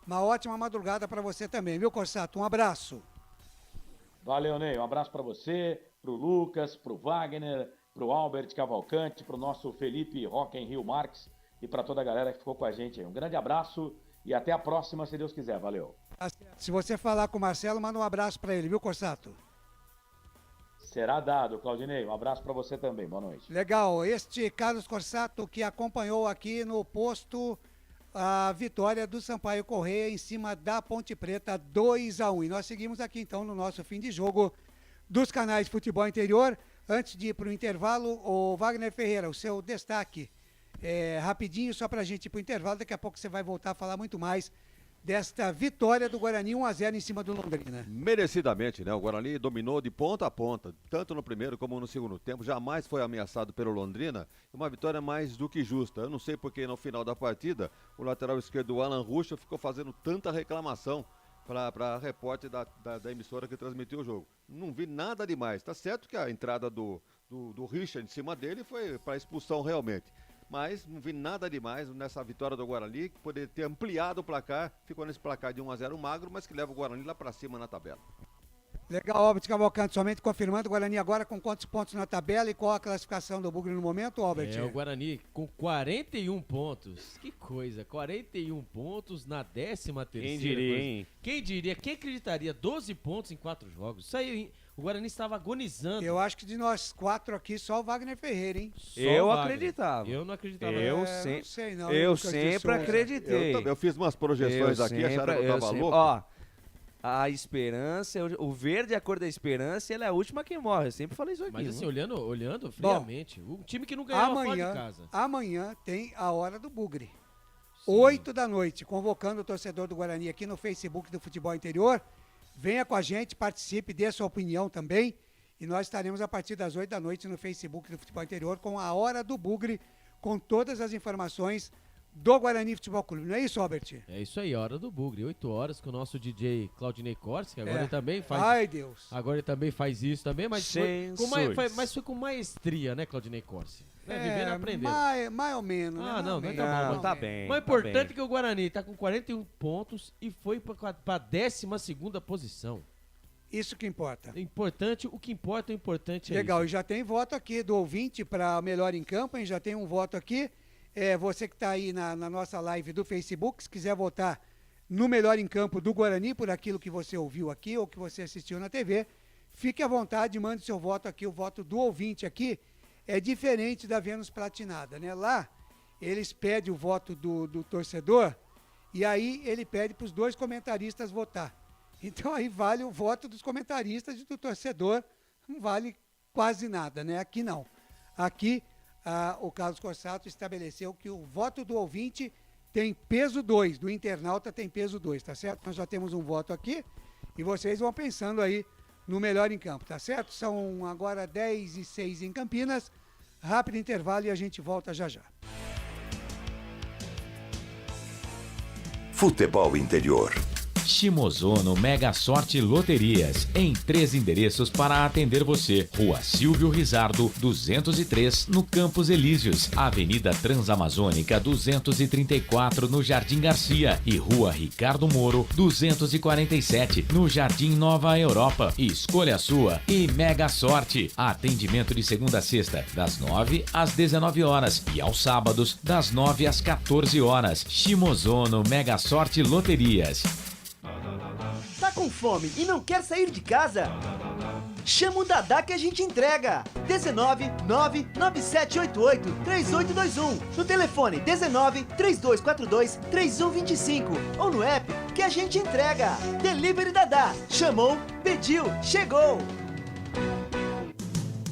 uma ótima madrugada para você também, viu, Corsato? Um abraço. Valeu, Ney. Um abraço para você, pro Lucas, pro Wagner, pro Albert Cavalcante, pro nosso Felipe Roque em Rio Marques e para toda a galera que ficou com a gente aí. Um grande abraço e até a próxima, se Deus quiser. Valeu. Se você falar com o Marcelo, manda um abraço para ele, viu, Corsato? Será dado, Claudinei. Um abraço para você também. Boa noite. Legal. Este Carlos Corsato que acompanhou aqui no posto a vitória do Sampaio Correia em cima da Ponte Preta, 2-1. E nós seguimos aqui então no nosso fim de jogo dos canais de Futebol Interior. Antes de ir para o intervalo, o Wagner Ferreira, o seu destaque rapidinho, só para a gente ir para o intervalo. Daqui a pouco você vai voltar a falar muito mais desta vitória do Guarani 1-0 em cima do Londrina. Merecidamente, né? O Guarani dominou de ponta a ponta, tanto no primeiro como no segundo tempo, jamais foi ameaçado pelo Londrina, uma vitória mais do que justa. Eu não sei porque no final da partida, o lateral esquerdo, o Alan Ruschel, ficou fazendo tanta reclamação para a repórter da emissora que transmitiu o jogo. Não vi nada demais. Tá certo que a entrada do Richard em cima dele foi para expulsão realmente. Mas não vi nada demais nessa vitória do Guarani, que poderia ter ampliado o placar, ficou nesse placar de 1-0 magro, mas que leva o Guarani lá para cima na tabela. Legal, Albert Cavalcante, somente confirmando, o Guarani agora com quantos pontos na tabela e qual a classificação do Bugre no momento, Albert? O Guarani com 41 pontos, que coisa, 41 pontos na 13ª. Quem diria, hein? Quem diria, quem acreditaria, 12 pontos em 4 jogos, isso aí, o Guarani estava agonizando. Eu acho que de nós 4 aqui, só o Wagner Ferreira, hein? Eu acreditava. Eu não acreditava. Eu sempre acreditei. Eu fiz umas projeções aqui, acharam que eu tava louco. Ó, a esperança, o verde é a cor da esperança e ela é a última que morre. Eu sempre falei isso aqui. Mas assim, olhando friamente, o time que não ganhava fora de casa. Amanhã tem a hora do Bugre. 8 da noite, convocando o torcedor do Guarani aqui no Facebook do Futebol Interior. Venha com a gente, participe, dê a sua opinião também. E nós estaremos a partir das 8 da noite no Facebook do Futebol Interior com a hora do Bugre, com todas as informações do Guarani Futebol Clube. Não é isso, Robert? É isso aí, a hora do Bugre. 8 horas com o nosso DJ Claudinei Corsi, que agora ele também faz. Ai, Deus. Agora ele também faz isso também, mas foi com maestria, né, Claudinei Corsi? Vivendo aprendendo. Mais ou menos. Ah, né? Não, tá bem. Mas o importante é que o Guarani tá com 41 pontos e foi pra 12ª posição. Isso que importa. O que importa é isso. Legal, e já tem voto aqui do ouvinte para melhor em campo, hein? Já tem um voto aqui. Você que está aí na nossa live do Facebook, se quiser votar no melhor em campo do Guarani, por aquilo que você ouviu aqui ou que você assistiu na TV, fique à vontade, mande seu voto aqui. O voto do ouvinte aqui é diferente da Vênus Platinada, né? Lá, eles pedem o voto do torcedor e aí ele pede para os 2 comentaristas votar. Então aí vale o voto dos comentaristas e do torcedor, não vale quase nada, né? Aqui não. Aqui o Carlos Corsato estabeleceu que o voto do ouvinte tem peso 2, do internauta tem peso 2, tá certo? Nós já temos um voto aqui e vocês vão pensando aí no melhor em campo, tá certo? São agora 10h06 em Campinas, rápido intervalo e a gente volta já já. Futebol Interior. Shimozono Mega Sorte Loterias, em 3 endereços para atender você. Rua Silvio Rizardo, 203, no Campos Elíseos. Avenida Transamazônica, 234, no Jardim Garcia. E Rua Ricardo Moro, 247, no Jardim Nova Europa. Escolha a sua e Mega Sorte. Atendimento de segunda a sexta, das 9 às 19 horas. E aos sábados, das 9 às 14 horas. Shimozono Mega Sorte Loterias. Tá com fome e não quer sair de casa? Chama o Dadá que a gente entrega. 19 99788 3821. No telefone 19 3242 3125 ou no app que a gente entrega. Delivery Dadá. Chamou, pediu, chegou.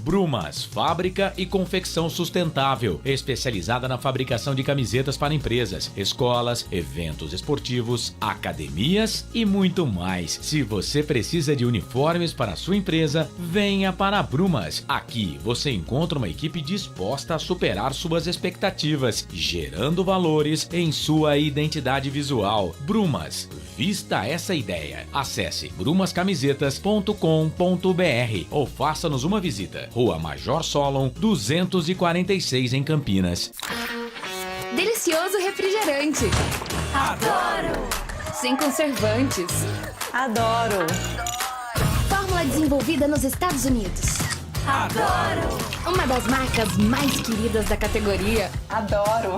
Brumas, fábrica e confecção sustentável, especializada na fabricação de camisetas para empresas, escolas, eventos esportivos, academias e muito mais. Se você precisa de uniformes para a sua empresa, venha para a Brumas. Aqui você encontra uma equipe disposta a superar suas expectativas, gerando valores em sua identidade visual. Brumas, vista essa ideia. Acesse brumascamisetas.com.br ou faça-nos uma visita. Rua Major Solon, 246 em Campinas. Delicioso refrigerante. Adoro! Sem conservantes. Adoro! Fórmula desenvolvida nos Estados Unidos. Adoro! Uma das marcas mais queridas da categoria. Adoro!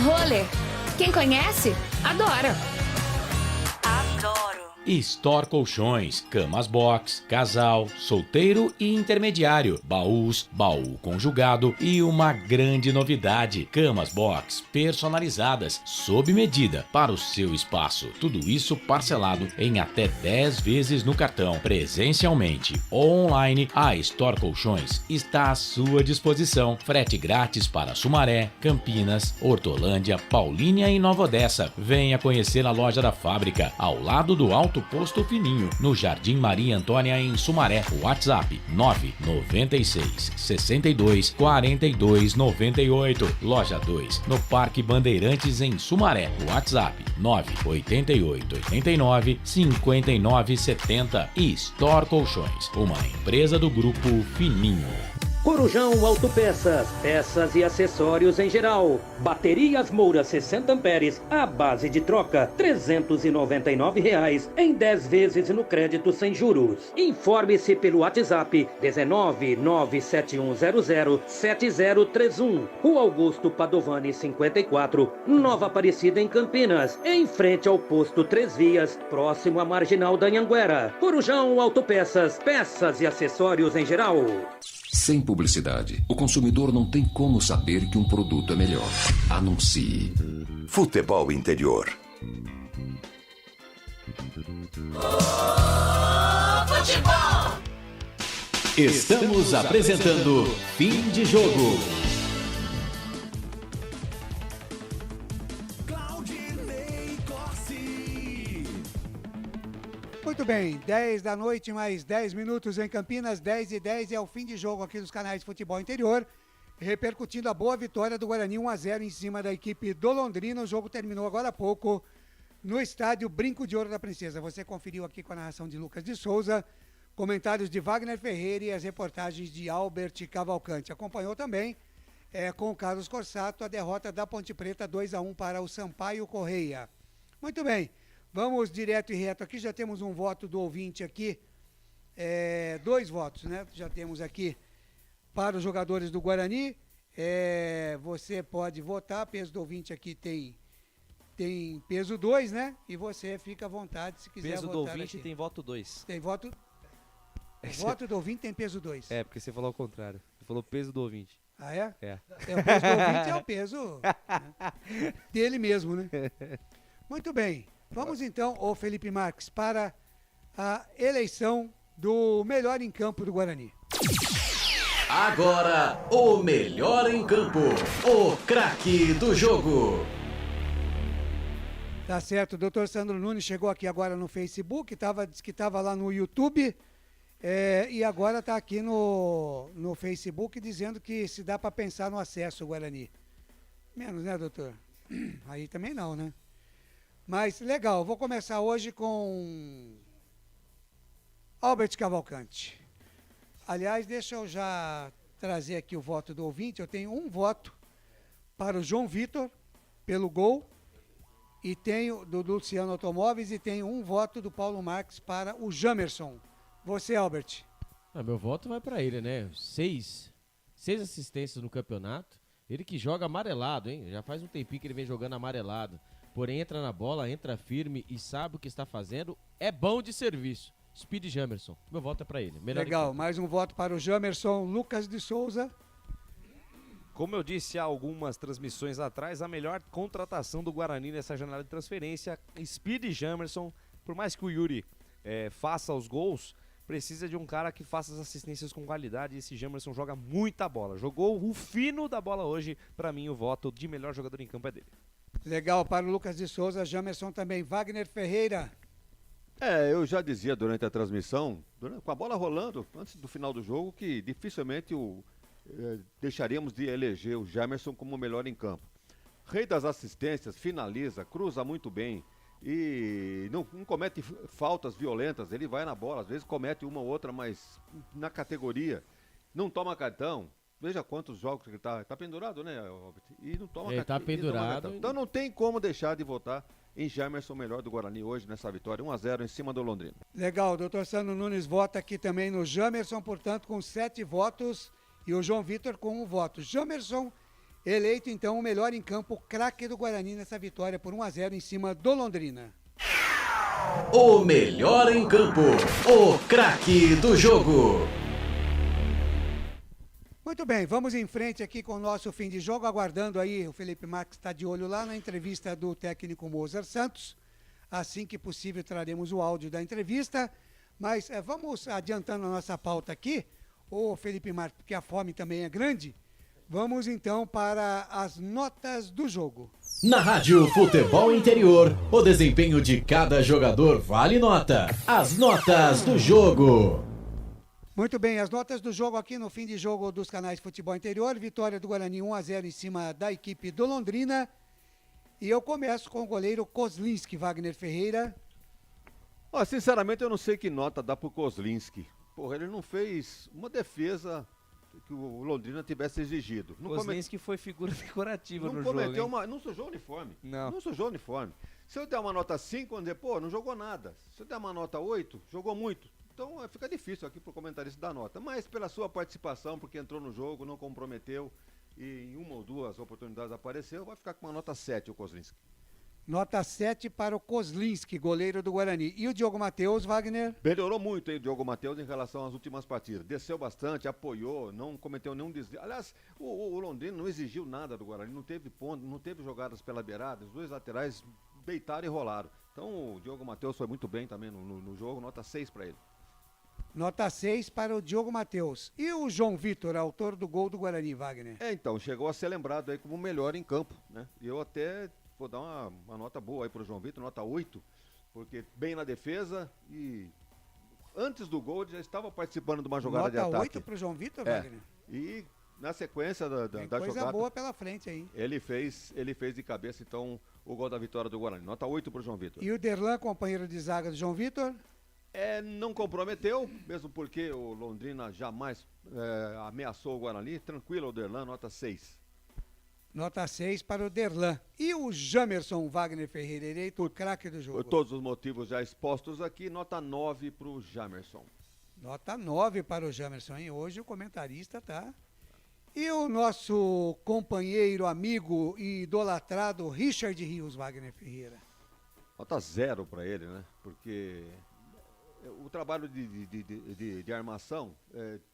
Roller. Quem conhece, adora. Adoro. Store Colchões, camas box, casal, solteiro e intermediário, baús, baú conjugado e uma grande novidade, camas box personalizadas, sob medida, para o seu espaço. Tudo isso parcelado em até 10 vezes no cartão. Presencialmente ou online, a Store Colchões está à sua disposição. Frete grátis para Sumaré, Campinas, Hortolândia, Paulínia e Nova Odessa. Venha conhecer a loja da fábrica, ao lado do Alto Posto Fininho, no Jardim Maria Antônia, em Sumaré. WhatsApp 996 62 42 98. Loja 2, no Parque Bandeirantes, em Sumaré. WhatsApp 988 89 59 70. E Store Colchões, uma empresa do Grupo Fininho. Corujão Autopeças, peças e acessórios em geral. Baterias Moura 60 amperes, à base de troca, R$ 399 em 10 vezes no crédito sem juros. Informe-se pelo WhatsApp 19971007031. Rua Augusto Padovani 54, Nova Aparecida, em Campinas, em frente ao posto 3 Vias, próximo à Marginal da Anhanguera. Corujão Autopeças, peças e acessórios em geral. Sem publicidade, o consumidor não tem como saber que um produto é melhor. Anuncie. Futebol Interior. Futebol! Estamos apresentando Fim de Jogo. Muito bem, 10 da noite, mais 10 minutos em Campinas, 10h10 é o fim de jogo aqui dos canais de Futebol Interior, repercutindo a boa vitória do Guarani 1-0 em cima da equipe do Londrina. O jogo terminou agora há pouco no estádio Brinco de Ouro da Princesa. Você conferiu aqui com a narração de Lucas de Souza, comentários de Wagner Ferreira e as reportagens de Albert Cavalcante. Acompanhou também com o Carlos Corsato a derrota da Ponte Preta 2-1 para o Sampaio Correia. Muito bem. Vamos direto e reto aqui, já temos um voto do ouvinte aqui, 2 votos, né? Já temos aqui para os jogadores do Guarani, você pode votar, peso do ouvinte aqui tem peso 2, né? E você fica à vontade se quiser peso votar. Peso do ouvinte aqui. tem voto 2. Tem voto... O voto do ouvinte tem peso 2. É, porque você falou ao contrário. Você falou peso do ouvinte. Ah, é? É. O peso do ouvinte é o peso dele mesmo, né? Muito bem. Vamos então, ô Felipe Marques, para a eleição do melhor em campo do Guarani. Agora, o melhor em campo, o craque do jogo. Tá certo, o doutor Sandro Nunes chegou aqui agora no Facebook, disse que estava lá no YouTube, e agora está aqui no Facebook dizendo que se dá para pensar no acesso ao Guarani. Menos, né, doutor? Aí também não, né? Mas, legal, vou começar hoje com Albert Cavalcante. Aliás, deixa eu já trazer aqui o voto do ouvinte. Eu tenho um voto para o João Vitor, pelo gol, e tenho do Luciano Automóveis, e tenho um voto do Paulo Marques para o Jamerson. Você, Albert? Meu voto vai para ele, né? 6 assistências no campeonato. Ele que joga amarelado, hein? Já faz um tempinho que ele vem jogando amarelado. Porém, entra na bola, entra firme e sabe o que está fazendo. É bom de serviço. Speed Jamerson. Meu voto é para ele. Legal, mais um voto para o Jamerson. Lucas de Souza. Como eu disse há algumas transmissões atrás, a melhor contratação do Guarani nessa janela de transferência, Speed Jamerson. Por mais que o Yuri faça os gols, precisa de um cara que faça as assistências com qualidade. E esse Jamerson joga muita bola. Jogou o fino da bola hoje. Para mim, o voto de melhor jogador em campo é dele. Legal, para o Lucas de Souza, Jamerson também. Wagner Ferreira. Eu já dizia durante a transmissão, com a bola rolando, antes do final do jogo, que dificilmente deixaríamos de eleger o Jamerson como o melhor em campo. Rei das assistências, finaliza, cruza muito bem e não comete faltas violentas. Ele vai na bola, às vezes comete uma ou outra, mas na categoria, não toma cartão. Veja quantos jogos que ele tá pendurado, né, Robert? E não toma cartão. Ele tá pendurado. Então não tem como deixar de votar em Jamerson, melhor do Guarani hoje nessa vitória, 1-0 em cima do Londrina. Legal, o doutor Sandro Nunes vota aqui também no Jamerson, portanto, com 7 votos, e o João Vitor com 1 voto. Jamerson, eleito então o melhor em campo, craque do Guarani nessa vitória por 1-0 em cima do Londrina. O melhor em campo. O craque do jogo. Muito bem, vamos em frente aqui com o nosso fim de jogo, aguardando aí, o Felipe Marques está de olho lá na entrevista do técnico Mozart Santos. Assim que possível traremos o áudio da entrevista, mas vamos adiantando a nossa pauta aqui, o Felipe Marques, porque a fome também é grande. Vamos então para as notas do jogo. Na Rádio Futebol Interior, o desempenho de cada jogador vale nota. As notas do jogo. Muito bem, as notas do jogo aqui no fim de jogo dos canais Futebol Interior. Vitória do Guarani 1-0 em cima da equipe do Londrina. E eu começo com o goleiro Kozlinski, Wagner Ferreira. Sinceramente, eu não sei que nota dá pro Kozlinski. Porra, ele não fez uma defesa que o Londrina tivesse exigido. Kozlinski foi figura decorativa no jogo. Não sujou o uniforme. Não sujou o uniforme. Se eu der uma nota 5, vamos dizer, pô, não jogou nada. Se eu der uma nota 8, jogou muito. Então fica difícil aqui pro comentarista dar nota. Mas pela sua participação, porque entrou no jogo, não comprometeu e em uma ou duas oportunidades apareceu, vai ficar com uma nota 7 o Kozlinski. Nota 7 para o Kozlinski, goleiro do Guarani. E o Diogo Matheus, Wagner? Melhorou muito, hein, o Diogo Matheus em relação às últimas partidas. Desceu bastante, apoiou, não cometeu nenhum desvio. Aliás, o Londrina não exigiu nada do Guarani, não teve ponto, não teve jogadas pela beirada, os dois laterais deitaram e rolaram. Então o Diogo Matheus foi muito bem também no jogo, nota 6 para ele. Nota 6 para o Diogo Matheus. E o João Vitor, autor do gol do Guarani, Wagner? Então, chegou a ser lembrado aí como o melhor em campo, né? E eu até vou dar uma nota boa aí pro João Vitor, nota 8, porque bem na defesa e antes do gol ele já estava participando de uma jogada de ataque. Nota 8 pro João Vitor, Wagner? E na sequência da coisa jogada... boa pela frente aí. Ele fez de cabeça, então, o gol da vitória do Guarani. Nota 8 pro João Vitor. E o Derlan, companheiro de zaga do João Vitor? Não comprometeu, mesmo porque o Londrina jamais ameaçou o Guarani. Tranquilo o Derlan, nota 6. Nota 6 para o Derlan. E o Jamerson Wagner Ferreira, eleito o craque do jogo? Por todos os motivos já expostos aqui, nota 9 para o Jamerson. Nota 9 para o Jamerson, hein? Hoje o comentarista tá... E o nosso companheiro, amigo e idolatrado Richard Rios, Wagner Ferreira? Nota 0 para ele, né? Porque... o trabalho de armação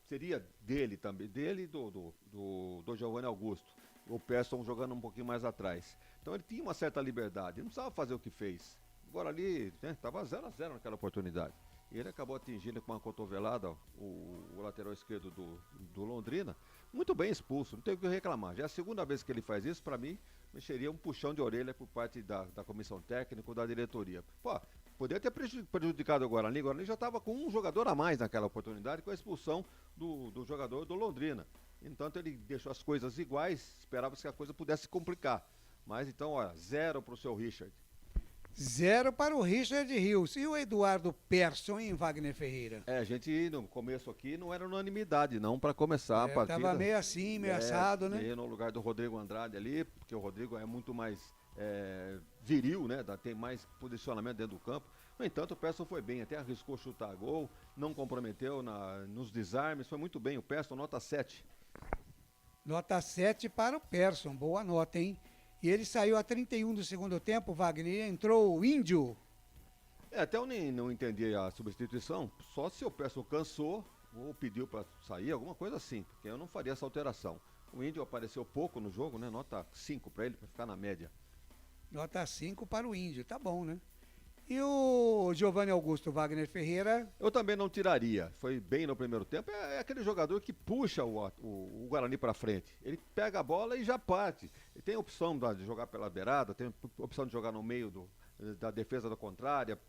seria dele também, dele e do Giovanni Augusto. O Persson jogando um pouquinho mais atrás. Então ele tinha uma certa liberdade, ele não precisava fazer o que fez. Agora ali, estava 0-0 naquela oportunidade. E ele acabou atingindo com uma cotovelada o lateral esquerdo do Londrina. Muito bem expulso, não tem o que reclamar. Já é a segunda vez que ele faz isso, para mim, seria um puxão de orelha por parte da comissão técnica ou da diretoria. Pô, poderia ter prejudicado o Guarani. O Guarani já estava com um jogador a mais naquela oportunidade com a expulsão do jogador do Londrina. Entanto, ele deixou as coisas iguais, esperava que a coisa pudesse complicar. Mas então, olha, 0 para o seu Richard. 0 para o Richard Rios. E o Eduardo Persson, em Wagner Ferreira? A gente no começo aqui não era unanimidade, não, para começar a partida. Tava meio assim, meio assado, né? No lugar do Rodrigo Andrade ali, porque o Rodrigo é muito mais viril, né? Tem mais posicionamento dentro do campo. No entanto, o Persson foi bem, até arriscou chutar gol, não comprometeu nos desarmes, foi muito bem. O Persson, nota 7. Nota 7 para o Persson, boa nota, hein? E ele saiu a 31 do segundo tempo, Wagner, entrou o Índio. Até eu nem não entendi a substituição, só se o Persson cansou ou pediu para sair, alguma coisa assim, porque eu não faria essa alteração. O Índio apareceu pouco no jogo, né? Nota 5 para ele, para ficar na média. Nota 5 para o Índio, tá bom, né? E o Giovanni Augusto, Wagner Ferreira? Eu também não tiraria, foi bem no primeiro tempo, é aquele jogador que puxa o Guarani para frente, ele pega a bola e já parte, ele tem a opção de jogar pela beirada, tem a opção de jogar no meio da defesa da contrária,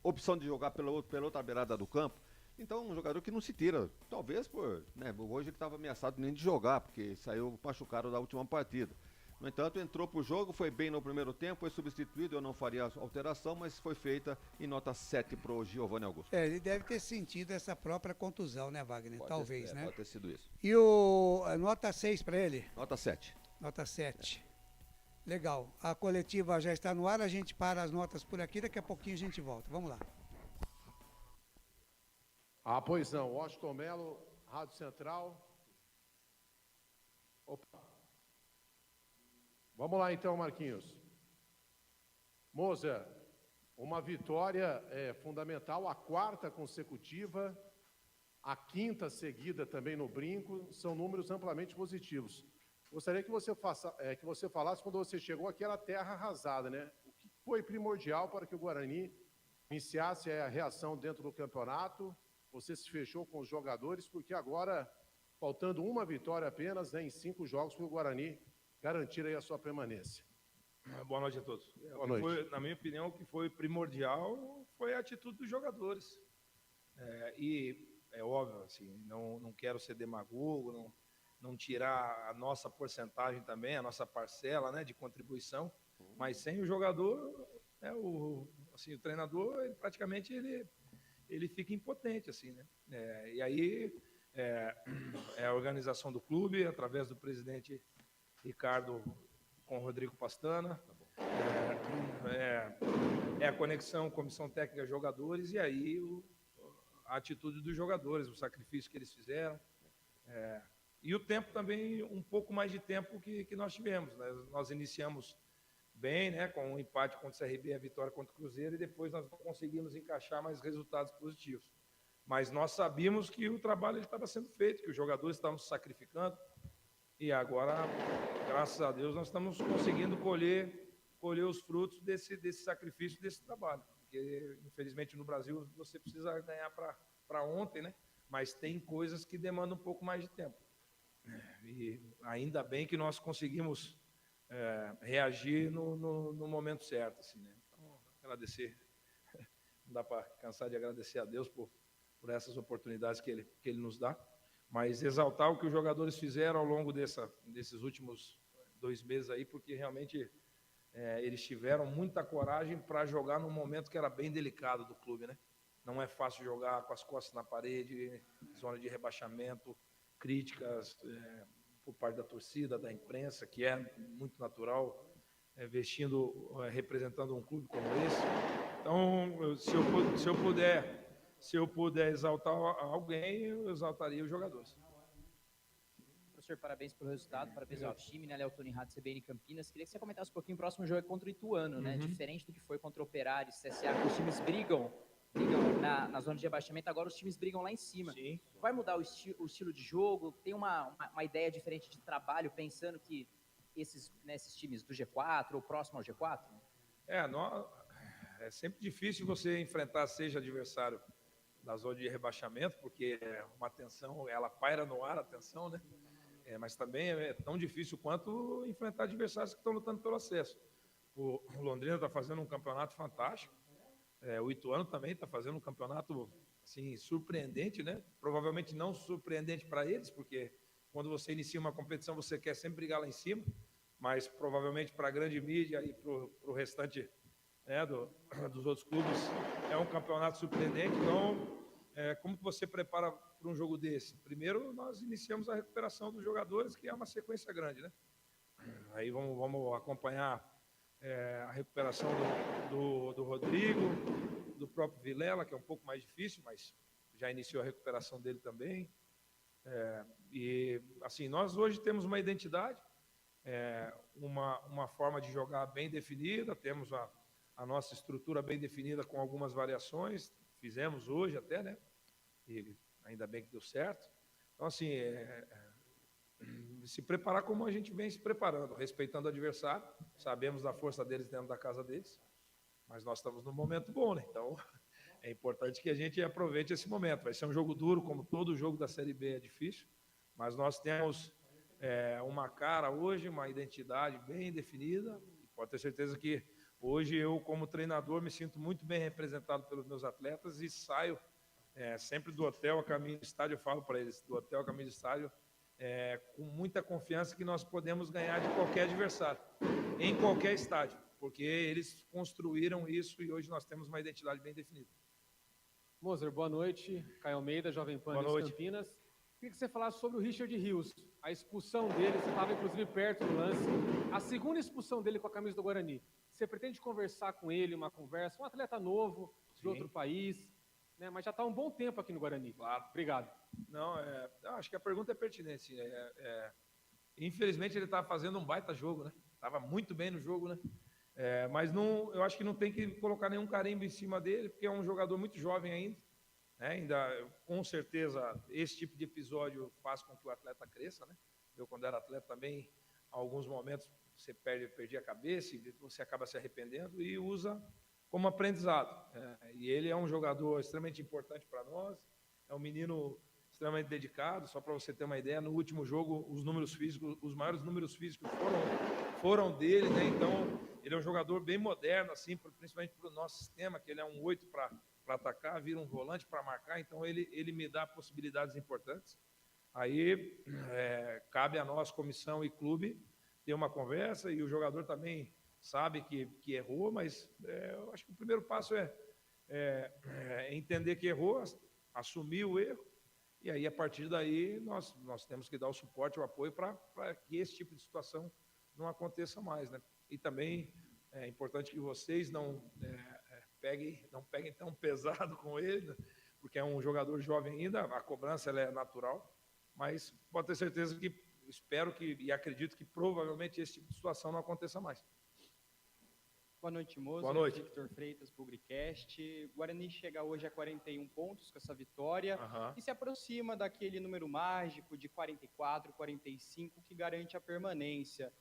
opção de jogar pela outra beirada do campo, então um jogador que não se tira, talvez hoje ele estava ameaçado nem de jogar, porque saiu machucado da última partida. No entanto, entrou pro jogo, foi bem no primeiro tempo, foi substituído, eu não faria alteração, mas foi feita em nota 7 pro Giovanni Augusto. Ele deve ter sentido essa própria contusão, né, Wagner? Talvez, né? Pode ter sido isso. E a nota 6 para ele? Nota 7. Nota 7. Legal. A coletiva já está no ar, a gente para as notas por aqui, daqui a pouquinho a gente volta. Vamos lá. Pois não, Washington Melo, Rádio Central. Opa. Vamos lá então, Marquinhos. Moser, Uma vitória fundamental, a 4ª consecutiva, a 5ª seguida também no brinco, são números amplamente positivos. Gostaria que você falasse, quando você chegou àquela terra arrasada, né? O que foi primordial para que o Guarani iniciasse a reação dentro do campeonato? Você se fechou com os jogadores, porque agora, faltando uma vitória apenas, né, em 5 jogos, para o Guarani garantir aí a sua permanência. Boa noite a todos. Boa noite. Na minha opinião, o que foi primordial foi a atitude dos jogadores. E é óbvio, assim, não quero ser demagogo, não tirar a nossa porcentagem também, a nossa parcela, né, de contribuição, mas sem o jogador, né, o treinador, ele praticamente ele fica impotente, assim, né? E aí é a organização do clube, através do presidente Ricardo com o Rodrigo Pastana, é a conexão comissão técnica jogadores, e aí a atitude dos jogadores, o sacrifício que eles fizeram, e o tempo também, um pouco mais de tempo que nós tivemos, né? Nós iniciamos bem, né, com um empate contra o CRB, a vitória contra o Cruzeiro, e depois nós não conseguimos encaixar mais resultados positivos. Mas nós sabíamos que o trabalho estava sendo feito, que os jogadores estavam se sacrificando, e agora, graças a Deus, nós estamos conseguindo colher os frutos desse sacrifício, desse trabalho. Porque, infelizmente, no Brasil, você precisa ganhar para ontem, né? Mas tem coisas que demandam um pouco mais de tempo. E ainda bem que nós conseguimos reagir no momento certo, assim, né? Então, agradecer, não dá para cansar de agradecer a Deus por essas oportunidades que ele nos dá, mas exaltar o que os jogadores fizeram ao longo desses últimos 2 meses aí, porque realmente eles tiveram muita coragem para jogar num momento que era bem delicado do clube, né? Não é fácil jogar com as costas na parede, zona de rebaixamento, críticas por parte da torcida, da imprensa, que é muito natural, representando um clube como esse. Então, se eu puder exaltar alguém, eu exaltaria os jogadores. Professor, parabéns pelo resultado, parabéns ao time, né? Léo Tony Rádio, CBN Campinas. Queria que você comentasse um pouquinho, o próximo jogo é contra o Ituano, né? Diferente do que foi contra o Operário, CSA, que os times brigam na zona de rebaixamento, agora os times brigam lá em cima. Sim. Vai mudar o estilo de jogo? Tem uma ideia diferente de trabalho, pensando que esses times do G4 ou próximo ao G4? É sempre difícil você enfrentar, seja adversário da zona de rebaixamento, porque uma tensão, ela paira no ar, a tensão, né? Mas também é tão difícil quanto enfrentar adversários que estão lutando pelo acesso. O Londrina está fazendo um campeonato fantástico, o Ituano também está fazendo um campeonato assim, surpreendente, né? Provavelmente não surpreendente para eles, porque quando você inicia uma competição você quer sempre brigar lá em cima, mas provavelmente para a grande mídia e para o restante, né, dos outros clubes é um campeonato surpreendente. Então, como que você prepara para um jogo desse? Primeiro, nós iniciamos a recuperação dos jogadores, que é uma sequência grande, né? Aí vamos acompanhar a recuperação do Rodrigo, do próprio Vilela, que é um pouco mais difícil, mas já iniciou a recuperação dele também. E assim, nós hoje temos uma identidade, uma forma de jogar bem definida, temos a nossa estrutura bem definida com algumas variações, fizemos hoje até, né? E ainda bem que deu certo. Então, assim, se preparar como a gente vem se preparando, respeitando o adversário, sabemos da força deles dentro da casa deles, mas nós estamos num momento bom, né? Então, é importante que a gente aproveite esse momento. Vai ser um jogo duro, como todo jogo da Série B é difícil, mas nós temos uma cara hoje, uma identidade bem definida, e pode ter certeza que hoje eu, como treinador, me sinto muito bem representado pelos meus atletas e saio sempre do hotel a caminho do estádio. Eu falo para eles, do hotel a caminho do estádio, com muita confiança que nós podemos ganhar de qualquer adversário, em qualquer estádio, porque eles construíram isso e hoje nós temos uma identidade bem definida. Moser, boa noite. Caio Almeida, Jovem Pan de Campinas. Queria que você falasse sobre o Richard Rios, a expulsão dele, você estava inclusive perto do lance, a segunda expulsão dele com a camisa do Guarani. Você pretende conversar com ele, um atleta novo, de outro país, né? Mas já está há um bom tempo aqui no Guarani. Claro. Obrigado. Não, acho que a pergunta é pertinente. Infelizmente ele estava fazendo um baita jogo, né? Estava muito bem no jogo, né? Mas não, eu acho que não tem que colocar nenhum carimbo em cima dele, porque é um jogador muito jovem ainda. Né? Com certeza, esse tipo de episódio faz com que o atleta cresça. Né? Eu, quando era atleta também, em alguns momentos você perdia a cabeça e você acaba se arrependendo e usa como aprendizado. E ele é um jogador extremamente importante para nós, é um menino extremamente dedicado. Só para você ter uma ideia, no último jogo, os maiores números físicos foram dele, né? Então, ele é um jogador bem moderno, assim, principalmente para o nosso sistema, que ele é um 8 para atacar, vira um volante para marcar, então ele me dá possibilidades importantes. Aí, cabe a nós, comissão e clube, ter uma conversa, e o jogador também sabe que errou, mas eu acho que o primeiro passo é entender que errou, assumir o erro, e aí, a partir daí, nós temos que dar o suporte, o apoio para que esse tipo de situação não aconteça mais, né? E também é importante que vocês não peguem tão pesado com ele, né? Porque é um jogador jovem ainda, a cobrança ela é natural, mas pode ter certeza que espero e acredito que provavelmente esse tipo de situação não aconteça mais. Boa noite, Moza. Boa noite. Victor Freitas, Bugricast. O Guarani chega hoje a 41 pontos com essa vitória e se aproxima daquele número mágico de 44, 45 que garante a permanência.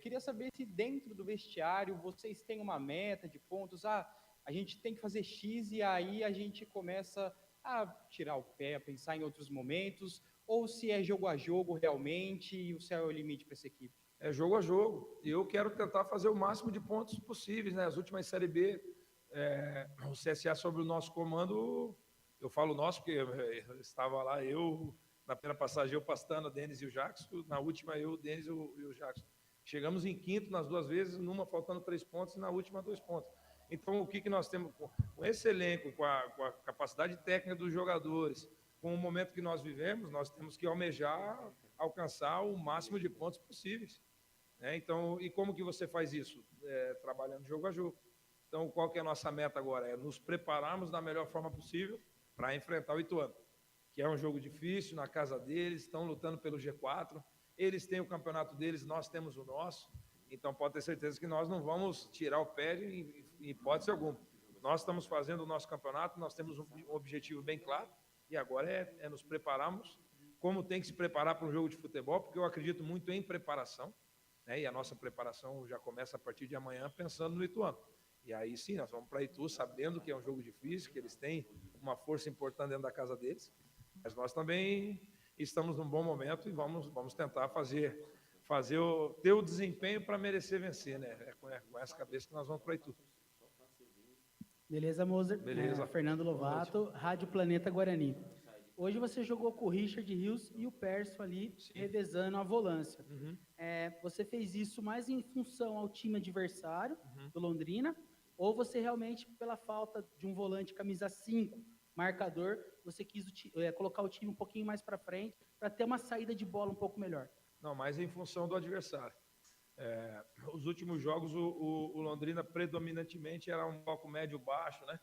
Queria saber se dentro do vestiário vocês têm uma meta de pontos. A gente tem que fazer X e aí a gente começa a tirar o pé, a pensar em outros momentos, ou se é jogo a jogo realmente e o céu é o limite para essa equipe? É jogo a jogo. E eu quero tentar fazer o máximo de pontos possíveis, né? As últimas Série B, o CSA sob o nosso comando, eu falo nosso porque estava lá na primeira passagem, eu, Pastana, Denis e o Jackson, na última eu, o Denis e o Jackson. Chegamos em quinto nas duas vezes, numa faltando 3 pontos e na última 2 pontos. Então, o que nós temos com esse elenco, com a capacidade técnica dos jogadores, com o momento que nós vivemos, nós temos que almejar alcançar o máximo de pontos possíveis. Então, e como que você faz isso? Trabalhando jogo a jogo. Então, qual que é a nossa meta agora? É nos prepararmos da melhor forma possível para enfrentar o Ituano, que é um jogo difícil, na casa deles, estão lutando pelo G4, eles têm o campeonato deles, nós temos o nosso, então pode ter certeza que nós não vamos tirar o pé em hipótese alguma. Nós estamos fazendo o nosso campeonato, nós temos um objetivo bem claro, e agora é nos prepararmos como tem que se preparar para um jogo de futebol, porque eu acredito muito em preparação, né? E a nossa preparação já começa a partir de amanhã pensando no Ituano. E aí sim, nós vamos para Itu sabendo que é um jogo difícil, que eles têm uma força importante dentro da casa deles, mas nós também estamos num bom momento e vamos tentar ter o desempenho para merecer vencer, né? É com essa cabeça que nós vamos para Itu. Beleza, Moser? Beleza. Fernando Lovato, Rádio Planeta Guarani. Hoje você jogou com o Richard Rios e o Perso ali, revezando a volância. Você fez isso mais em função ao time adversário, do Londrina, ou você realmente, pela falta de um volante camisa 5, marcador, você quis colocar o time um pouquinho mais para frente, para ter uma saída de bola um pouco melhor? Não, mas em função do adversário. Os últimos jogos, o Londrina predominantemente era um bloco médio-baixo, né?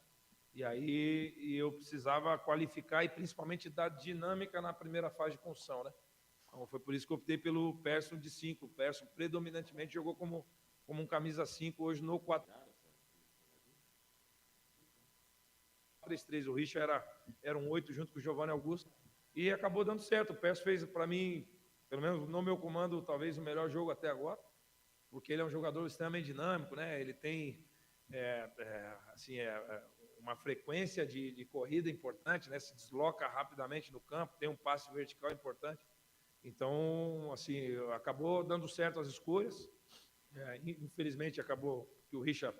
E aí eu precisava qualificar e principalmente dar dinâmica na primeira fase de construção, né? Então foi por isso que eu optei pelo Persson de 5. O Persson predominantemente jogou como um camisa 5 hoje no 4-3-3. O Richard era um 8 junto com o Giovanni Augusto e acabou dando certo. O Persson fez para mim, pelo menos no meu comando, talvez o melhor jogo até agora, porque ele é um jogador extremamente dinâmico, né? Ele tem uma frequência de corrida importante, né? Se desloca rapidamente no campo, tem um passe vertical importante. Então, assim, acabou dando certo as escolhas. Infelizmente, acabou que o Richard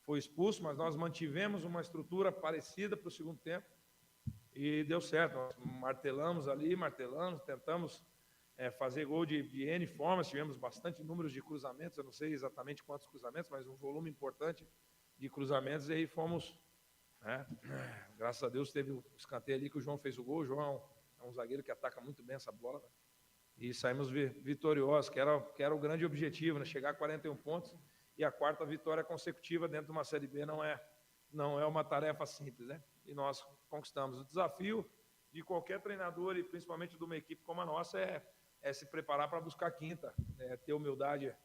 foi expulso, mas nós mantivemos uma estrutura parecida para o segundo tempo e deu certo. Nós martelamos, tentamos fazer gol de N formas, tivemos bastante números de cruzamentos, eu não sei exatamente quantos cruzamentos, mas um volume importante de cruzamentos, e aí fomos... Graças a Deus teve o escanteio ali que o João fez o gol. O João é um zagueiro que ataca muito bem essa bola, né? E saímos vitoriosos, que era o grande objetivo, né? Chegar a 41 pontos e a 4ª vitória consecutiva dentro de uma Série B não é uma tarefa simples, né? E nós conquistamos. O desafio de qualquer treinador e principalmente de uma equipe como a nossa é se preparar para buscar a 5ª, ter humildade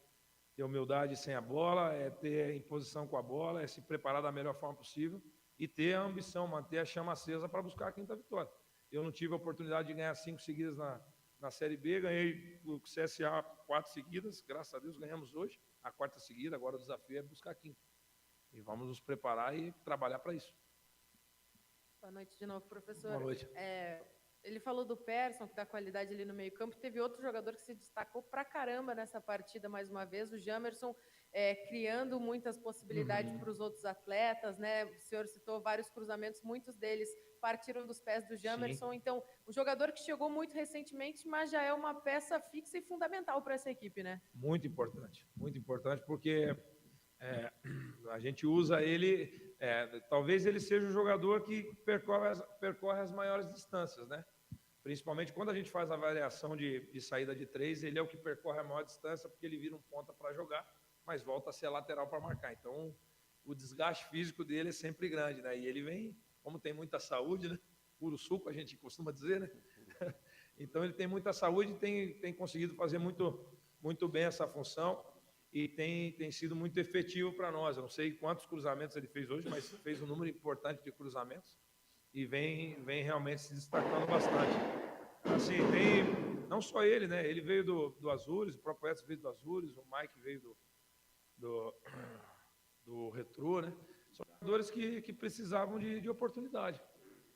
ter humildade sem a bola, é ter imposição com a bola, é se preparar da melhor forma possível e ter a ambição, manter a chama acesa para buscar a 5ª vitória. Eu não tive a oportunidade de ganhar 5 seguidas na Série B, ganhei o CSA 4 seguidas, graças a Deus ganhamos hoje, a 4ª seguida, agora o desafio é buscar a 5ª. E vamos nos preparar e trabalhar para isso. Boa noite de novo, professor. Boa noite. Ele falou do Persson, que dá qualidade ali no meio campo. Teve outro jogador que se destacou pra caramba nessa partida, mais uma vez, o Jamerson, criando muitas possibilidades para os outros atletas, né? O senhor citou vários cruzamentos, muitos deles partiram dos pés do Jamerson. Sim. Então, um jogador que chegou muito recentemente, mas já é uma peça fixa e fundamental para essa equipe, né? Muito importante, porque a gente usa ele... talvez ele seja o jogador que percorre as maiores distâncias, né? Principalmente quando a gente faz a variação de saída de 3, ele é o que percorre a maior distância, porque ele vira um ponta para jogar, mas volta a ser lateral para marcar. Então, o desgaste físico dele é sempre grande, né? E ele vem, como tem muita saúde, né? Puro suco, a gente costuma dizer, né? Então, ele tem muita saúde e tem conseguido fazer muito bem essa função. E tem sido muito efetivo para nós. Eu não sei quantos cruzamentos ele fez hoje, mas fez um número importante de cruzamentos e vem realmente se destacando bastante. Assim, não só ele, né? Ele veio do Azures, o próprio Edson veio do Azures, o Mike veio do Retrô, né? São jogadores que precisavam de oportunidade,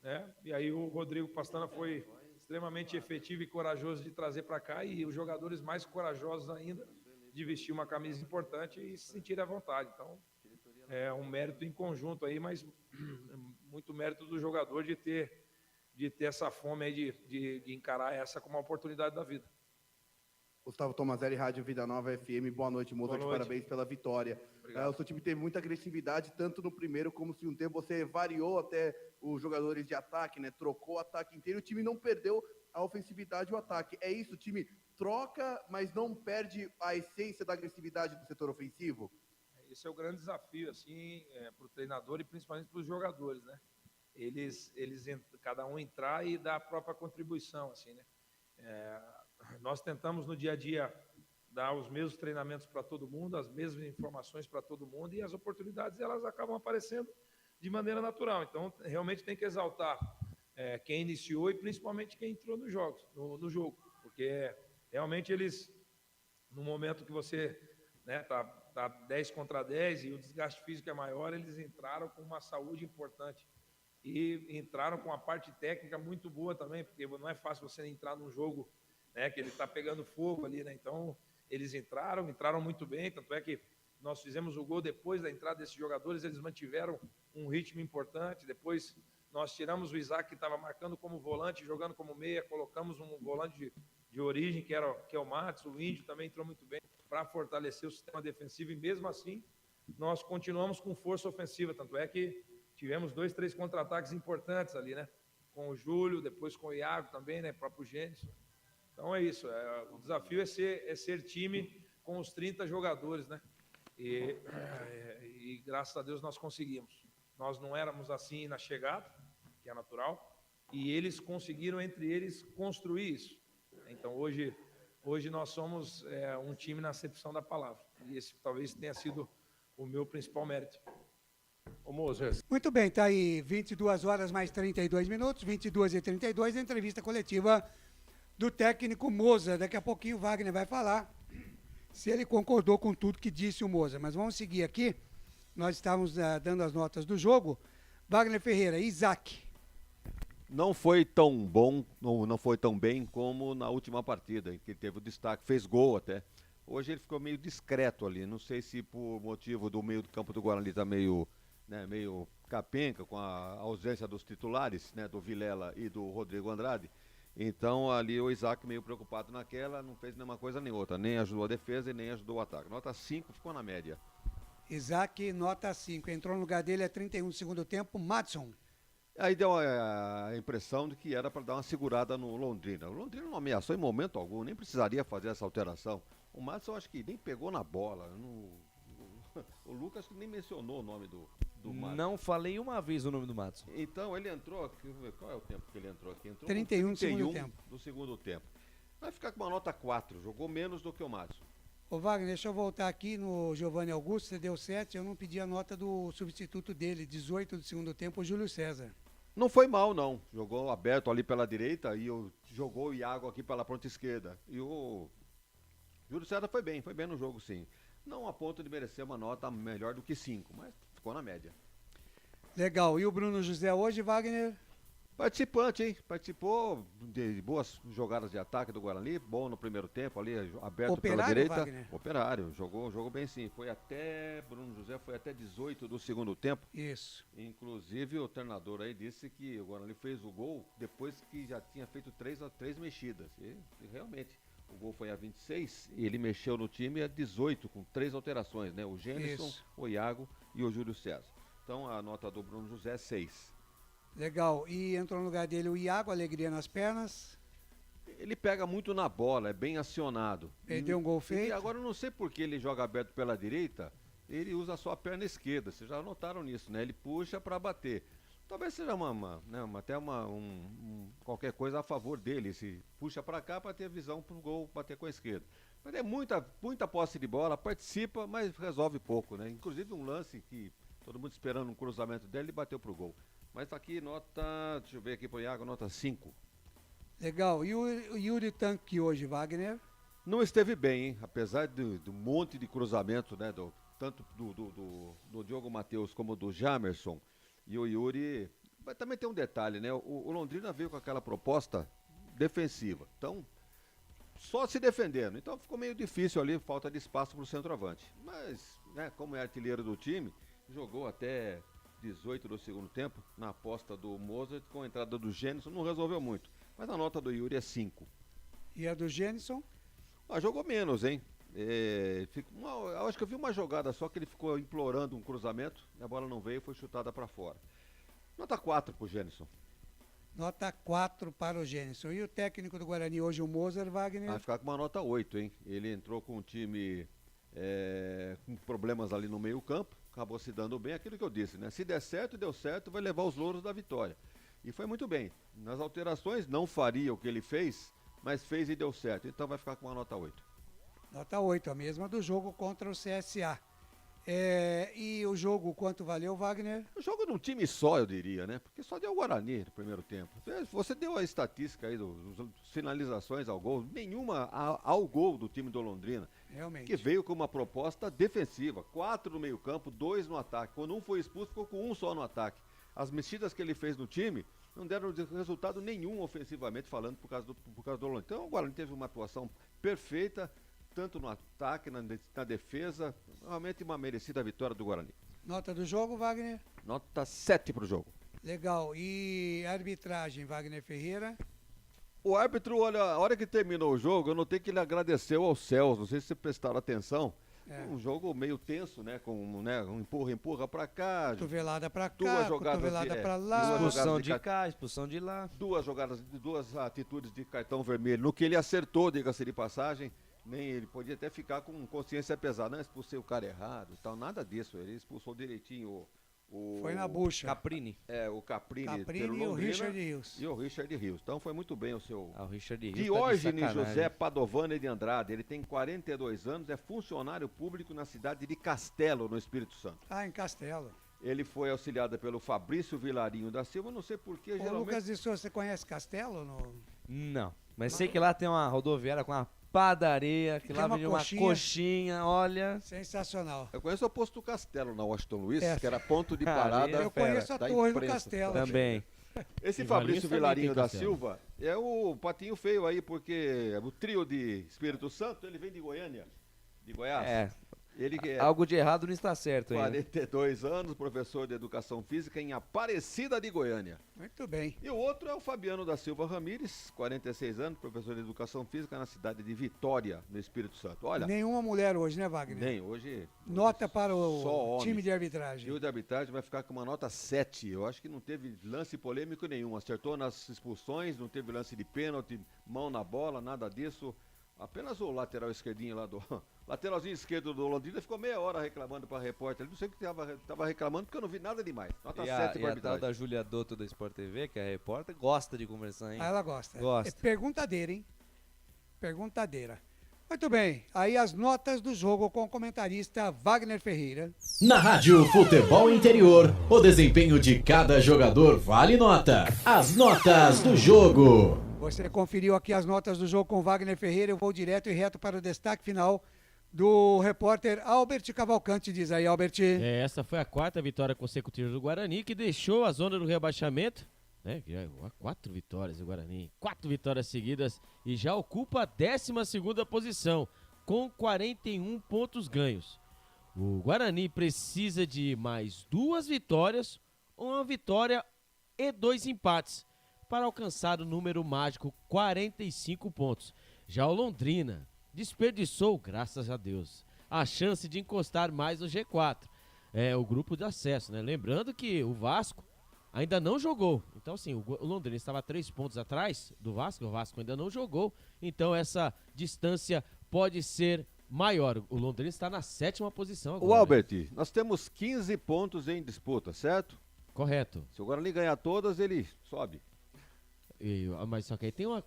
né? E aí o Rodrigo Pastana foi extremamente efetivo e corajoso de trazer para cá, e os jogadores mais corajosos ainda de vestir uma camisa importante e se sentir à vontade. Então, é um mérito em conjunto aí, mas muito mérito do jogador de ter essa fome aí de encarar essa como uma oportunidade da vida. Gustavo Tomazelli, Rádio Vida Nova FM. Boa noite, Mozart. Parabéns pela vitória. O seu time teve muita agressividade, tanto no primeiro como no segundo tempo. Você variou até os jogadores de ataque, né? Trocou o ataque inteiro. O time não perdeu a ofensividade e o ataque. É isso, o time troca, mas não perde a essência da agressividade do setor ofensivo? Esse é o grande desafio, assim, para o treinador e principalmente para os jogadores, né? Eles cada um entrar e dar a própria contribuição, assim, né? Nós tentamos no dia a dia dar os mesmos treinamentos para todo mundo, as mesmas informações para todo mundo, e as oportunidades elas acabam aparecendo de maneira natural. Então, realmente tem que exaltar quem iniciou e principalmente quem entrou no jogo, porque realmente eles, no momento que você tá 10 contra 10 e o desgaste físico é maior, eles entraram com uma saúde importante e entraram com uma parte técnica muito boa também, porque não é fácil você entrar num jogo, né, que ele está pegando fogo ali, né? Então eles entraram muito bem, tanto é que nós fizemos o gol depois da entrada desses jogadores, eles mantiveram um ritmo importante. Depois nós tiramos o Isaac, que estava marcando como volante, jogando como meia, colocamos um volante de origem, que é o Matos. O Índio também entrou muito bem para fortalecer o sistema defensivo, e mesmo assim nós continuamos com força ofensiva, tanto é que tivemos 2, 3 contra-ataques importantes ali, né? Com o Júlio, depois com o Iago também, né? O próprio Gênesis. Então é isso, o desafio é ser time com os 30 jogadores, né? E graças a Deus nós conseguimos. Nós não éramos assim na chegada, que é natural, e eles conseguiram entre eles construir isso. Então hoje nós somos um time na acepção da palavra, e esse talvez tenha sido o meu principal mérito. Ô, Moses. Muito bem, tá aí 22 horas mais 32 minutos, 22h32, a entrevista coletiva do técnico Moza. Daqui a pouquinho o Wagner vai falar se ele concordou com tudo que disse o Moza. Mas vamos seguir aqui. Nós estávamos dando as notas do jogo. Wagner Ferreira, Isaac. Não foi tão bom, não foi tão bem como na última partida, em que teve o destaque, fez gol até. Hoje ele ficou meio discreto ali, não sei se por motivo do meio do campo do Guarani tá meio capenga, com a ausência dos titulares, né, do Vilela e do Rodrigo Andrade. Então ali o Isaac meio preocupado naquela, não fez nenhuma coisa nem outra, nem ajudou a defesa e nem ajudou o ataque. Nota 5, ficou na média. Isaac, nota 5. Entrou no lugar dele a 31 do segundo tempo, Madson. Aí deu a impressão de que era para dar uma segurada no Londrina. O Londrina não ameaçou em momento algum, nem precisaria fazer essa alteração. O Madson acho que nem pegou na bola. O Lucas acho que nem mencionou o nome do Madson. Não falei uma vez o nome do Madson. Então ele entrou, qual é o tempo que ele entrou aqui? Entrou 31 do segundo tempo. Vai ficar com uma nota 4, jogou menos do que o Madson. Ô Wagner, deixa eu voltar aqui no Giovanni Augusto, você deu 7, eu não pedi a nota do substituto dele, 18 do segundo tempo, o Júlio César. Não foi mal, não. Jogou aberto ali pela direita e jogou o Iago aqui pela ponta esquerda. E o Júlio César foi bem no jogo, sim. Não a ponto de merecer uma nota melhor do que 5, mas ficou na média. Legal. E o Bruno José hoje, Wagner? Participante, hein? Participou de boas jogadas de ataque do Guarani, bom no primeiro tempo ali, aberto Operário, pela direita. Wagner? Operário, jogou bem sim. Bruno José foi até 18 do segundo tempo. Isso. Inclusive o treinador aí disse que o Guarani fez o gol depois que já tinha feito 3 mexidas. E realmente, o gol foi a 26 e ele mexeu no time a 18, com 3 alterações, né? O Gênison, o Iago e o Júlio César. Então a nota do Bruno José é 6. Legal. E entrou no lugar dele o Iago, alegria nas pernas. Ele pega muito na bola, é bem acionado. Perdeu um gol feito. E agora eu não sei por que ele joga aberto pela direita, ele usa só a perna esquerda. Vocês já notaram nisso, né? Ele puxa para bater. Talvez seja qualquer coisa a favor dele. Se puxa para cá para ter visão para o gol bater com a esquerda. Mas é muita posse de bola, participa, mas resolve pouco, né? Inclusive um lance que todo mundo esperando um cruzamento dele, ele bateu pro gol. Mas tá aqui deixa eu ver aqui pro Iago, nota 5. Legal. E o Yuri Tanque hoje, Wagner? Não esteve bem, hein? Apesar do monte de cruzamento, né? Tanto do Diogo Matheus como do Jamerson. E o Yuri... Mas também tem um detalhe, né? O Londrina veio com aquela proposta defensiva. Então, só se defendendo. Então ficou meio difícil ali, falta de espaço pro centroavante. Mas, né, como é artilheiro do time, jogou até 18 do segundo tempo, na aposta do Mozart, com a entrada do Gênison, não resolveu muito. Mas a nota do Yuri é 5. E a do Gênison? Jogou menos, hein? Eu acho que eu vi uma jogada só que ele ficou implorando um cruzamento, a bola não veio, foi chutada para fora. Nota 4 pro Gênison. Nota 4 para o Gênison. E o técnico do Guarani hoje, o Mozart, Wagner? Vai ficar com uma nota 8, hein? Ele entrou com um time com problemas ali no meio campo, acabou se dando bem, aquilo que eu disse, né? Se der certo, deu certo, vai levar os louros da vitória. E foi muito bem. Nas alterações, não faria o que ele fez, mas fez e deu certo. Então vai ficar com uma nota 8. Nota 8, a mesma do jogo contra o CSA. E o jogo, quanto valeu, Wagner? O jogo num time só, eu diria, né? Porque só deu o Guarani no primeiro tempo. Você deu a estatística aí das finalizações ao gol, nenhuma ao gol do time do Londrina. Realmente. Que veio com uma proposta defensiva. 4 no meio campo, 2 no ataque. Quando um foi expulso, ficou com um só no ataque. As mexidas que ele fez no time não deram resultado nenhum ofensivamente falando por causa do Londrina. Então o Guarani teve uma atuação perfeita, tanto no ataque, na defesa, realmente uma merecida vitória do Guarani. Nota do jogo, Wagner? Nota 7 pro jogo. Legal. E arbitragem, Wagner Ferreira? O árbitro, olha, a hora que terminou o jogo, eu notei que ele agradeceu aos céus, não sei se vocês prestaram atenção. Um jogo meio tenso, né? Com um empurra pra cá. Cotovelada pra cá, duas jogadas cotovelada pra lá. Expulsão de cá, expulsão de lá. Duas atitudes de cartão vermelho. No que ele acertou, diga-se de passagem, nem ele podia até ficar com consciência pesada. Não, expulsei o cara errado e tal, nada disso. Ele expulsou direitinho foi na bucha. Caprini. O Caprini pelo Londrina, e o Richard Rios. E o Richard Rios. Então foi muito bem o seu... O Richard Rios Diógenes José Padovani de Andrade. Ele tem 42 anos, é funcionário público na cidade de Castelo, no Espírito Santo. Em Castelo. Ele foi auxiliado pelo Fabrício Vilarinho da Silva, não sei porquê, geralmente... Lucas de Souza, você conhece Castelo? Não, mas sei que lá tem uma rodoviária com uma padaria, que lá vende uma coxinha, olha... Sensacional. Eu conheço o posto Castelo na Washington Luiz, que era ponto de parada. Eu conheço a torre do Castelo. Também. Esse Fabrício Vilarinho da Silva é o patinho feio aí, porque o trio de Espírito Santo, ele vem de Goiânia, de Goiás. Algo de errado não está certo aí. 42 anos, professor de Educação Física em Aparecida de Goiânia. Muito bem. E o outro é o Fabiano da Silva Ramires, 46 anos, professor de Educação Física na cidade de Vitória, no Espírito Santo. Olha, nenhuma mulher hoje, né, Wagner? Nem, hoje... Nota para o time de arbitragem. O de arbitragem vai ficar com uma nota 7. Eu acho que não teve lance polêmico nenhum. Acertou nas expulsões, não teve lance de pênalti, mão na bola, nada disso. Apenas o lateral esquerdinho lá do... Lateralzinho esquerdo do Londrina ficou meia hora reclamando para a repórter. Ele não sei o que estava reclamando, porque eu não vi nada demais. Nota 7 para a tal da Júlia Dotto da Sport TV, que é a repórter, gosta de conversar, hein? Ela gosta. Gosta. É perguntadeira, hein? Perguntadeira. Muito bem, aí as notas do jogo com o comentarista Wagner Ferreira. Na Rádio Futebol Interior, o desempenho de cada jogador vale nota. As notas do jogo. Você conferiu aqui as notas do jogo com Wagner Ferreira, eu vou direto e reto para o destaque final do repórter Albert Cavalcante. Diz aí, Albert. Essa foi a 4ª vitória consecutiva do Guarani, que deixou a zona do rebaixamento. 4 vitórias do Guarani, 4 vitórias seguidas e já ocupa a 12ª posição, com 41 pontos ganhos. O Guarani precisa de mais 2 vitórias, uma vitória e 2 empates, para alcançar o número mágico 45 pontos. Já o Londrina desperdiçou, graças a Deus, a chance de encostar mais no G4, o grupo de acesso, né? Lembrando que o Vasco ainda não jogou. Então, assim, o Londrina estava 3 pontos atrás do Vasco, o Vasco ainda não jogou. Então, essa distância pode ser maior. O Londrina está na 7ª posição agora. O Albert, nós temos 15 pontos em disputa, certo? Correto. Se o Guarani ganhar todas, ele sobe. Mas só que aí tem uma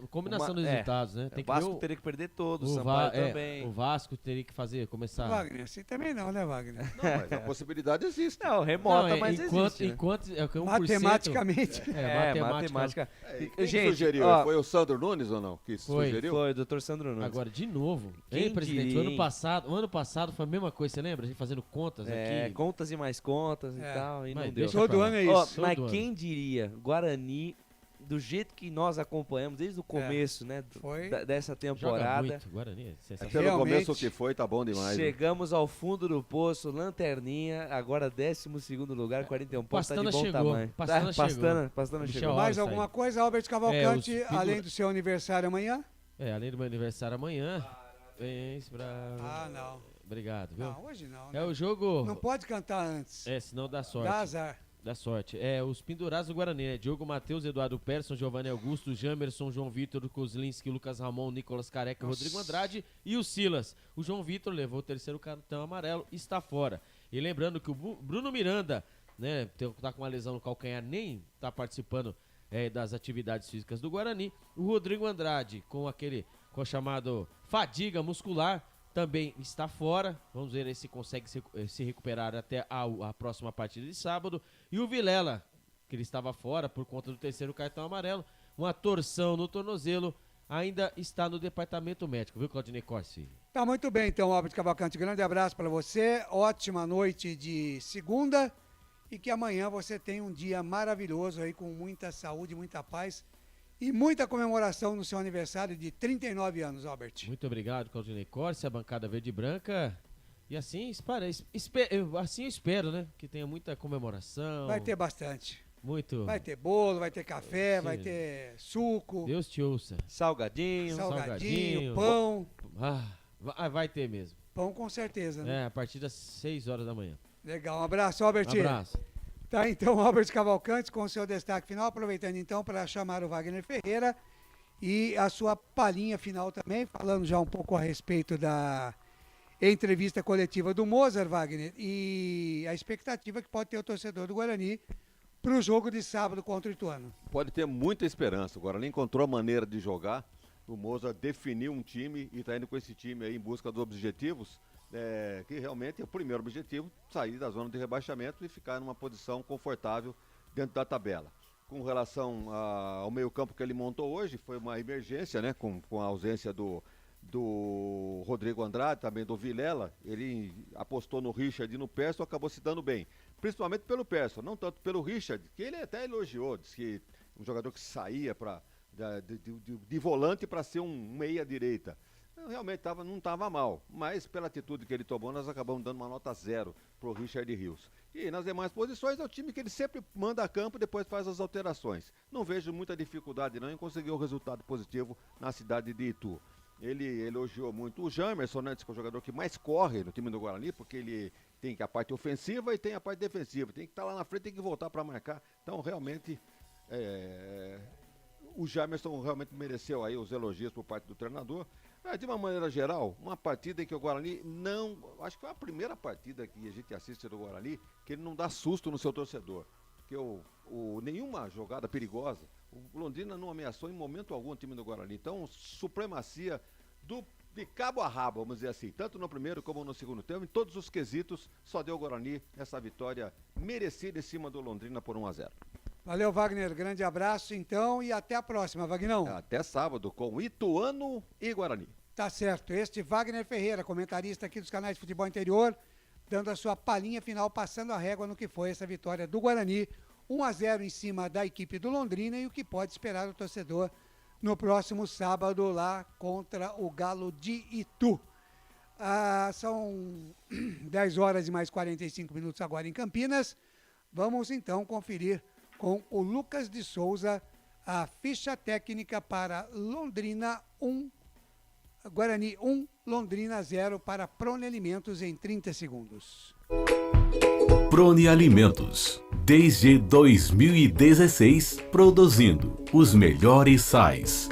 combinação dos resultados, né? O Vasco teria que perder todos, o Sampaio também. O Vasco teria que começar... Wagner, assim também não, né, Wagner? Não, mas a possibilidade existe. Não, remota, mas existe. Enquanto é 1%, matematicamente. Matemática. Quem sugeriu? Foi o Sandro Nunes ou não? Que sugeriu? Foi o Dr. Sandro Nunes. Agora, de novo, presidente, o ano passado foi a mesma coisa, você lembra? A gente fazendo contas aqui. Contas e mais contas e tal, e não deu. Todo ano é isso. Mas quem diria, Guarani... Do jeito que nós acompanhamos desde o começo, né? Dessa temporada. Joga muito, Guarani. Pelo começo que foi, tá bom demais. Chegamos ao fundo do poço, lanterninha, agora 12º lugar, 41 pontos, tá de bom tamanho. Pastana chegou. Mais alguma coisa, Albert Cavalcante, além do seu aniversário amanhã? Além do meu aniversário amanhã. Não. Obrigado, viu? Não, hoje não. Né? O jogo... Não pode cantar antes. Senão dá sorte. Dá azar. Da sorte. Os pendurados do Guarani, né? Diogo Matheus, Eduardo Persson, Giovanni Augusto, Jamerson, João Vitor, Kozlinski, Lucas Ramon, Nicolas Careca, Rodrigo Andrade e o Silas. O João Vitor levou o 3º cartão amarelo e está fora. E lembrando que o Bruno Miranda, né, tá com uma lesão no calcanhar, nem tá participando das atividades físicas do Guarani. O Rodrigo Andrade, com o chamado fadiga muscular, também está fora. Vamos ver aí se consegue se recuperar até a próxima partida de sábado. E o Vilela, que ele estava fora por conta do 3º cartão amarelo, uma torção no tornozelo, ainda está no departamento médico, viu, Claudinei Corsi? Tá muito bem, então, Albert Cavalcante. Grande abraço para você, ótima noite de segunda e que amanhã você tenha um dia maravilhoso aí, com muita saúde, muita paz e muita comemoração no seu aniversário de 39 anos, Albert. Muito obrigado, Claudinei Corsi, a bancada verde e branca. E assim, assim eu espero, né? Que tenha muita comemoração. Vai ter bastante. Muito. Vai ter bolo, vai ter café, vai ter suco. Deus te ouça. Salgadinho, pão. Vai ter mesmo. Pão com certeza, né? A partir das 6 horas da manhã. Legal, um abraço, Albert. Um abraço. Tá, então, Albert Cavalcante com o seu destaque final, aproveitando então para chamar o Wagner Ferreira e a sua palhinha final também, falando já um pouco a respeito da entrevista coletiva do Mozart, Wagner, e a expectativa que pode ter o torcedor do Guarani para o jogo de sábado contra o Ituano. Pode ter muita esperança. O Guarani encontrou a maneira de jogar, o Mozart definiu um time e está indo com esse time aí em busca dos objetivos, que realmente é o primeiro objetivo, sair da zona de rebaixamento e ficar numa posição confortável dentro da tabela. Com relação ao meio-campo que ele montou hoje, foi uma emergência, né? Com a ausência do Rodrigo Andrade, também do Vilela. Ele apostou no Richard e no Persson, acabou se dando bem. Principalmente pelo Persson, não tanto pelo Richard, que ele até elogiou, disse que um jogador que saía de volante para ser um meia-direita. Realmente não estava mal, mas pela atitude que ele tomou, nós acabamos dando uma nota 0 para o Richard Rios. E nas demais posições é o time que ele sempre manda a campo e depois faz as alterações. Não vejo muita dificuldade não em conseguir um resultado positivo na cidade de Itu. Ele elogiou muito o Jamerson, né, disse que é o jogador que mais corre no time do Guarani, porque ele tem a parte ofensiva e tem a parte defensiva. Tem que estar lá na frente, tem que voltar para marcar. Então, realmente, o Jamerson realmente mereceu aí os elogios por parte do treinador. De uma maneira geral, uma partida em que o Guarani não... Acho que foi a primeira partida que a gente assiste do Guarani que ele não dá susto no seu torcedor. Porque nenhuma jogada perigosa, o Londrina não ameaçou em momento algum o time do Guarani. Então, supremacia de cabo a rabo, vamos dizer assim, tanto no primeiro como no segundo tempo, em todos os quesitos, só deu o Guarani essa vitória merecida em cima do Londrina por 1-0. Valeu, Wagner. Grande abraço, então, e até a próxima, Vagnão. Até sábado, com Ituano e Guarani. Tá certo. Este Wagner Ferreira, comentarista aqui dos canais de Futebol Interior, dando a sua palhinha final, passando a régua no que foi essa vitória do Guarani, 1-0 em cima da equipe do Londrina e o que pode esperar o torcedor no próximo sábado lá contra o Galo de Itu. São 10 horas e mais 45 minutos agora em Campinas. Vamos então conferir com o Lucas de Souza a ficha técnica para Londrina 1, Guarani 1, Londrina 0 para Prone Alimentos em 30 segundos. Prone Alimentos, desde 2016, produzindo os melhores sais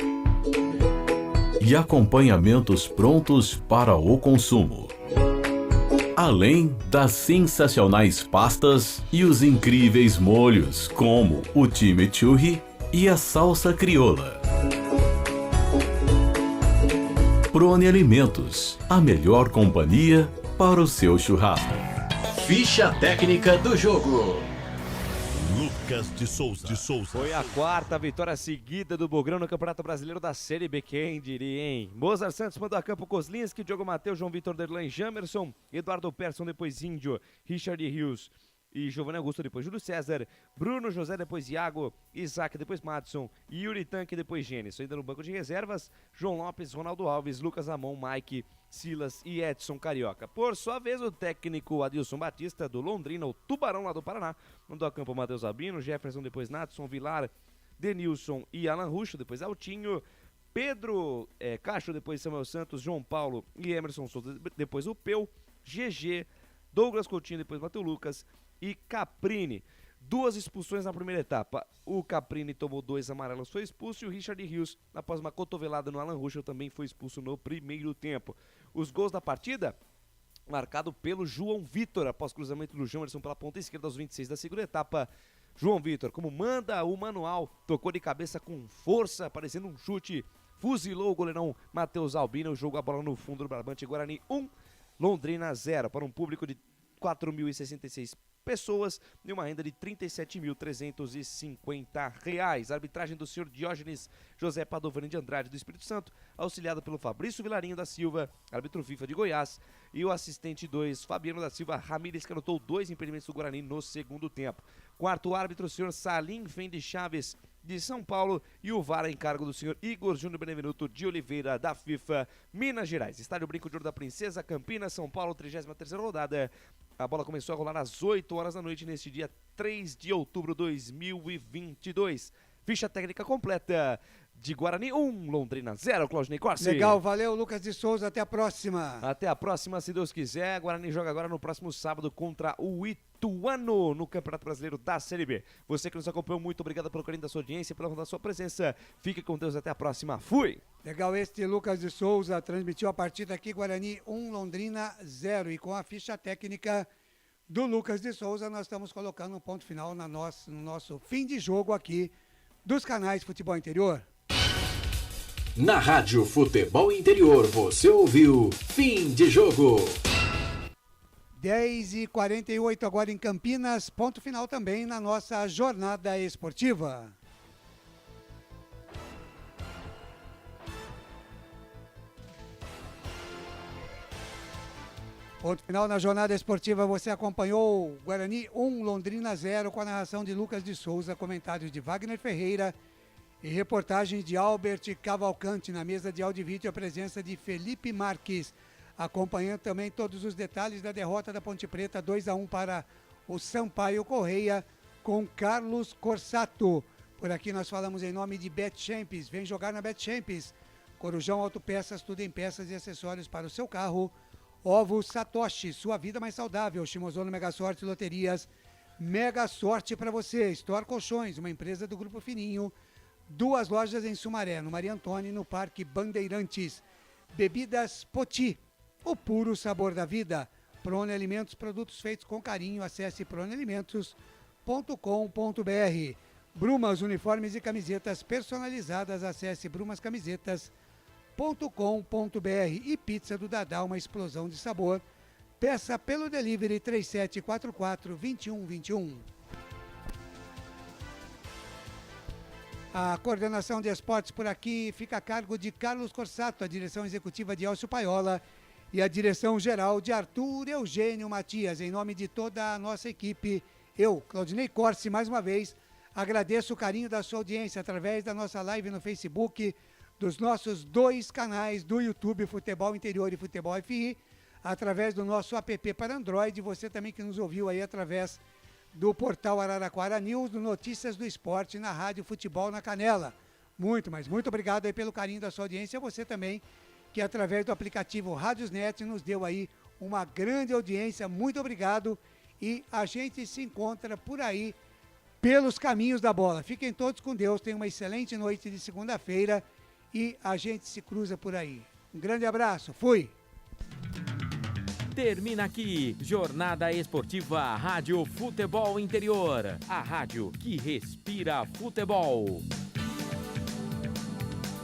e acompanhamentos prontos para o consumo. Além das sensacionais pastas e os incríveis molhos, como o chimichurri e a salsa crioula. Prone Alimentos, a melhor companhia para o seu churrasco. Ficha técnica do jogo. Lucas de Souza. Foi a quarta vitória seguida do Bogrão no Campeonato Brasileiro da Série B. Quem diria, hein? Mozart Santos mandou a campo Kozlinski, Diogo Mateus, João Vitor Derlan, Jamerson, Eduardo Persson, depois Índio, Richard Rios e Giovanni Augusto, depois Júlio César, Bruno José, depois Iago, Isaac, depois Madison, Yuri Tanque, depois Gênesis. Ainda no banco de reservas, João Lopes, Ronaldo Alves, Lucas Amon, Mike, Silas e Edson Carioca. Por sua vez, o técnico Adilson Batista, do Londrina, o Tubarão lá do Paraná, mandou a campo Matheus Albino, Jefferson, depois Natson, Vilar, Denilson e Alan Ruxo, depois Altinho, Pedro Cacho, depois Samuel Santos, João Paulo e Emerson Souza, depois o Peu, GG, Douglas Coutinho, depois Matheus Lucas e Caprini. 2 expulsões na primeira etapa. O Caprini tomou 2 amarelos, foi expulso, e o Richard Rios, após uma cotovelada no Alan Ruschel, também foi expulso no primeiro tempo. Os gols da partida, marcado pelo João Vitor, após cruzamento do Jamerson pela ponta esquerda aos 26 da segunda etapa. João Vitor, como manda o manual, tocou de cabeça com força, parecendo um chute, fuzilou o goleirão Matheus Albino, jogou a bola no fundo do Barbante. Guarani 1, Londrina 0, para um público de 4.066 pessoas e uma renda de R$ 37.350. Arbitragem do senhor Diógenes José Padovani de Andrade do Espírito Santo, auxiliado pelo Fabrício Vilarinho da Silva, árbitro FIFA de Goiás, e o assistente 2, Fabiano da Silva Ramírez, que anotou 2 impedimentos do Guarani no segundo tempo. Quarto árbitro, o senhor Salim Fendi Chaves de São Paulo, e o VAR a encargo do senhor Igor Júnior Benevenuto de Oliveira da FIFA Minas Gerais. Estádio Brinco de Ouro da Princesa, Campinas, São Paulo, 33ª rodada. A bola começou a rolar às 8 horas da noite neste dia 3 de outubro de 2022. Ficha técnica completa de Guarani 1, Londrina 0, Claudinei Corsi. Legal, valeu, Lucas de Souza, até a próxima. Até a próxima, se Deus quiser. Guarani joga agora no próximo sábado contra o Ituano no Campeonato Brasileiro da Série B. Você que nos acompanhou, muito obrigado pelo carinho da sua audiência, pela sua presença. Fique com Deus, até a próxima. Fui! Legal, este Lucas de Souza transmitiu a partida aqui, Guarani 1, Londrina 0. E com a ficha técnica do Lucas de Souza, nós estamos colocando um ponto final no nosso fim de jogo aqui dos canais Futebol Interior. Na Rádio Futebol Interior, você ouviu Fim de Jogo. 10h48 agora em Campinas, ponto final também na nossa jornada esportiva. Ponto final na jornada esportiva, você acompanhou Guarani 1, Londrina 0, com a narração de Lucas de Souza, comentários de Wagner Ferreira e reportagem de Albert Cavalcante. Na mesa de áudio e vídeo, a presença de Felipe Marques, acompanhando também todos os detalhes da derrota da Ponte Preta, 2-1 para o Sampaio Correia, com Carlos Corsato. Por aqui nós falamos em nome de Betchamps. Vem jogar na Betchamps. Corujão Autopeças, tudo em peças e acessórios para o seu carro. Ovo Satoshi, sua vida mais saudável. Shimozono Mega Sorte Loterias, mega sorte para você. Store Colchões, uma empresa do Grupo Fininho. 2 lojas em Sumaré, no Maria Antônia e no Parque Bandeirantes. Bebidas Poti, o puro sabor da vida. Prone Alimentos, produtos feitos com carinho. Acesse pronealimentos.com.br. Brumas, uniformes e camisetas personalizadas. Acesse brumascamisetas.com.br. e Pizza do Dadá, uma explosão de sabor. Peça pelo delivery 3744-2121. A coordenação de esportes por aqui fica a cargo de Carlos Corsato, a direção executiva de Elcio Paiola e a direção geral de Arthur Eugênio Matias. Em nome de toda a nossa equipe, eu, Claudinei Corsi, mais uma vez, agradeço o carinho da sua audiência através da nossa live no Facebook, dos nossos 2 canais do YouTube, Futebol Interior e Futebol FI, através do nosso app para Android, você também que nos ouviu aí através do portal Araraquara News, do Notícias do Esporte, na Rádio Futebol na Canela. Muito, mas muito obrigado aí pelo carinho da sua audiência, você também que através do aplicativo Rádiosnet nos deu aí uma grande audiência, muito obrigado, e a gente se encontra por aí pelos caminhos da bola. Fiquem todos com Deus, tenham uma excelente noite de segunda-feira e a gente se cruza por aí. Um grande abraço, fui! Termina aqui, Jornada Esportiva Rádio Futebol Interior, a rádio que respira futebol.